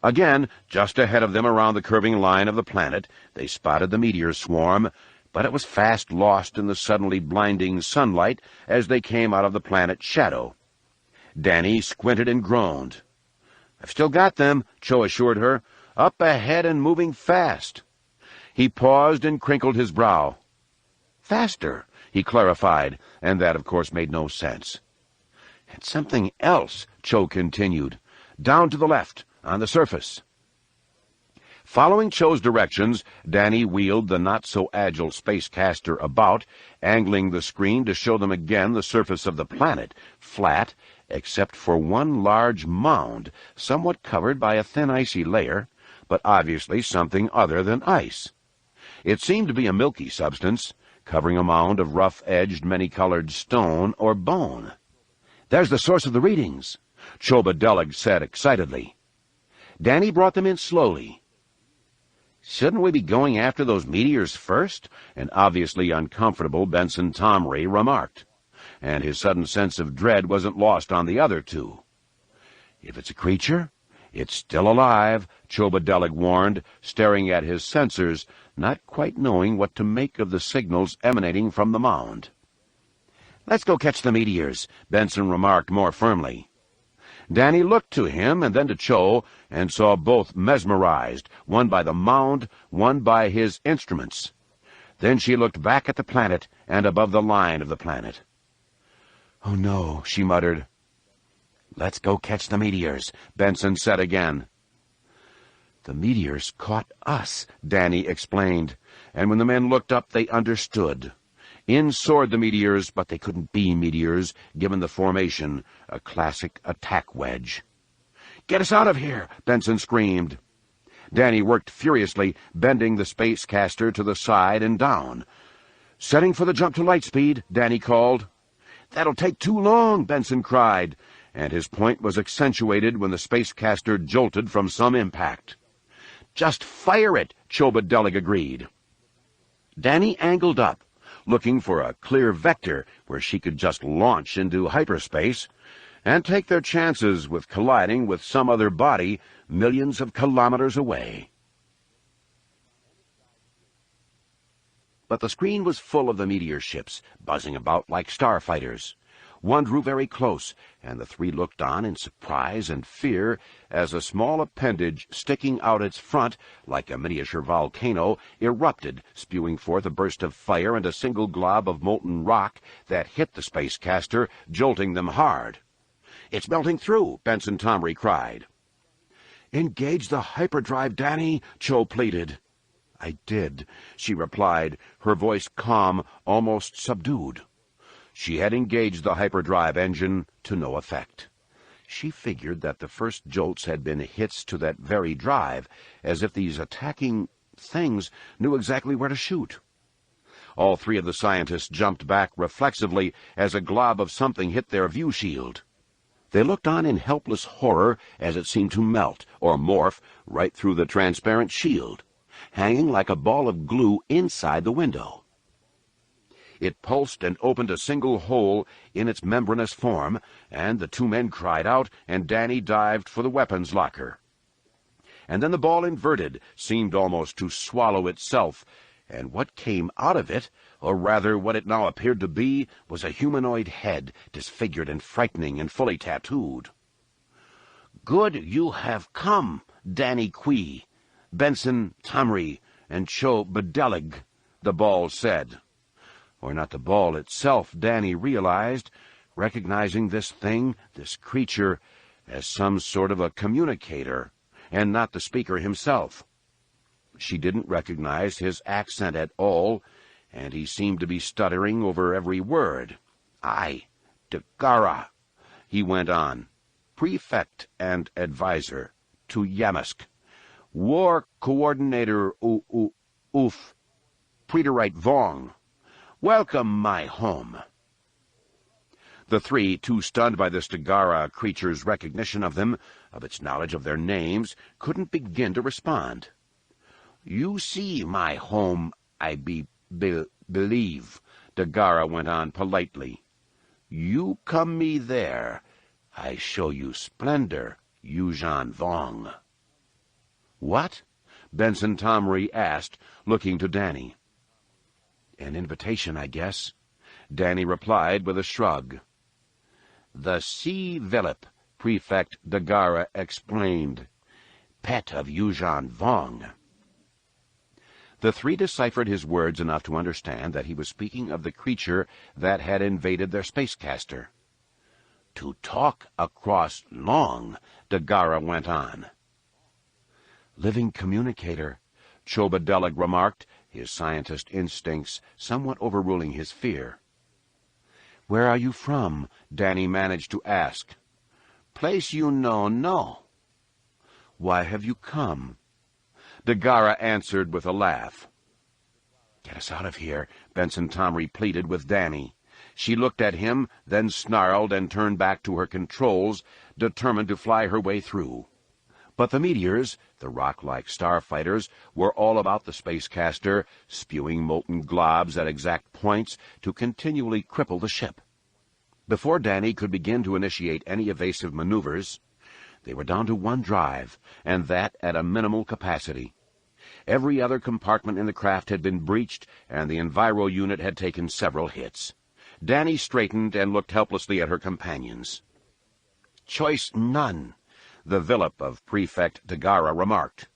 Again, just ahead of them around the curving line of the planet, they spotted the meteor swarm, but it was fast lost in the suddenly blinding sunlight as they came out of the planet's shadow. Danny squinted and groaned. "I've still got them," Cho assured her. "Up ahead and moving fast." He paused and crinkled his brow. "Faster," he clarified, and that, of course, made no sense. "And something else," Cho continued. "Down to the left, on the surface." Following Cho's directions, Danny wheeled the not-so-agile spacecaster about, angling the screen to show them again the surface of the planet, flat, except for one large mound, somewhat covered by a thin icy layer, but obviously something other than ice. It seemed to be a milky substance, covering a mound of rough-edged, many-colored stone or bone. "There's the source of the readings," Chobadelig said excitedly. Danny brought them in slowly. "Shouldn't we be going after those meteors first?" an obviously uncomfortable Benson Tomry remarked, and his sudden sense of dread wasn't lost on the other two. "If it's a creature, it's still alive," Chobadelig warned, staring at his sensors, not quite knowing what to make of the signals emanating from the mound. "Let's go catch the meteors," Benson remarked more firmly. Danny looked to him and then to Cho, and saw both mesmerized, one by the mound, one by his instruments. Then she looked back at the planet and above the line of the planet. "Oh, no," she muttered. "Let's go catch the meteors," Benson said again. "The meteors caught us," Danny explained, and when the men looked up they understood. In soared the meteors, but they couldn't be meteors, given the formation, a classic attack wedge. "Get us out of here!" Benson screamed. Danny worked furiously, bending the spacecaster to the side and down. "Setting for the jump to light speed," Danny called. "That'll take too long," Benson cried, and his point was accentuated when the spacecaster jolted from some impact. "Just fire it," Chobadelig agreed. Danny angled up, looking for a clear vector where she could just launch into hyperspace and take their chances with colliding with some other body millions of kilometers away. But the screen was full of the meteor ships, buzzing about like starfighters. One drew very close, and the three looked on in surprise and fear as a small appendage sticking out its front, like a miniature volcano, erupted, spewing forth a burst of fire and a single glob of molten rock that hit the spacecaster, jolting them hard. "It's melting through," Benson Tomry cried. "Engage the hyperdrive, Danny," Cho pleaded. "I did," she replied, her voice calm, almost subdued. She had engaged the hyperdrive engine to no effect. She figured that the first jolts had been hits to that very drive, as if these attacking things knew exactly where to shoot. All three of the scientists jumped back reflexively as a glob of something hit their view shield. They looked on in helpless horror as it seemed to melt or morph right through the transparent shield, hanging like a ball of glue inside the window. It pulsed and opened a single hole in its membranous form, and the two men cried out, and Danny dived for the weapons locker. And then the ball inverted, seemed almost to swallow itself, and what came out of it, or rather what it now appeared to be, was a humanoid head, disfigured and frightening and fully tattooed. "Good you have come, Danny Quee, Benson Tomry, and Chobadelig," the ball said. Or not the ball itself, Danny realized, recognizing this thing, this creature, as some sort of a communicator, and not the speaker himself. She didn't recognize his accent at all, and he seemed to be stuttering over every word. "I, Dagara," he went on, "prefect and advisor to Yamask, war coordinator Oof, Preterite Vong. Welcome my home." The three, too stunned by this Dagara creature's recognition of them, of its knowledge of their names, couldn't begin to respond. "You see my home, I believe," Dagara went on politely. "You come me there. I show you splendor, Yuuzhan Vong." "What?" Benson Tomry asked, looking to Danny. "An invitation, I guess," Danny replied with a shrug. "The Sea Vilip," Prefect Dagara explained. "Pet of Yuuzhan Vong." The three deciphered his words enough to understand that he was speaking of the creature that had invaded their spacecaster. "To talk across long," Dagara went on. "Living communicator," Chobadelig remarked, his scientist instincts somewhat overruling his fear. "Where are you from?" Danny managed to ask. "Place you no. "Why have you come?" Dagara answered with a laugh. "Get us out of here," Benson Tomry pleaded with Danny. She looked at him, then snarled and turned back to her controls, determined to fly her way through. But the meteors, the rock-like starfighters, were all about the spacecaster, spewing molten globs at exact points to continually cripple the ship. Before Danny could begin to initiate any evasive maneuvers, they were down to one drive, and that at a minimal capacity. Every other compartment in the craft had been breached, and the enviro unit had taken several hits. Danny straightened and looked helplessly at her companions. "Choice none," the Vilip of Prefect Dagara remarked.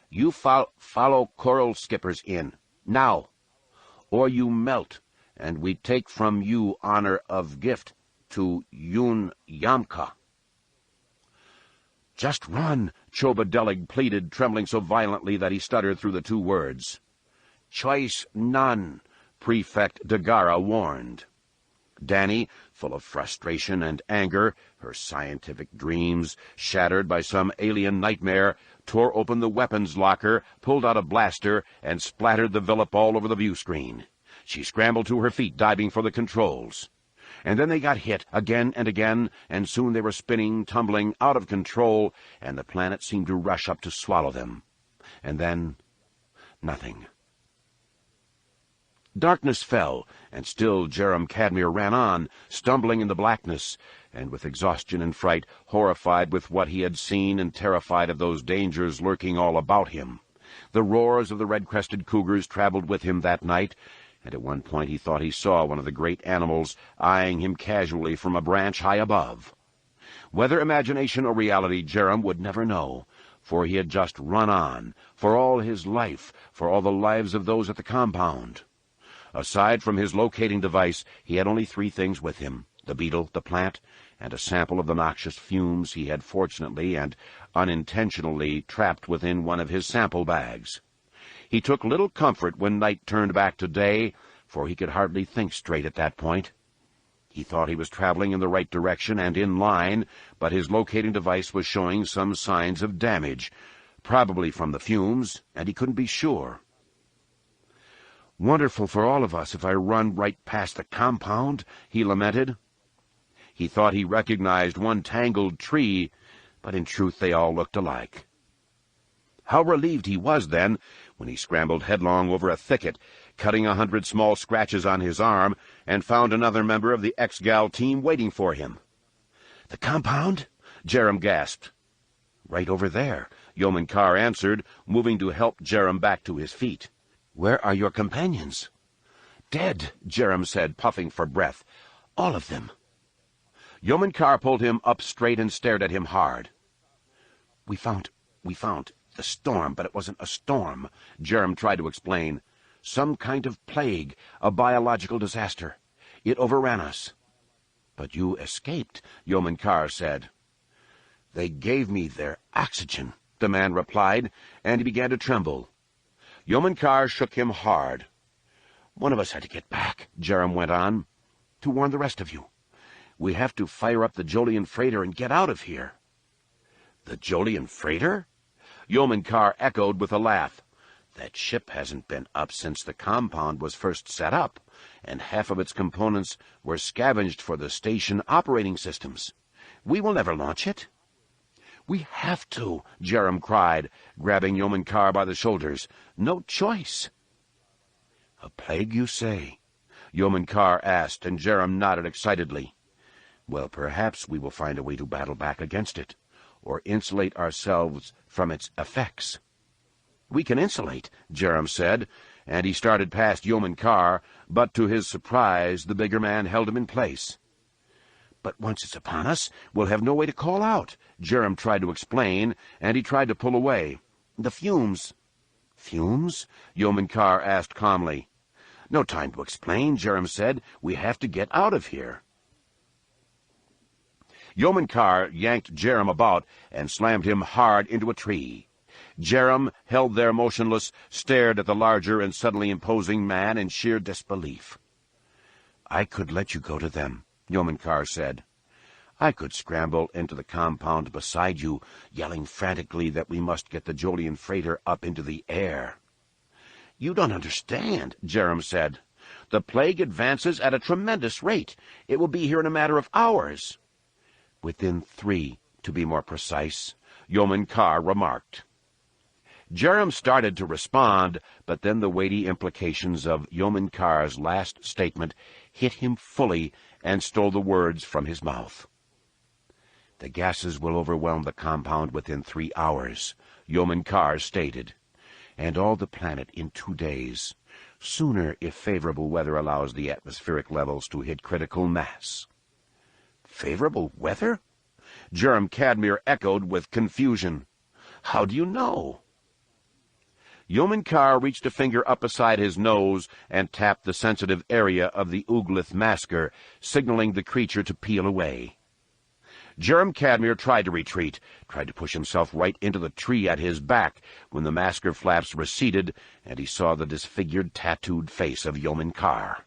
"You follow Coral Skippers in, now, or you melt, and we take from you honor of gift to Yun Yamka." "Just run," Chobadelig pleaded, trembling so violently that he stuttered through the two words. "Choice none," Prefect Dagara warned. Danny, full of frustration and anger, her scientific dreams shattered by some alien nightmare, tore open the weapons locker, pulled out a blaster, and splattered the Vilip all over the view screen. She scrambled to her feet, diving for the controls. And then they got hit again and again, and soon they were spinning, tumbling, out of control, and the planet seemed to rush up to swallow them. And then, nothing. Darkness fell, and still Jerem Cadmere ran on, stumbling in the blackness, and with exhaustion and fright, horrified with what he had seen and terrified of those dangers lurking all about him. The roars of the red-crested cougars traveled with him that night, and at one point he thought he saw one of the great animals eyeing him casually from a branch high above. Whether imagination or reality, Jerem would never know, for he had just run on, for all his life, for all the lives of those at the compound. Aside from his locating device, he had only three things with him: the beetle, the plant, and a sample of the noxious fumes he had fortunately and unintentionally trapped within one of his sample bags. He took little comfort when night turned back to day, for he could hardly think straight at that point. He thought he was traveling in the right direction and in line, but his locating device was showing some signs of damage, probably from the fumes, and he couldn't be sure. "Wonderful for all of us if I run right past the compound," he lamented. He thought he recognized one tangled tree, but in truth they all looked alike. How relieved he was, then, when he scrambled headlong over a thicket, cutting 100 small scratches on his arm, and found another member of the ex-gal team waiting for him. "The compound?" Jerem gasped. "Right over there," Yeoman Carr answered, moving to help Jerem back to his feet. "Where are your companions?" "Dead," Jerem said, puffing for breath. "All of them." Yeoman Carr pulled him up straight and stared at him hard. We found the storm, but it wasn't a storm," Jerem tried to explain. "Some kind of plague, a biological disaster. It overran us." "But you escaped," Yeoman Carr said. "They gave me their oxygen," the man replied, and he began to tremble. Yeoman Carr shook him hard. "One of us had to get back," Jerem went on, "to warn the rest of you. We have to fire up the Jolian freighter and get out of here." "The Jolian freighter?" Yeoman Carr echoed with a laugh. "That ship hasn't been up since the compound was first set up, and half of its components were scavenged for the station operating systems. We will never launch it." "We have to," Jerem cried, grabbing Yeoman Carr by the shoulders. "No choice." "A plague, you say?" Yeoman Carr asked, and Jerem nodded excitedly. "Well, perhaps we will find a way to battle back against it, or insulate ourselves from its effects." "We can insulate," Jerem said, and he started past Yeoman Carr, but to his surprise the bigger man held him in place. But once it's upon us, we'll have no way to call out, Jerem tried to explain, and he tried to pull away. The fumes. Fumes? Yeoman Carr asked calmly. No time to explain, Jerem said. We have to get out of here. Yeoman Carr yanked Jerem about and slammed him hard into a tree. Jerem, held there motionless, stared at the larger and suddenly imposing man in sheer disbelief. I could let you go to them, Yeoman Carr said. I could scramble into the compound beside you, yelling frantically that we must get the Jolian freighter up into the air. You don't understand, Jerem said. The plague advances at a tremendous rate. It will be here in a matter of hours. Within 3, to be more precise, Yeoman Carr remarked. Jerem started to respond, but then the weighty implications of Yeoman Carr's last statement hit him fully and stole the words from his mouth. The gases will overwhelm the compound within 3 hours, Yeoman Carr stated, and all the planet in 2 days, sooner if favorable weather allows the atmospheric levels to hit critical mass. Favorable weather? Jerem Cadmere echoed with confusion. How do you know? Yeoman Carr reached a finger up beside his nose and tapped the sensitive area of the Ooglith masker, signaling the creature to peel away. Jerem Cadmere tried to retreat, tried to push himself right into the tree at his back, when the masker flaps receded and he saw the disfigured, tattooed face of Yeoman Carr.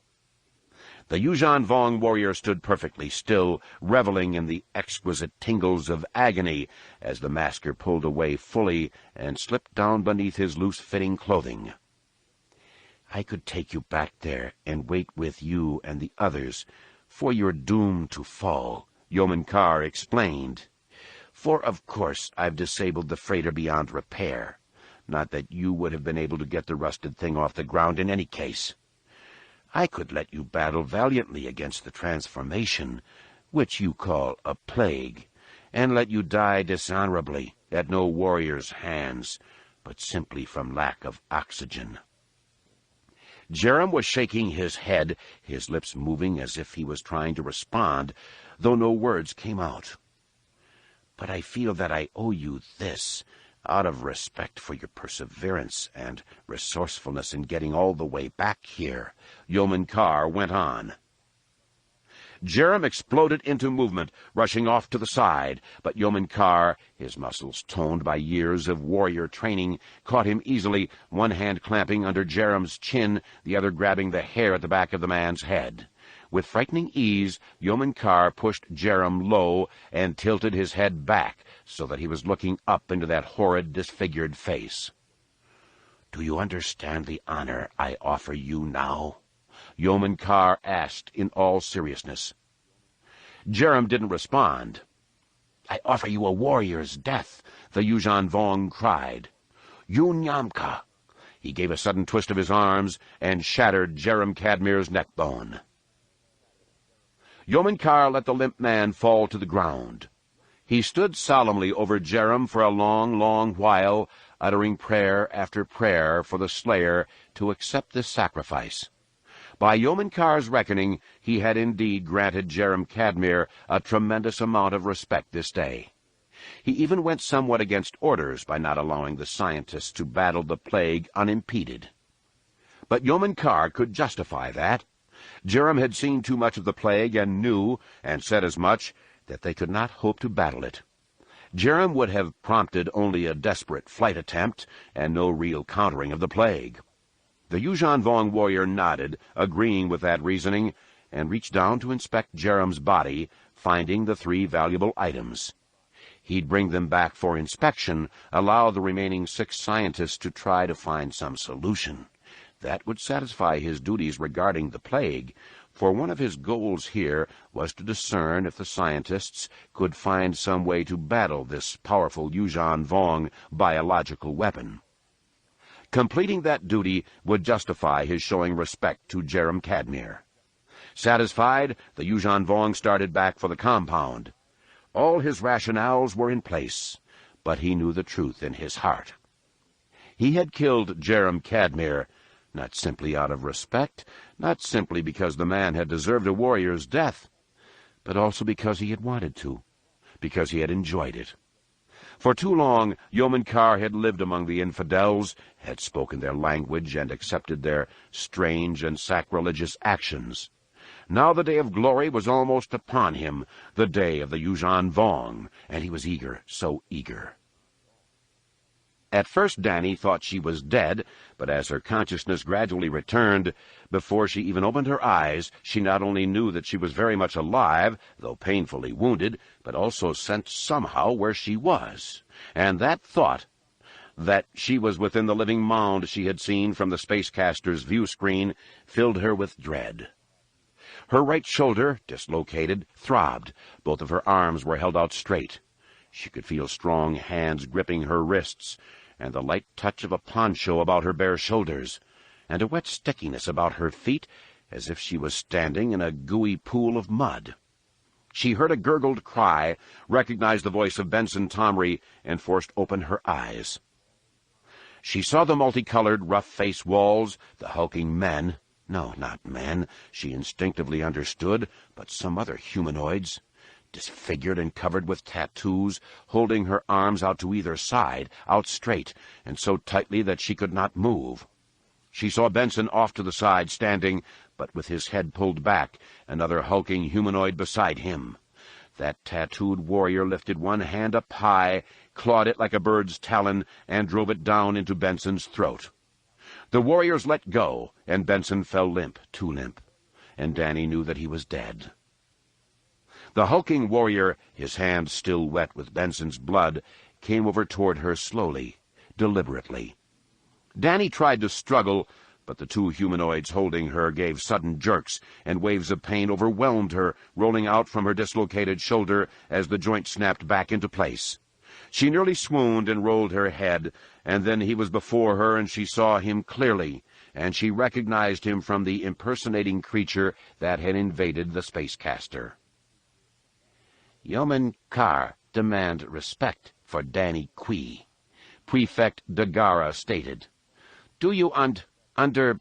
The Yuuzhan Vong warrior stood perfectly still, reveling in the exquisite tingles of agony as the masker pulled away fully and slipped down beneath his loose-fitting clothing. I could take you back there and wait with you and the others, for you're doomed to fall, Yeoman Carr explained. For, of course, I've disabled the freighter beyond repair. Not that you would have been able to get the rusted thing off the ground in any case. I could let you battle valiantly against the transformation, which you call a plague, and let you die dishonorably at no warrior's hands, but simply from lack of oxygen. Jerem was shaking his head, his lips moving as if he was trying to respond, though no words came out. But I feel that I owe you this, out of respect for your perseverance and resourcefulness in getting all the way back here, Yeoman Carr went on. Jerem exploded into movement, rushing off to the side, but Yeoman Carr, his muscles toned by years of warrior training, caught him easily, one hand clamping under Jerem's chin, the other grabbing the hair at the back of the man's head. With frightening ease, Yeoman Carr pushed Jerem low and tilted his head back so that he was looking up into that horrid, disfigured face. "Do you understand the honor I offer you now?" Yeoman Carr asked in all seriousness. Jerem didn't respond. "I offer you a warrior's death," the Yuuzhan Vong cried. "Yunyamka!" He gave a sudden twist of his arms and shattered Jerem Cadmere's neckbone. Yeoman Carr let the limp man fall to the ground. He stood solemnly over Jerem for a long, long while, uttering prayer after prayer for the slayer to accept this sacrifice. By Yeoman Carr's reckoning, he had indeed granted Jerem Cadmere a tremendous amount of respect this day. He even went somewhat against orders by not allowing the scientists to battle the plague unimpeded. But Yeoman Carr could justify that. Jerem had seen too much of the plague and knew, and said as much, that they could not hope to battle it. Jerem would have prompted only a desperate flight attempt, and no real countering of the plague. The Yuuzhan Vong warrior nodded, agreeing with that reasoning, and reached down to inspect Jerem's body, finding the 3 valuable items. He'd bring them back for inspection, allow the remaining 6 scientists to try to find some solution. That would satisfy his duties regarding the plague, for one of his goals here was to discern if the scientists could find some way to battle this powerful Yuuzhan Vong biological weapon. Completing that duty would justify his showing respect to Jerem Cadmere. Satisfied, the Yuuzhan Vong started back for the compound. All his rationales were in place, but he knew the truth in his heart. He had killed Jerem Cadmere, not simply out of respect, not simply because the man had deserved a warrior's death, but also because he had wanted to, because he had enjoyed it. For too long, Yeoman Carr had lived among the infidels, had spoken their language, and accepted their strange and sacrilegious actions. Now the day of glory was almost upon him, the day of the Yuuzhan Vong, and he was eager, so eager. At first Dany thought she was dead, but as her consciousness gradually returned, before she even opened her eyes, she not only knew that she was very much alive, though painfully wounded, but also sensed somehow where she was. And that thought, that she was within the living mound she had seen from the Spacecaster's view screen, filled her with dread. Her right shoulder, dislocated, throbbed. Both of her arms were held out straight. She could feel strong hands gripping her wrists, and the light touch of a poncho about her bare shoulders, and a wet stickiness about her feet, as if she was standing in a gooey pool of mud. She heard a gurgled cry, recognized the voice of Benson Tomry, and forced open her eyes. She saw the multicolored, rough-faced walls, the hulking men. No, not men, she instinctively understood, but some other humanoids, disfigured and covered with tattoos, holding her arms out to either side, out straight, and so tightly that she could not move. She saw Benson off to the side, standing, but with his head pulled back, another hulking humanoid beside him. That tattooed warrior lifted one hand up high, clawed it like a bird's talon, and drove it down into Benson's throat. The warriors let go, and Benson fell limp, too limp, and Dany knew that he was dead. The hulking warrior, his hand still wet with Benson's blood, came over toward her slowly, deliberately. Dany tried to struggle, but the two humanoids holding her gave sudden jerks, and waves of pain overwhelmed her, rolling out from her dislocated shoulder as the joint snapped back into place. She nearly swooned and rolled her head, and then he was before her, and she saw him clearly, and she recognized him from the impersonating creature that had invaded the Spacecaster. "Yeoman Carr demand respect for Dany Qui," Prefect Dagara stated. "Do you under—"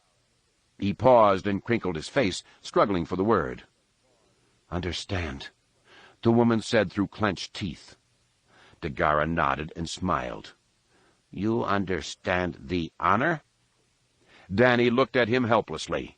He paused and crinkled his face, struggling for the word. "Understand," the woman said through clenched teeth. Dagara nodded and smiled. "You understand the honor?" Dany looked at him helplessly.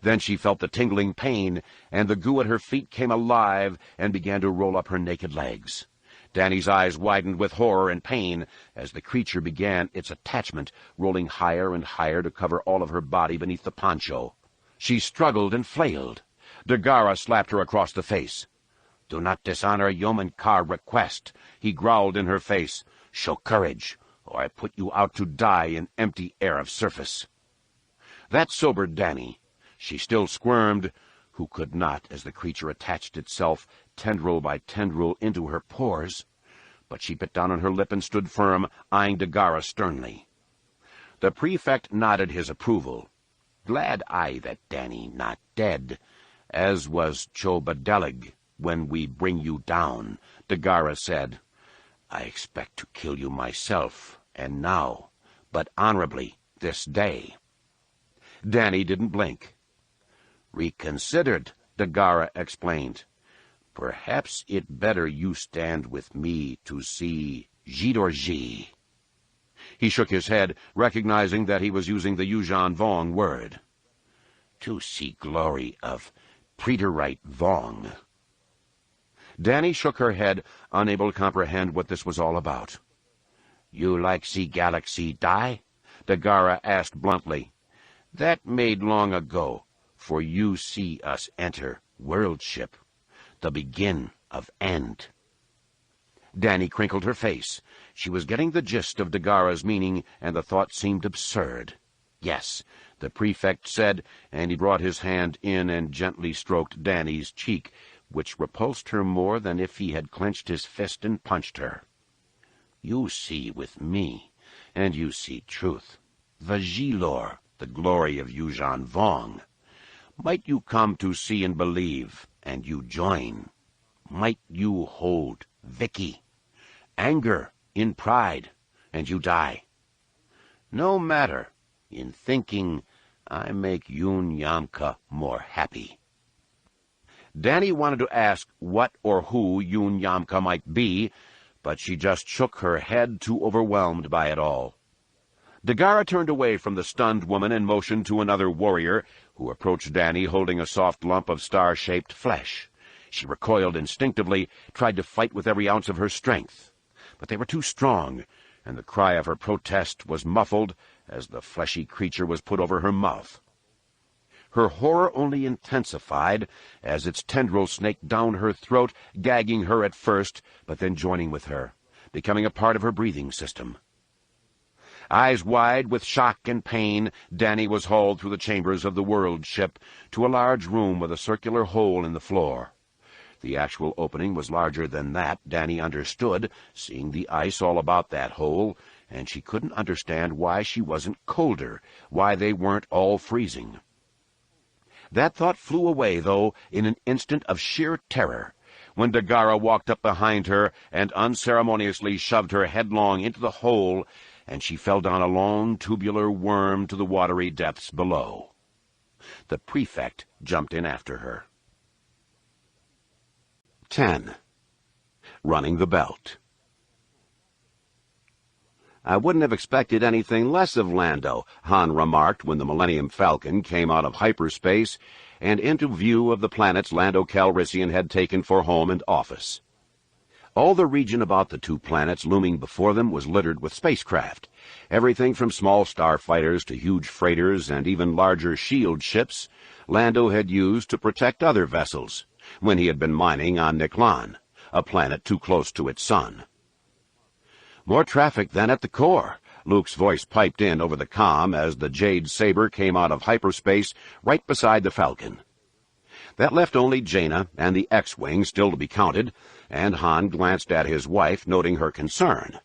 Then she felt the tingling pain, and the goo at her feet came alive and began to roll up her naked legs. Dany's eyes widened with horror and pain as the creature began its attachment, rolling higher and higher to cover all of her body beneath the poncho. She struggled and flailed. Dagara slapped her across the face. "Do not dishonor Yeoman Carr request," he growled in her face. "Show courage, or I put you out to die in empty air of surface." That sobered Dany. She still squirmed, who could not, as the creature attached itself, tendril by tendril, into her pores, but she bit down on her lip and stood firm, eyeing Dagara sternly. The prefect nodded his approval. "Glad I that Dany not dead, as was Chobadelig, when we bring you down," Dagara said. "I expect to kill you myself, and now, but honorably, this day." Dany didn't blink. "Reconsidered," Dagara explained. "Perhaps it better you stand with me to see Jidorji." He shook his head, recognizing that he was using the Yuuzhan Vong word. "To see glory of Preterite Vong." Dany shook her head, unable to comprehend what this was all about. "You like see galaxy die?" Dagara asked bluntly. "That made long ago, for you see us enter world ship, the begin of end." Dany crinkled her face. She was getting the gist of Dagara's meaning, and the thought seemed absurd. "Yes," the prefect said, and he brought his hand in and gently stroked Dany's cheek, which repulsed her more than if he had clenched his fist and punched her. "You see with me, and you see truth. Vajilor, the glory of Yuuzhan Vong. Might you come to see and believe, and you join. Might you hold Vicky, anger in pride, and you die. No matter, in thinking, I make Yoon Yamka more happy." Danny wanted to ask what or who Yoon Yamka might be, but she just shook her head, too overwhelmed by it all. Dagara turned away from the stunned woman and motioned to another warrior, who approached Danny holding a soft lump of star-shaped flesh. She recoiled instinctively, tried to fight with every ounce of her strength. But they were too strong, and the cry of her protest was muffled as the fleshy creature was put over her mouth. Her horror only intensified as its tendrils snaked down her throat, gagging her at first, but then joining with her, becoming a part of her breathing system. Eyes wide with shock and pain, Danny was hauled through the chambers of the world ship to a large room with a circular hole in the floor. The actual opening was larger than that, Danny understood, seeing the ice all about that hole, and she couldn't understand why she wasn't colder, why they weren't all freezing. That thought flew away, though, in an instant of sheer terror, when Dagara walked up behind her and unceremoniously shoved her headlong into the hole, and she fell down a long tubular worm to the watery depths below. The prefect jumped in after her. 10. Running the belt. "I wouldn't have expected anything less of Lando," Han remarked when the Millennium Falcon came out of hyperspace and into view of the planets Lando Calrissian had taken for home and office. All the region about the two planets looming before them was littered with spacecraft, everything from small starfighters to huge freighters and even larger shield ships Lando had used to protect other vessels when he had been mining on Niklan, a planet too close to its sun. "More traffic than at the core," Luke's voice piped in over the comm as the Jade Saber came out of hyperspace right beside the Falcon. That left only Jaina and the X-Wing still to be counted, and Han glanced at his wife, noting her concern.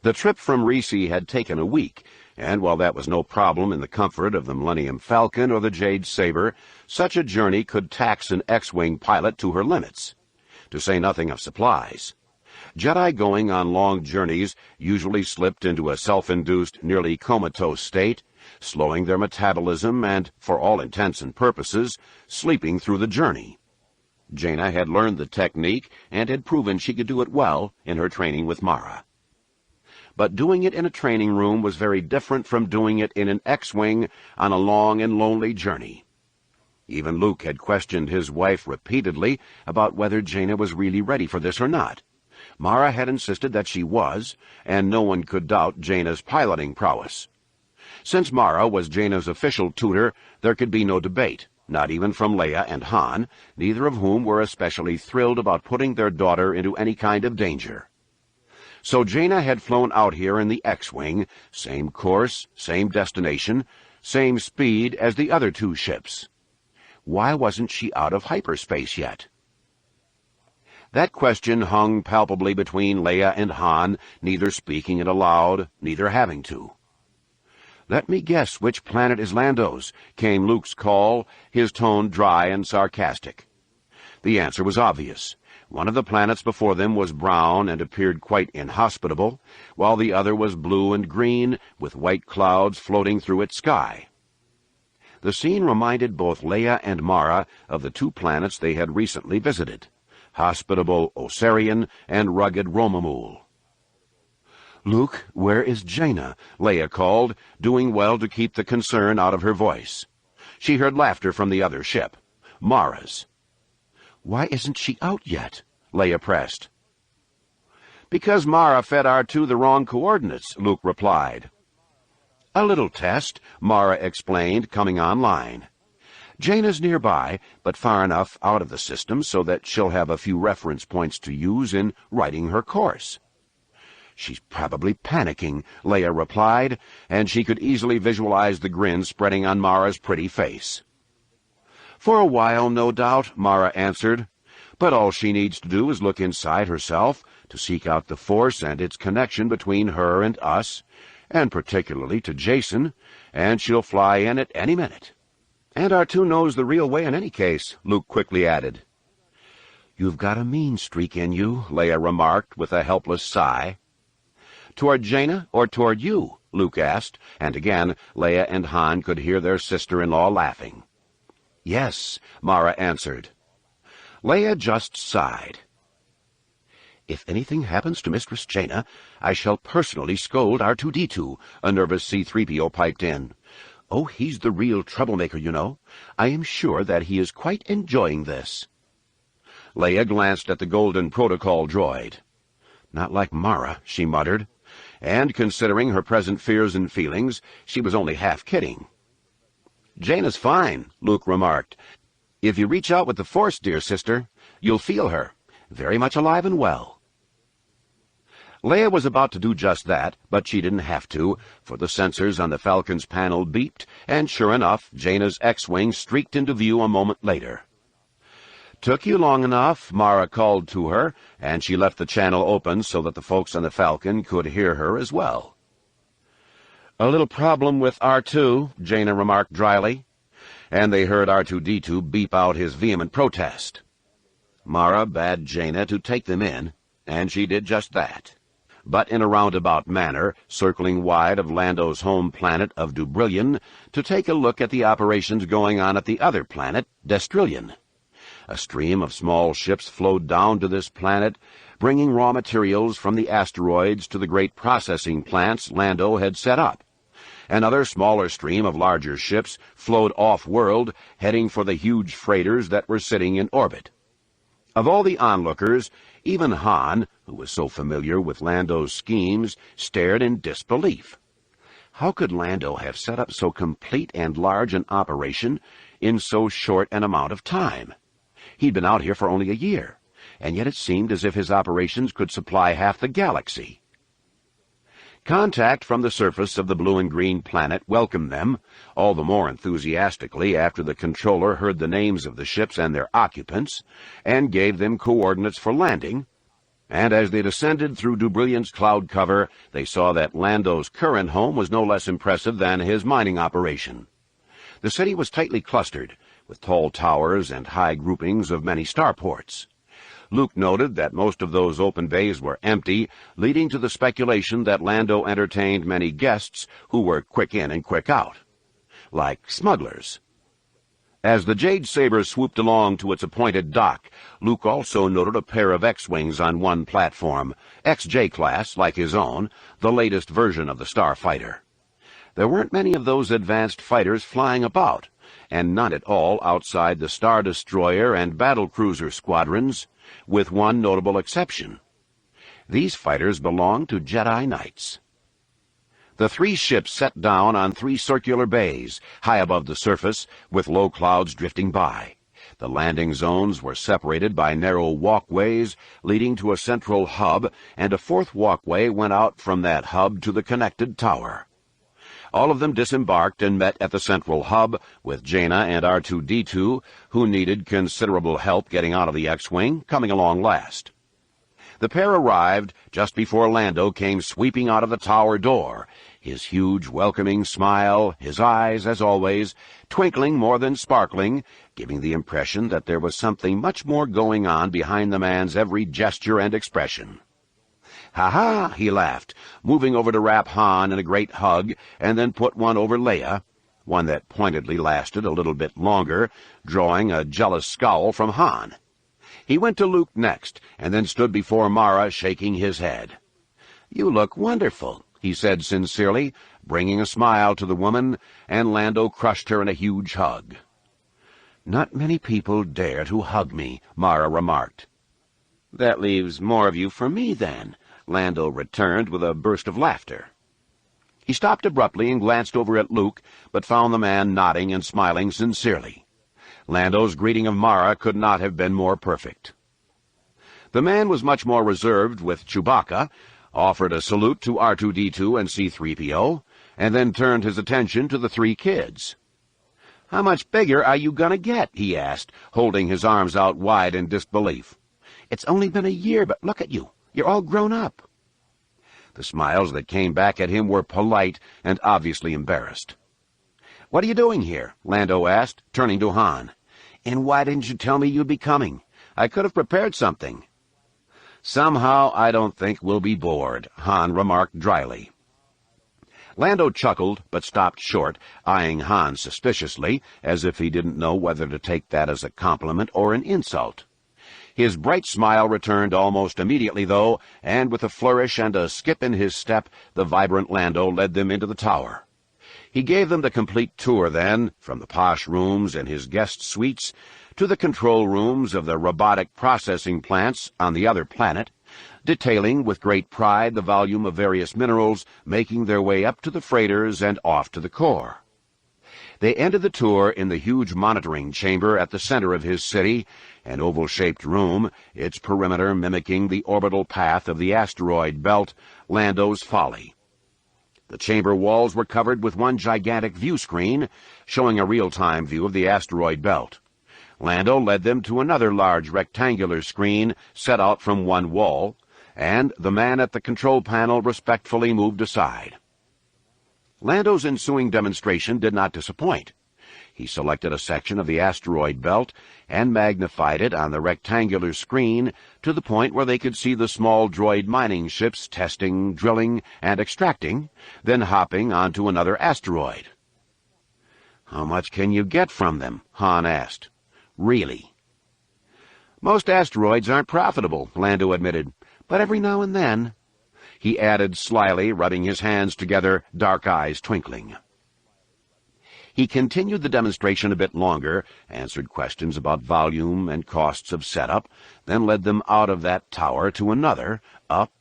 The trip from Risi had taken a week, and while that was no problem in the comfort of the Millennium Falcon or the Jade Saber, such a journey could tax an X-Wing pilot to her limits, to say nothing of supplies. Jedi going on long journeys usually slipped into a self-induced, nearly comatose state, slowing their metabolism and, for all intents and purposes, sleeping through the journey. Jaina had learned the technique and had proven she could do it well in her training with Mara. But doing it in a training room was very different from doing it in an X-Wing on a long and lonely journey. Even Luke had questioned his wife repeatedly about whether Jaina was really ready for this or not. Mara had insisted that she was, and no one could doubt Jaina's piloting prowess. Since Mara was Jaina's official tutor, there could be no debate, not even from Leia and Han, neither of whom were especially thrilled about putting their daughter into any kind of danger. So Jaina had flown out here in the X-Wing, same course, same destination, same speed as the other two ships. Why wasn't she out of hyperspace yet? That question hung palpably between Leia and Han, neither speaking it aloud, neither having to. "Let me guess which planet is Lando's," came Luke's call, his tone dry and sarcastic. The answer was obvious. One of the planets before them was brown and appeared quite inhospitable, while the other was blue and green, with white clouds floating through its sky. The scene reminded both Leia and Mara of the two planets they had recently visited, hospitable Osarian and rugged Romamul. "Luke, where is Jaina?" Leia called, doing well to keep the concern out of her voice. She heard laughter from the other ship, Mara's. "Why isn't she out yet?" Leia pressed. "Because Mara fed R2 the wrong coordinates," Luke replied. "A little test," Mara explained, coming online. "Jaina's nearby, but far enough out of the system so that she'll have a few reference points to use in writing her course." "She's probably panicking," Leia replied, and she could easily visualize the grin spreading on Mara's pretty face. "For a while, no doubt," Mara answered, "but all she needs to do is look inside herself to seek out the Force and its connection between her and us, and particularly to Jason, and she'll fly in at any minute." "And R2 knows the real way in any case," Luke quickly added. "You've got a mean streak in you," Leia remarked with a helpless sigh. "Toward Jaina or toward you?" Luke asked, and again Leia and Han could hear their sister-in-law laughing. "Yes," Mara answered. Leia just sighed. "If anything happens to Mistress Jaina, I shall personally scold R2-D2, a nervous C-3PO piped in. "Oh, he's the real troublemaker, you know. I am sure that he is quite enjoying this." Leia glanced at the golden protocol droid. "Not like Mara," she muttered, and, considering her present fears and feelings, she was only half kidding. "Jaina's fine," Luke remarked. "If you reach out with the Force, dear sister, you'll feel her, very much alive and well." Leia was about to do just that, but she didn't have to, for the sensors on the Falcon's panel beeped, and sure enough, Jaina's X-Wing streaked into view a moment later. "Took you long enough," Mara called to her, and she left the channel open so that the folks on the Falcon could hear her as well. "A little problem with R2, Jaina remarked dryly, and they heard R2-D2 beep out his vehement protest. Mara bade Jaina to take them in, and she did just that, but in a roundabout manner, circling wide of Lando's home planet of Dubrillion to take a look at the operations going on at the other planet, Destrillion. A stream of small ships flowed down to this planet, bringing raw materials from the asteroids to the great processing plants Lando had set up. Another smaller stream of larger ships flowed off-world, heading for the huge freighters that were sitting in orbit. Of all the onlookers, even Han, who was so familiar with Lando's schemes, stared in disbelief. How could Lando have set up so complete and large an operation in so short an amount of time? He'd been out here for only a year, and yet it seemed as if his operations could supply half the galaxy. Contact from the surface of the blue and green planet welcomed them, all the more enthusiastically after the controller heard the names of the ships and their occupants, and gave them coordinates for landing, and as they descended through Dubrillion's cloud cover, they saw that Lando's current home was no less impressive than his mining operation. The city was tightly clustered, with tall towers and high groupings of many starports. Luke noted that most of those open bays were empty, leading to the speculation that Lando entertained many guests who were quick in and quick out, like smugglers. As the Jade Saber swooped along to its appointed dock, Luke also noted a pair of X-Wings on one platform, XJ-class, like his own, the latest version of the Starfighter. There weren't many of those advanced fighters flying about, and none at all outside the Star Destroyer and battlecruiser squadrons, with one notable exception. These fighters belonged to Jedi Knights. The three ships set down on three circular bays, high above the surface, with low clouds drifting by. The landing zones were separated by narrow walkways leading to a central hub, and a fourth walkway went out from that hub to the connected tower. All of them disembarked and met at the central hub, with Jaina and R2-D2, who needed considerable help getting out of the X-Wing, coming along last. The pair arrived just before Lando came sweeping out of the tower door, his huge welcoming smile, his eyes, as always, twinkling more than sparkling, giving the impression that there was something much more going on behind the man's every gesture and expression. "Ha-ha," he laughed, moving over to wrap Han in a great hug, and then put one over Leia, one that pointedly lasted a little bit longer, drawing a jealous scowl from Han. He went to Luke next, and then stood before Mara, shaking his head. "You look wonderful," he said sincerely, bringing a smile to the woman, and Lando crushed her in a huge hug. "Not many people dare to hug me," Mara remarked. "That leaves more of you for me, then," Lando returned with a burst of laughter. He stopped abruptly and glanced over at Luke, but found the man nodding and smiling sincerely. Lando's greeting of Mara could not have been more perfect. The man was much more reserved with Chewbacca, offered a salute to R2-D2 and C-3PO, and then turned his attention to the three kids. "How much bigger are you going to get?" he asked, holding his arms out wide in disbelief. "It's only been a year, but look at you. You're all grown up." The smiles that came back at him were polite and obviously embarrassed. "What are you doing here?" Lando asked, turning to Han. "And why didn't you tell me you'd be coming? I could have prepared something." "Somehow I don't think we'll be bored," Han remarked dryly. Lando chuckled, but stopped short, eyeing Han suspiciously, as if he didn't know whether to take that as a compliment or an insult. His bright smile returned almost immediately, though, and with a flourish and a skip in his step, the vibrant Lando led them into the tower. He gave them the complete tour, then, from the posh rooms in his guest suites to the control rooms of the robotic processing plants on the other planet, detailing with great pride the volume of various minerals making their way up to the freighters and off to the core. They ended the tour in the huge monitoring chamber at the center of his city, an oval-shaped room, its perimeter mimicking the orbital path of the asteroid belt, Lando's Folly. The chamber walls were covered with one gigantic view screen, showing a real-time view of the asteroid belt. Lando led them to another large rectangular screen set out from one wall, and the man at the control panel respectfully moved aside. Lando's ensuing demonstration did not disappoint. He selected a section of the asteroid belt and magnified it on the rectangular screen to the point where they could see the small droid mining ships testing, drilling, and extracting, then hopping onto another asteroid. "How much can you get from them?" Han asked. "Really?" "Most asteroids aren't profitable," Lando admitted, "but every now and then," he added slyly, rubbing his hands together, dark eyes twinkling. He continued the demonstration a bit longer, answered questions about volume and costs of setup, then led them out of that tower to another, up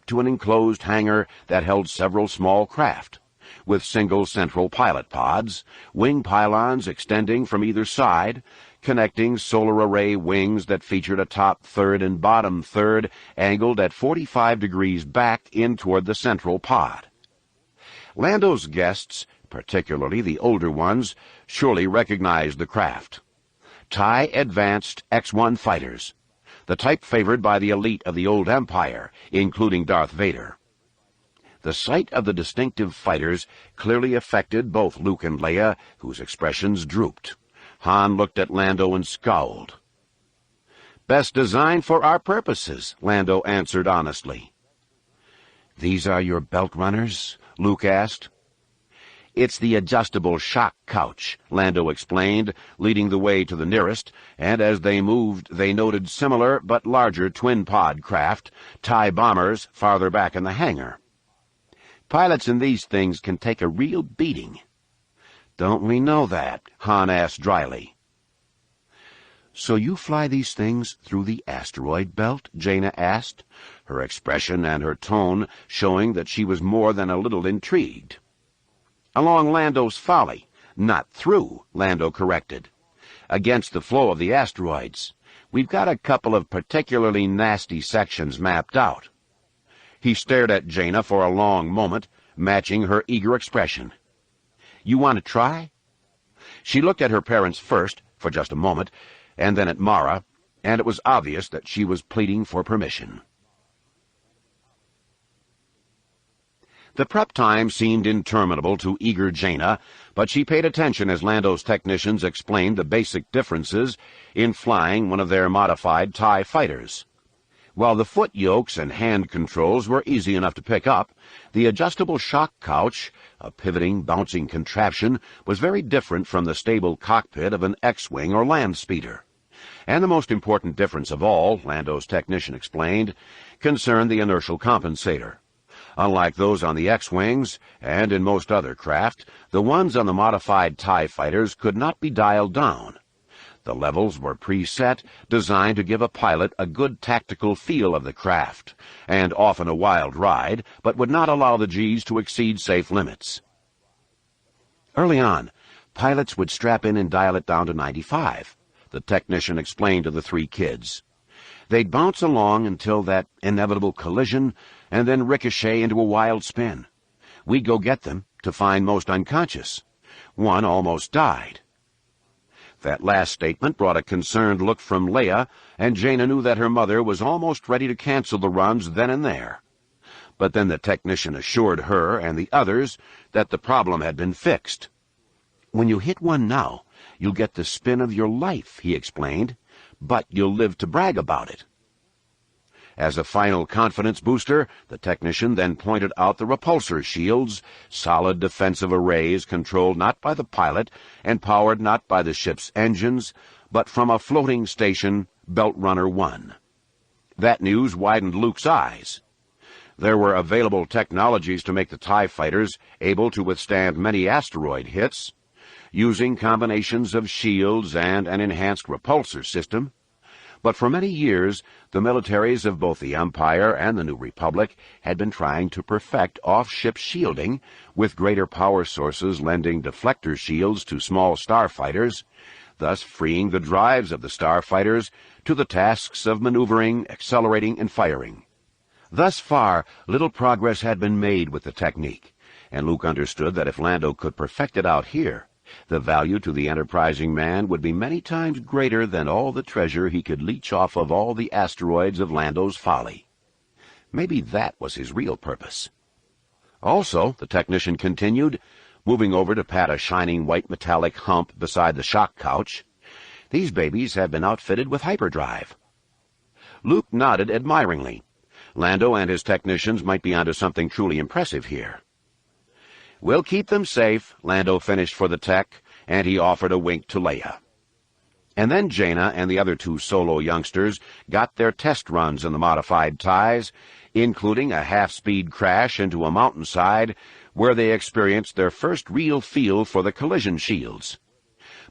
to an enclosed hangar that held several small craft, with single central pilot pods, wing pylons extending from either side, connecting solar array wings that featured a top third and bottom third angled at 45 degrees back in toward the central pod. Lando's guests, particularly the older ones, surely recognized the craft. TIE Advanced X-1 fighters, the type favored by the elite of the old Empire, including Darth Vader. The sight of the distinctive fighters clearly affected both Luke and Leia, whose expressions drooped. Han looked at Lando and scowled. "Best designed for our purposes," Lando answered honestly. "These are your belt runners?" Luke asked. "It's the adjustable shock couch," Lando explained, leading the way to the nearest, and as they moved they noted similar but larger twin-pod craft, TIE bombers, farther back in the hangar. "Pilots in these things can take a real beating." "Don't we know that?" Han asked dryly. "So you fly these things through the asteroid belt?" Jaina asked, her expression and her tone showing that she was more than a little intrigued. "Along Lando's Folly, not through," Lando corrected. "Against the flow of the asteroids. We've got a couple of particularly nasty sections mapped out." He stared at Jaina for a long moment, matching her eager expression. "You want to try?" She looked at her parents first, for just a moment, and then at Mara, and it was obvious that she was pleading for permission. The prep time seemed interminable to eager Jaina, but she paid attention as Lando's technicians explained the basic differences in flying one of their modified TIE fighters. While the foot yokes and hand controls were easy enough to pick up, the adjustable shock couch, a pivoting, bouncing contraption, was very different from the stable cockpit of an X-wing or land speeder. And the most important difference of all, Lando's technician explained, concerned the inertial compensator. Unlike those on the X-wings, and in most other craft, the ones on the modified TIE fighters could not be dialed down. The levels were preset, designed to give a pilot a good tactical feel of the craft, and often a wild ride, but would not allow the Gs to exceed safe limits. Early on, pilots would strap in and dial it down to 95, the technician explained to the three kids. They'd bounce along until that inevitable collision, and then ricochet into a wild spin. We'd go get them, to find most unconscious. One almost died. That last statement brought a concerned look from Leia, and Jaina knew that her mother was almost ready to cancel the runs then and there. But then the technician assured her and the others that the problem had been fixed. "When you hit one now, you'll get the spin of your life," he explained, "but you'll live to brag about it." As a final confidence booster, the technician then pointed out the repulsor shields, solid defensive arrays controlled not by the pilot and powered not by the ship's engines, but from a floating station Belt Runner 1. That news widened Luke's eyes. There were available technologies to make the TIE fighters able to withstand many asteroid hits, using combinations of shields and an enhanced repulsor system. But for many years, the militaries of both the Empire and the New Republic had been trying to perfect off-ship shielding, with greater power sources lending deflector shields to small starfighters, thus freeing the drives of the starfighters to the tasks of maneuvering, accelerating, and firing. Thus far, little progress had been made with the technique, and Luke understood that if Lando could perfect it out here, the value to the enterprising man would be many times greater than all the treasure he could leech off of all the asteroids of Lando's folly. Maybe that was his real purpose. Also, the technician continued, moving over to pat a shining white metallic hump beside the shock couch, these babies have been outfitted with hyperdrive. Luke nodded admiringly. Lando and his technicians might be onto something truly impressive here. We'll keep them safe, Lando finished for the tech, and he offered a wink to Leia. And then Jaina and the other two solo youngsters got their test runs in the modified TIEs, including a half-speed crash into a mountainside where they experienced their first real feel for the collision shields.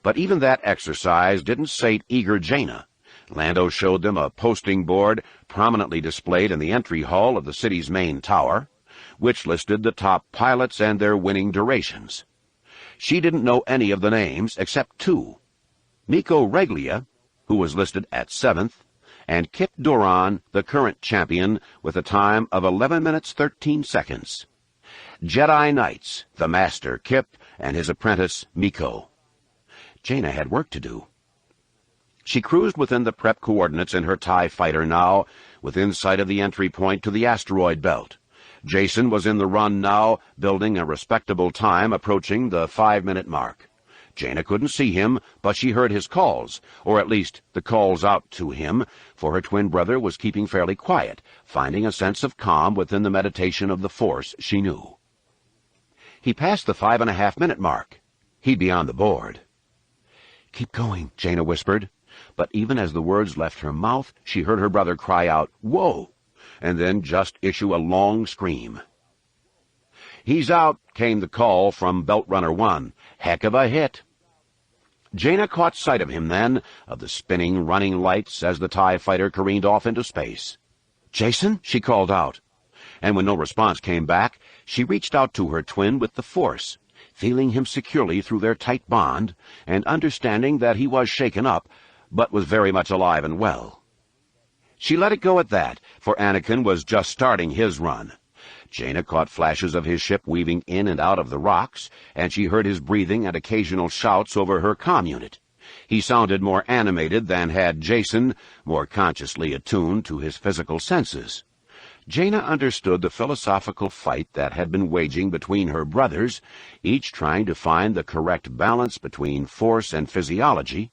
But even that exercise didn't sate eager Jaina. Lando showed them a posting board prominently displayed in the entry hall of the city's main tower, which listed the top pilots and their winning durations. She didn't know any of the names except two, Miko Reglia, who was listed at 7th, and Kip Duran, the current champion, with a time of 11 minutes 13 seconds. Jedi Knights, the master Kip and his apprentice Miko. Jaina had work to do. She cruised within the prep coordinates in her TIE fighter now, within sight of the entry point to the asteroid belt. Jason was in the run now, building a respectable time approaching the 5-minute mark. Jaina couldn't see him, but she heard his calls, or at least the calls out to him, for her twin brother was keeping fairly quiet, finding a sense of calm within the meditation of the Force she knew. He passed the 5.5-minute mark. He'd be on the board. "Keep going," Jaina whispered. But even as the words left her mouth, she heard her brother cry out, "Whoa!" and then just issue a long scream. "He's out," came the call from Belt Runner 1. "Heck of a hit." Jaina caught sight of him then, of the spinning, running lights as the TIE fighter careened off into space. "Jason?" she called out. And when no response came back, she reached out to her twin with the Force, feeling him securely through their tight bond, and understanding that he was shaken up, but was very much alive and well. She let it go at that, for Anakin was just starting his run. Jaina caught flashes of his ship weaving in and out of the rocks, and she heard his breathing and occasional shouts over her comm unit. He sounded more animated than had Jason, more consciously attuned to his physical senses. Jaina understood the philosophical fight that had been waging between her brothers, each trying to find the correct balance between force and physiology,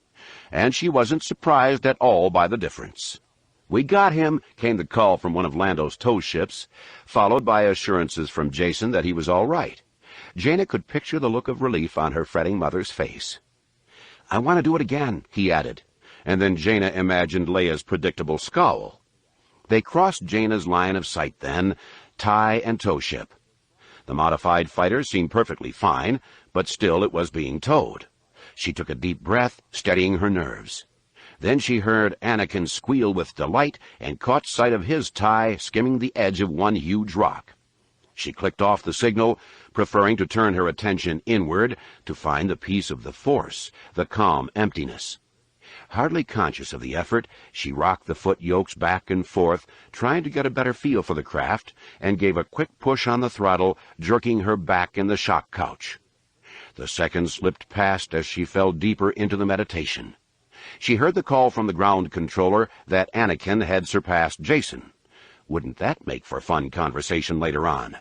and she wasn't surprised at all by the difference. "We got him," came the call from one of Lando's tow ships, followed by assurances from Jason that he was all right. Jaina could picture the look of relief on her fretting mother's face. "I want to do it again," he added, and then Jaina imagined Leia's predictable scowl. They crossed Jaina's line of sight then, TIE and tow ship. The modified fighter seemed perfectly fine, but still it was being towed. She took a deep breath, steadying her nerves. Then she heard Anakin squeal with delight and caught sight of his TIE skimming the edge of one huge rock. She clicked off the signal, preferring to turn her attention inward to find the peace of the Force, the calm emptiness. Hardly conscious of the effort, she rocked the foot yokes back and forth, trying to get a better feel for the craft, and gave a quick push on the throttle, jerking her back in the shock couch. The seconds slipped past as she fell deeper into the meditation. She heard the call from the ground controller that Anakin had surpassed Jason. Wouldn't that make for fun conversation later on?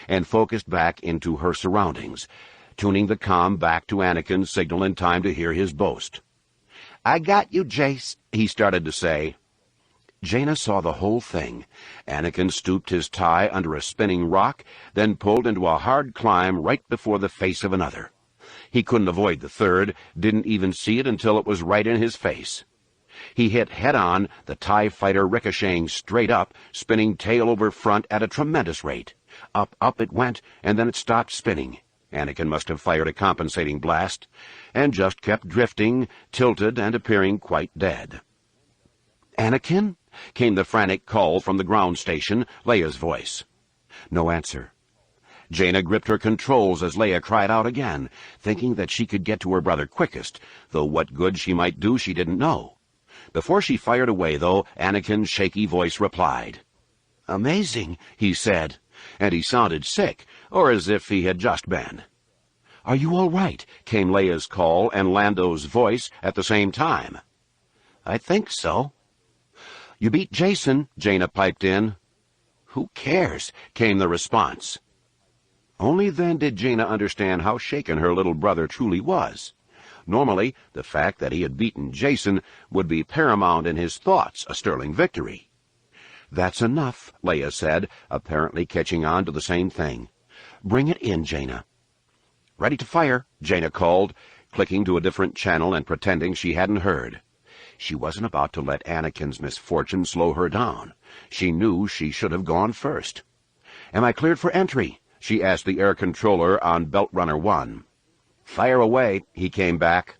And focused back into her surroundings, tuning the comm back to Anakin's signal in time to hear his boast. "I got you, Jace," he started to say. Jaina saw the whole thing. Anakin stooped his TIE under a spinning rock, then pulled into a hard climb right before the face of another. He couldn't avoid the third, didn't even see it until it was right in his face. He hit head-on, the TIE fighter ricocheting straight up, spinning tail over front at a tremendous rate. Up, up it went, and then it stopped spinning. Anakin must have fired a compensating blast, and just kept drifting, tilted, and appearing quite dead. "Anakin?" came the frantic call from the ground station, Leia's voice. No answer. Jaina gripped her controls as Leia cried out again, thinking that she could get to her brother quickest, though what good she might do she didn't know. Before she fired away, though, Anakin's shaky voice replied. "Amazing," he said, and he sounded sick, or as if he had just been. "Are you all right?" came Leia's call and Lando's voice at the same time. "I think so." "You beat Jason," Jaina piped in. "Who cares?" came the response. Only then did Jaina understand how shaken her little brother truly was. Normally, the fact that he had beaten Jason would be paramount in his thoughts, a sterling victory. "That's enough," Leia said, apparently catching on to the same thing. "Bring it in, Jaina." "Ready to fire," Jaina called, clicking to a different channel and pretending she hadn't heard. She wasn't about to let Anakin's misfortune slow her down. She knew she should have gone first. "Am I cleared for entry?" she asked the air controller on Belt Runner 1. "Fire away," he came back.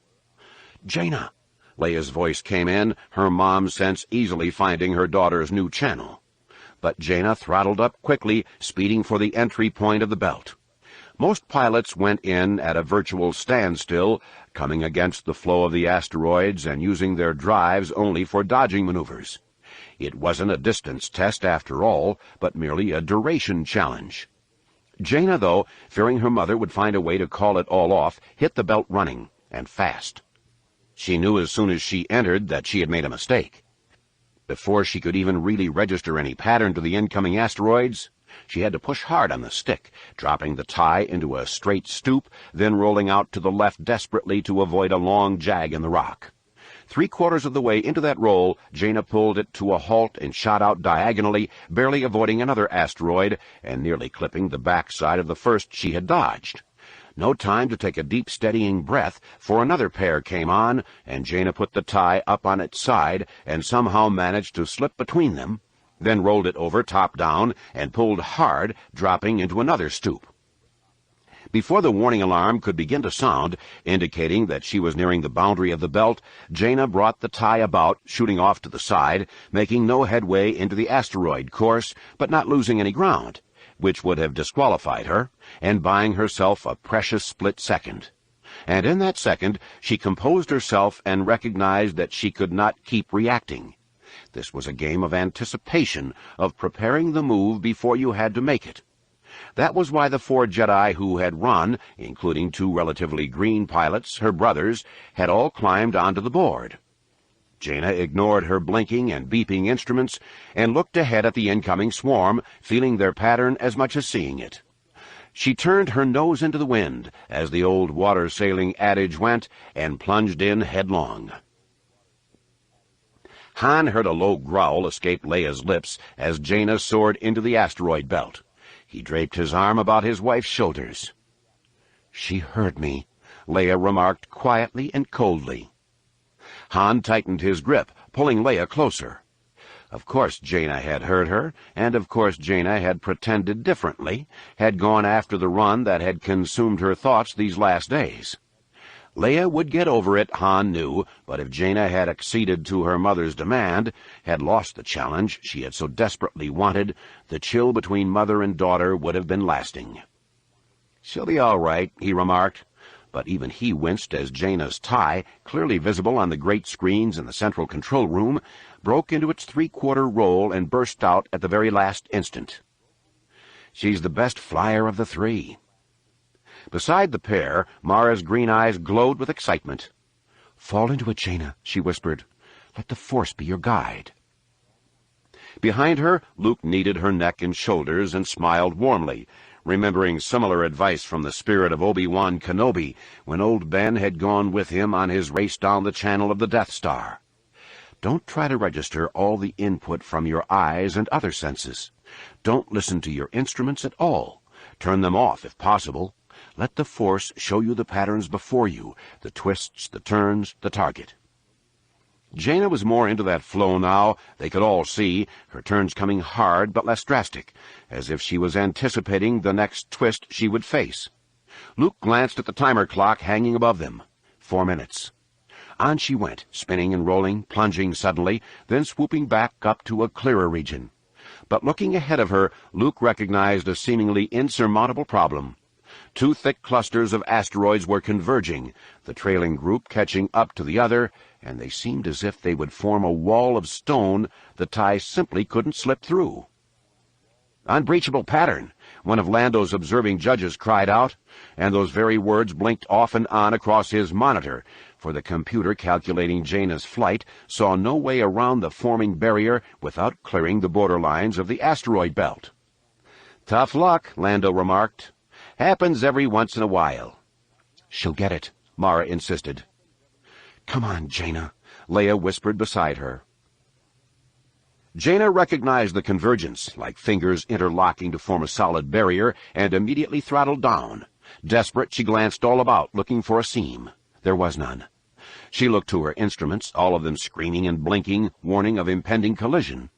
"Jaina!" Leia's voice came in, her mom's sense easily finding her daughter's new channel. But Jaina throttled up quickly, speeding for the entry point of the belt. Most pilots went in at a virtual standstill, coming against the flow of the asteroids and using their drives only for dodging maneuvers. It wasn't a distance test after all, but merely a duration challenge. Jaina, though, fearing her mother would find a way to call it all off, hit the belt running, and fast. She knew as soon as she entered that she had made a mistake. Before she could even really register any pattern to the incoming asteroids, she had to push hard on the stick, dropping the TIE into a straight stoop, then rolling out to the left desperately to avoid a long jag in the rock. 3/4 of the way into that roll, Jaina pulled it to a halt and shot out diagonally, barely avoiding another asteroid and nearly clipping the backside of the first she had dodged. No time to take a deep, steadying breath, for another pair came on, and Jaina put the TIE up on its side and somehow managed to slip between them, then rolled it over top down and pulled hard, dropping into another stoop. Before the warning alarm could begin to sound, indicating that she was nearing the boundary of the belt, Jaina brought the TIE about, shooting off to the side, making no headway into the asteroid course, but not losing any ground, which would have disqualified her, and buying herself a precious split second. And in that second, she composed herself and recognized that she could not keep reacting. This was a game of anticipation, of preparing the move before you had to make it. That was why the 4 Jedi who had run, including 2 relatively green pilots, her brothers, had all climbed onto the board. Jaina ignored her blinking and beeping instruments and looked ahead at the incoming swarm, feeling their pattern as much as seeing it. She turned her nose into the wind, as the old water-sailing adage went, and plunged in headlong. Han heard a low growl escape Leia's lips as Jaina soared into the asteroid belt. He draped his arm about his wife's shoulders. "She heard me," Leia remarked quietly and coldly. Han tightened his grip, pulling Leia closer. Of course Jaina had heard her, and of course Jaina had pretended differently, had gone after the run that had consumed her thoughts these last days. Leia would get over it, Han knew, but if Jaina had acceded to her mother's demand, had lost the challenge she had so desperately wanted, the chill between mother and daughter would have been lasting. "She'll be all right," he remarked, but even he winced as Jaina's TIE, clearly visible on the great screens in the central control room, broke into its 3/4 roll and burst out at the very last instant. "She's the best flyer of the 3. Beside the pair, Mara's green eyes glowed with excitement. "Fall into it, Jaina," she whispered. "Let the Force be your guide." Behind her, Luke kneaded her neck and shoulders and smiled warmly, remembering similar advice from the spirit of Obi-Wan Kenobi when old Ben had gone with him on his race down the channel of the Death Star. Don't try to register all the input from your eyes and other senses. Don't listen to your instruments at all. Turn them off if possible. Let the Force show you the patterns before you, the twists, the turns, the target. Jaina was more into that flow now. They could all see, her turns coming hard but less drastic, as if she was anticipating the next twist she would face. Luke glanced at the timer clock hanging above them. 4 minutes. On she went, spinning and rolling, plunging suddenly, then swooping back up to a clearer region. But looking ahead of her, Luke recognized a seemingly insurmountable problem. 2 thick clusters of asteroids were converging, the trailing group catching up to the other, and they seemed as if they would form a wall of stone the tie simply couldn't slip through. "Unbreachable pattern," one of Lando's observing judges cried out, and those very words blinked off and on across his monitor, for the computer calculating Jaina's flight saw no way around the forming barrier without clearing the borderlines of the asteroid belt. "Tough luck," Lando remarked. "Happens every once in a while." "She'll get it," Mara insisted. "Come on, Jaina," Leia whispered beside her. Jaina recognized the convergence, like fingers interlocking to form a solid barrier, and immediately throttled down. Desperate, she glanced all about, looking for a seam. There was none. She looked to her instruments, all of them screaming and blinking, warning of impending collision.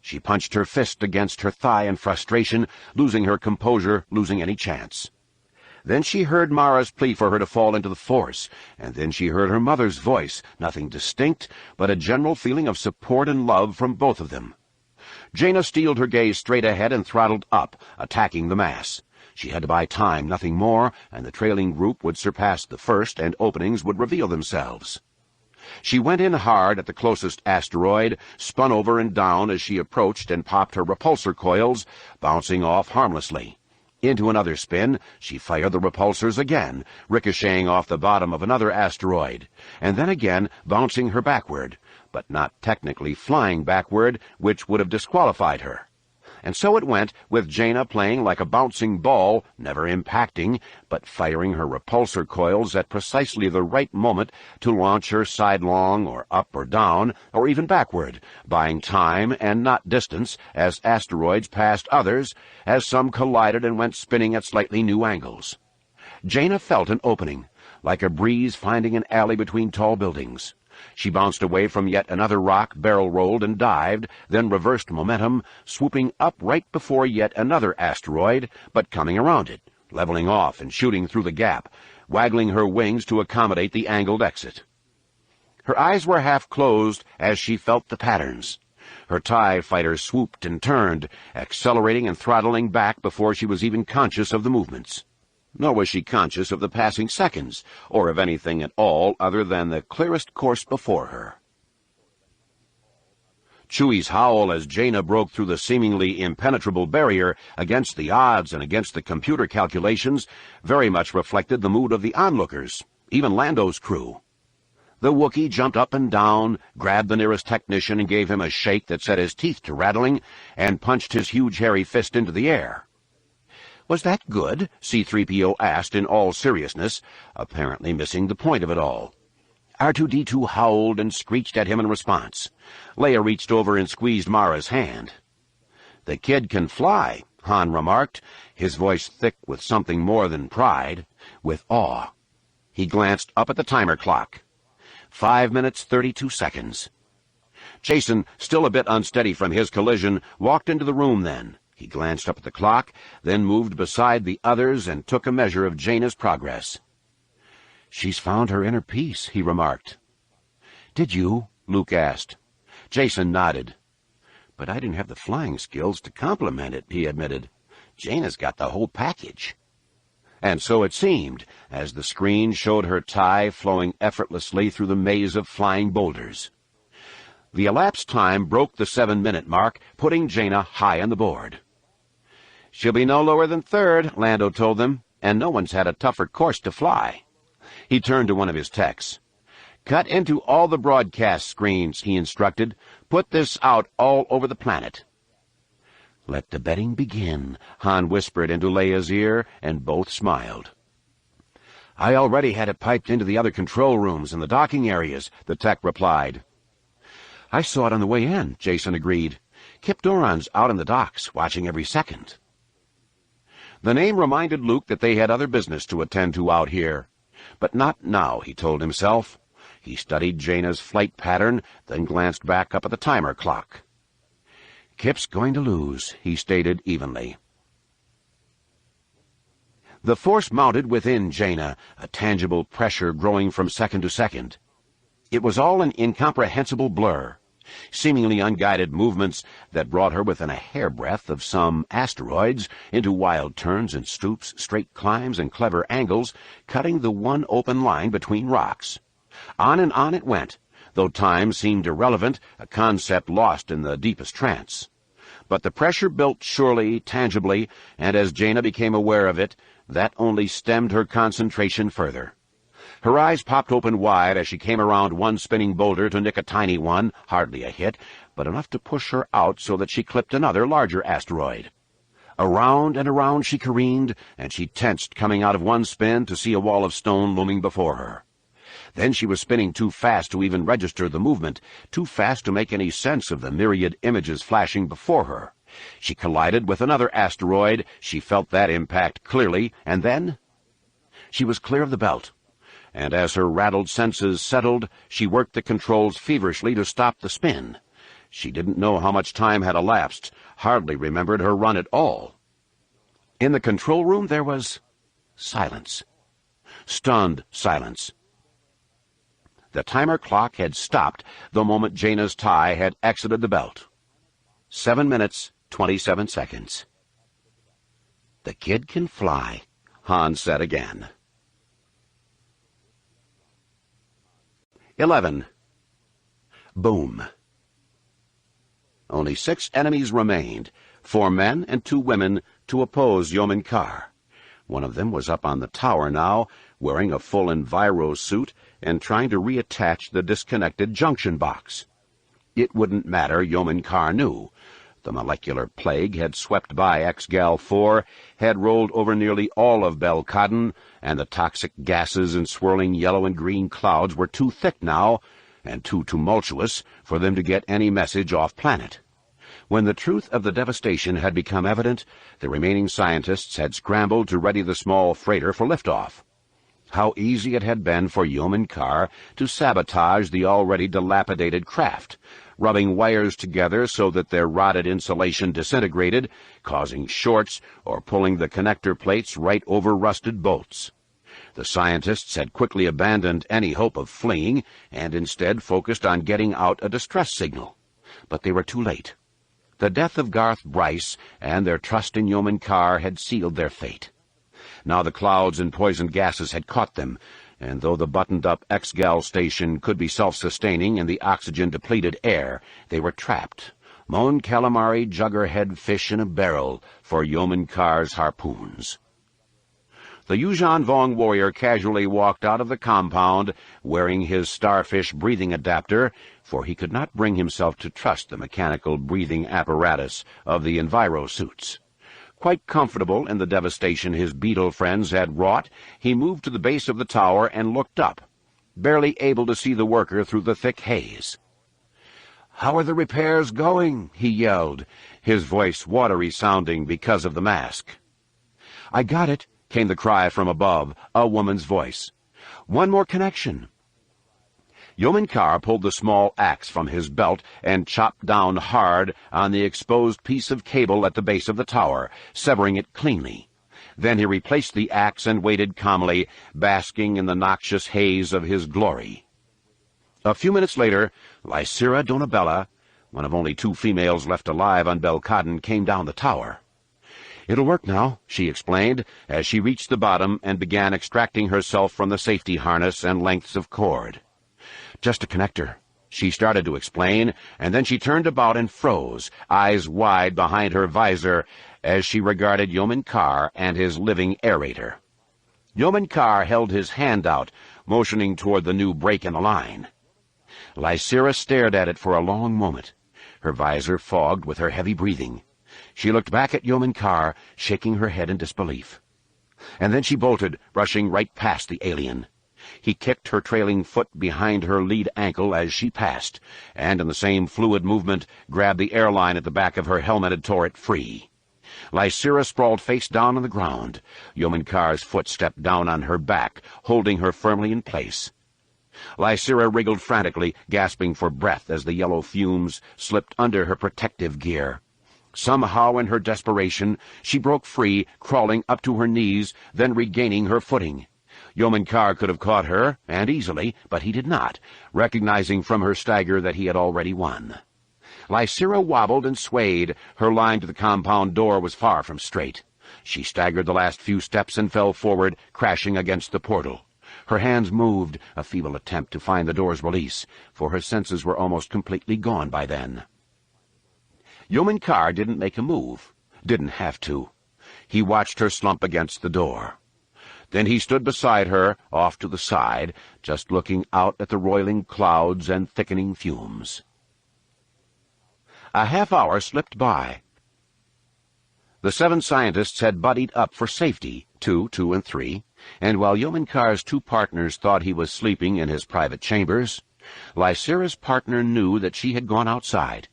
She punched her fist against her thigh in frustration, losing her composure, losing any chance. Then she heard Mara's plea for her to fall into the Force, and then she heard her mother's voice, nothing distinct, but a general feeling of support and love from both of them. Jaina steeled her gaze straight ahead and throttled up, attacking the mass. She had to buy time, nothing more, and the trailing group would surpass the first, and openings would reveal themselves. She went in hard at the closest asteroid, spun over and down as she approached, and popped her repulsor coils, bouncing off harmlessly. Into another spin, she fired the repulsors again, ricocheting off the bottom of another asteroid, and then again bouncing her backward, but not technically flying backward, which would have disqualified her. And so it went, with Jaina playing like a bouncing ball, never impacting, but firing her repulsor coils at precisely the right moment to launch her sidelong or up or down, or even backward, buying time and not distance as asteroids passed others, as some collided and went spinning at slightly new angles. Jaina felt an opening, like a breeze finding an alley between tall buildings. She bounced away from yet another rock, barrel-rolled and dived, then reversed momentum, swooping up right before yet another asteroid, but coming around it, leveling off and shooting through the gap, waggling her wings to accommodate the angled exit. Her eyes were half closed as she felt the patterns. Her TIE fighter swooped and turned, accelerating and throttling back before she was even conscious of the movements. Nor was she conscious of the passing seconds, or of anything at all other than the clearest course before her. Chewie's howl as Jaina broke through the seemingly impenetrable barrier against the odds and against the computer calculations very much reflected the mood of the onlookers, even Lando's crew. The Wookiee jumped up and down, grabbed the nearest technician and gave him a shake that set his teeth to rattling, and punched his huge hairy fist into the air. "Was that good?" C-3PO asked in all seriousness, apparently missing the point of it all. R2-D2 howled and screeched at him in response. Leia reached over and squeezed Mara's hand. "The kid can fly," Han remarked, his voice thick with something more than pride, with awe. He glanced up at the timer clock. 5 minutes, 32 seconds. Jason, still a bit unsteady from his collision, walked into the room then. He glanced up at the clock, then moved beside the others and took a measure of Jaina's progress. "She's found her inner peace," he remarked. "Did you?" Luke asked. Jason nodded. "But I didn't have the flying skills to complement it," he admitted. "Jaina's got the whole package." And so it seemed, as the screen showed her TIE flowing effortlessly through the maze of flying boulders. The elapsed time broke the 7-minute mark, putting Jaina high on the board. "She'll be no lower than third," Lando told them, "and no one's had a tougher course to fly." He turned to one of his techs. "Cut into all the broadcast screens," he instructed. "Put this out all over the planet." "Let the betting begin," Han whispered into Leia's ear, and both smiled. "I already had it piped into the other control rooms and the docking areas," the tech replied. "I saw it on the way in," Jason agreed. "Kip Doran's out in the docks, watching every second." The name reminded Luke that they had other business to attend to out here. But not now, he told himself. He studied Jaina's flight pattern, then glanced back up at the timer clock. "Kip's going to lose," he stated evenly. The force mounted within Jaina, a tangible pressure growing from second to second. It was all an incomprehensible blur, seemingly unguided movements that brought her within a hairbreadth of some asteroids, into wild turns and stoops, straight climbs and clever angles, cutting the one open line between rocks. On and on it went, though time seemed irrelevant, a concept lost in the deepest trance. But the pressure built surely, tangibly, and as Jaina became aware of it, that only stemmed her concentration further. Her eyes popped open wide as she came around one spinning boulder to nick a tiny one, hardly a hit, but enough to push her out so that she clipped another larger asteroid. Around and around she careened, and she tensed coming out of one spin to see a wall of stone looming before her. Then she was spinning too fast to even register the movement, too fast to make any sense of the myriad images flashing before her. She collided with another asteroid, she felt that impact clearly, and then she was clear of the belt. And as her rattled senses settled, she worked the controls feverishly to stop the spin. She didn't know how much time had elapsed, hardly remembered her run at all. In the control room there was silence. Stunned silence. The timer clock had stopped the moment Jaina's tie had exited the belt. 7 minutes, 27 seconds. "The kid can fly," Hans said again. 11. Boom. Only 6 enemies remained, 4 men and 2 women, to oppose Yeoman Carr. One of them was up on the tower now, wearing a full enviro suit and trying to reattach the disconnected junction box. It wouldn't matter, Yeoman Carr knew. The molecular plague had swept by X-Gal 4, had rolled over nearly all of Belkaden, and the toxic gases and swirling yellow and green clouds were too thick now, and too tumultuous, for them to get any message off-planet. When the truth of the devastation had become evident, the remaining scientists had scrambled to ready the small freighter for liftoff. How easy it had been for Yeoman Carr to sabotage the already dilapidated craft, rubbing wires together so that their rotted insulation disintegrated, causing shorts, or pulling the connector plates right over rusted bolts. The scientists had quickly abandoned any hope of fleeing, and instead focused on getting out a distress signal. But they were too late. The death of Garth Bryce and their trust in Yeoman Carr had sealed their fate. Now the clouds and poison gases had caught them, and though the buttoned-up X-Gal station could be self-sustaining in the oxygen-depleted air, they were trapped. Mon calamari juggerhead fish in a barrel for Yeoman Carr's harpoons. The Yuuzhan Vong warrior casually walked out of the compound, wearing his starfish breathing adapter, for he could not bring himself to trust the mechanical breathing apparatus of the enviro suits. Quite comfortable in the devastation his beetle friends had wrought, he moved to the base of the tower and looked up, barely able to see the worker through the thick haze. "How are the repairs going?" he yelled, his voice watery-sounding because of the mask. "I got it," came the cry from above, a woman's voice. "One more connection." Yeoman Carr pulled the small axe from his belt and chopped down hard on the exposed piece of cable at the base of the tower, severing it cleanly. Then he replaced the axe and waited calmly, basking in the noxious haze of his glory. A few minutes later, Lysira Donabella, one of only 2 females left alive on Belkaden, came down the tower. "It'll work now," she explained, as she reached the bottom and began extracting herself from the safety harness and lengths of cord. "Just a connector," she started to explain, and then she turned about and froze, eyes wide behind her visor, as she regarded Yeoman Carr and his living aerator. Yeoman Carr held his hand out, motioning toward the new break in the line. Lysira stared at it for a long moment, her visor fogged with her heavy breathing. She looked back at Yeoman Carr, shaking her head in disbelief. And then she bolted, brushing right past the alien. He kicked her trailing foot behind her lead ankle as she passed, and in the same fluid movement grabbed the airline at the back of her helmet and tore it free. Lysira sprawled face down on the ground. Yeoman Carr's foot stepped down on her back, holding her firmly in place. Lysira wriggled frantically, gasping for breath as the yellow fumes slipped under her protective gear. Somehow, in her desperation, she broke free, crawling up to her knees, then regaining her footing. Yeoman Carr could have caught her, and easily, but he did not, recognizing from her stagger that he had already won. Lysira wobbled and swayed. Her line to the compound door was far from straight. She staggered the last few steps and fell forward, crashing against the portal. Her hands moved, a feeble attempt to find the door's release, for her senses were almost completely gone by then. Yeoman Carr didn't make a move. Didn't have to. He watched her slump against the door. Then he stood beside her, off to the side, just looking out at the roiling clouds and thickening fumes. A half-hour slipped by. The 7 scientists had buddied up for safety, 2, 2, and 3, and while Yeoman Carr's 2 partners thought he was sleeping in his private chambers, Lysira's partner knew that she had gone outside.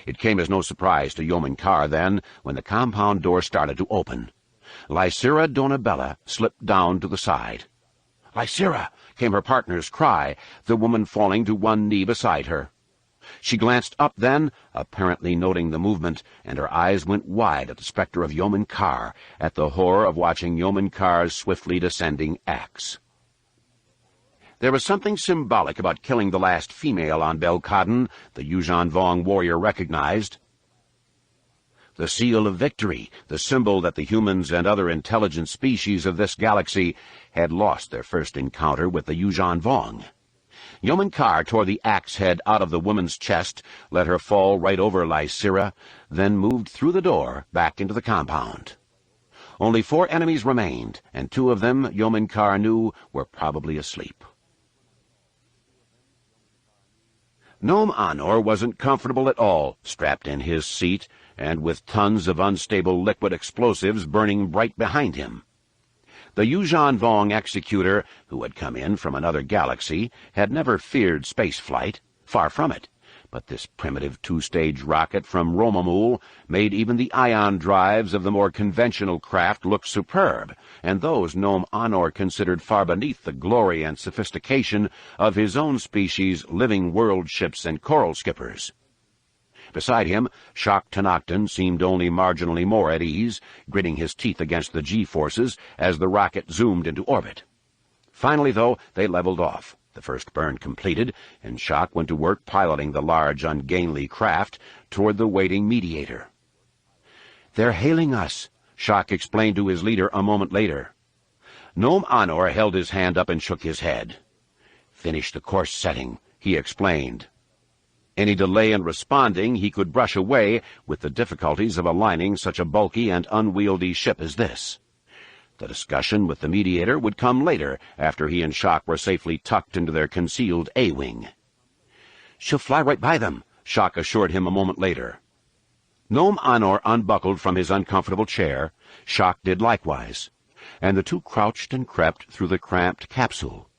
It came as no surprise to Yeoman Carr, then, when the compound door started to open. Lysira Donabella slipped down to the side. "Lysira!" came her partner's cry, the woman falling to one knee beside her. She glanced up then, apparently noting the movement, and her eyes went wide at the specter of Yeoman Carr, at the horror of watching Yeoman Carr's swiftly descending axe. There was something symbolic about killing the last female on Belkadon, the Yuuzhan Vong warrior recognized. The seal of victory, the symbol that the humans and other intelligent species of this galaxy had lost their first encounter with the Yuuzhan Vong. Yeoman Carr tore the axe head out of the woman's chest, let her fall right over Lysira, then moved through the door back into the compound. Only 4 enemies remained, and 2 of them, Yeoman Carr knew, were probably asleep. Noam Anor wasn't comfortable at all, strapped in his seat, and with tons of unstable liquid explosives burning right behind him. The Yuuzhan Vong executor, who had come in from another galaxy, had never feared space flight, far from it, but this primitive 2-stage rocket from Romamul made even the ion drives of the more conventional craft look superb, and those Noam Anor considered far beneath the glory and sophistication of his own species' living world ships and coral skippers. Beside him, Shock Tenocton seemed only marginally more at ease, gritting his teeth against the G-forces as the rocket zoomed into orbit. Finally, though, they leveled off, the first burn completed, and Shock went to work piloting the large, ungainly craft toward the waiting mediator. "They're hailing us," Shock explained to his leader a moment later. Noam Anor held his hand up and shook his head. "Finish the course setting," he explained. Any delay in responding he could brush away with the difficulties of aligning such a bulky and unwieldy ship as this. The discussion with the mediator would come later, after he and Shock were safely tucked into their concealed A-wing. "She'll fly right by them," Shock assured him a moment later. Noam Anor unbuckled from his uncomfortable chair. Shock did likewise, and the 2 crouched and crept through the cramped capsule.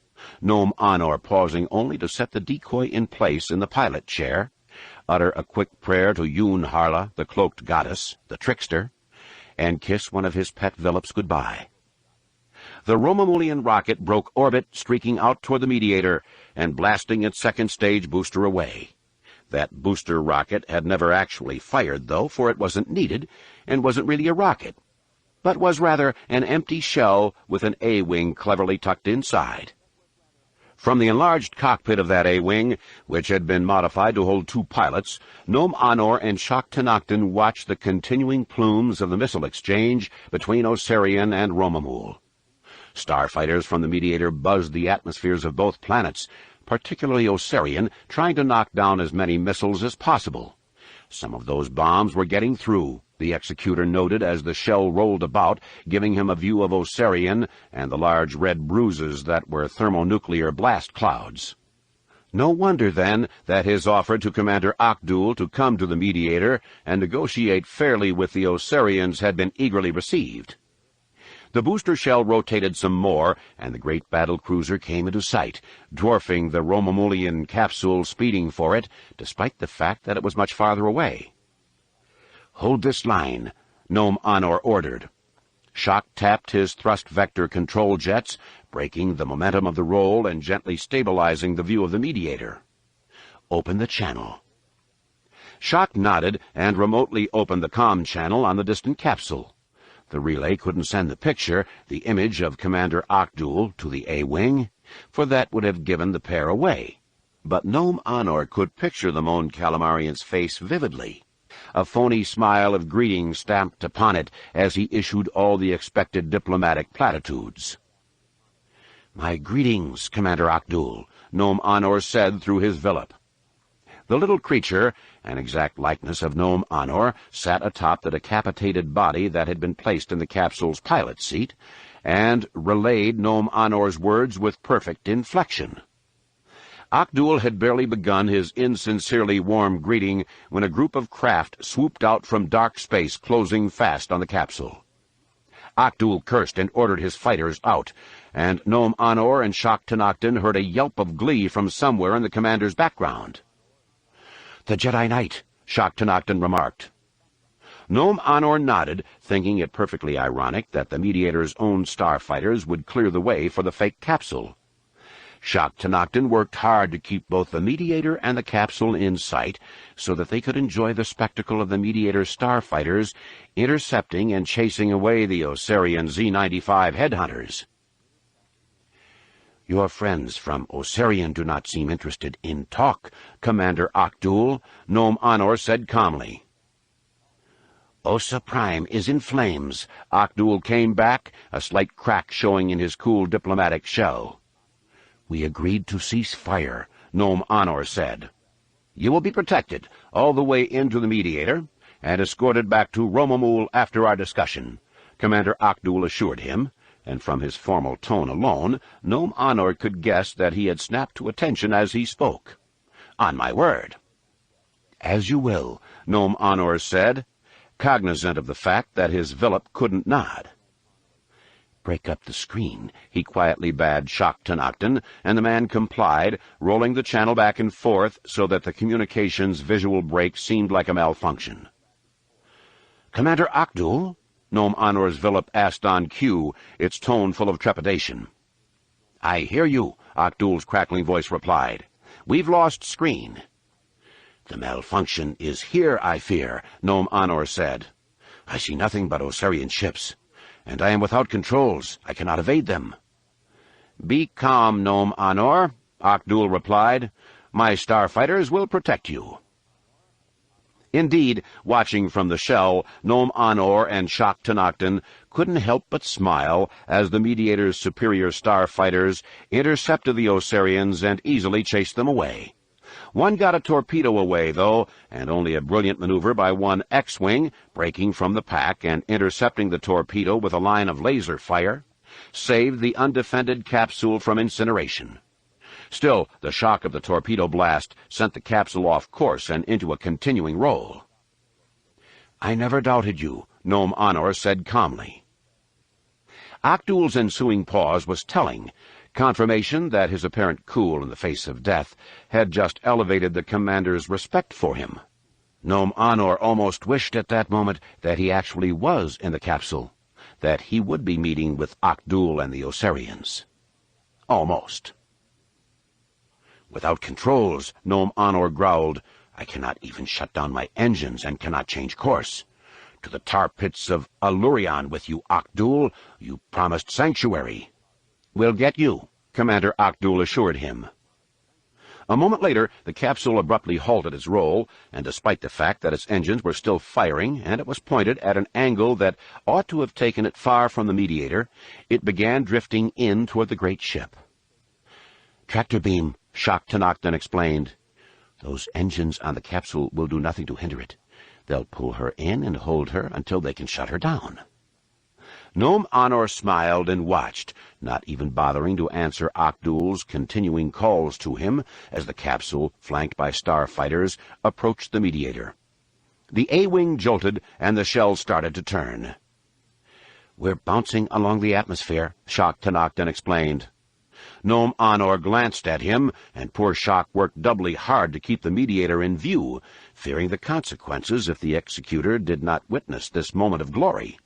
Noam Anor pausing only to set the decoy in place in the pilot chair, utter a quick prayer to Yoon Harla, the cloaked goddess, the trickster, and kiss one of his pet Villips goodbye. The Romamulian rocket broke orbit, streaking out toward the mediator and blasting its 2nd-stage booster away. That booster rocket had never actually fired, though, for it wasn't needed, and wasn't really a rocket, but was rather an empty shell with an A-wing cleverly tucked inside. From the enlarged cockpit of that A-wing, which had been modified to hold 2 pilots, Noam Anor and Shock Tenocton watched the continuing plumes of the missile exchange between Osirian and Romamul. Starfighters from the Mediator buzzed the atmospheres of both planets, particularly Osirian, trying to knock down as many missiles as possible. Some of those bombs were getting through, the executor noted as the shell rolled about, giving him a view of Osirian and the large red bruises that were thermonuclear blast clouds. No wonder, then, that his offer to Commander Akdul to come to the Mediator and negotiate fairly with the Osirians had been eagerly received. The booster shell rotated some more, and the great battle cruiser came into sight, dwarfing the Romamulian capsule speeding for it, despite the fact that it was much farther away. "Hold this line," Noam Anor ordered. Shock tapped his thrust vector control jets, breaking the momentum of the roll and gently stabilizing the view of the mediator. "Open the channel." Shock nodded and remotely opened the comm channel on the distant capsule. The relay couldn't send the picture, the image of Commander Octul, to the A-Wing, for that would have given the pair away. But Nome Honor could picture the Mon Calamarian's face vividly, a phony smile of greeting stamped upon it as he issued all the expected diplomatic platitudes. "My greetings, Commander Octul," Nome Honor said through his Villip. The little creature, an exact likeness of Nome Honor, sat atop the decapitated body that had been placed in the capsule's pilot seat, and relayed Nome Honor's words with perfect inflection. Octul had barely begun his insincerely warm greeting when a group of craft swooped out from dark space, closing fast on the capsule. Octul cursed and ordered his fighters out, and Nome Honor and Shock Tenoctin heard a yelp of glee from somewhere in the commander's background. "The Jedi Knight," Shock Tenoctin remarked. Nome Honor nodded, thinking it perfectly ironic that the Mediator's own starfighters would clear the way for the fake capsule. Shock Tenoctin worked hard to keep both the Mediator and the capsule in sight so that they could enjoy the spectacle of the Mediator's starfighters intercepting and chasing away the Osarian Z-95 headhunters. "Your friends from Osarian do not seem interested in talk, Commander Octul," Nome Honor said calmly. "Osa Prime is in flames," Octul came back, a slight crack showing in his cool diplomatic shell. "We agreed to cease fire," Nome Honor said. "You will be protected all the way into the Mediator and escorted back to Romamul after our discussion," Commander Octul assured him, and from his formal tone alone, Nome Honor could guess that he had snapped to attention as he spoke. "On my word." "As you will," Nome Honor said, cognizant of the fact that his Villip couldn't nod. "Break up the screen," he quietly bade Shock Tenoctin, and the man complied, rolling the channel back and forth so that the communications visual break seemed like a malfunction. "Commander Octul?" Nome Honor's Villip asked on cue, its tone full of trepidation. "I hear you," Octul's crackling voice replied. "We've lost screen." "The malfunction is here, I fear," Nome Honor said. "I see nothing but Osarian ships, and I am without controls. I cannot evade them." "Be calm, Nome Honor," Octul replied. "My starfighters will protect you." Indeed, watching from the shell, Nome Honor and Shock Tenoctin couldn't help but smile as the Mediator's superior starfighters intercepted the Osarians and easily chased them away. One got a torpedo away, though, and only a brilliant maneuver by one X-Wing, breaking from the pack and intercepting the torpedo with a line of laser fire, saved the undefended capsule from incineration. Still, the shock of the torpedo blast sent the capsule off course and into a continuing roll. "I never doubted you," Nome Honor said calmly. Octul's ensuing pause was telling, confirmation that his apparent cool in the face of death had just elevated the commander's respect for him. Nome Honor almost wished at that moment that he actually was in the capsule, that he would be meeting with Octul and the Osarians. Almost. "Without controls," Nome Honor growled, "I cannot even shut down my engines and cannot change course. To the tar pits of Allurion with you, Octul. You promised sanctuary." "We'll get you," Commander Octul assured him. A moment later, the capsule abruptly halted its roll, and despite the fact that its engines were still firing and it was pointed at an angle that ought to have taken it far from the Mediator, it began drifting in toward the great ship. "Tractor beam," Shock Tenoctin explained. "Those engines on the capsule will do nothing to hinder it. They'll pull her in and hold her until they can shut her down." Nome Honor smiled and watched, not even bothering to answer Octul's continuing calls to him as the capsule, flanked by starfighters, approached the Mediator. The A-Wing jolted, and the shell started to turn. "We're bouncing along the atmosphere," Shock Tenoctin explained. Nome Honor glanced at him, and poor Shock worked doubly hard to keep the Mediator in view, fearing the consequences if the executor did not witness this moment of glory.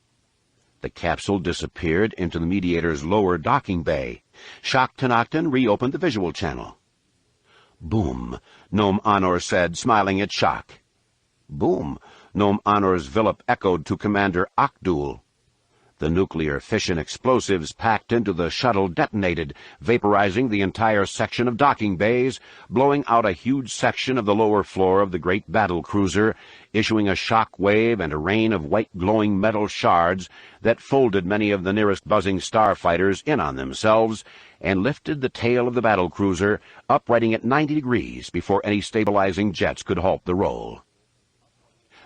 The capsule disappeared into the Mediator's lower docking bay, Shock Tenoctin reopened the visual channel. "Boom," Nome Honor said, smiling at Shock. "Boom," Nome Honor's Villip echoed to Commander Akdul. The nuclear fission explosives packed into the shuttle detonated, vaporizing the entire section of docking bays, blowing out a huge section of the lower floor of the great battle cruiser, issuing a shock wave and a rain of white glowing metal shards that folded many of the nearest buzzing starfighters in on themselves and lifted the tail of the battle cruiser, uprighting at 90 degrees before any stabilizing jets could halt the roll.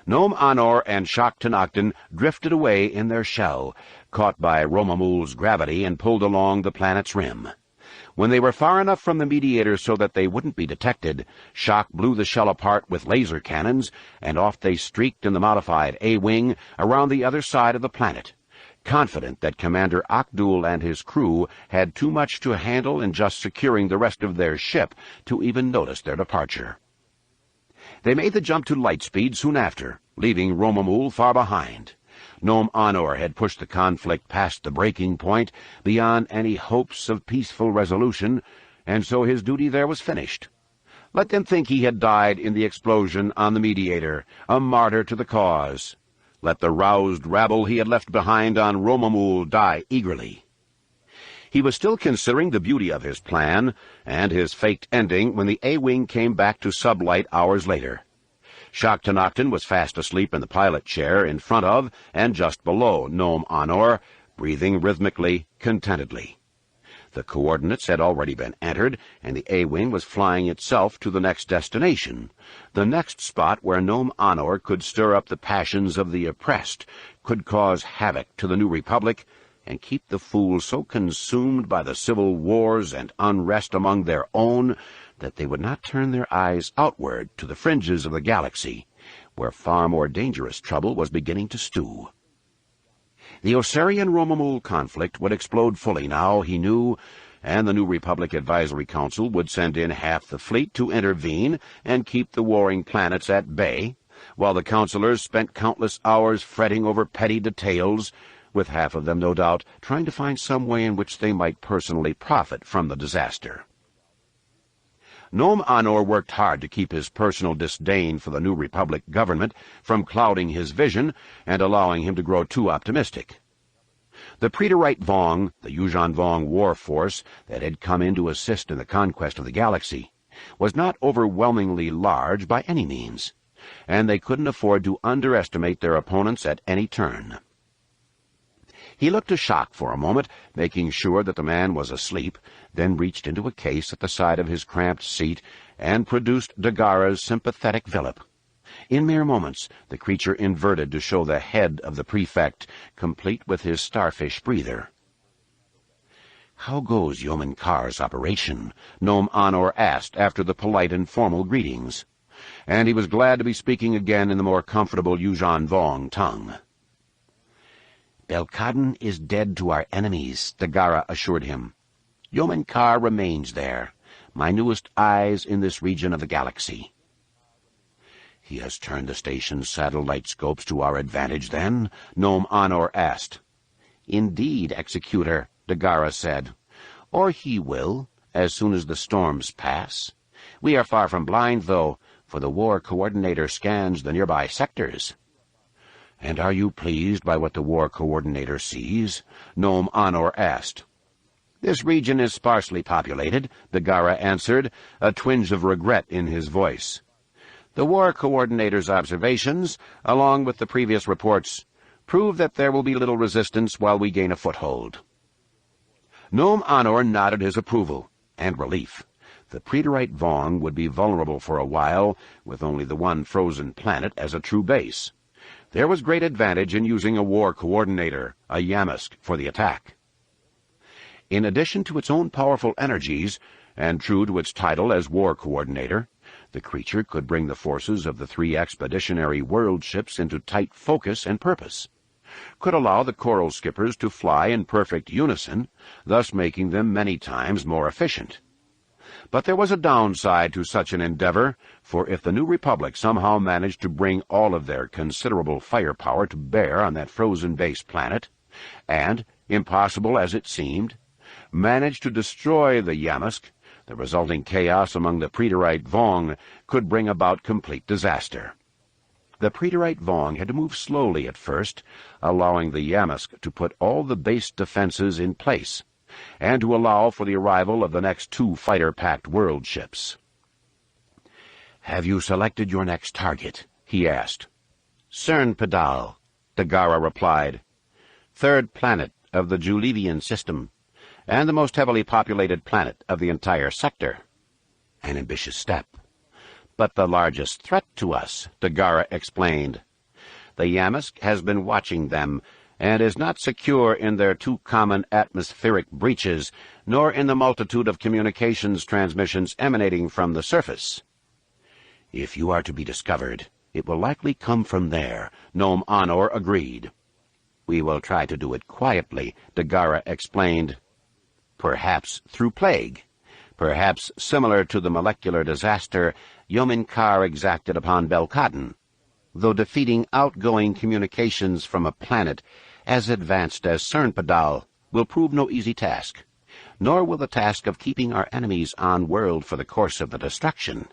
Nome Honor and Shock Tenoctin drifted away in their shell, caught by Romamul's gravity and pulled along the planet's rim. When they were far enough from the mediator so that they wouldn't be detected, Shock blew the shell apart with laser cannons, and off they streaked in the modified A-Wing around the other side of the planet, confident that Commander Akdul and his crew had too much to handle in just securing the rest of their ship to even notice their departure. They made the jump to light speed soon after, leaving Romamul far behind. Nome Honor had pushed the conflict past the breaking point, beyond any hopes of peaceful resolution, and so his duty there was finished. Let them think he had died in the explosion on the Mediator, a martyr to the cause. Let the roused rabble he had left behind on Romamul die eagerly. He was still considering the beauty of his plan and his faked ending when the A-Wing came back to sublight hours later. Shock Tenoctin was fast asleep in the pilot chair in front of and just below Nome Honor, breathing rhythmically, contentedly. The coordinates had already been entered, and the A-Wing was flying itself to the next destination, the next spot where Nome Honor could stir up the passions of the oppressed, could cause havoc to the New Republic, and keep the fools so consumed by the civil wars and unrest among their own that they would not turn their eyes outward to the fringes of the galaxy, where far more dangerous trouble was beginning to stew. The Osarian-Romamul conflict would explode fully now, he knew, and the New Republic Advisory Council would send in half the fleet to intervene and keep the warring planets at bay, while the councilors spent countless hours fretting over petty details, with half of them, no doubt, trying to find some way in which they might personally profit from the disaster. Nome Honor worked hard to keep his personal disdain for the New Republic government from clouding his vision and allowing him to grow too optimistic. The Preterite Vong, the Yuuzhan Vong war force that had come in to assist in the conquest of the galaxy, was not overwhelmingly large by any means, and they couldn't afford to underestimate their opponents at any turn. He looked to Shock for a moment, making sure that the man was asleep, then reached into a case at the side of his cramped seat and produced Dagara's sympathetic Villip. In mere moments, the creature inverted to show the head of the prefect, complete with his starfish breather. "How goes Yeoman Carr's operation?" Nome Honor asked after the polite and formal greetings, and he was glad to be speaking again in the more comfortable Yuuzhan Vong tongue. "Belkadon is dead to our enemies," Dagara assured him. "Yeoman Carr remains there, my newest eyes in this region of the galaxy." "He has turned the station's satellite scopes to our advantage, then?" Nome Honor asked. "Indeed, Executor," Dagara said. "Or he will, as soon as the storms pass. We are far from blind, though, for the War Coordinator scans the nearby sectors." "And are you pleased by what the War Coordinator sees?" Nome Honor asked. "This region is sparsely populated," Dagara answered, a twinge of regret in his voice. "The War Coordinator's observations, along with the previous reports, prove that there will be little resistance while we gain a foothold." Nome Honor nodded his approval and relief. The Preterite Vong would be vulnerable for a while, with only the one frozen planet as a true base. There was great advantage in using a War Coordinator, a Yamsk, for the attack. In addition to its own powerful energies, and true to its title as War Coordinator, the creature could bring the forces of the 3 expeditionary world ships into tight focus and purpose, could allow the coral skippers to fly in perfect unison, thus making them many times more efficient. But there was a downside to such an endeavor, for if the New Republic somehow managed to bring all of their considerable firepower to bear on that frozen base planet, and, impossible as it seemed, managed to destroy the Yamsk, the resulting chaos among the Preterite Vong could bring about complete disaster. The Preterite Vong had to move slowly at first, allowing the Yamsk to put all the base defenses in place, and to allow for the arrival of the next 2 fighter-packed world ships. "Have you selected your next target?" he asked. "Cernpedal," Dagara replied. "3rd planet of the Julivian system, and the most heavily populated planet of the entire sector." An ambitious step. "But the largest threat to us," Dagara explained. "The Yamsk has been watching them, and is not secure in their 2 common atmospheric breaches, nor in the multitude of communications transmissions emanating from the surface." "If you are to be discovered, it will likely come from there," Nome Anor agreed. "We will try to do it quietly," Dagara explained. "Perhaps through plague. Perhaps similar to the molecular disaster Yominkar exacted upon Belkaden, though defeating outgoing communications from a planet as advanced as Cernpedal will prove no easy task, nor will the task of keeping our enemies on world for the course of the destruction.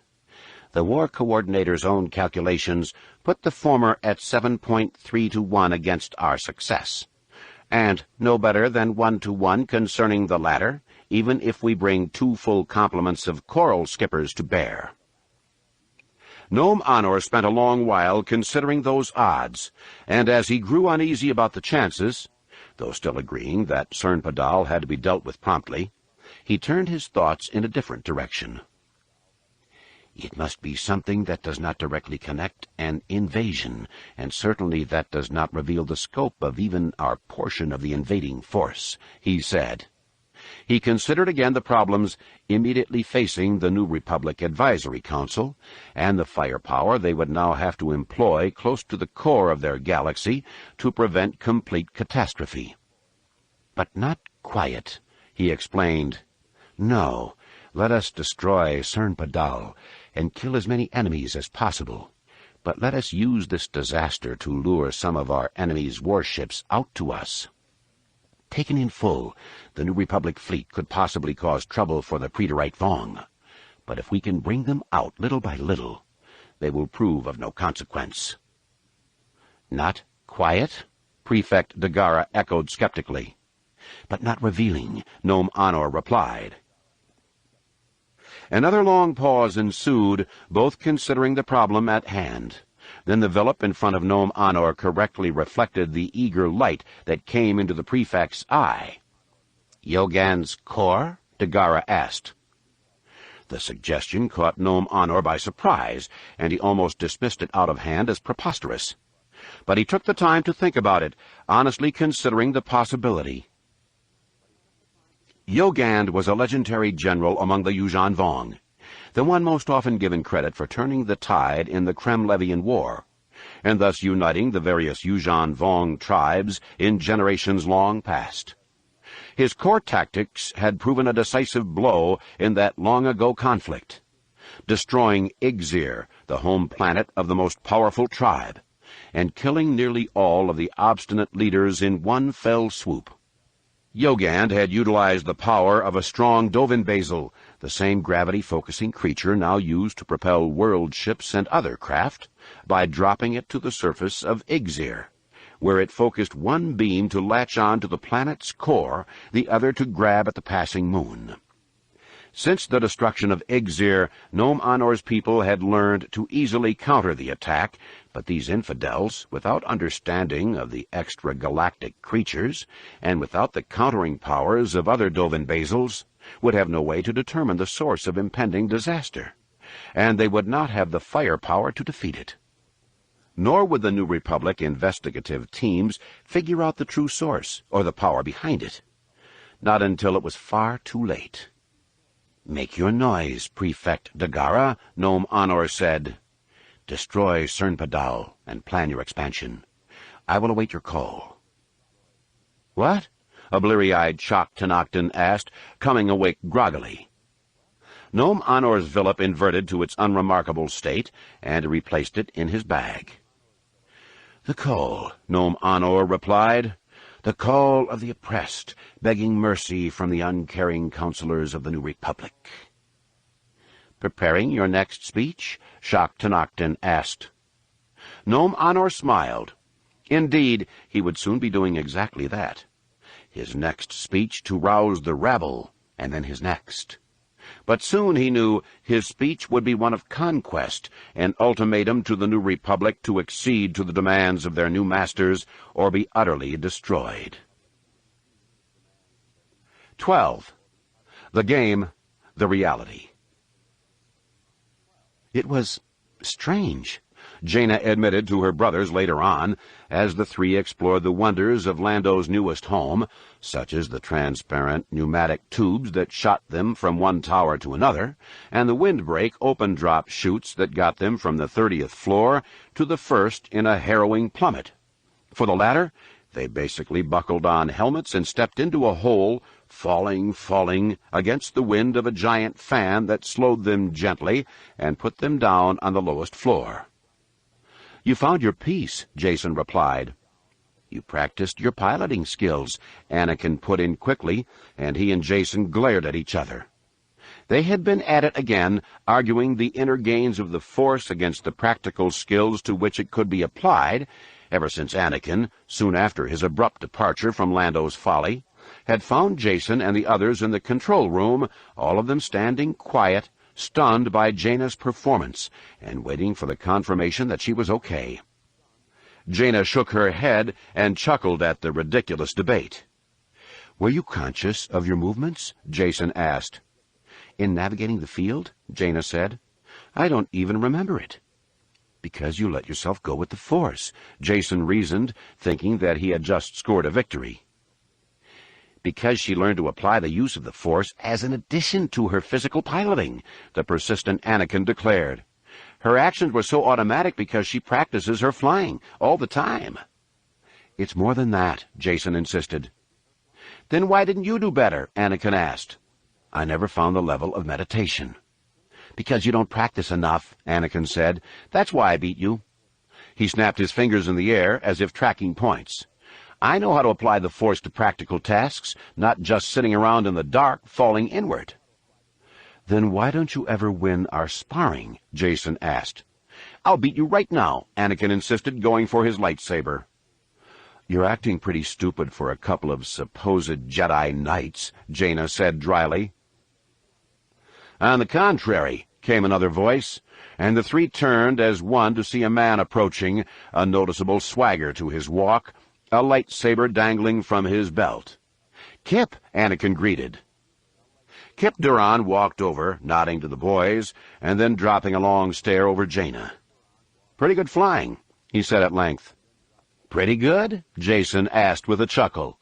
The War Coordinator's own calculations put the former at 7.3 to 1 against our success, and no better than 1 to 1 concerning the latter, even if we bring 2 full complements of coral skippers to bear." Nome Anor spent a long while considering those odds, and as he grew uneasy about the chances, though still agreeing that Cernpedal had to be dealt with promptly, he turned his thoughts in a different direction. "It must be something that does not directly connect an invasion, and certainly that does not reveal the scope of even our portion of the invading force," he said. He considered again the problems immediately facing the New Republic Advisory Council, and the firepower they would now have to employ close to the core of their galaxy to prevent complete catastrophe. "But not quiet," he explained. "No, let us destroy Cernpedal and kill as many enemies as possible, but let us use this disaster to lure some of our enemies' warships out to us. Taken in full, the New Republic fleet could possibly cause trouble for the Preterite Vong, but if we can bring them out little by little, they will prove of no consequence." "Not quiet?" Prefect Dagara echoed skeptically. "But not revealing," Nome Anor replied. Another long pause ensued, both considering the problem at hand. Then the Vilip in front of Nome Anor correctly reflected the eager light that came into the prefect's eye. "Yogan's core?" Dagara asked. The suggestion caught Nome Anor by surprise, and he almost dismissed it out of hand as preposterous. But he took the time to think about it, honestly considering the possibility. Yogand was a legendary general among the Yuuzhan Vong, the one most often given credit for turning the tide in the Kremlevian War, and thus uniting the various Yuuzhan Vong tribes in generations long past. His core tactics had proven a decisive blow in that long-ago conflict, destroying Igzir, the home planet of the most powerful tribe, and killing nearly all of the obstinate leaders in one fell swoop. Yogand had utilized the power of a strong Dovin Basil, the same gravity-focusing creature now used to propel world ships and other craft, by dropping it to the surface of Igzir, where it focused one beam to latch on to the planet's core, the other to grab at the passing moon. Since the destruction of Igzir, Nome Anor's people had learned to easily counter the attack, but these infidels, without understanding of the extra-galactic creatures, and without the countering powers of other Dovin Basils, would have no way to determine the source of impending disaster, and they would not have the firepower to defeat it. Nor would the New Republic investigative teams figure out the true source, or the power behind it. Not until it was far too late. "Make your noise, Prefect Dagara," Nome Anor said. "Destroy Cernpedal and plan your expansion. I will await your call." "What?" a bleary-eyed Chak Tanakton asked, coming awake groggily. Nome Anor's Vilip inverted to its unremarkable state, and replaced it in his bag. "The call," Nome Anor replied. The call of the oppressed, begging mercy from the uncaring counselors of the New Republic. "Preparing your next speech?" Jacques Tenoctin asked. Nome Honor smiled. Indeed, he would soon be doing exactly that. His next speech to rouse the rabble, and then his next. But soon he knew his speech would be one of conquest, an ultimatum to the New Republic to accede to the demands of their new masters or be utterly destroyed. 12. The game, the reality. It was strange, Jaina admitted to her brothers later on, as the three explored the wonders of Lando's newest home, such as the transparent pneumatic tubes that shot them from one tower to another, and the windbreak open-drop chutes that got them from the 30th floor to the first in a harrowing plummet. For the latter, they basically buckled on helmets and stepped into a hole, falling against the wind of a giant fan that slowed them gently and put them down on the lowest floor. "You found your piece," Jason replied. "You practiced your piloting skills," Anakin put in quickly, and he and Jason glared at each other. They had been at it again, arguing the inner gains of the Force against the practical skills to which it could be applied, ever since Anakin, soon after his abrupt departure from Lando's folly, had found Jason and the others in the control room, all of them standing quiet, stunned by Jaina's performance, and waiting for the confirmation that she was okay. Jaina shook her head and chuckled at the ridiculous debate. "Were you conscious of your movements?" Jason asked. "In navigating the field?" Jaina said. "I don't even remember it." "Because you let yourself go with the Force," Jason reasoned, thinking that he had just scored a victory. "Because she learned to apply the use of the Force as an addition to her physical piloting," the persistent Anakin declared. "Her actions were so automatic because she practices her flying all the time." "It's more than that," Jason insisted. "Then why didn't you do better?" Anakin asked. "I never found the level of meditation." "Because you don't practice enough," Anakin said. "That's why I beat you." He snapped his fingers in the air as if tracking points. "I know how to apply the Force to practical tasks, not just sitting around in the dark, falling inward." "Then why don't you ever win our sparring?" Jason asked. "I'll beat you right now," Anakin insisted, going for his lightsaber. "You're acting pretty stupid for a couple of supposed Jedi Knights," Jaina said dryly. "On the contrary," came another voice, and the three turned as one to see a man approaching, a noticeable swagger to his walk, a lightsaber dangling from his belt. "Kip," Anakin greeted. Kip Duran walked over, nodding to the boys, and then dropping a long stare over Jaina. "Pretty good flying," he said at length. "Pretty good?" Jason asked with a chuckle.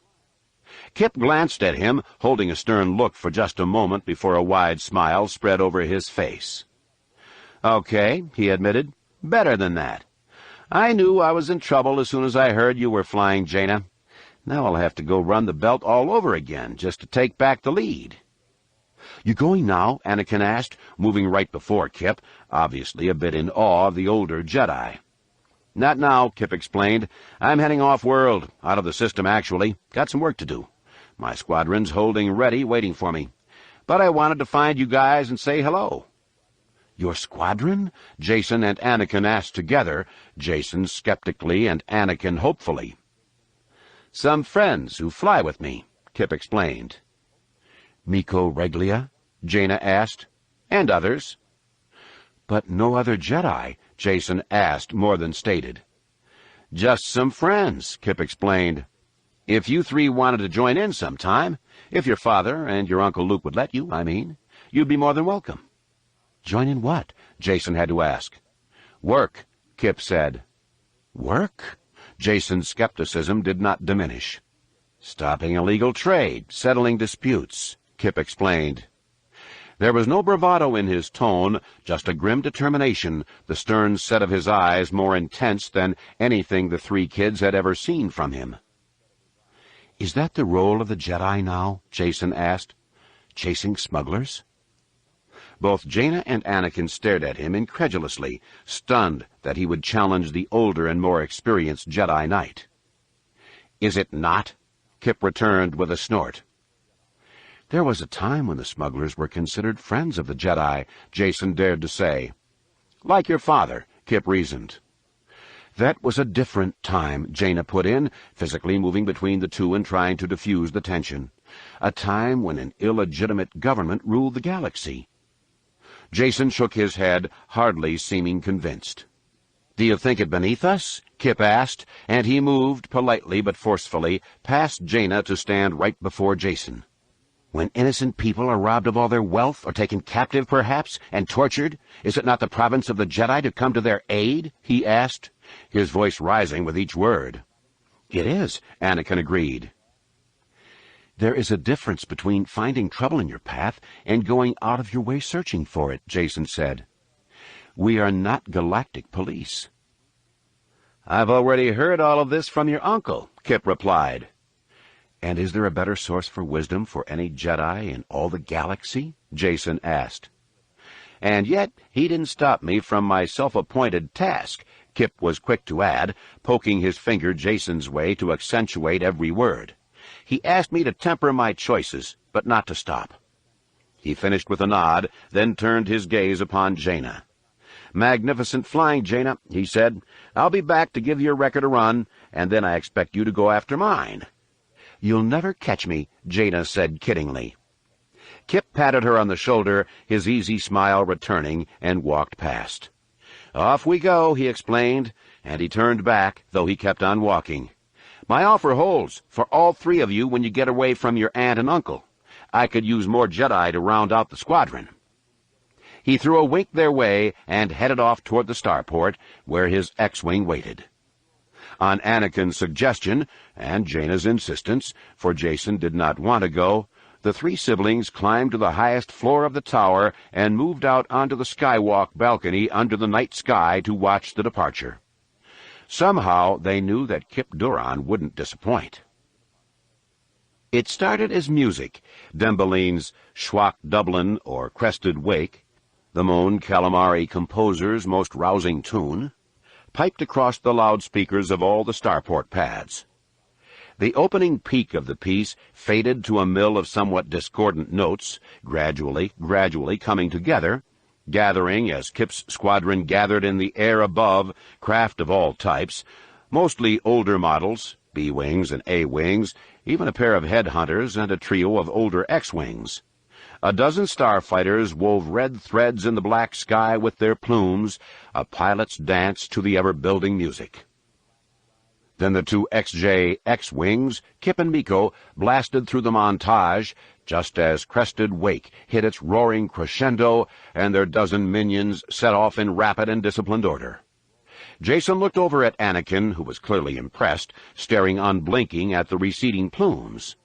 Kip glanced at him, holding a stern look for just a moment before a wide smile spread over his face. "Okay," he admitted. "Better than that. I knew I was in trouble as soon as I heard you were flying, Jaina. Now I'll have to go run the belt all over again just to take back the lead." "You going now?" Anakin asked, moving right before Kip, obviously a bit in awe of the older Jedi. "Not now," Kip explained. "I'm heading off-world, out of the system, actually. Got some work to do. My squadron's holding ready, waiting for me. But I wanted to find you guys and say hello." "Your squadron?" Jason and Anakin asked together, Jason skeptically and Anakin hopefully. "Some friends who fly with me," Kip explained. "Miko Reglia?" Jaina asked. "And others." "But no other Jedi?" Jason asked, more than stated. "Just some friends," Kip explained. "If you three wanted to join in sometime, if your father and your Uncle Luke would let you, I mean, you'd be more than welcome." "Join in what?" Jason had to ask. "Work," Kip said. "Work?" Jason's skepticism did not diminish. "Stopping illegal trade, settling disputes," Kip explained. There was no bravado in his tone, just a grim determination, the stern set of his eyes more intense than anything the three kids had ever seen from him. "Is that the role of the Jedi now?" Jason asked. "Chasing smugglers?" Both Jaina and Anakin stared at him incredulously, stunned that he would challenge the older and more experienced Jedi Knight. "Is it not?" Kip returned with a snort. There was a time when the smugglers were considered friends of the Jedi, Jason dared to say. Like your father, Kip reasoned. That was a different time, Jaina put in, physically moving between the two and trying to diffuse the tension. A time when an illegitimate government ruled the galaxy. Jason shook his head, hardly seeming convinced. Do you think it beneath us? Kip asked, and he moved, politely but forcefully, past Jaina to stand right before Jason. When innocent people are robbed of all their wealth, or taken captive, perhaps, and tortured, is it not the province of the Jedi to come to their aid? He asked, his voice rising with each word. It is, Anakin agreed. There is a difference between finding trouble in your path and going out of your way searching for it, Jason said. We are not galactic police. I've already heard all of this from your uncle, Kip replied. And is there a better source for wisdom for any Jedi in all the galaxy? Jason asked. And yet he didn't stop me from my self-appointed task, Kip was quick to add, poking his finger Jason's way to accentuate every word. He asked me to temper my choices, but not to stop. He finished with a nod, then turned his gaze upon Jaina. Magnificent flying, Jaina, he said. I'll be back to give your record a run, and then I expect you to go after mine. You'll never catch me, Jaina said kiddingly. Kip patted her on the shoulder, his easy smile returning, and walked past. Off we go, he explained, and he turned back, though he kept on walking. My offer holds for all three of you when you get away from your aunt and uncle. I could use more Jedi to round out the squadron. He threw a wink their way and headed off toward the starport, where his X-Wing waited. On Anakin's suggestion, and Jaina's insistence, for Jason did not want to go, the three siblings climbed to the highest floor of the tower and moved out onto the skywalk balcony under the night sky to watch the departure. Somehow they knew that Kip Duran wouldn't disappoint. It started as music, Dembeline's Schwach Dublin or Crested Wake, the Mon Calamari composer's most rousing tune, piped across the loudspeakers of all the starport pads. The opening peak of the piece faded to a mill of somewhat discordant notes, gradually coming together, gathering as Kip's squadron gathered in the air above, craft of all types, mostly older models, B-Wings and A-Wings, even a pair of headhunters and a trio of older X-Wings. A dozen starfighters wove red threads in the black sky with their plumes, a pilot's dance to the ever-building music. Then the two XJ X-Wings, Kip and Miko, blasted through the montage, just as Crested Wake hit its roaring crescendo and their dozen minions set off in rapid and disciplined order. Jason looked over at Anakin, who was clearly impressed, staring unblinking at the receding plumes.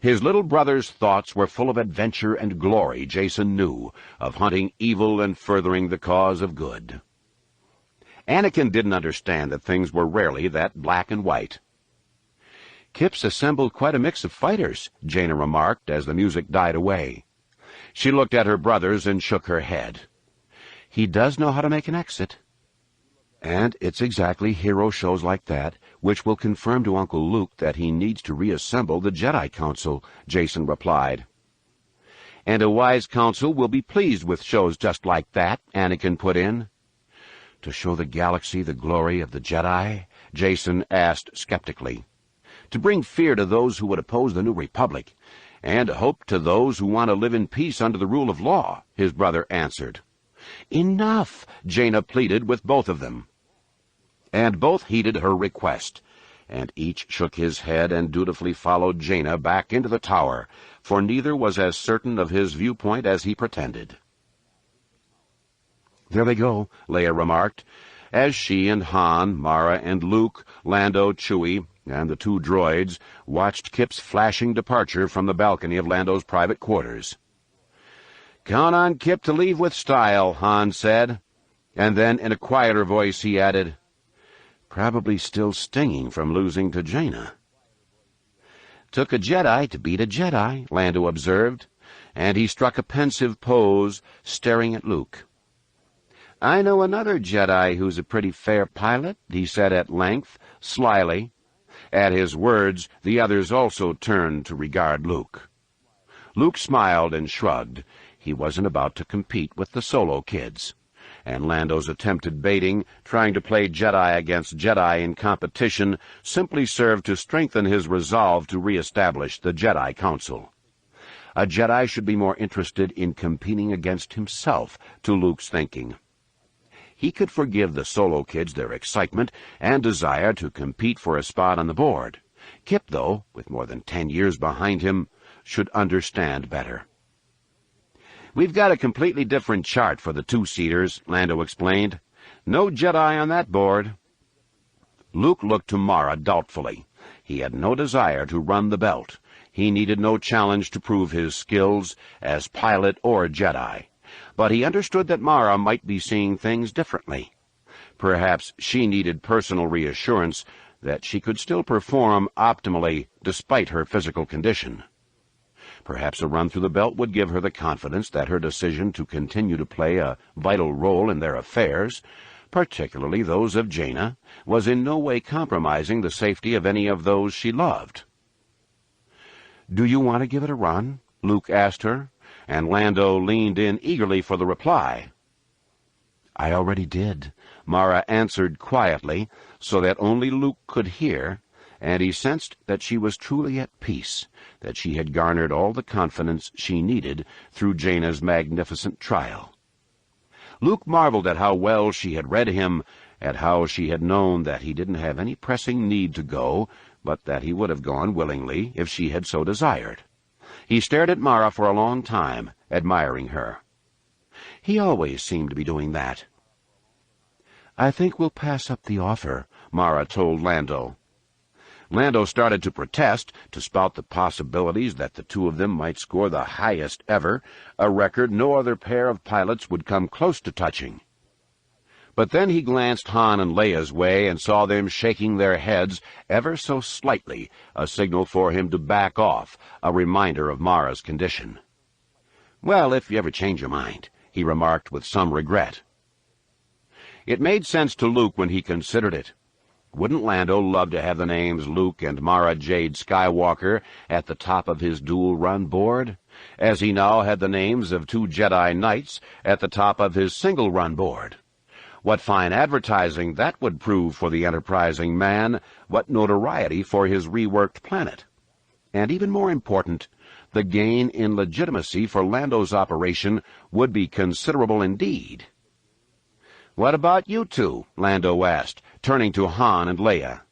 His little brother's thoughts were full of adventure and glory, Jason knew, of hunting evil and furthering the cause of good. Anakin didn't understand that things were rarely that black and white. Kip's assembled quite a mix of fighters, Jaina remarked as the music died away. She looked at her brothers and shook her head. He does know how to make an exit. And it's exactly hero shows like that which will confirm to Uncle Luke that he needs to reassemble the Jedi Council, Jason replied. And a wise council will be pleased with shows just like that, Anakin put in. To show the galaxy the glory of the Jedi? Jason asked skeptically. To bring fear to those who would oppose the new republic, and hope to those who want to live in peace under the rule of law, his brother answered. Enough, Jaina pleaded with both of them. And both heeded her request, and each shook his head and dutifully followed Jaina back into the tower, for neither was as certain of his viewpoint as he pretended. There they go, Leia remarked, as she and Han, Mara, and Luke, Lando, Chewie, and the two droids watched Kip's flashing departure from the balcony of Lando's private quarters. Count on Kip to leave with style, Han said, and then in a quieter voice he added, probably still stinging from losing to Jaina. Took a Jedi to beat a Jedi, Lando observed, and he struck a pensive pose, staring at Luke. I know another Jedi who's a pretty fair pilot, he said at length, slyly. At his words, the others also turned to regard Luke. Luke smiled and shrugged. He wasn't about to compete with the Solo kids. And Lando's attempted baiting, trying to play Jedi against Jedi in competition, simply served to strengthen his resolve to re-establish the Jedi Council. A Jedi should be more interested in competing against himself, to Luke's thinking. He could forgive the Solo kids their excitement and desire to compete for a spot on the board. Kip, though, with more than 10 years behind him, should understand better. "We've got a completely different chart for the two-seaters," Lando explained. "No Jedi on that board." Luke looked to Mara doubtfully. He had no desire to run the belt. He needed no challenge to prove his skills as pilot or Jedi. But he understood that Mara might be seeing things differently. Perhaps she needed personal reassurance that she could still perform optimally despite her physical condition. Perhaps a run through the belt would give her the confidence that her decision to continue to play a vital role in their affairs, particularly those of Jaina, was in no way compromising the safety of any of those she loved. "Do you want to give it a run?" Luke asked her, and Lando leaned in eagerly for the reply. "I already did," Mara answered quietly, so that only Luke could hear, and he sensed that she was truly at peace, that she had garnered all the confidence she needed through Jaina's magnificent trial. Luke marveled at how well she had read him, at how she had known that he didn't have any pressing need to go, but that he would have gone willingly if she had so desired. He stared at Mara for a long time, admiring her. He always seemed to be doing that. "I think we'll pass up the offer," Mara told Lando. Lando started to protest, to spout the possibilities that the two of them might score the highest ever, a record no other pair of pilots would come close to touching. But then he glanced Han and Leia's way and saw them shaking their heads ever so slightly, a signal for him to back off, a reminder of Mara's condition. "Well, if you ever change your mind," he remarked with some regret. It made sense to Luke when he considered it. Wouldn't Lando love to have the names Luke and Mara Jade Skywalker at the top of his dual-run board, as he now had the names of two Jedi Knights at the top of his single-run board? What fine advertising that would prove for the enterprising man, what notoriety for his reworked planet. And even more important, the gain in legitimacy for Lando's operation would be considerable indeed. "What about you two?" Lando asked, turning to Han and Leia.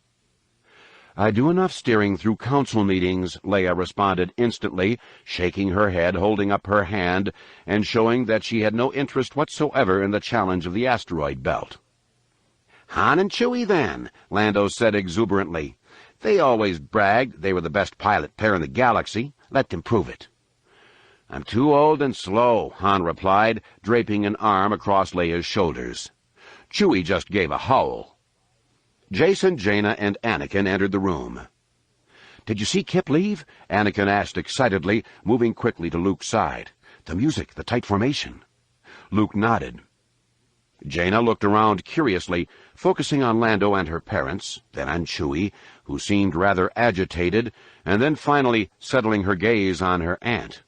"I do enough steering through council meetings," Leia responded instantly, shaking her head, holding up her hand, and showing that she had no interest whatsoever in the challenge of the asteroid belt. "Han and Chewie, then," Lando said exuberantly. "They always bragged they were the best pilot pair in the galaxy. Let them prove it." "I'm too old and slow," Han replied, draping an arm across Leia's shoulders. Chewie just gave a howl. Jason, Jaina, and Anakin entered the room. "Did you see Kip leave?" Anakin asked excitedly, moving quickly to Luke's side. "The music, the tight formation." Luke nodded. Jaina looked around curiously, focusing on Lando and her parents, then on Chewie, who seemed rather agitated, and then finally settling her gaze on her aunt.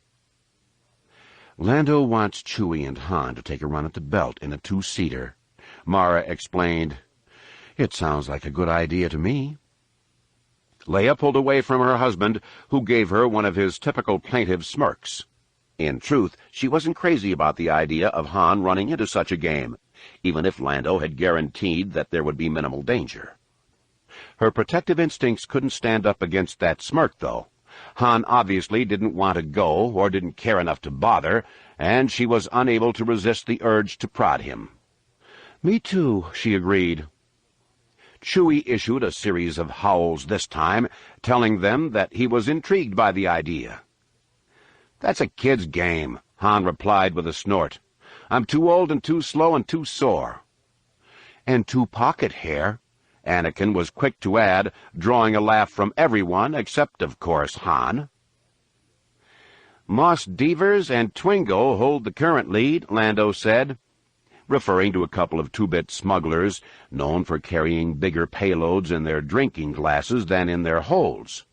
"Lando wants Chewie and Han to take a run at the belt in a two-seater," Mara explained. "It sounds like a good idea to me." Leia pulled away from her husband, who gave her one of his typical plaintive smirks. In truth, she wasn't crazy about the idea of Han running into such a game, even if Lando had guaranteed that there would be minimal danger. Her protective instincts couldn't stand up against that smirk, though. Han obviously didn't want to go or didn't care enough to bother, and she was unable to resist the urge to prod him. "Me too," she agreed. Chewie issued a series of howls this time, telling them that he was intrigued by the idea. "That's a kid's game," Han replied with a snort. "I'm too old and too slow and too sore." "And too pocket hair," Anakin was quick to add, drawing a laugh from everyone except, of course, Han. "Moss Devers and Twingo hold the current lead," Lando said. referring to a couple of two-bit smugglers known for carrying bigger payloads in their drinking glasses than in their holds.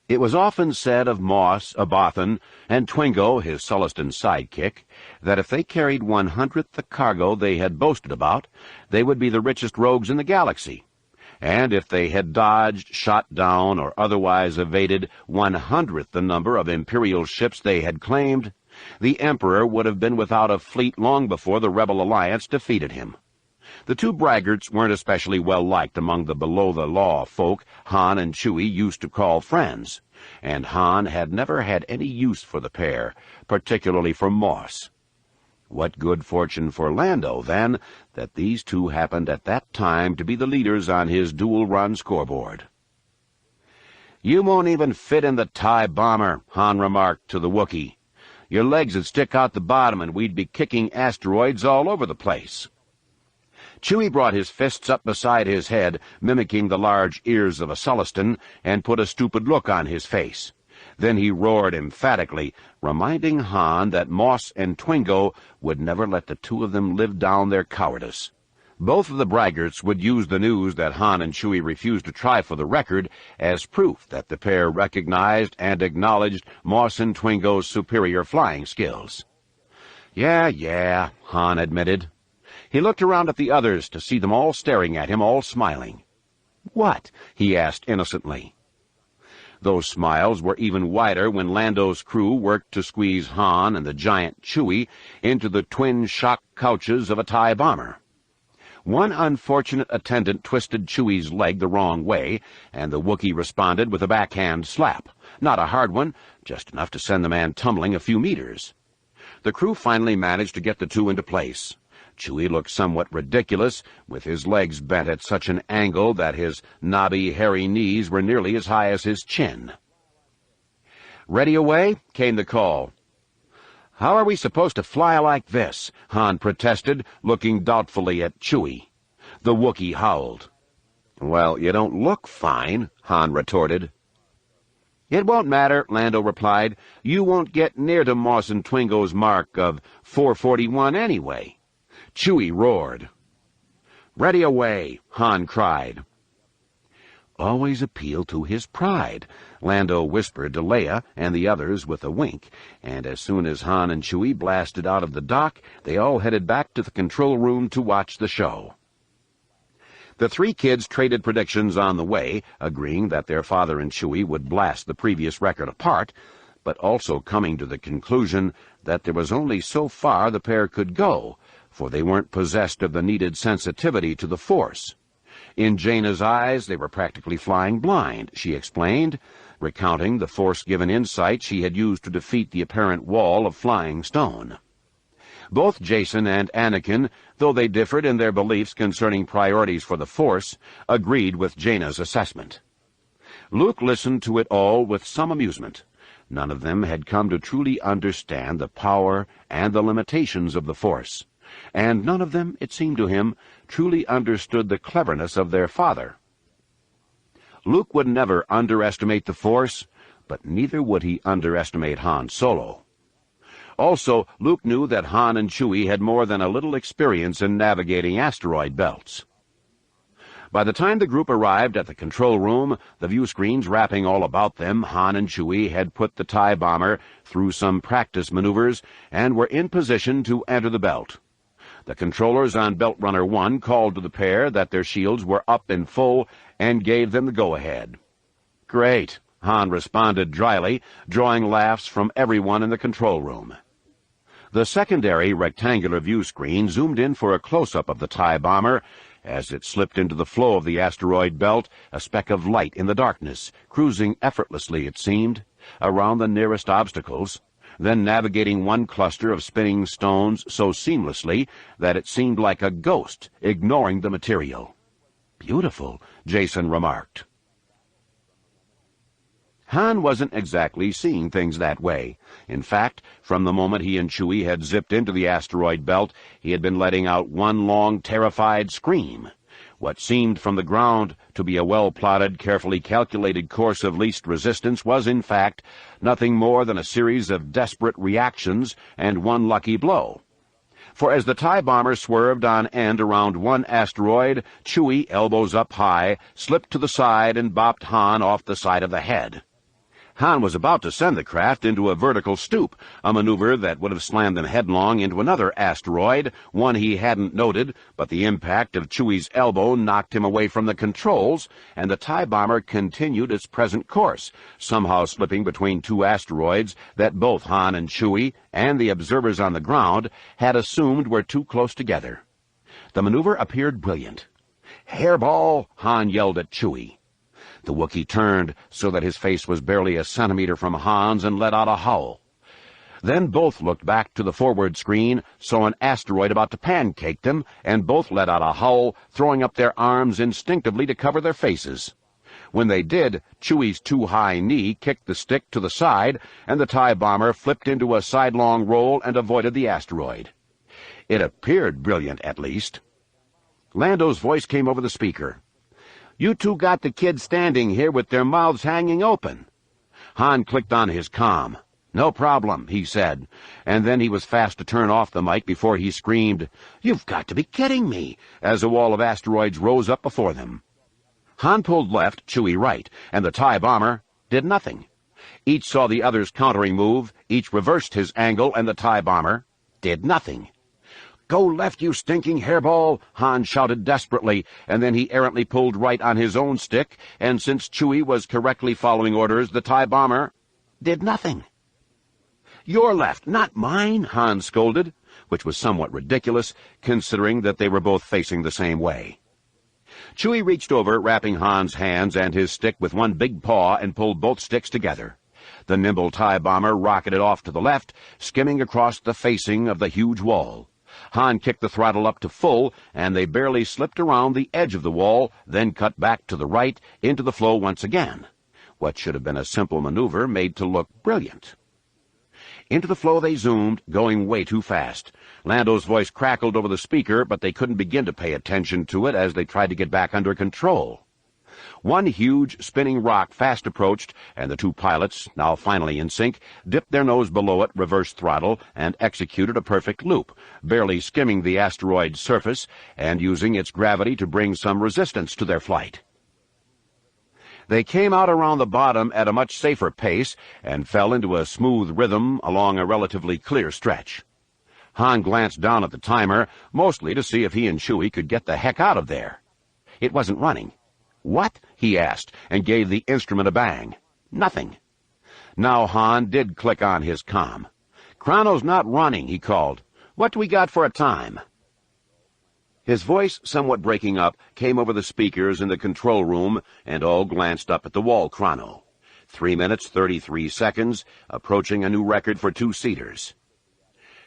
It was often said of Moss, Abathan, and Twingo, his Sullustan sidekick, that if they carried 1/100th the cargo they had boasted about, they would be the richest rogues in the galaxy. And if they had dodged, shot down, or otherwise evaded 1/100th the number of Imperial ships they had claimed, the Emperor would have been without a fleet long before the Rebel Alliance defeated him. The two braggarts weren't especially well liked among the below-the-law folk Han and Chewie used to call friends, and Han had never had any use for the pair, particularly for Moss. What good fortune for Lando, then, that these two happened at that time to be the leaders on his dual-run scoreboard. "You won't even fit in the TIE bomber," Han remarked to the Wookiee. "Your legs would stick out the bottom and we'd be kicking asteroids all over the place." Chewie brought his fists up beside his head, mimicking the large ears of a Sullustan, and put a stupid look on his face. Then he roared emphatically, reminding Han that Moss and Twingo would never let the two of them live down their cowardice. Both of the braggarts would use the news that Han and Chewie refused to try for the record as proof that the pair recognized and acknowledged Moss and Twingo's superior flying skills. Yeah, Han admitted. He looked around at the others to see them all staring at him, all smiling. "What?" he asked innocently. Those smiles were even wider when Lando's crew worked to squeeze Han and the giant Chewie into the twin shock couches of a TIE bomber. One unfortunate attendant twisted Chewie's leg the wrong way, and the Wookiee responded with a backhand slap. Not a hard one, just enough to send the man tumbling a few meters. The crew finally managed to get the two into place. Chewie looked somewhat ridiculous, with his legs bent at such an angle that his knobby, hairy knees were nearly as high as his chin. "Ready away?" came the call. "How are we supposed to fly like this?" Han protested, looking doubtfully at Chewie. The Wookiee howled. "Well, you don't look fine," Han retorted. "It won't matter," Lando replied. "You won't get near to Moss and Twingo's mark of 441 anyway." Chewie roared. "Ready away!" Han cried. "Always appeal to his pride," Lando whispered to Leia and the others with a wink, and as soon as Han and Chewie blasted out of the dock, they all headed back to the control room to watch the show. The three kids traded predictions on the way, agreeing that their father and Chewie would blast the previous record apart, but also coming to the conclusion that there was only so far the pair could go, for they weren't possessed of the needed sensitivity to the Force. In Jaina's eyes, they were practically flying blind, she explained, recounting the Force-given insight she had used to defeat the apparent wall of flying stone. Both Jason and Anakin, though they differed in their beliefs concerning priorities for the Force, agreed with Jaina's assessment. Luke listened to it all with some amusement. None of them had come to truly understand the power and the limitations of the Force, and none of them, it seemed to him, truly understood the cleverness of their father. Luke would never underestimate the Force, but neither would he underestimate Han Solo. Also, Luke knew that Han and Chewie had more than a little experience in navigating asteroid belts. By the time the group arrived at the control room, the view screens wrapping all about them, Han and Chewie had put the TIE bomber through some practice maneuvers and were in position to enter the belt. The controllers on Belt Runner 1 called to the pair that their shields were up in full and gave them the go-ahead. "Great," Han responded dryly, drawing laughs from everyone in the control room. The secondary rectangular view screen zoomed in for a close-up of the TIE bomber as it slipped into the flow of the asteroid belt, a speck of light in the darkness, cruising effortlessly, it seemed, around the nearest obstacles, then navigating one cluster of spinning stones so seamlessly that it seemed like a ghost, ignoring the material. "Beautiful," Jason remarked. Han wasn't exactly seeing things that way. In fact, from the moment he and Chewie had zipped into the asteroid belt, he had been letting out one long, terrified scream. What seemed from the ground to be a well-plotted, carefully calculated course of least resistance was, in fact, nothing more than a series of desperate reactions and one lucky blow. For as the TIE bomber swerved on end around one asteroid, Chewie, elbows up high, slipped to the side and bopped Han off the side of the head. Han was about to send the craft into a vertical stoop, a maneuver that would have slammed them headlong into another asteroid, one he hadn't noted, but the impact of Chewie's elbow knocked him away from the controls, and the TIE bomber continued its present course, somehow slipping between two asteroids that both Han and Chewie and the observers on the ground had assumed were too close together. The maneuver appeared brilliant. "Hairball!" Han yelled at Chewie. The Wookiee turned so that his face was barely a centimeter from Han's and let out a howl. Then both looked back to the forward screen, saw an asteroid about to pancake them, and both let out a howl, throwing up their arms instinctively to cover their faces. When they did, Chewie's too-high knee kicked the stick to the side, and the TIE bomber flipped into a sidelong roll and avoided the asteroid. It appeared brilliant, at least. Lando's voice came over the speaker. "You two got the kids standing here with their mouths hanging open." Han clicked on his comm. "No problem," he said, and then he was fast to turn off the mic before he screamed, "You've got to be kidding me," as a wall of asteroids rose up before them. Han pulled left, Chewie right, and the TIE bomber did nothing. Each saw the other's countering move, each reversed his angle, and the TIE bomber did nothing. "Go left, you stinking hairball!" Han shouted desperately, and then he errantly pulled right on his own stick, and since Chewie was correctly following orders, the TIE bomber did nothing. "Your left, not mine," Han scolded, which was somewhat ridiculous, considering that they were both facing the same way. Chewie reached over, wrapping Han's hands and his stick with one big paw, and pulled both sticks together. The nimble TIE bomber rocketed off to the left, skimming across the facing of the huge wall. Han kicked the throttle up to full, and they barely slipped around the edge of the wall, then cut back to the right, into the flow once again. What should have been a simple maneuver made to look brilliant. Into the flow they zoomed, going way too fast. Lando's voice crackled over the speaker, but they couldn't begin to pay attention to it as they tried to get back under control. One huge, spinning rock fast approached, and the two pilots, now finally in sync, dipped their nose below it, reversed throttle, and executed a perfect loop, barely skimming the asteroid's surface and using its gravity to bring some resistance to their flight. They came out around the bottom at a much safer pace and fell into a smooth rhythm along a relatively clear stretch. Han glanced down at the timer, mostly to see if he and Chewie could get the heck out of there. It wasn't running. "What?" he asked, and gave the instrument a bang. Nothing. Now Han did click on his comm. "Chrono's not running," he called. "What do we got for a time?" His voice, somewhat breaking up, came over the speakers in the control room, and all glanced up at the wall chrono. 3 minutes, 33 seconds, approaching a new record for two-seaters.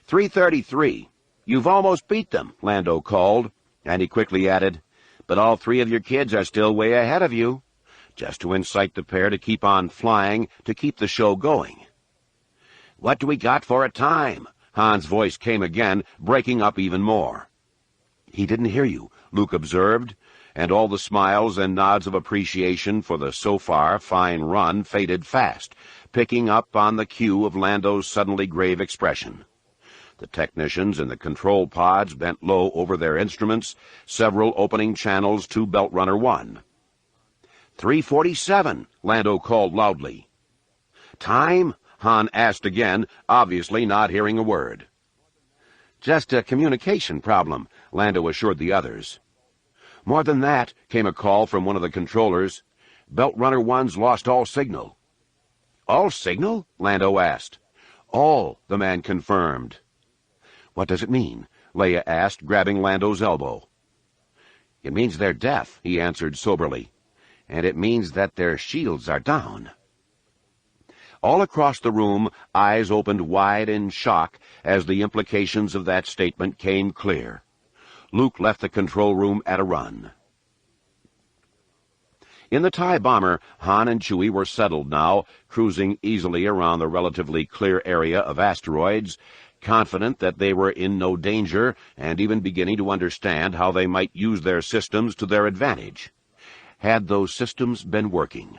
3:33. "You've almost beat them," Lando called, and he quickly added, "But all three of your kids are still way ahead of you," just to incite the pair to keep on flying, to keep the show going. "What do we got for a time?" Han's voice came again, breaking up even more. "He didn't hear you," Luke observed, and all the smiles and nods of appreciation for the so far fine run faded fast, picking up on the cue of Lando's suddenly grave expression. The technicians in the control pods bent low over their instruments, several opening channels to Belt Runner 1. 3:47, Lando called loudly. "Time?" Han asked again, obviously not hearing a word. "Just a communication problem," Lando assured the others. "More than that," came a call from one of the controllers. "Belt Runner 1's lost all signal." "All signal?" Lando asked. "All," the man confirmed. "What does it mean?" Leia asked, grabbing Lando's elbow. "It means they're deaf," he answered soberly. "And it means that their shields are down." All across the room, eyes opened wide in shock as the implications of that statement came clear. Luke left the control room at a run. In the TIE bomber, Han and Chewie were settled now, cruising easily around the relatively clear area of asteroids, confident that they were in no danger, and even beginning to understand how they might use their systems to their advantage. Had those systems been working?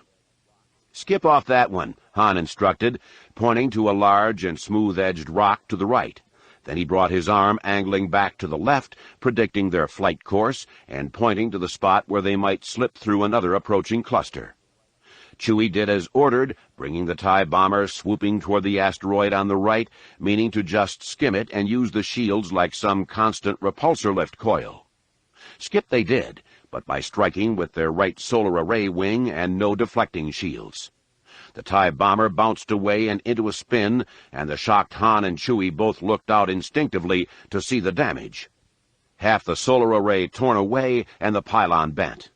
"Skip off that one," Han instructed, pointing to a large and smooth-edged rock to the right. Then he brought his arm angling back to the left, predicting their flight course and pointing to the spot where they might slip through another approaching cluster. Chewie did as ordered, bringing the TIE bomber swooping toward the asteroid on the right, meaning to just skim it and use the shields like some constant repulsor lift coil. Skip they did, but by striking with their right solar array wing and no deflecting shields. The TIE bomber bounced away and into a spin, and the shocked Han and Chewie both looked out instinctively to see the damage. Half the solar array torn away and the pylon bent.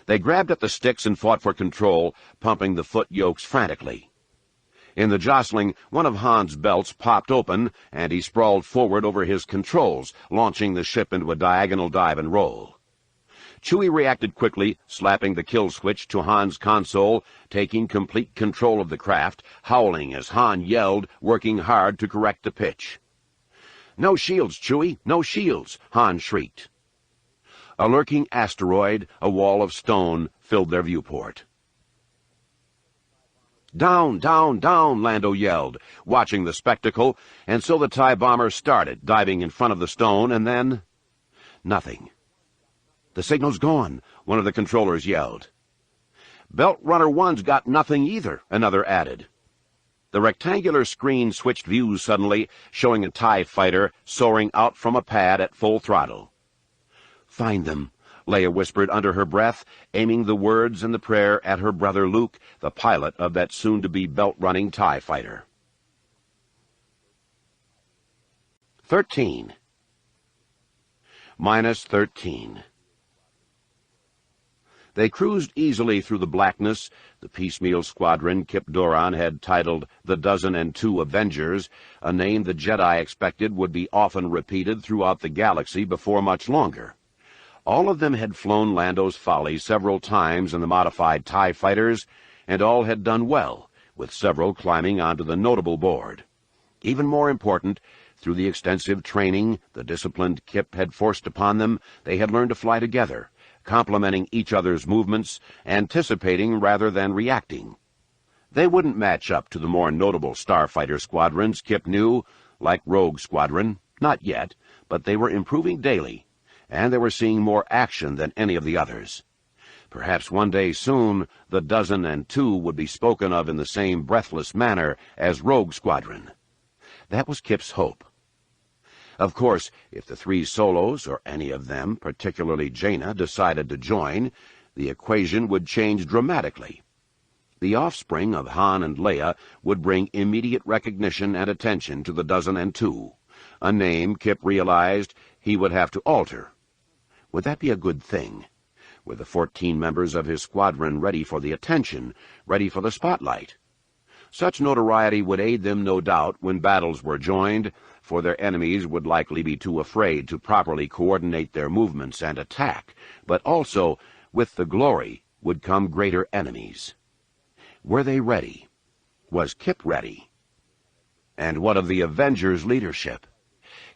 They grabbed at the sticks and fought for control, pumping the foot yokes frantically. In the jostling, one of Han's belts popped open, and he sprawled forward over his controls, launching the ship into a diagonal dive and roll. Chewie reacted quickly, slapping the kill switch to Han's console, taking complete control of the craft, howling as Han yelled, working hard to correct the pitch. "No shields, Chewie, no shields!" Han shrieked. A lurking asteroid, a wall of stone, filled their viewport. "Down, down, down," Lando yelled, watching the spectacle, and so the TIE bomber started, diving in front of the stone, and then nothing. "The signal's gone," one of the controllers yelled. "Belt Runner 1's got nothing either," another added. The rectangular screen switched views suddenly, showing a TIE fighter soaring out from a pad at full throttle. "Find them," Leia whispered under her breath, aiming the words and the prayer at her brother Luke, the pilot of that soon-to-be belt-running TIE fighter. 13. -13. They cruised easily through the blackness. The piecemeal squadron Kip Doran had titled the Dozen and Two Avengers, a name the Jedi expected would be often repeated throughout the galaxy before much longer. All of them had flown Lando's Folly several times in the modified TIE fighters, and all had done well, with several climbing onto the notable board. Even more important, through the extensive training the disciplined Kip had forced upon them, they had learned to fly together, complementing each other's movements, anticipating rather than reacting. They wouldn't match up to the more notable starfighter squadrons Kip knew, like Rogue Squadron, not yet, but they were improving daily, and they were seeing more action than any of the others. Perhaps one day soon the Dozen and Two would be spoken of in the same breathless manner as Rogue Squadron. That was Kip's hope. Of course, if the three Solos, or any of them, particularly Jaina, decided to join, the equation would change dramatically. The offspring of Han and Leia would bring immediate recognition and attention to the Dozen and Two, a name Kip realized he would have to alter. Would that be a good thing? Were the 14 members of his squadron ready for the attention, ready for the spotlight? Such notoriety would aid them, no doubt, when battles were joined, for their enemies would likely be too afraid to properly coordinate their movements and attack, but also, with the glory, would come greater enemies. Were they ready? Was Kip ready? And what of the Avengers' leadership?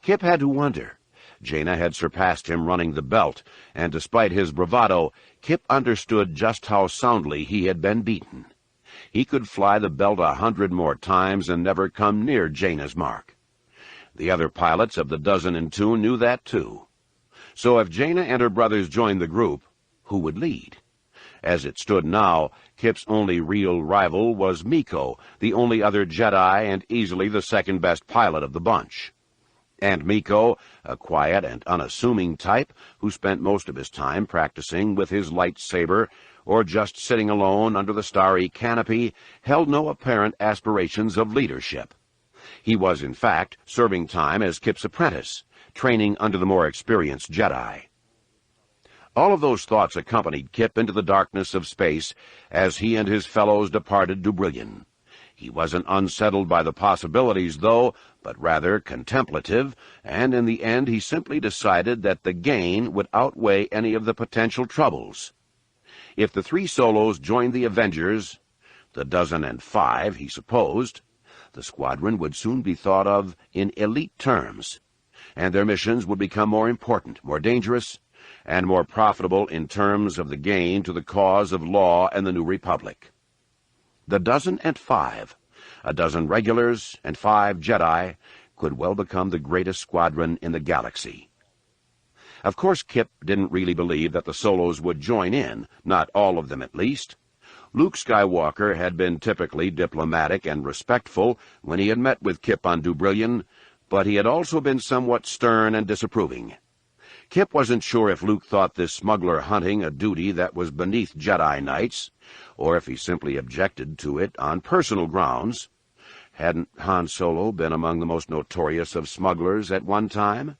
Kip had to wonder. Jaina had surpassed him running the belt, and despite his bravado, Kip understood just how soundly he had been beaten. He could fly the belt 100 more times and never come near Jaina's mark. The other pilots of the Dozen and Two knew that too. So if Jaina and her brothers joined the group, who would lead? As it stood now, Kip's only real rival was Miko, the only other Jedi and easily the second-best pilot of the bunch. And Miko, a quiet and unassuming type who spent most of his time practicing with his lightsaber or just sitting alone under the starry canopy, held no apparent aspirations of leadership. He was, in fact, serving time as Kip's apprentice, training under the more experienced Jedi. All of those thoughts accompanied Kip into the darkness of space as he and his fellows departed Dubrillion. He wasn't unsettled by the possibilities, though, but rather contemplative, and in the end he simply decided that the gain would outweigh any of the potential troubles. If the three Solos joined the Avengers, the Dozen and Five, he supposed, the squadron would soon be thought of in elite terms, and their missions would become more important, more dangerous, and more profitable in terms of the gain to the cause of law and the new Republic. The Dozen and Five, a dozen regulars and 5 Jedi, could well become the greatest squadron in the galaxy. Of course, Kip didn't really believe that the Solos would join in, not all of them at least. Luke Skywalker had been typically diplomatic and respectful when he had met with Kip on Dubrillion, but he had also been somewhat stern and disapproving. Kip wasn't sure if Luke thought this smuggler hunting a duty that was beneath Jedi Knights, or if he simply objected to it on personal grounds. Hadn't Han Solo been among the most notorious of smugglers at one time?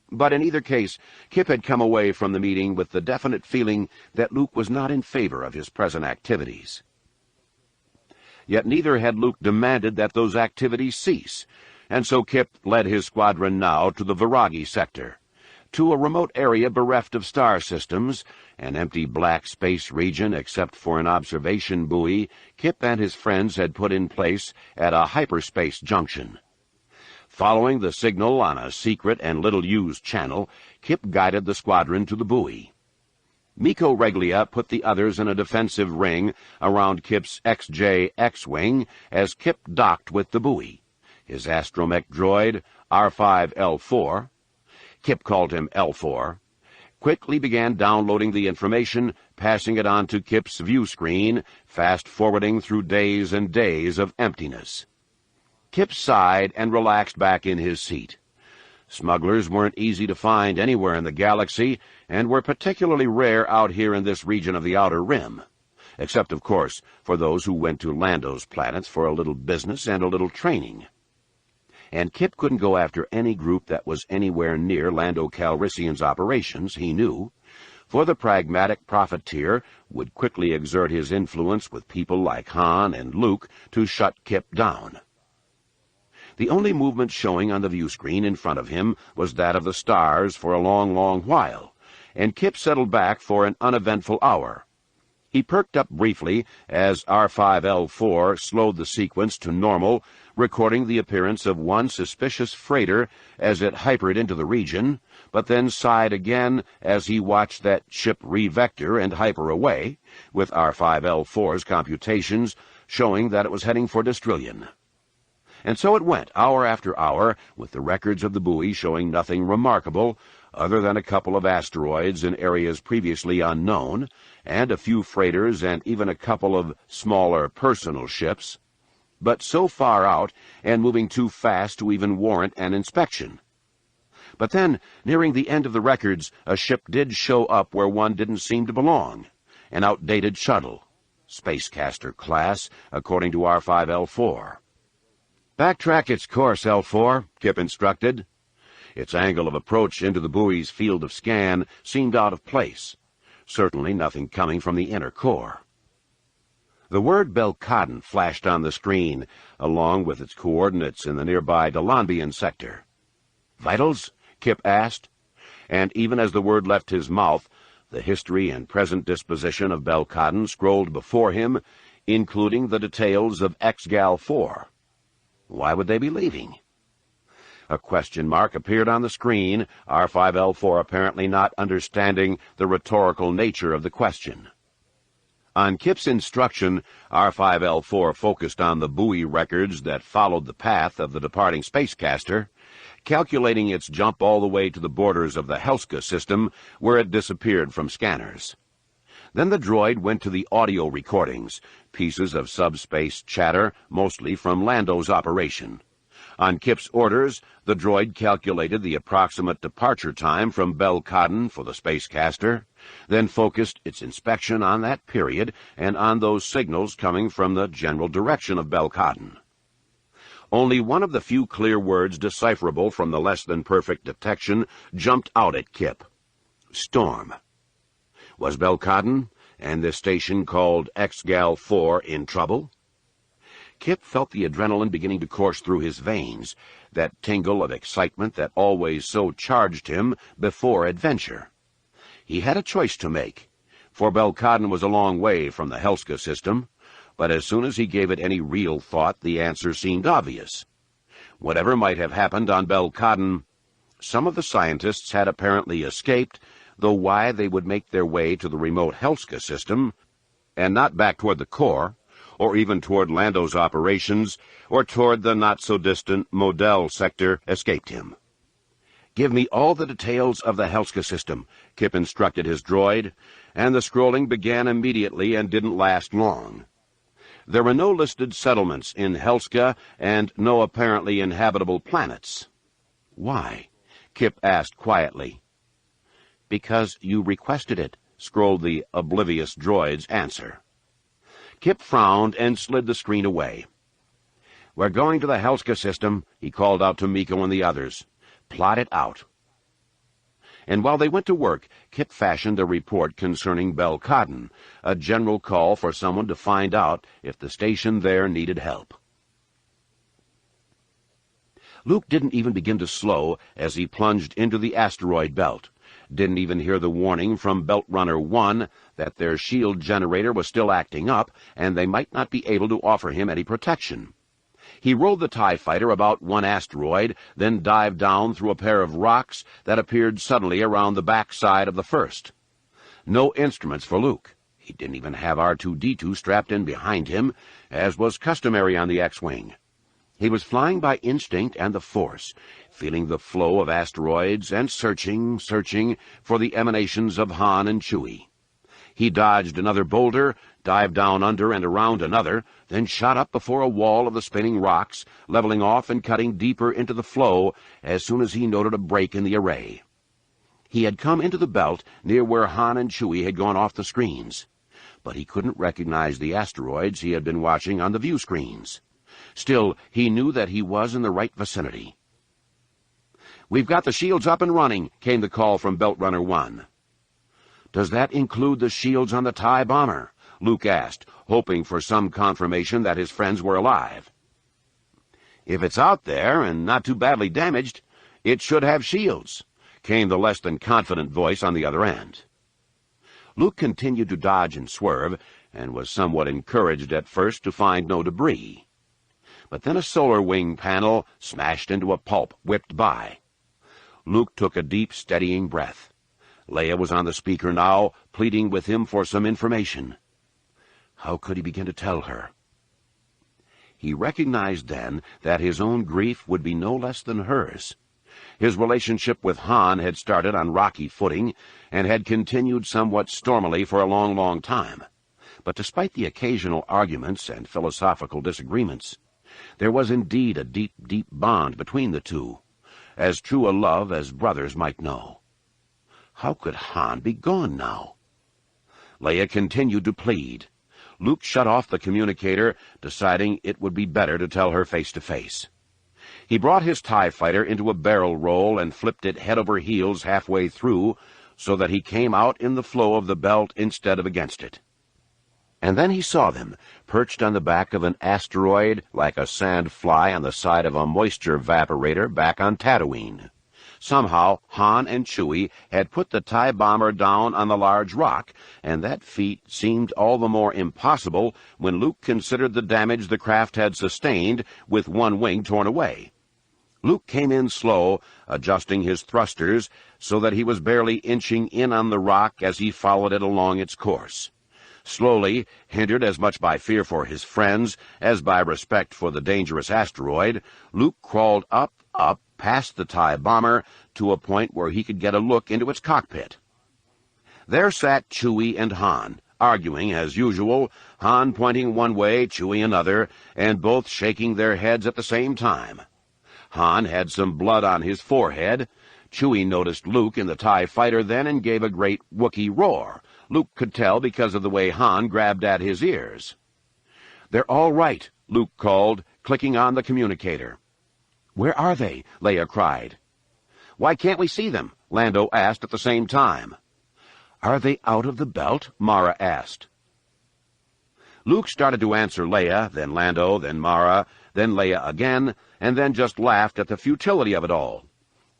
But in either case, Kip had come away from the meeting with the definite feeling that Luke was not in favor of his present activities. Yet neither had Luke demanded that those activities cease, and so Kip led his squadron now to the Viragi sector, to a remote area bereft of star systems, an empty black space region except for an observation buoy Kip and his friends had put in place at a hyperspace junction. Following the signal on a secret and little-used channel, Kip guided the squadron to the buoy. Miko Reglia put the others in a defensive ring around Kip's XJ X-Wing as Kip docked with the buoy. His astromech droid, R5-L4, Kip called him L4, quickly began downloading the information, passing it on to Kip's view screen, fast-forwarding through days and days of emptiness. Kip sighed and relaxed back in his seat. Smugglers weren't easy to find anywhere in the galaxy, and were particularly rare out here in this region of the Outer Rim, except, of course, for those who went to Lando's planets for a little business and a little training. And Kip couldn't go after any group that was anywhere near Lando Calrissian's operations, he knew, for the pragmatic profiteer would quickly exert his influence with people like Han and Luke to shut Kip down. The only movement showing on the view screen in front of him was that of the stars for a long, long while, and Kip settled back for an uneventful hour. He perked up briefly as R5-L4 slowed the sequence to normal, recording the appearance of one suspicious freighter as it hypered into the region, but then sighed again as he watched that ship re-vector and hyper away, with R5-L4's computations showing that it was heading for Destrillion. And so it went, hour after hour, with the records of the buoy showing nothing remarkable, other than a couple of asteroids in areas previously unknown, and a few freighters and even a couple of smaller personal ships, but so far out and moving too fast to even warrant an inspection. But then, nearing the end of the records, a ship did show up where one didn't seem to belong, an outdated shuttle, Spacecaster class, according to R5-L4. "Backtrack its course, L4, Kip instructed. Its angle of approach into the buoy's field of scan seemed out of place, certainly nothing coming from the inner core. The word Belkadon flashed on the screen, along with its coordinates in the nearby Delanbian sector. "Vitals?" Kip asked, and even as the word left his mouth, the history and present disposition of Belkadon scrolled before him, including the details of X-Gal-4. Why would they be leaving? A question mark appeared on the screen, R5-L4 apparently not understanding the rhetorical nature of the question. On Kip's instruction, R5-L4 focused on the buoy records that followed the path of the departing Spacecaster, calculating its jump all the way to the borders of the Helska system, where it disappeared from scanners. Then the droid went to the audio recordings, pieces of subspace chatter, mostly from Lando's operation. On Kip's orders, the droid calculated the approximate departure time from Belkadon for the Spacecaster, then focused its inspection on that period and on those signals coming from the general direction of Belkadon. Only one of the few clear words decipherable from the less-than-perfect detection jumped out at Kip. Storm. Was Belkadon, and this station called X-Gal-4, in trouble? Kip felt the adrenaline beginning to course through his veins, that tingle of excitement that always so charged him before adventure. He had a choice to make, for Belkadon was a long way from the Helska system, but as soon as he gave it any real thought, the answer seemed obvious. Whatever might have happened on Belkadon, some of the scientists had apparently escaped, though why they would make their way to the remote Helska system, and not back toward the core, or even toward Lando's operations, or toward the not-so-distant Model sector escaped him. "Give me all the details of the Helska system," Kip instructed his droid, and the scrolling began immediately and didn't last long. There were no listed settlements in Helska and no apparently inhabitable planets. "Why?" Kip asked quietly. "Because you requested it," scrolled the oblivious droid's answer. Kip frowned and slid the screen away. "We're going to the Helska system," he called out to Miko and the others. "Plot it out." And while they went to work, Kip fashioned a report concerning Belcodden, a general call for someone to find out if the station there needed help. Luke didn't even begin to slow as he plunged into the asteroid belt. Didn't even hear the warning from Belt Runner 1 that their shield generator was still acting up and they might not be able to offer him any protection. He rolled the TIE fighter about one asteroid, then dived down through a pair of rocks that appeared suddenly around the back side of the first. No instruments for Luke. He didn't even have R2-D2 strapped in behind him, as was customary on the X-Wing. He was flying by instinct and the Force, feeling the flow of asteroids and searching for the emanations of Han and Chewie. He dodged another boulder, dived down under and around another, then shot up before a wall of the spinning rocks, leveling off and cutting deeper into the flow as soon as he noted a break in the array. He had come into the belt near where Han and Chewie had gone off the screens, but he couldn't recognize the asteroids he had been watching on the view screens. Still, he knew that he was in the right vicinity. "We've got the shields up and running," came the call from Belt Runner 1. "Does that include the shields on the TIE bomber?" Luke asked, hoping for some confirmation that his friends were alive. "If it's out there and not too badly damaged, it should have shields," came the less-than-confident voice on the other end. Luke continued to dodge and swerve, and was somewhat encouraged at first to find no debris. But then a solar wing panel, smashed into a pulp, whipped by. Luke took a deep, steadying breath. Leia was on the speaker now, pleading with him for some information. How could he begin to tell her? He recognized then that his own grief would be no less than hers. His relationship with Han had started on rocky footing, and had continued somewhat stormily for a long, long time. But despite the occasional arguments and philosophical disagreements, there was indeed a deep, deep bond between the two, as true a love as brothers might know. How could Han be gone now? Leia continued to plead. Luke shut off the communicator, deciding it would be better to tell her face to face. He brought his TIE fighter into a barrel roll and flipped it head over heels halfway through, so that he came out in the flow of the belt instead of against it. And then he saw them, perched on the back of an asteroid like a sand fly on the side of a moisture evaporator back on Tatooine. Somehow, Han and Chewie had put the TIE bomber down on the large rock, and that feat seemed all the more impossible when Luke considered the damage the craft had sustained, with one wing torn away. Luke came in slow, adjusting his thrusters so that he was barely inching in on the rock as he followed it along its course. Slowly, hindered as much by fear for his friends as by respect for the dangerous asteroid, Luke crawled up, past the TIE bomber, to a point where he could get a look into its cockpit. There sat Chewie and Han, arguing as usual, Han pointing one way, Chewie another, and both shaking their heads at the same time. Han had some blood on his forehead. Chewie noticed Luke in the TIE fighter then and gave a great Wookiee roar. Luke could tell because of the way Han grabbed at his ears. "They're all right," Luke called, clicking on the communicator. "Where are they?" Leia cried. "Why can't we see them?" Lando asked at the same time. "Are they out of the belt?" Mara asked. Luke started to answer Leia, then Lando, then Mara, then Leia again, and then just laughed at the futility of it all.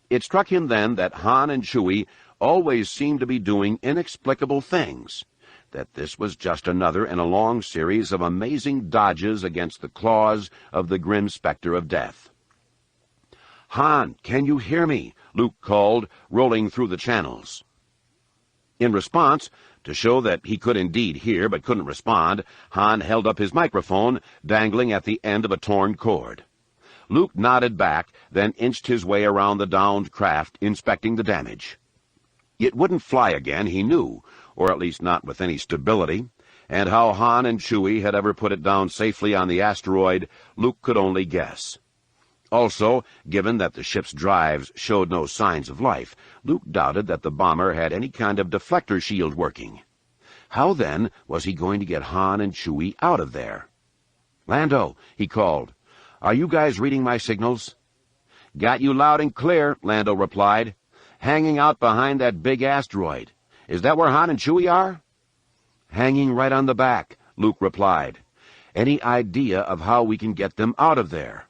It struck him then that Han and Chewie always seemed to be doing inexplicable things, that this was just another in a long series of amazing dodges against the claws of the grim specter of death. "Han, can you hear me?" Luke called, rolling through the channels. In response, To show that he could indeed hear but couldn't respond, Han held up his microphone, dangling at the end of a torn cord. Luke nodded back, then inched his way around the downed craft, inspecting the damage. It wouldn't fly again, he knew, or at least not with any stability, and how Han and Chewie had ever put it down safely on the asteroid, Luke could only guess. Also, given that the ship's drives showed no signs of life, Luke doubted that the bomber had any kind of deflector shield working. How, then, was he going to get Han and Chewie out of there? "Lando," he called, "are you guys reading my signals?" "Got you loud and clear," Lando replied. "Hanging out behind that big asteroid. Is that where Han and Chewie are?" "Hanging right on the back," Luke replied. "Any idea of how we can get them out of there?"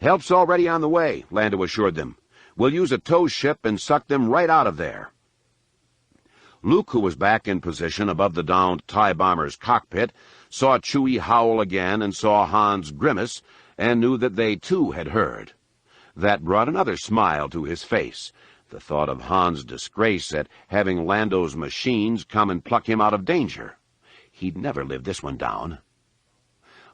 "Help's already on the way," Lando assured them. "We'll use a tow ship and suck them right out of there." Luke, who was back in position above the downed TIE bomber's cockpit, saw Chewie howl again and saw Han's grimace, and knew that they too had heard. That brought another smile to his face, the thought of Han's disgrace at having Lando's machines come and pluck him out of danger. He'd never live this one down.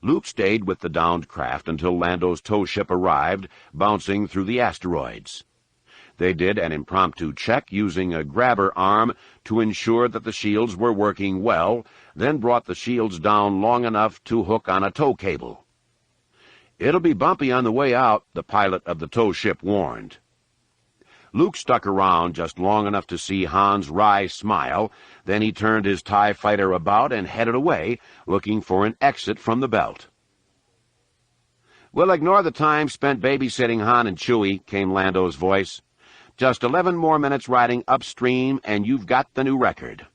Luke stayed with the downed craft until Lando's tow ship arrived, bouncing through the asteroids. They did an impromptu check using a grabber arm to ensure that the shields were working well, then brought the shields down long enough to hook on a tow cable. "It'll be bumpy on the way out," the pilot of the tow ship warned. Luke stuck around just long enough to see Han's wry smile, then he turned his TIE fighter about and headed away, looking for an exit from the belt. "We'll ignore the time spent babysitting Han and Chewie," came Lando's voice. "Just 11 more minutes riding upstream, and you've got the new record."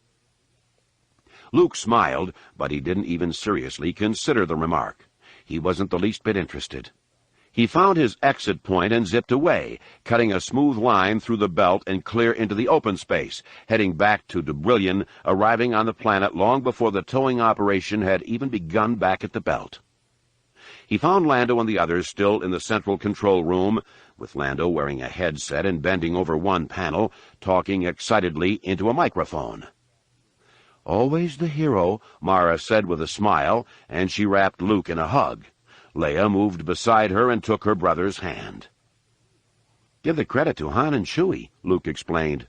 Luke smiled, but he didn't even seriously consider the remark. He wasn't the least bit interested. He found his exit point and zipped away, cutting a smooth line through the belt and clear into the open space, heading back to Dubrillion, arriving on the planet long before the towing operation had even begun back at the belt. He found Lando and the others still in the central control room, with Lando wearing a headset and bending over one panel, talking excitedly into a microphone. "Always the hero," Mara said with a smile, and she wrapped Luke in a hug. Leia moved beside her and took her brother's hand. "Give the credit to Han and Chewie," Luke explained.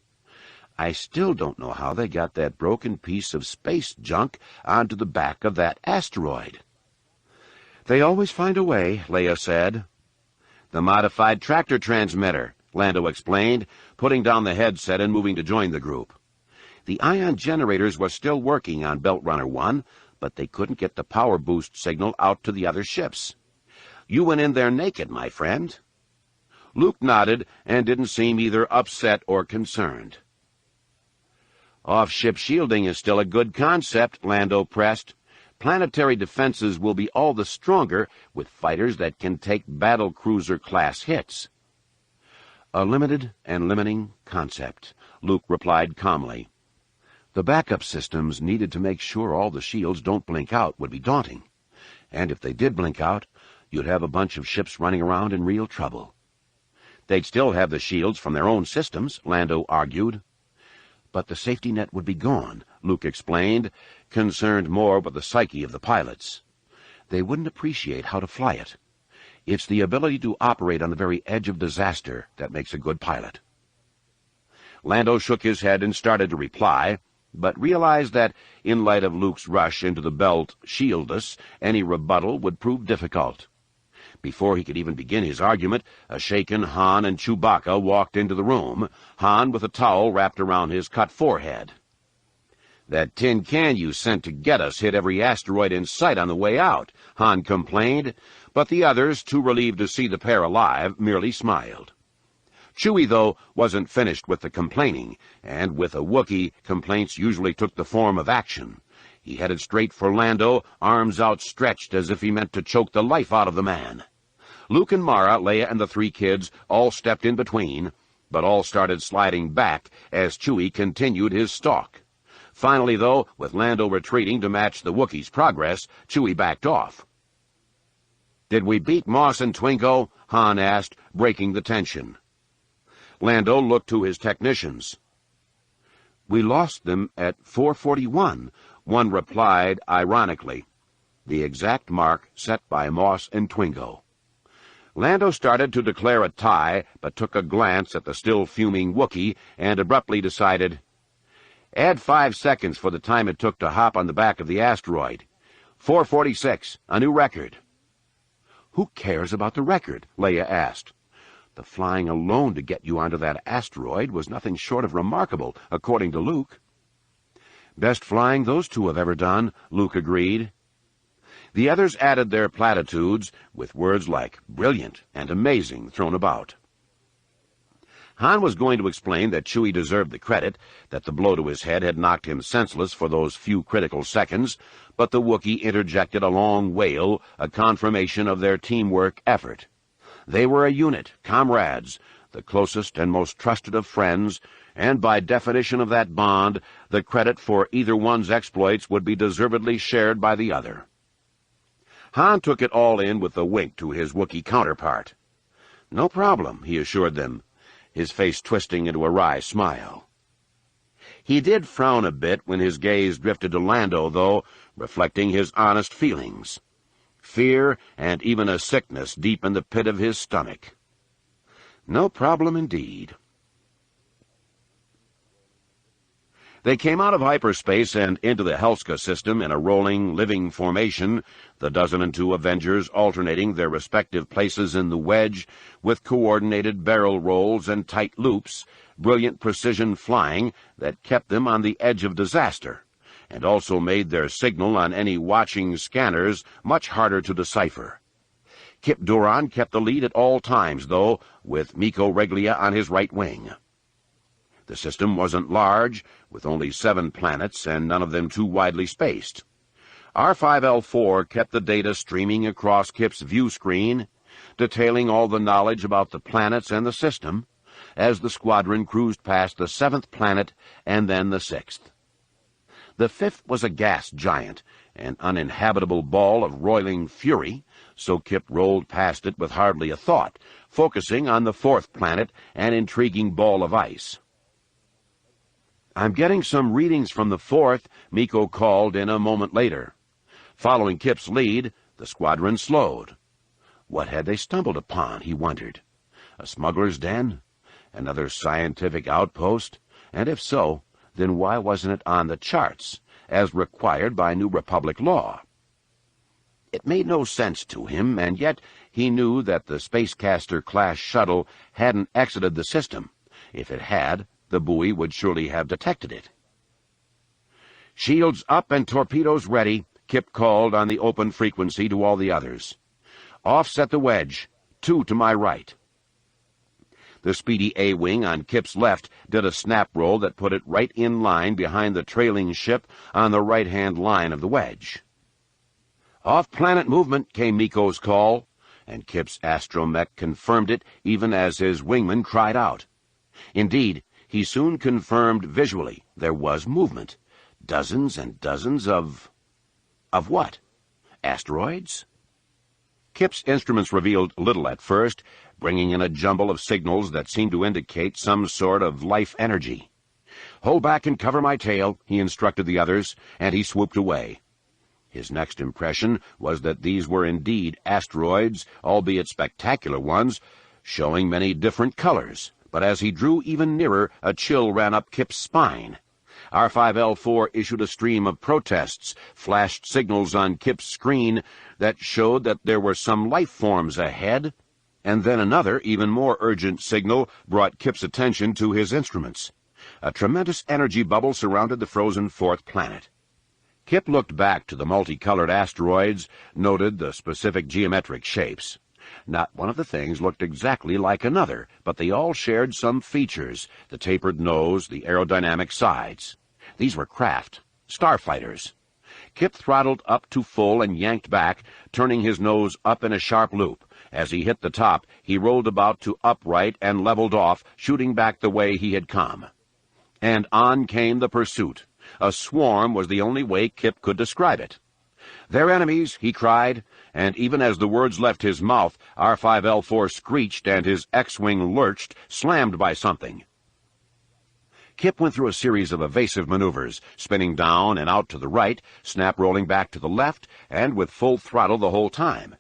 "I still don't know how they got that broken piece of space junk onto the back of that asteroid." "They always find a way," Leia said. "The modified tractor transmitter," Lando explained, putting down the headset and moving to join the group. "The ion generators were still working on Belt Runner 1, but they couldn't get the power boost signal out to the other ships. You went in there naked, my friend." Luke nodded and didn't seem either upset or concerned. "Off-ship shielding is still a good concept," Lando pressed. "Planetary defenses will be all the stronger with fighters that can take battlecruiser-class hits." "A limited and limiting concept," Luke replied calmly. "The backup systems needed to make sure all the shields don't blink out would be daunting. And if they did blink out, you'd have a bunch of ships running around in real trouble." "They'd still have the shields from their own systems," Lando argued. "But the safety net would be gone," Luke explained, concerned more with the psyche of the pilots. "They wouldn't appreciate how to fly it. It's the ability to operate on the very edge of disaster that makes a good pilot." Lando shook his head and started to reply, but realized that, in light of Luke's rush into the belt shieldless, any rebuttal would prove difficult. Before he could even begin his argument, a shaken Han and Chewbacca walked into the room, Han with a towel wrapped around his cut forehead. "That tin can you sent to get us hit every asteroid in sight on the way out," Han complained, but the others, too relieved to see the pair alive, merely smiled. Chewie, though, wasn't finished with the complaining, and with a Wookiee, complaints usually took the form of action. He headed straight for Lando, arms outstretched as if he meant to choke the life out of the man. Luke and Mara, Leia and the 3 kids all stepped in between, but all started sliding back as Chewie continued his stalk. Finally, though, with Lando retreating to match the Wookiee's progress, Chewie backed off. "Did we beat Moss and Twingo?" Han asked, breaking the tension. Lando looked to his technicians. "We lost them at 4:41, one replied ironically, the exact mark set by Moss and Twingo. Lando started to declare a tie, but took a glance at the still fuming Wookiee and abruptly decided, "Add 5 seconds for the time it took to hop on the back of the asteroid. 4:46, a new record." "Who cares about the record?" Leia asked. "The flying alone to get you onto that asteroid was nothing short of remarkable, according to Luke." "Best flying those two have ever done," Luke agreed. The others added their platitudes, with words like brilliant and amazing thrown about. Han was going to explain that Chewie deserved the credit, that the blow to his head had knocked him senseless for those few critical seconds, but the Wookiee interjected a long wail, a confirmation of their teamwork effort. They were a unit, comrades, the closest and most trusted of friends, and by definition of that bond, the credit for either one's exploits would be deservedly shared by the other. Han took it all in with a wink to his Wookiee counterpart. "No problem," he assured them, his face twisting into a wry smile. He did frown a bit when his gaze drifted to Lando, though, reflecting his honest feelings. Fear and even a sickness deep in the pit of his stomach. No problem indeed. They came out of hyperspace and into the Helska system in a rolling, living formation, the dozen and two Avengers alternating their respective places in the wedge, with coordinated barrel rolls and tight loops, brilliant precision flying that kept them on the edge of disaster, and also made their signal on any watching scanners much harder to decipher. Kip Duran kept the lead at all times, though, with Miko Reglia on his right wing. The system wasn't large, with only 7 planets and none of them too widely spaced. R5L4 kept the data streaming across Kip's view screen, detailing all the knowledge about the planets and the system, as the squadron cruised past the 7th planet and then the 6th. The 5th was a gas giant, an uninhabitable ball of roiling fury, so Kip rolled past it with hardly a thought, focusing on the 4th planet, an intriguing ball of ice. "I'm getting some readings from the 4th, Miko called in a moment later. Following Kip's lead, the squadron slowed. What had they stumbled upon, he wondered? A smuggler's den? Another scientific outpost? And if so, then why wasn't it on the charts, as required by New Republic law? It made no sense to him, and yet he knew that the Spacecaster-class shuttle hadn't exited the system. If it had, the buoy would surely have detected it. "Shields up and torpedoes ready," Kip called on the open frequency to all the others. "Offset the wedge, 2 to my right." The speedy A-wing on Kip's left did a snap roll that put it right in line behind the trailing ship on the right-hand line of the wedge. "Off-planet movement," came Miko's call, and Kip's astromech confirmed it even as his wingman cried out. Indeed, he soon confirmed visually there was movement. Dozens and dozens of what? Asteroids? Kip's instruments revealed little at first, bringing in a jumble of signals that seemed to indicate some sort of life energy. "Hold back and cover my tail," he instructed the others, and he swooped away. His next impression was that these were indeed asteroids, albeit spectacular ones, showing many different colors. But as he drew even nearer, a chill ran up Kip's spine. R5L4 issued a stream of protests, flashed signals on Kip's screen that showed that there were some life forms ahead, and then another, even more urgent signal brought Kip's attention to his instruments. A tremendous energy bubble surrounded the frozen 4th planet. Kip looked back to the multicolored asteroids, noted the specific geometric shapes. Not one of the things looked exactly like another, but they all shared some features, the tapered nose, the aerodynamic sides. These were craft, starfighters. Kip throttled up to full and yanked back, turning his nose up in a sharp loop. As he hit the top, he rolled about to upright and leveled off, shooting back the way he had come. And on came the pursuit. A swarm was the only way Kip could describe it. "They're enemies," he cried, and even as the words left his mouth, R5L4 screeched and his X-wing lurched, slammed by something. Kip went through a series of evasive maneuvers, spinning down and out to the right, snap rolling back to the left, and with full throttle the whole time.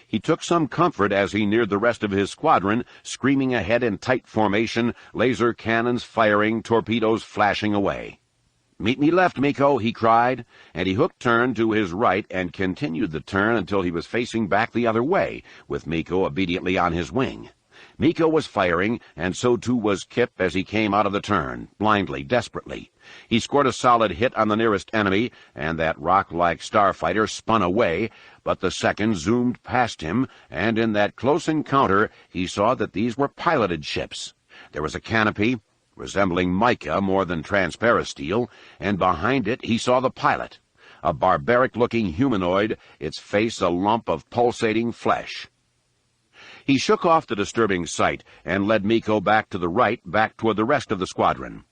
He took some comfort as he neared the rest of his squadron, screaming ahead in tight formation, laser cannons firing, torpedoes flashing away. "Meet me left, Miko," he cried, and he hooked turn to his right and continued the turn until he was facing back the other way, with Miko obediently on his wing. Miko was firing, and so too was Kip as he came out of the turn, blindly, desperately. He scored a solid hit on the nearest enemy, and that rock-like starfighter spun away, but the second zoomed past him, and in that close encounter he saw that these were piloted ships. There was a canopy, resembling mica more than transparent steel, and behind it he saw the pilot, a barbaric-looking humanoid, its face a lump of pulsating flesh. He shook off the disturbing sight and led Miko back to the right, back toward the rest of the squadron.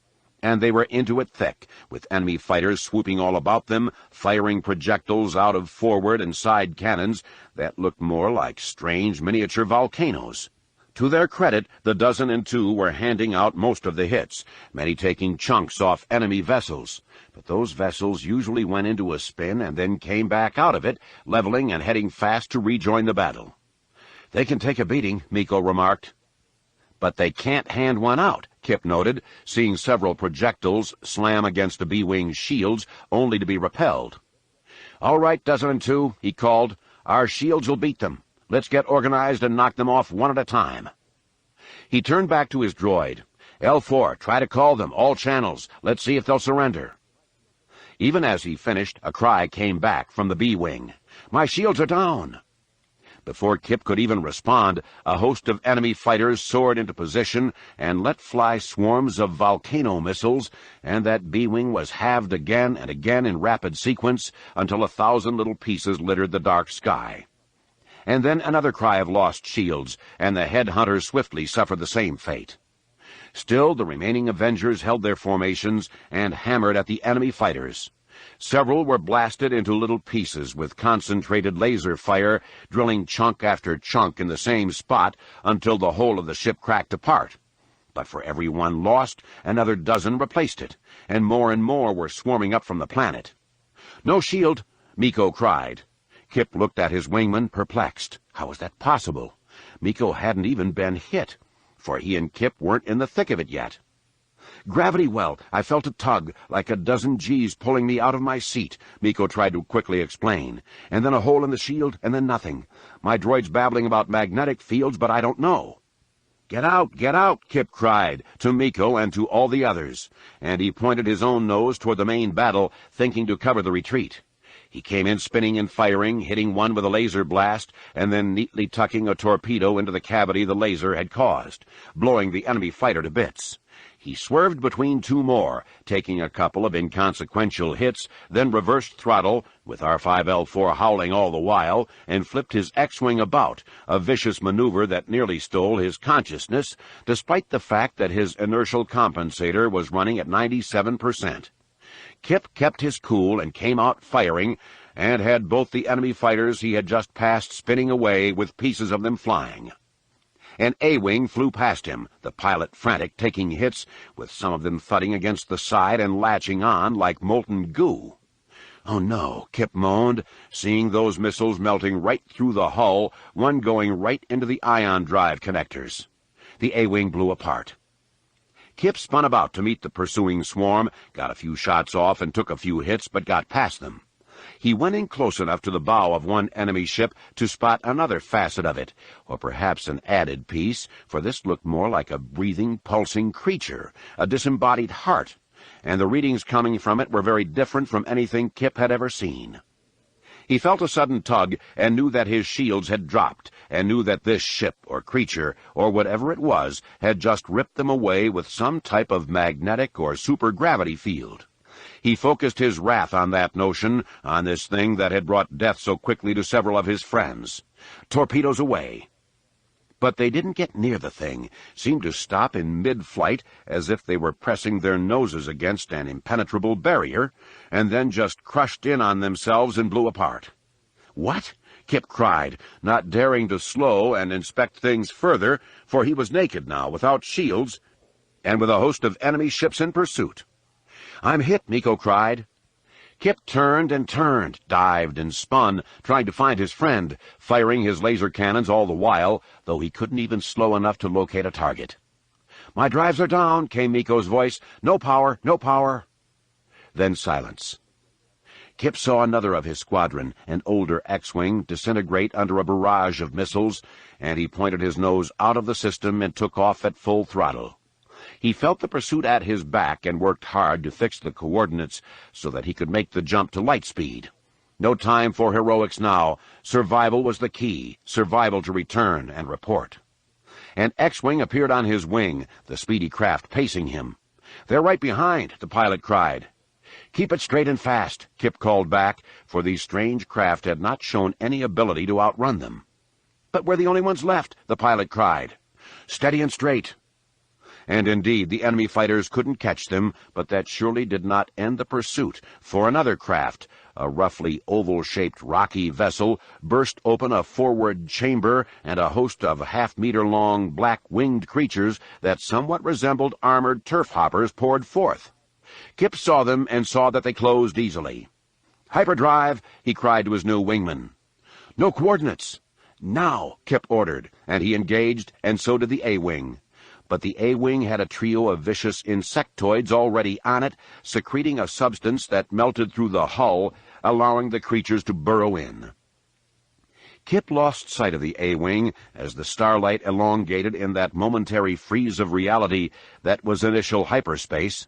And they were into it thick, with enemy fighters swooping all about them, firing projectiles out of forward and side cannons that looked more like strange miniature volcanoes. To their credit, the dozen and two were handing out most of the hits, many taking chunks off enemy vessels. But those vessels usually went into a spin and then came back out of it, leveling and heading fast to rejoin the battle. "They can take a beating," Miko remarked. "But they can't hand one out," Kip noted, seeing several projectiles slam against the B-Wing's shields, only to be repelled. "All right, dozen and two," he called. "Our shields will beat them. Let's get organized and knock them off one at a time." He turned back to his droid. "L4, try to call them, all channels. Let's see if they'll surrender." Even as he finished, a cry came back from the B-Wing. "My shields are down!" Before Kip could even respond, a host of enemy fighters soared into position and let fly swarms of volcano missiles, and that B-Wing was halved again and again in rapid sequence until 1,000 little pieces littered the dark sky. And then another cry of lost shields, and the headhunters swiftly suffered the same fate. Still, the remaining Avengers held their formations and hammered at the enemy fighters. Several were blasted into little pieces with concentrated laser fire, drilling chunk after chunk in the same spot until the whole of the ship cracked apart. But for every one lost, another dozen replaced it, and more were swarming up from the planet. "No shield!" Miko cried. Kip looked at his wingman, perplexed. How was that possible? Miko hadn't even been hit, for he and Kip weren't in the thick of it yet. "Gravity well. I felt a tug, like a dozen G's pulling me out of my seat," Miko tried to quickly explain. "And then a hole in the shield, and then nothing. My droid's babbling about magnetic fields, but I don't know." Get out, Kip cried, to Miko and to all the others, and he pointed his own nose toward the main battle, thinking to cover the retreat. He came in spinning and firing, hitting one with a laser blast, and then neatly tucking a torpedo into the cavity the laser had caused, blowing the enemy fighter to bits. He swerved between two more, taking a couple of inconsequential hits, then reversed throttle, with R5L4 howling all the while, and flipped his X-Wing about, a vicious maneuver that nearly stole his consciousness, despite the fact that his inertial compensator was running at 97%. Kip kept his cool and came out firing, and had both the enemy fighters he had just passed spinning away, with pieces of them flying. An A-Wing flew past him, the pilot frantic, taking hits, with some of them thudding against the side and latching on like molten goo. "Oh, no," Kip moaned, seeing those missiles melting right through the hull, one going right into the ion drive connectors. The A-Wing blew apart. Kip spun about to meet the pursuing swarm, got a few shots off and took a few hits, but got past them. He went in close enough to the bow of one enemy ship to spot another facet of it, or perhaps an added piece, for this looked more like a breathing, pulsing creature, a disembodied heart, and the readings coming from it were very different from anything Kip had ever seen. He felt a sudden tug and knew that his shields had dropped, and knew that this ship or creature, or whatever it was, had just ripped them away with some type of magnetic or supergravity field. He focused his wrath on that notion, on this thing that had brought death so quickly to several of his friends. Torpedoes away. But they didn't get near the thing, seemed to stop in mid-flight as if they were pressing their noses against an impenetrable barrier, and then just crushed in on themselves and blew apart. "What?" Kip cried, not daring to slow and inspect things further, for he was naked now, without shields. and with a host of enemy ships in pursuit. "I'm hit," Miko cried. Kip turned and turned, dived and spun, trying to find his friend, firing his laser cannons all the while, though he couldn't even slow enough to locate a target. "My drives are down," came Miko's voice. "No power, no power." Then silence. Kip saw another of his squadron, an older X-Wing, disintegrate under a barrage of missiles, and he pointed his nose out of the system and took off at full throttle. He felt the pursuit at his back and worked hard to fix the coordinates so that he could make the jump to light speed. No time for heroics now. Survival was the key, survival to return and report. An X-Wing appeared on his wing, the speedy craft pacing him. "They're right behind," the pilot cried. "Keep it straight and fast," Kip called back, for these strange craft had not shown any ability to outrun them. "But we're the only ones left," the pilot cried. "Steady and straight." And indeed, the enemy fighters couldn't catch them, but that surely did not end the pursuit, for another craft, a roughly oval-shaped rocky vessel, burst open a forward chamber, and a host of half-meter-long black-winged creatures that somewhat resembled armored turf-hoppers poured forth. Kip saw them and saw that they closed easily. "Hyperdrive!" he cried to his new wingman. "No coordinates!" "Now!" Kip ordered, and he engaged, and so did the A-Wing. But the A-Wing had a trio of vicious insectoids already on it, secreting a substance that melted through the hull, allowing the creatures to burrow in. Kip lost sight of the A-Wing as the starlight elongated in that momentary freeze of reality that was initial hyperspace,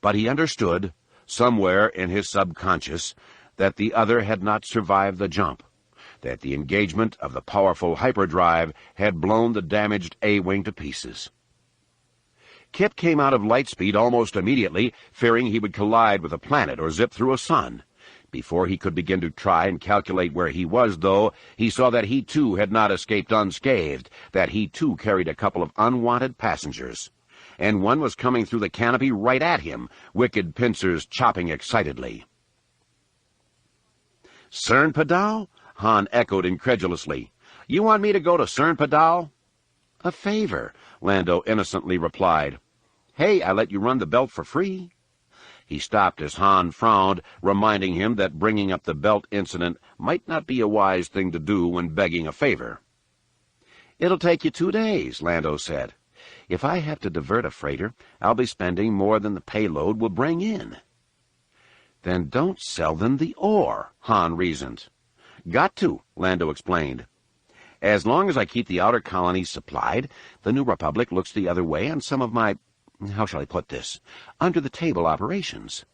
but he understood, somewhere in his subconscious, that the other had not survived the jump, that the engagement of the powerful hyperdrive had blown the damaged A-Wing to pieces. Kip came out of lightspeed almost immediately, fearing he would collide with a planet or zip through a sun. Before he could begin to try and calculate where he was, though, he saw that he too had not escaped unscathed, that he too carried a couple of unwanted passengers. And one was coming through the canopy right at him, wicked pincers chopping excitedly. "Cern Padal?" Han echoed incredulously. "You want me to go to Cern Padal?" "A favor," Lando innocently replied. "Hey, I let you run the belt for free." He stopped as Han frowned, reminding him that bringing up the belt incident might not be a wise thing to do when begging a favor. "It'll take you 2 days," Lando said. "If I have to divert a freighter, I'll be spending more than the payload will bring in." "Then don't sell them the ore," Han reasoned. "Got to," Lando explained. "As long as I keep the outer colonies supplied, the New Republic looks the other way on some of my, how shall I put this, under-the-table operations."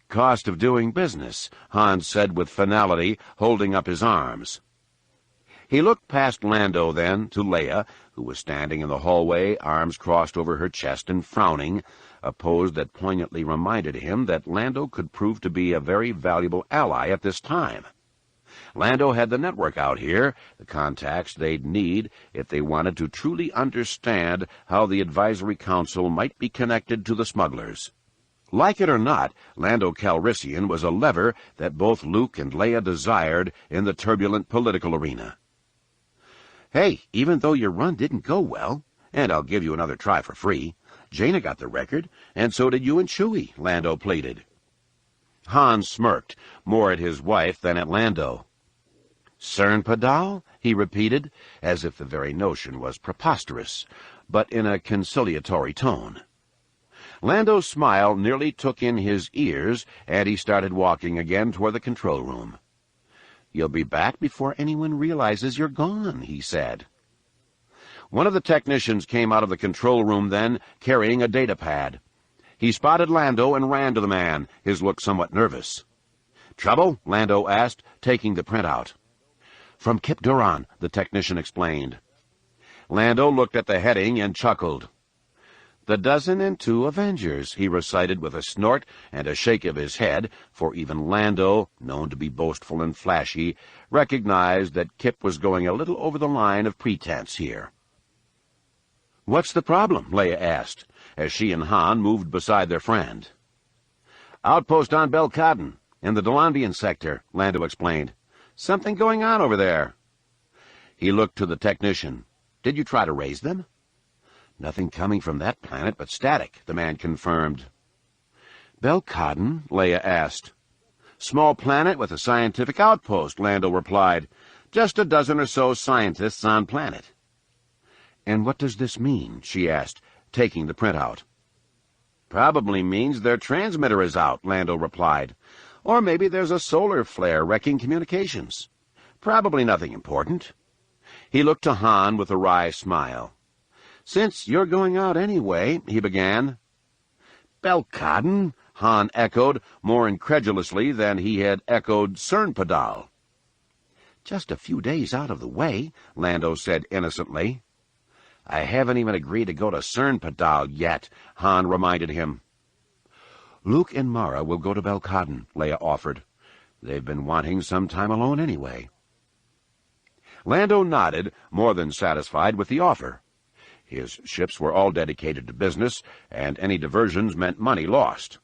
"Cost of doing business," Han said with finality, holding up his arms. He looked past Lando then to Leia, who was standing in the hallway, arms crossed over her chest and frowning, a pose that poignantly reminded him that Lando could prove to be a very valuable ally at this time. Lando had the network out here, the contacts they'd need if they wanted to truly understand how the Advisory Council might be connected to the smugglers. Like it or not, Lando Calrissian was a lever that both Luke and Leia desired in the turbulent political arena. "Hey, even though your run didn't go well, and I'll give you another try for free, Jaina got the record, and so did you and Chewie," Lando pleaded. Han smirked, more at his wife than at Lando. "Cern Padal?" he repeated, as if the very notion was preposterous, but in a conciliatory tone. Lando's smile nearly took in his ears, and he started walking again toward the control room. "You'll be back before anyone realizes you're gone," he said. One of the technicians came out of the control room then, carrying a data pad. He spotted Lando and ran to the man, his look somewhat nervous. "Trouble?" Lando asked, taking the printout. "From Kip Duran," the technician explained. Lando looked at the heading and chuckled. "The 12 Avengers," he recited with a snort and a shake of his head, for even Lando, known to be boastful and flashy, recognized that Kip was going a little over the line of pretense here. "What's the problem?" Leia asked, as she and Han moved beside their friend. "Outpost on Belkadon, in the Delandian sector," Lando explained. "Something going on over there." He looked to the technician. "Did you try to raise them?" Nothing coming from that planet but static, the man confirmed. Belkadon? Leia asked. Small planet with a scientific outpost, Lando replied. Just a dozen or so scientists on planet. And what does this mean? She asked, taking the printout. Probably means their transmitter is out, Lando replied. Or maybe there's a solar flare wrecking communications. Probably nothing important. He looked to Han with a wry smile. Since you're going out anyway, he began. Belkadon, Han echoed, more incredulously than he had echoed Cernpadal. Just a few days out of the way, Lando said innocently. I haven't even agreed to go to Cernpadal yet, Han reminded him. Luke and Mara will go to Belkadon, Leia offered. They've been wanting some time alone anyway. Lando nodded, more than satisfied with the offer. His ships were all dedicated to business, and any diversions meant money lost.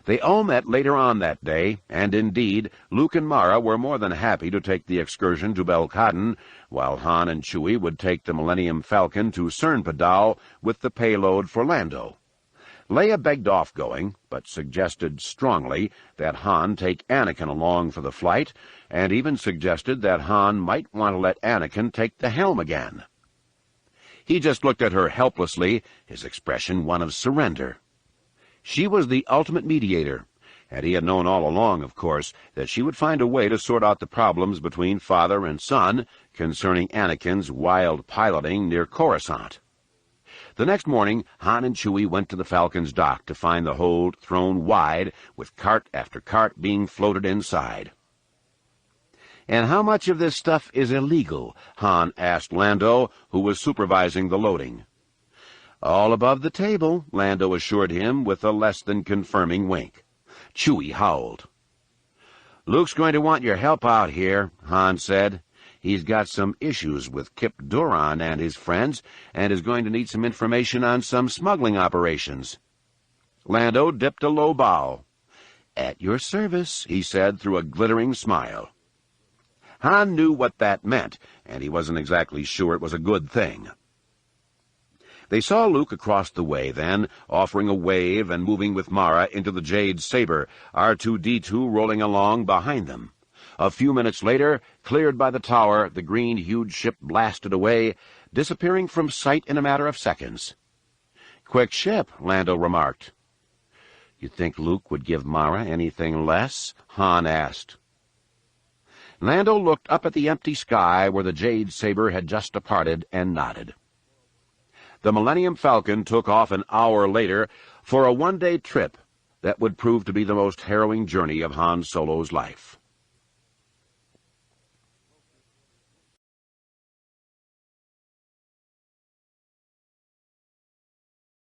They all met later on that day, and indeed, Luke and Mara were more than happy to take the excursion to Belkadon, while Han and Chewie would take the Millennium Falcon to Cernpadal with the payload for Lando. Leia begged off going, but suggested strongly that Han take Anakin along for the flight, and even suggested that Han might want to let Anakin take the helm again. He just looked at her helplessly, his expression one of surrender. She was the ultimate mediator, and he had known all along, of course, that she would find a way to sort out the problems between father and son concerning Anakin's wild piloting near Coruscant. The next morning, Han and Chewie went to the Falcon's dock to find the hold thrown wide, with cart after cart being floated inside. And how much of this stuff is illegal? Han asked Lando, who was supervising the loading. All above the table, Lando assured him with a less-than-confirming wink. Chewie howled. Luke's going to want your help out here, Han said. He's got some issues with Kip Duran and his friends, and is going to need some information on some smuggling operations. Lando dipped a low bow. At your service, he said through a glittering smile. Han knew what that meant, and he wasn't exactly sure it was a good thing. They saw Luke across the way then, offering a wave and moving with Mara into the Jade Saber, R2-D2 rolling along behind them. A few minutes later, cleared by the tower, the green-hued ship blasted away, disappearing from sight in a matter of seconds. Quick ship, Lando remarked. You think Luke would give Mara anything less? Han asked. Lando looked up at the empty sky where the Jade Saber had just departed and nodded. The Millennium Falcon took off an hour later for a one-day trip that would prove to be the most harrowing journey of Han Solo's life.